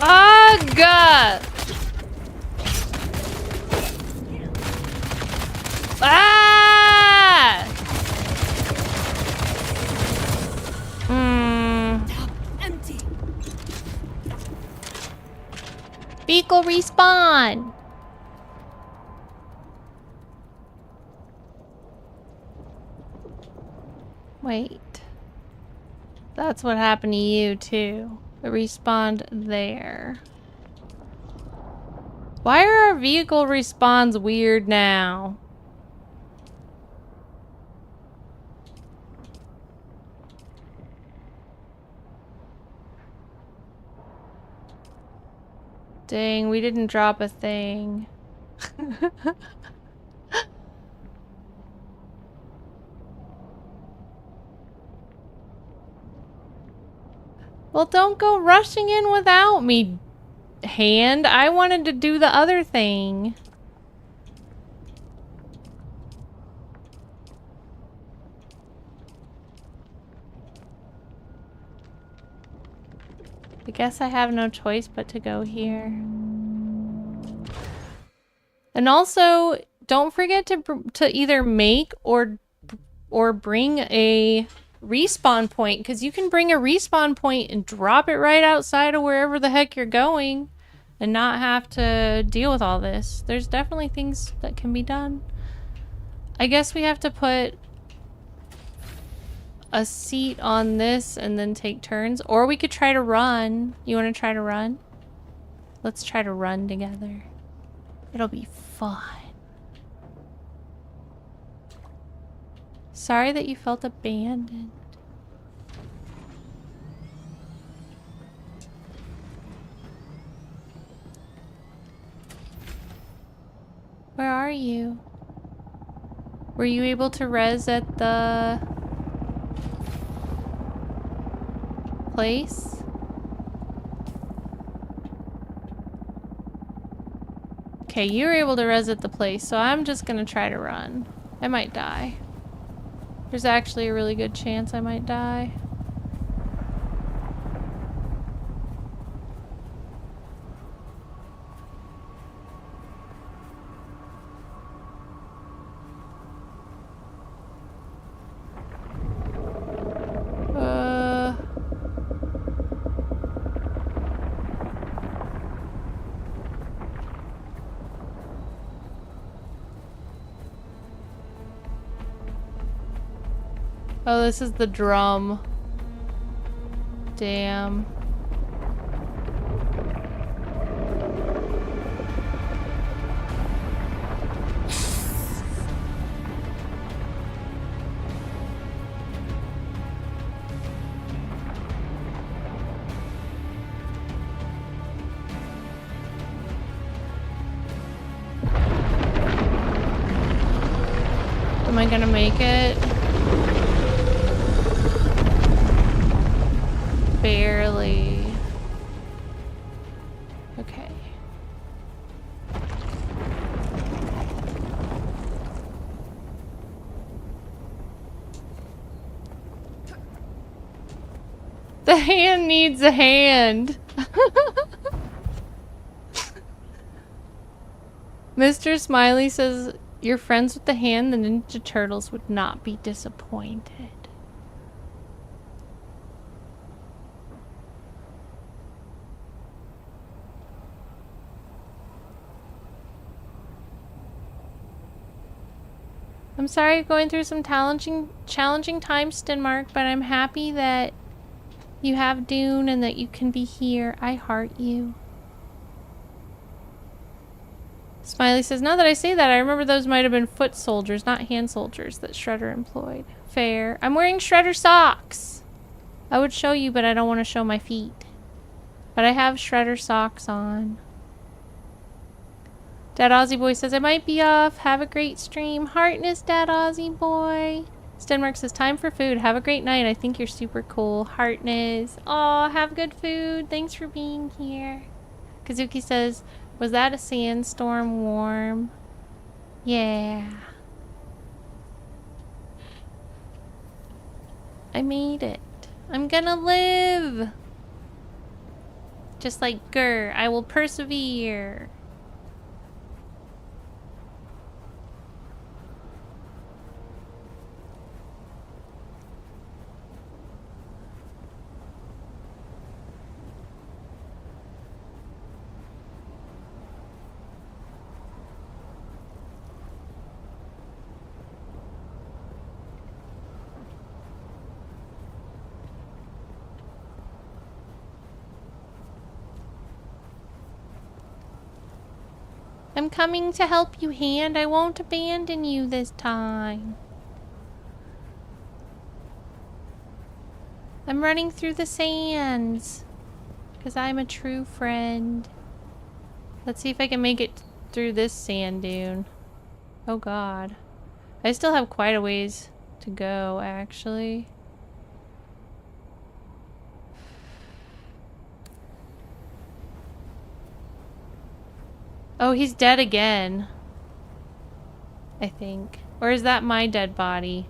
Aga! Vehicle respawn! Wait. That's what happened to you, too. It respawned there. Why are our vehicle respawns weird now? Dang, we didn't drop a thing. Well, don't go rushing in without me, hand. I wanted to do the other thing. I guess I have no choice but to go here. And also, don't forget to either make or bring a respawn point, because you can bring a respawn point and drop it right outside of wherever the heck you're going and not have to deal with all this. There's definitely things that can be done. I guess we have to put a seat on this and then take turns, or we could try to run. You want to try to run? Let's try to run together. It'll be fun. Sorry that you felt abandoned. Where are you? Were you able to res at the place? Okay, you were able to res at the place, so I'm just gonna try to run. I might die. There's actually a really good chance I might die. Oh, this is the drum. Damn. Am I gonna make it? Barely. Okay. The hand needs a hand. Mr. Smiley says, "You're friends with the hand, the Ninja Turtles would not be disappointed." I'm sorry you're going through some challenging times, Stenmark, but I'm happy that you have Dune and that you can be here. I heart you. Smiley says, now that I say that, I remember those might have been foot soldiers, not hand soldiers that Shredder employed. Fair. I'm wearing Shredder socks. I would show you, but I don't want to show my feet. But I have Shredder socks on. Dad Aussie Boy says, I might be off. Have a great stream. Heartness, Dad Aussie Boy. Stenmark says, time for food. Have a great night. I think you're super cool. Heartness. Aw, have good food. Thanks for being here. Kazuki says, was that a sandstorm warm? Yeah. I made it. I'm gonna live. Just like Gir, I will persevere. I'm coming to help you, Hand. I won't abandon you this time. I'm running through the sands. Because I'm a true friend. Let's see if I can make it through this sand dune. Oh god. I still have quite a ways to go, actually. Oh, he's dead again. I think. Or is that my dead body?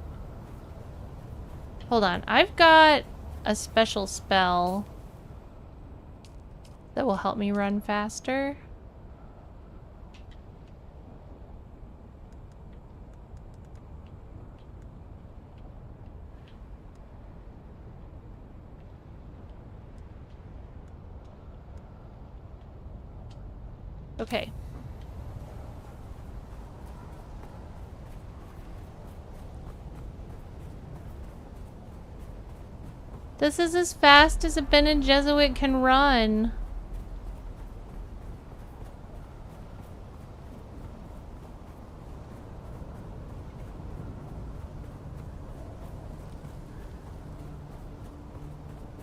Hold on. I've got a special spell that will help me run faster. Okay. This is as fast as a Bene Gesserit can run.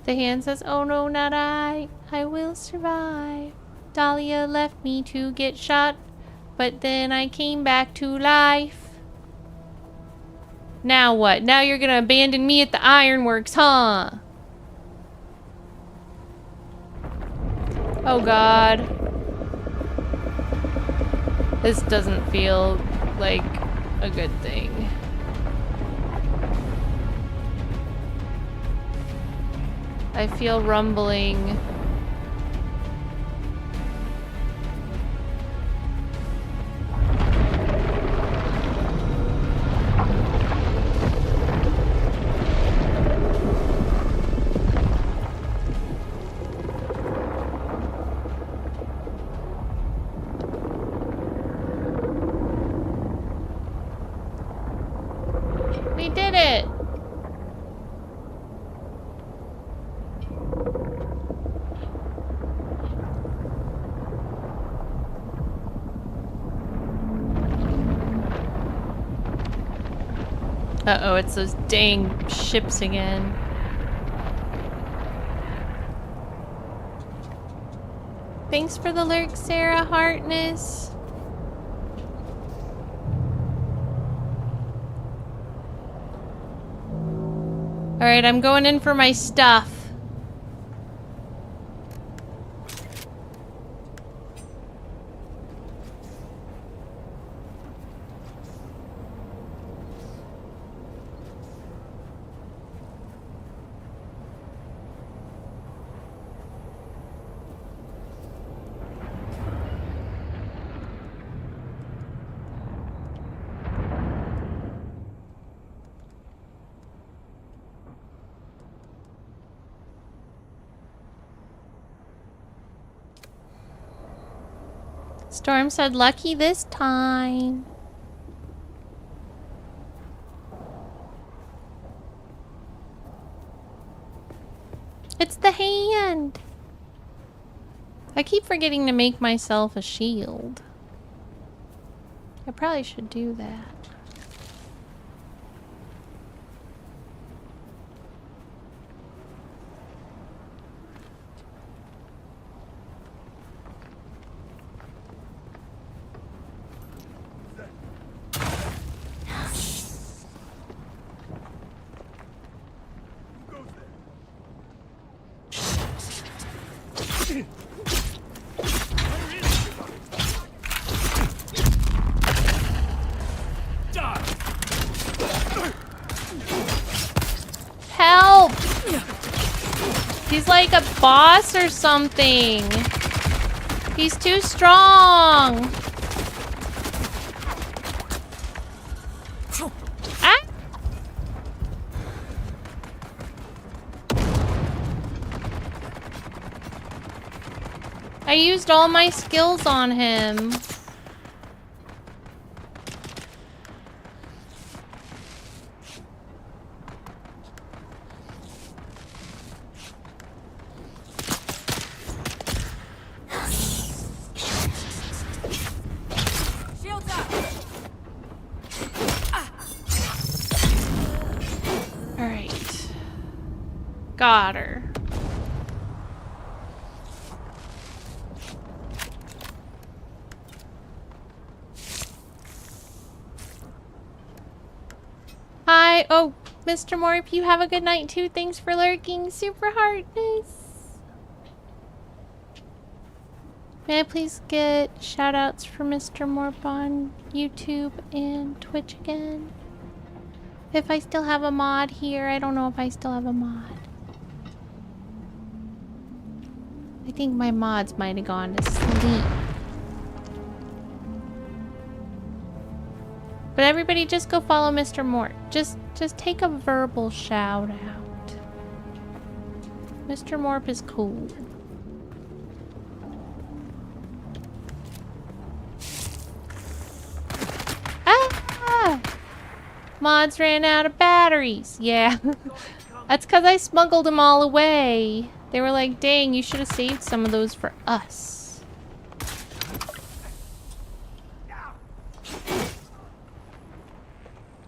The Hand says, "Oh no, not I. I will survive. Dahlia left me to get shot, but then I came back to life." Now what? Now you're gonna abandon me at the ironworks, huh? Oh god. This doesn't feel like a good thing. I feel rumbling. We did it! Uh-oh, it's those dang ships again. Thanks for the lurk, Sarah Hartness. Alright, I'm going in for my stuff. Storm said, "Lucky this time." It's the Hand. I keep forgetting to make myself a shield. I probably should do that. Help! He's like a boss or something. He's too strong. Ah! I used all my skills on him. Got her. Hi. Oh, Mr. Morp, you have a good night too. Thanks for lurking. Super heartness. May I please get shoutouts for Mr. Morp on YouTube and Twitch again? If I still have a mod here. I don't know if I still have a mod. I think my mods might have gone to sleep. But everybody just go follow Mr. Mort. Just take a verbal shout out. Mr. Morp is cool. Ah! Mods ran out of batteries. Yeah. That's because I smuggled them all away. They were like, dang, you should have saved some of those for us.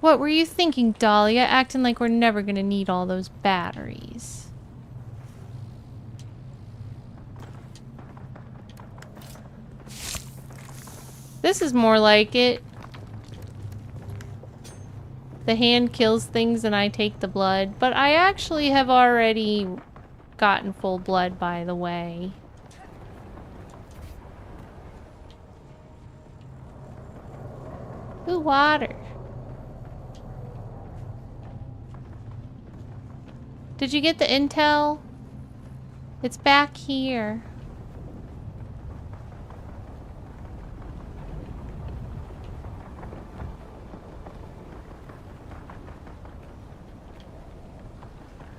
What were you thinking, Dahlia? Acting like we're never gonna need all those batteries. This is more like it. The hand kills things and I take the blood. But I actually have already gotten full blood, by the way. Ooh, water. Did you get the intel? It's back here.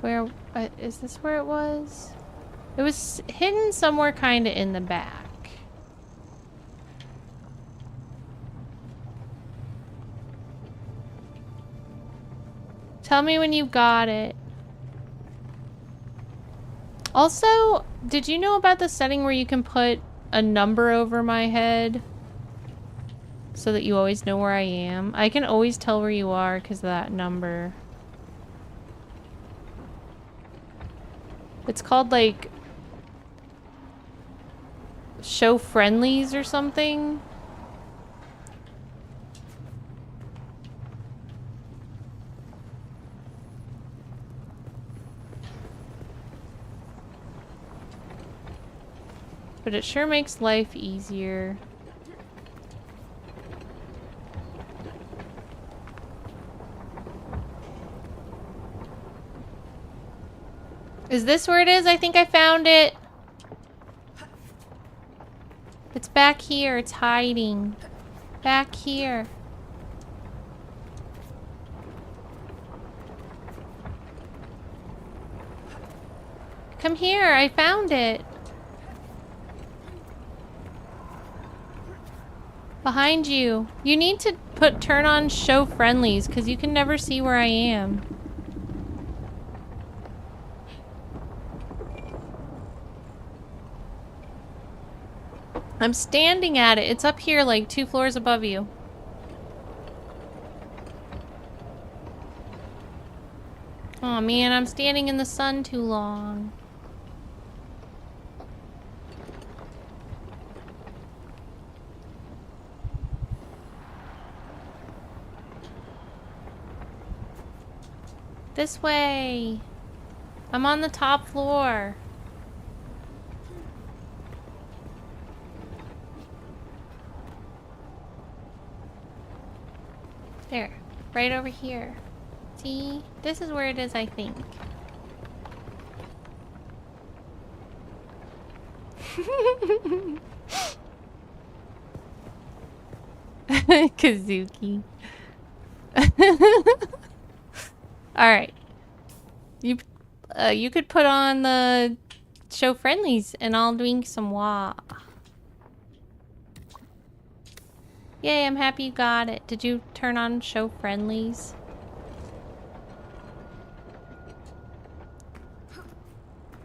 Where, is this where it was? It was hidden somewhere kind of in the back. Tell me when you've got it. Also, did you know about the setting where you can put a number over my head? So that you always know where I am? I can always tell where you are because of that number. It's called like show friendlies or something. But it sure makes life easier. Is this where it is? I think I found it. It's back here. It's hiding. Back here. Come here. I found it. Behind you. You need to turn on show friendlies because you can never see where I am. I'm standing at it. It's up here like 2 floors above you. Oh man, I'm standing in the sun too long. This way. I'm on the top floor. There, right over here. See? This is where it is, I think. Kazuki. Alright. You could put on the show friendlies and I'll drink some water. Yay, I'm happy you got it. Did you turn on show friendlies?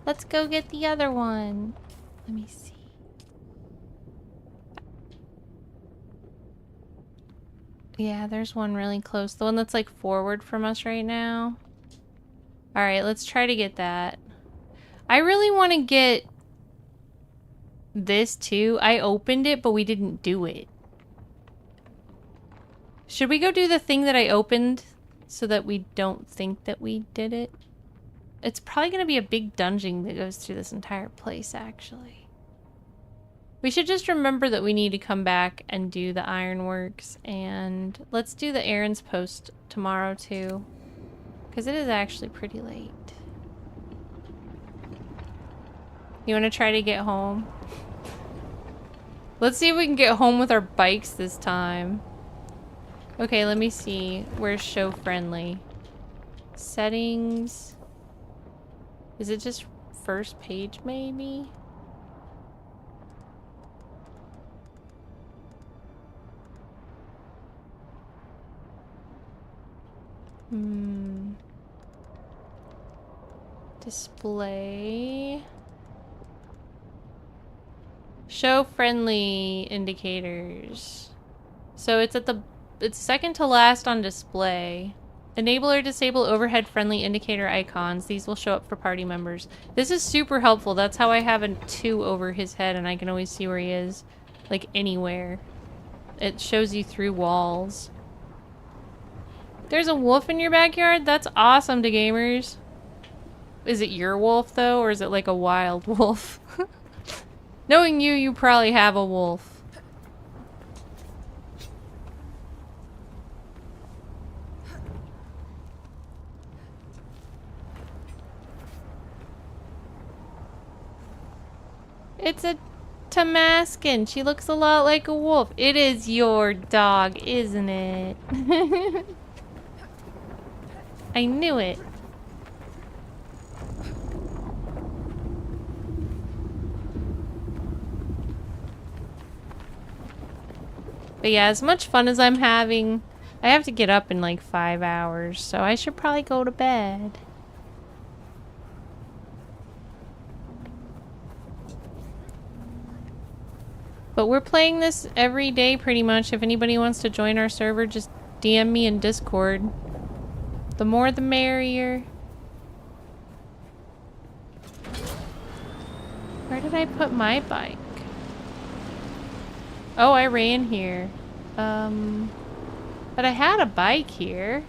Let's go get the other one. Let me see. Yeah, there's one really close. The one that's like forward from us right now. Alright, let's try to get that. I really want to get this too. I opened it, but we didn't do it. Should we go do the thing that I opened so that we don't think that we did it? It's probably going to be a big dungeon that goes through this entire place, actually. We should just remember that we need to come back and do the ironworks, and let's do the errands post tomorrow too, because it is actually pretty late. You want to try to get home? Let's see if we can get home with our bikes this time. Okay, let me see. Where's show friendly? Settings. Is it just first page maybe? Display. Show friendly indicators. So it's second to last on display. Enable or disable overhead friendly indicator icons. These will show up for party members. This is super helpful. That's how I have a 2 over his head and I can always see where he is. Like anywhere. It shows you through walls. There's a wolf in your backyard? That's awesome to gamers. Is it your wolf though, or is it like a wild wolf? Knowing you, you probably have a wolf. It's a Tamaskin. She looks a lot like a wolf. It is your dog, isn't it? I knew it. But yeah, as much fun as I'm having, I have to get up in like 5 hours, so I should probably go to bed. But we're playing this every day pretty much. If anybody wants to join our server, just DM me in Discord. The more the merrier. Where did I put my bike? Oh, I ran here. But I had a bike here.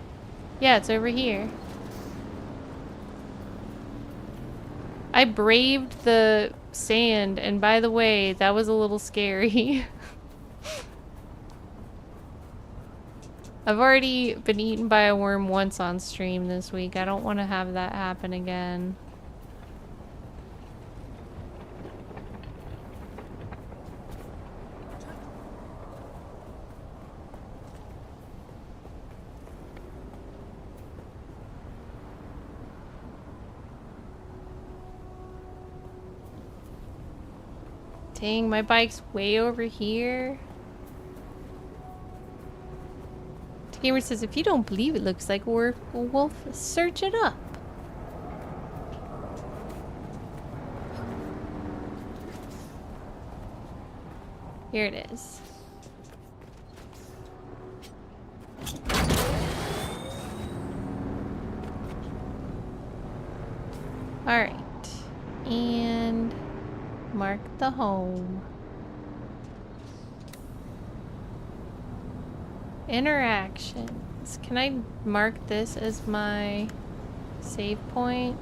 Yeah, it's over here. I braved the sand, and by the way, that was a little scary. I've already been eaten by a worm once on stream this week. I don't want to have that happen again. Dang, my bike's way over here. Gamer says, if you don't believe it looks like a wolf, search it up. Here it is. Alright. And mark the home. Interactions. Can I mark this as my save point?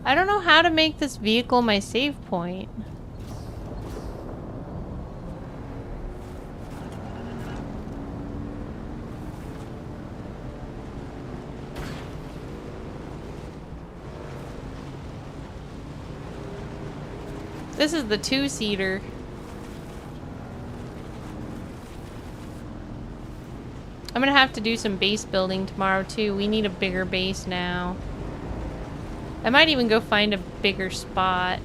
I don't know how to make this vehicle my save point. This is the 2-seater. I'm gonna have to do some base building tomorrow too. We need a bigger base now. I might even go find a bigger spot.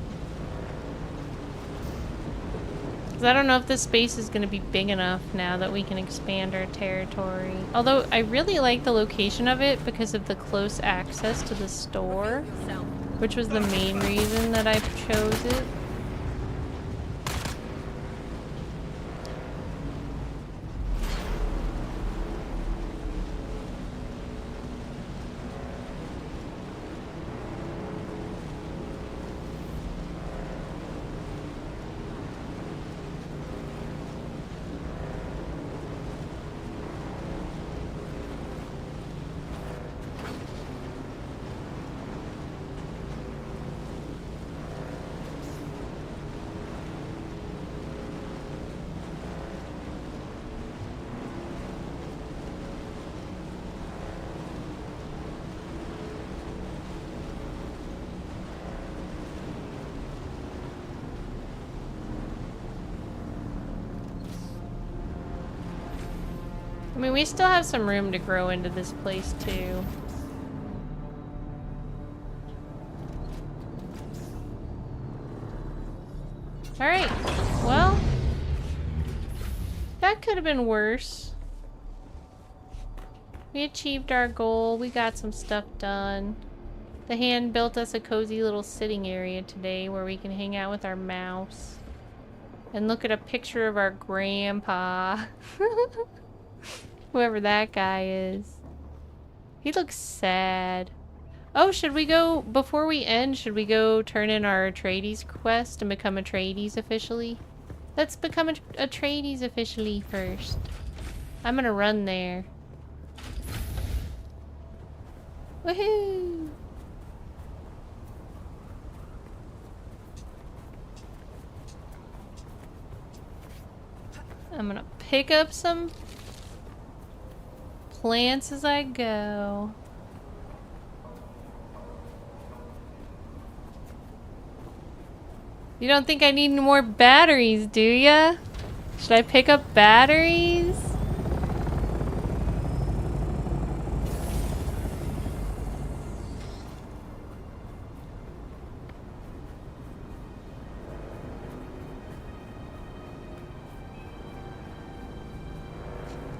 Because I don't know if this space is going to be big enough now that we can expand our territory. Although I really like the location of it because of the close access to the store, which was the main reason that I chose it. I mean, we still have some room to grow into this place, too. Alright, well, that could have been worse. We achieved our goal, we got some stuff done. The hand built us a cozy little sitting area today where we can hang out with our mouse. And look at a picture of our grandpa. Whoever that guy is. He looks sad. Oh, should we go, before we end, should we go turn in our Atreides quest and become Atreides officially? Let's become Atreides officially first. I'm gonna run there. Woohoo! I'm gonna pick up some plants as I go. You don't think I need any more batteries, do ya? Should I pick up batteries?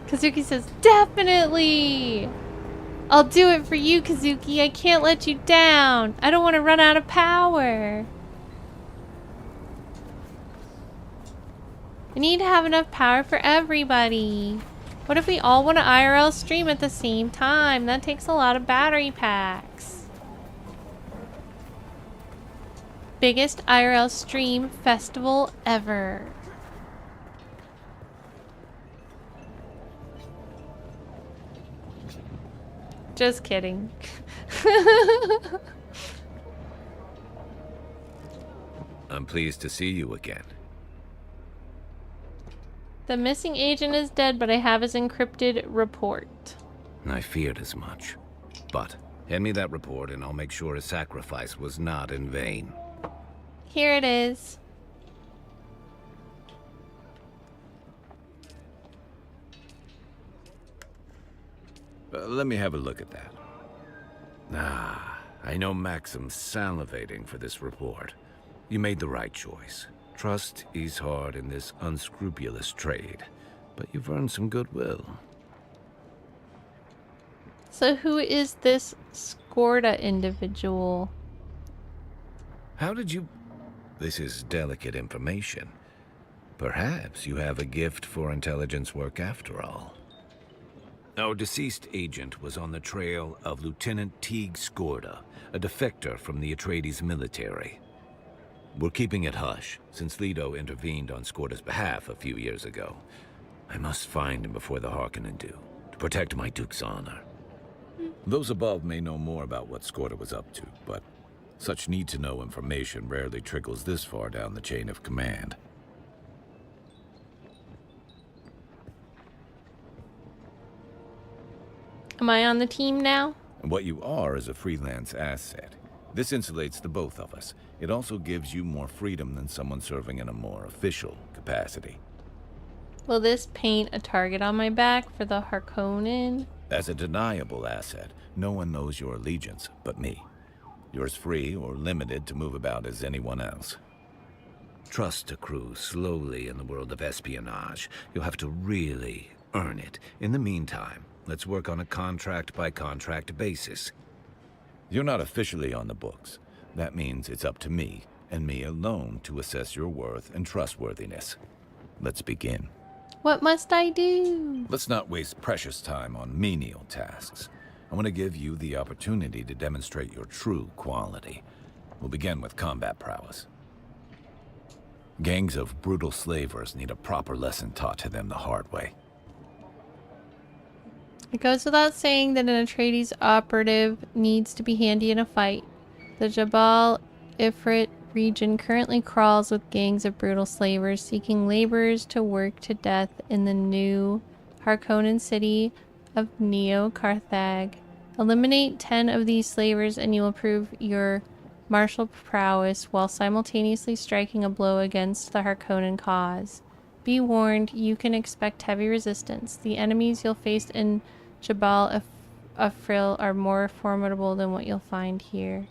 Kazuki says, definitely! I'll do it for you, Kazuki. I can't let you down. I don't want to run out of power. I need to have enough power for everybody. What if we all want to IRL stream at the same time? That takes a lot of battery packs. Biggest IRL stream festival ever. Just kidding. I'm pleased to see you again. The missing agent is dead, but I have his encrypted report. I feared as much. But hand me that report and I'll make sure his sacrifice was not in vain. Here it is. Let me have a look at that. Ah, I know Maxim's salivating for this report. You made the right choice. Trust is hard in this unscrupulous trade, but you've earned some goodwill. So who is this Skorda individual? How did you... This is delicate information. Perhaps you have a gift for intelligence work after all. Our deceased agent was on the trail of Lieutenant Teague Skorda, a defector from the Atreides military. We're keeping it hush, since Leto intervened on Skorda's behalf a few years ago. I must find him before the Harkonnen do, to protect my Duke's honor. Those above may know more about what Skorda was up to, but such need-to-know information rarely trickles this far down the chain of command. Am I on the team now? What you are is a freelance asset. This insulates the both of us. It also gives you more freedom than someone serving in a more official capacity. Will this paint a target on my back for the Harkonnen? As a deniable asset, no one knows your allegiance but me. You're as free or limited to move about as anyone else. Trust accrues slowly in the world of espionage. You'll have to really earn it. In the meantime, let's work on a contract-by-contract basis. You're not officially on the books. That means it's up to me, and me alone, to assess your worth and trustworthiness. Let's begin. What must I do? Let's not waste precious time on menial tasks. I want to give you the opportunity to demonstrate your true quality. We'll begin with combat prowess. Gangs of brutal slavers need a proper lesson taught to them the hard way. It goes without saying that an Atreides operative needs to be handy in a fight. The Jabal Ifrit region currently crawls with gangs of brutal slavers seeking laborers to work to death in the new Harkonnen city of Neo-Carthage. Eliminate 10 of these slavers and you will prove your martial prowess while simultaneously striking a blow against the Harkonnen cause. Be warned, you can expect heavy resistance. The enemies you'll face in Jabal Ifril are more formidable than what you'll find here.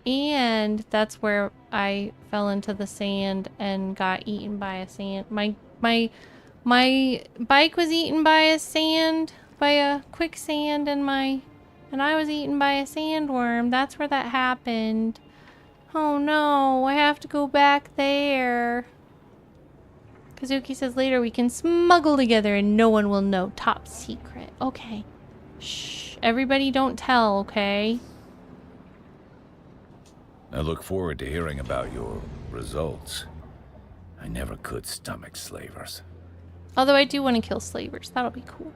And that's where I fell into the sand and got eaten by a sand. My bike was eaten by a quicksand, and I was eaten by a sandworm. That's where that happened. Oh no, I have to go back there. Kazuki says later we can smuggle together and no one will know. Top secret. Okay. Shh. Everybody don't tell, okay? I look forward to hearing about your results. I never could stomach slavers. Although I do want to kill slavers. That'll be cool.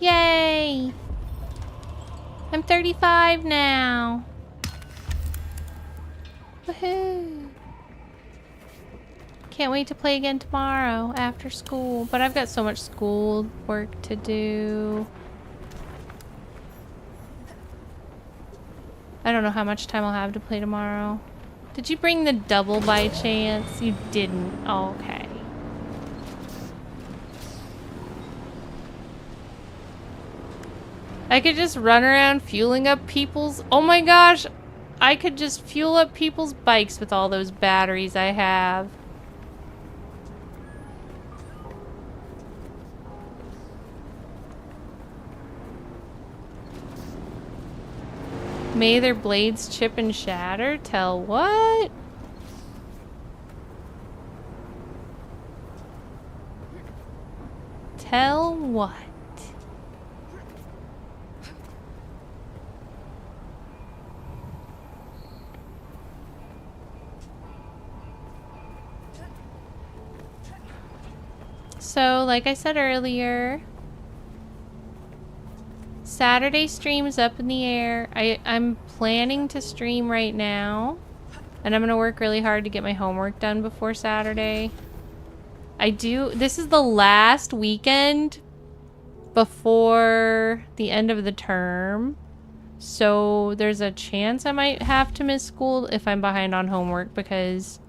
Yay! I'm 35 now. Woohoo! Can't wait to play again tomorrow after school. But I've got so much school work to do. I don't know how much time I'll have to play tomorrow. Did you bring the double by chance? You didn't. Oh, okay. I could just run around fueling up people's... Oh my gosh! I could just fuel up people's bikes with all those batteries I have. May their blades chip and shatter? Tell what? Tell what? So, like I said earlier, Saturday stream's up in the air. I'm planning to stream right now, and I'm gonna work really hard to get my homework done before Saturday. This is the last weekend before the end of the term, so there's a chance I might have to miss school if I'm behind on homework, because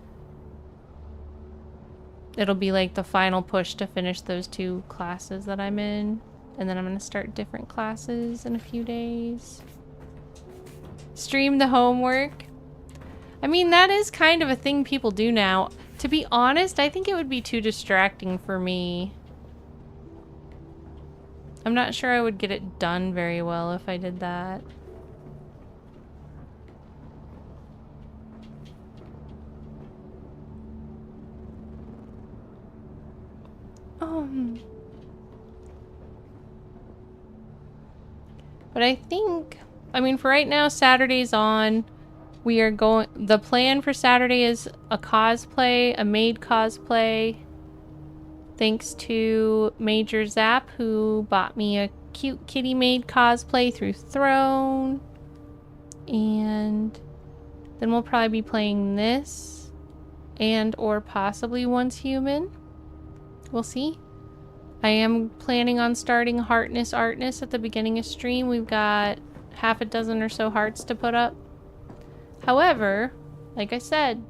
it'll be like the final push to finish those 2 classes that I'm in. And then I'm going to start different classes in a few days. Stream the homework. I mean, that is kind of a thing people do now. To be honest, I think it would be too distracting for me. I'm not sure I would get it done very well if I did that. But I think, I mean, for right now, Saturday's on. We are going, the plan for Saturday is a cosplay, a maid cosplay. Thanks to Major Zap, who bought me a cute kitty maid cosplay through Throne. And then we'll probably be playing this and or possibly Once Human. We'll see. I am planning on starting Heartness Artness at the beginning of stream. We've got half a dozen or so hearts to put up. However, like I said,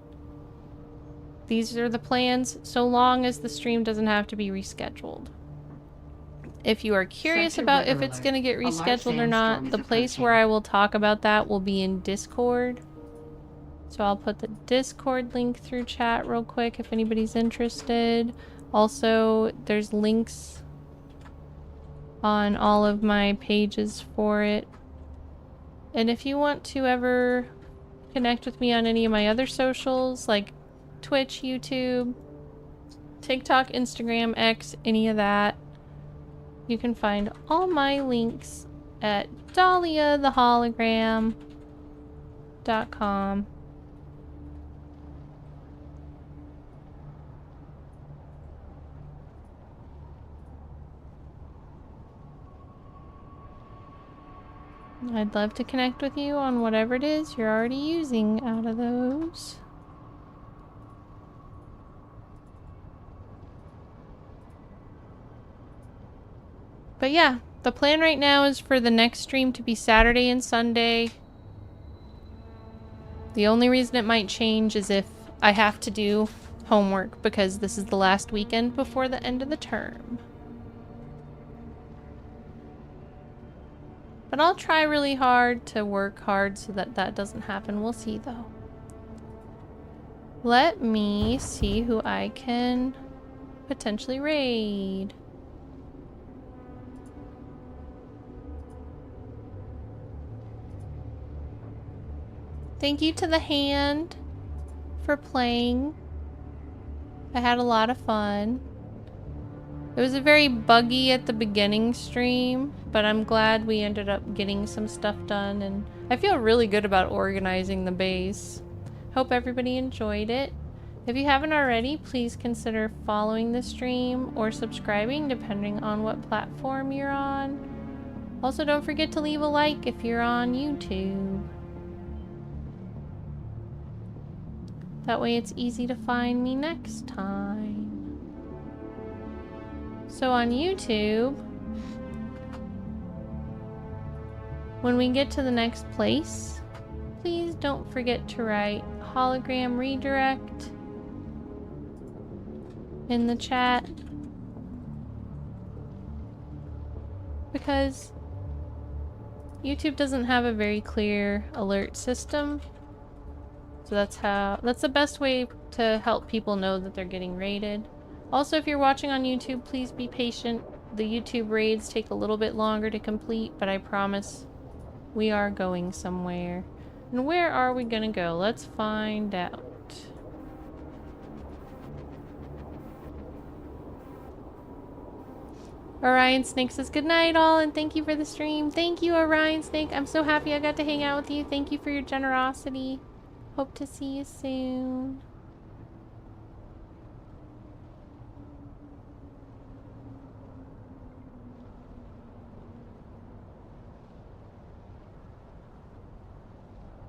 these are the plans so long as the stream doesn't have to be rescheduled. if you are curious Sector about if weather it's alert. going to get A large rescheduled or sandstorm not, is the place approaching. where I will talk about that will be in Discord. So I'll put the Discord link through chat real quick if anybody's interested. Also, there's links on all of my pages for it. And if you want to ever connect with me on any of my other socials, like Twitch, YouTube, TikTok, Instagram, X, any of that, you can find all my links at dahliathehologram.com. I'd love to connect with you on whatever it is you're already using out of those. But yeah, the plan right now is for the next stream to be Saturday and Sunday. The only reason it might change is if I have to do homework because this is the last weekend before the end of the term. But I'll try really hard to work hard so that that doesn't happen. We'll see though. Let me see who I can potentially raid. Thank you to the hand for playing. I had a lot of fun. It was a very buggy at the beginning stream, but I'm glad we ended up getting some stuff done, and I feel really good about organizing the base. Hope everybody enjoyed it. If you haven't already, please consider following the stream or subscribing depending on what platform you're on. Also, don't forget to leave a like if you're on YouTube. That way it's easy to find me next time. So on YouTube, when we get to the next place, please don't forget to write hologram redirect in the chat, because YouTube doesn't have a very clear alert system. So that's the best way to help people know that they're getting raided. Also, if you're watching on YouTube, please be patient. The YouTube raids take a little bit longer to complete, but I promise we are going somewhere. And where are we gonna go? Let's find out. Orion Snake says good night all, and thank you for the stream. Thank you, Orion Snake. I'm so happy I got to hang out with you. Thank you for your generosity. Hope to see you soon.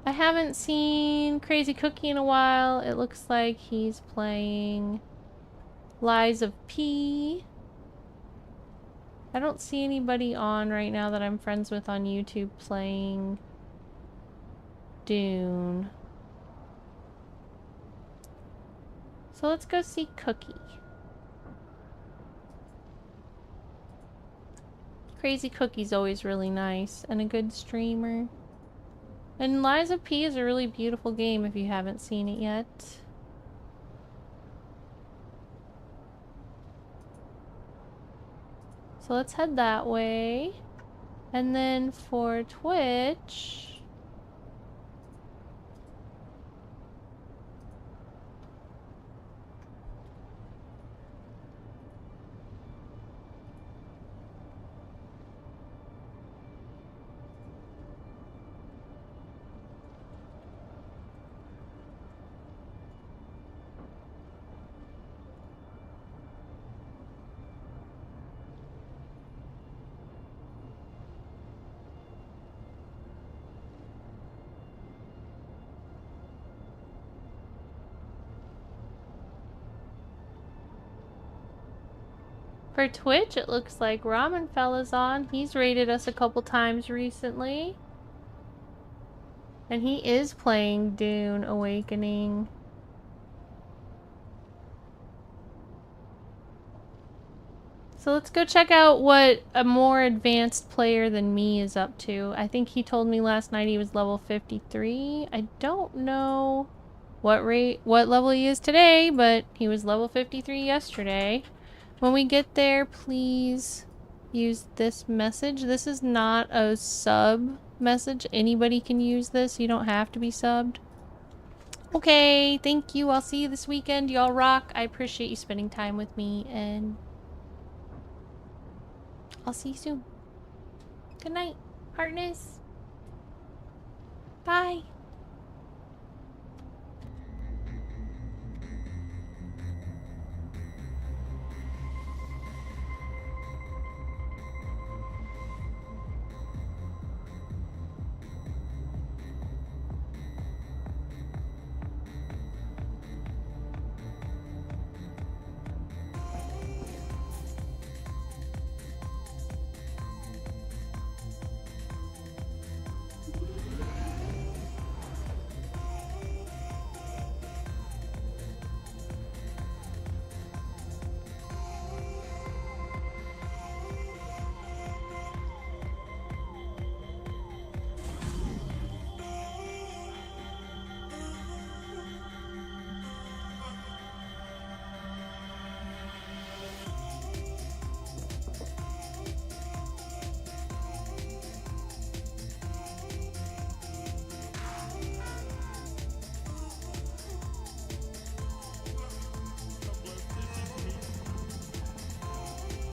I haven't seen Crazy Cookie in a while. It looks like he's playing Lies of P. I don't see anybody on right now that I'm friends with on YouTube playing Dune. So let's go see Cookie. Crazy Cookie's always really nice and a good streamer. And Lies of P is a really beautiful game if you haven't seen it yet. So let's head that way. And then for Twitch... For Twitch, it looks like Ramen Fella's on. He's raided us a couple times recently. And he is playing Dune Awakening. So let's go check out what a more advanced player than me is up to. I think he told me last night he was level 53. I don't know what level he is today, but he was level 53 yesterday. When we get there, please use this message. This is not a sub message. Anybody can use this. You don't have to be subbed. Okay, thank you. I'll see you this weekend. Y'all rock. I appreciate you spending time with me, and I'll see you soon. Good night, partners. Bye.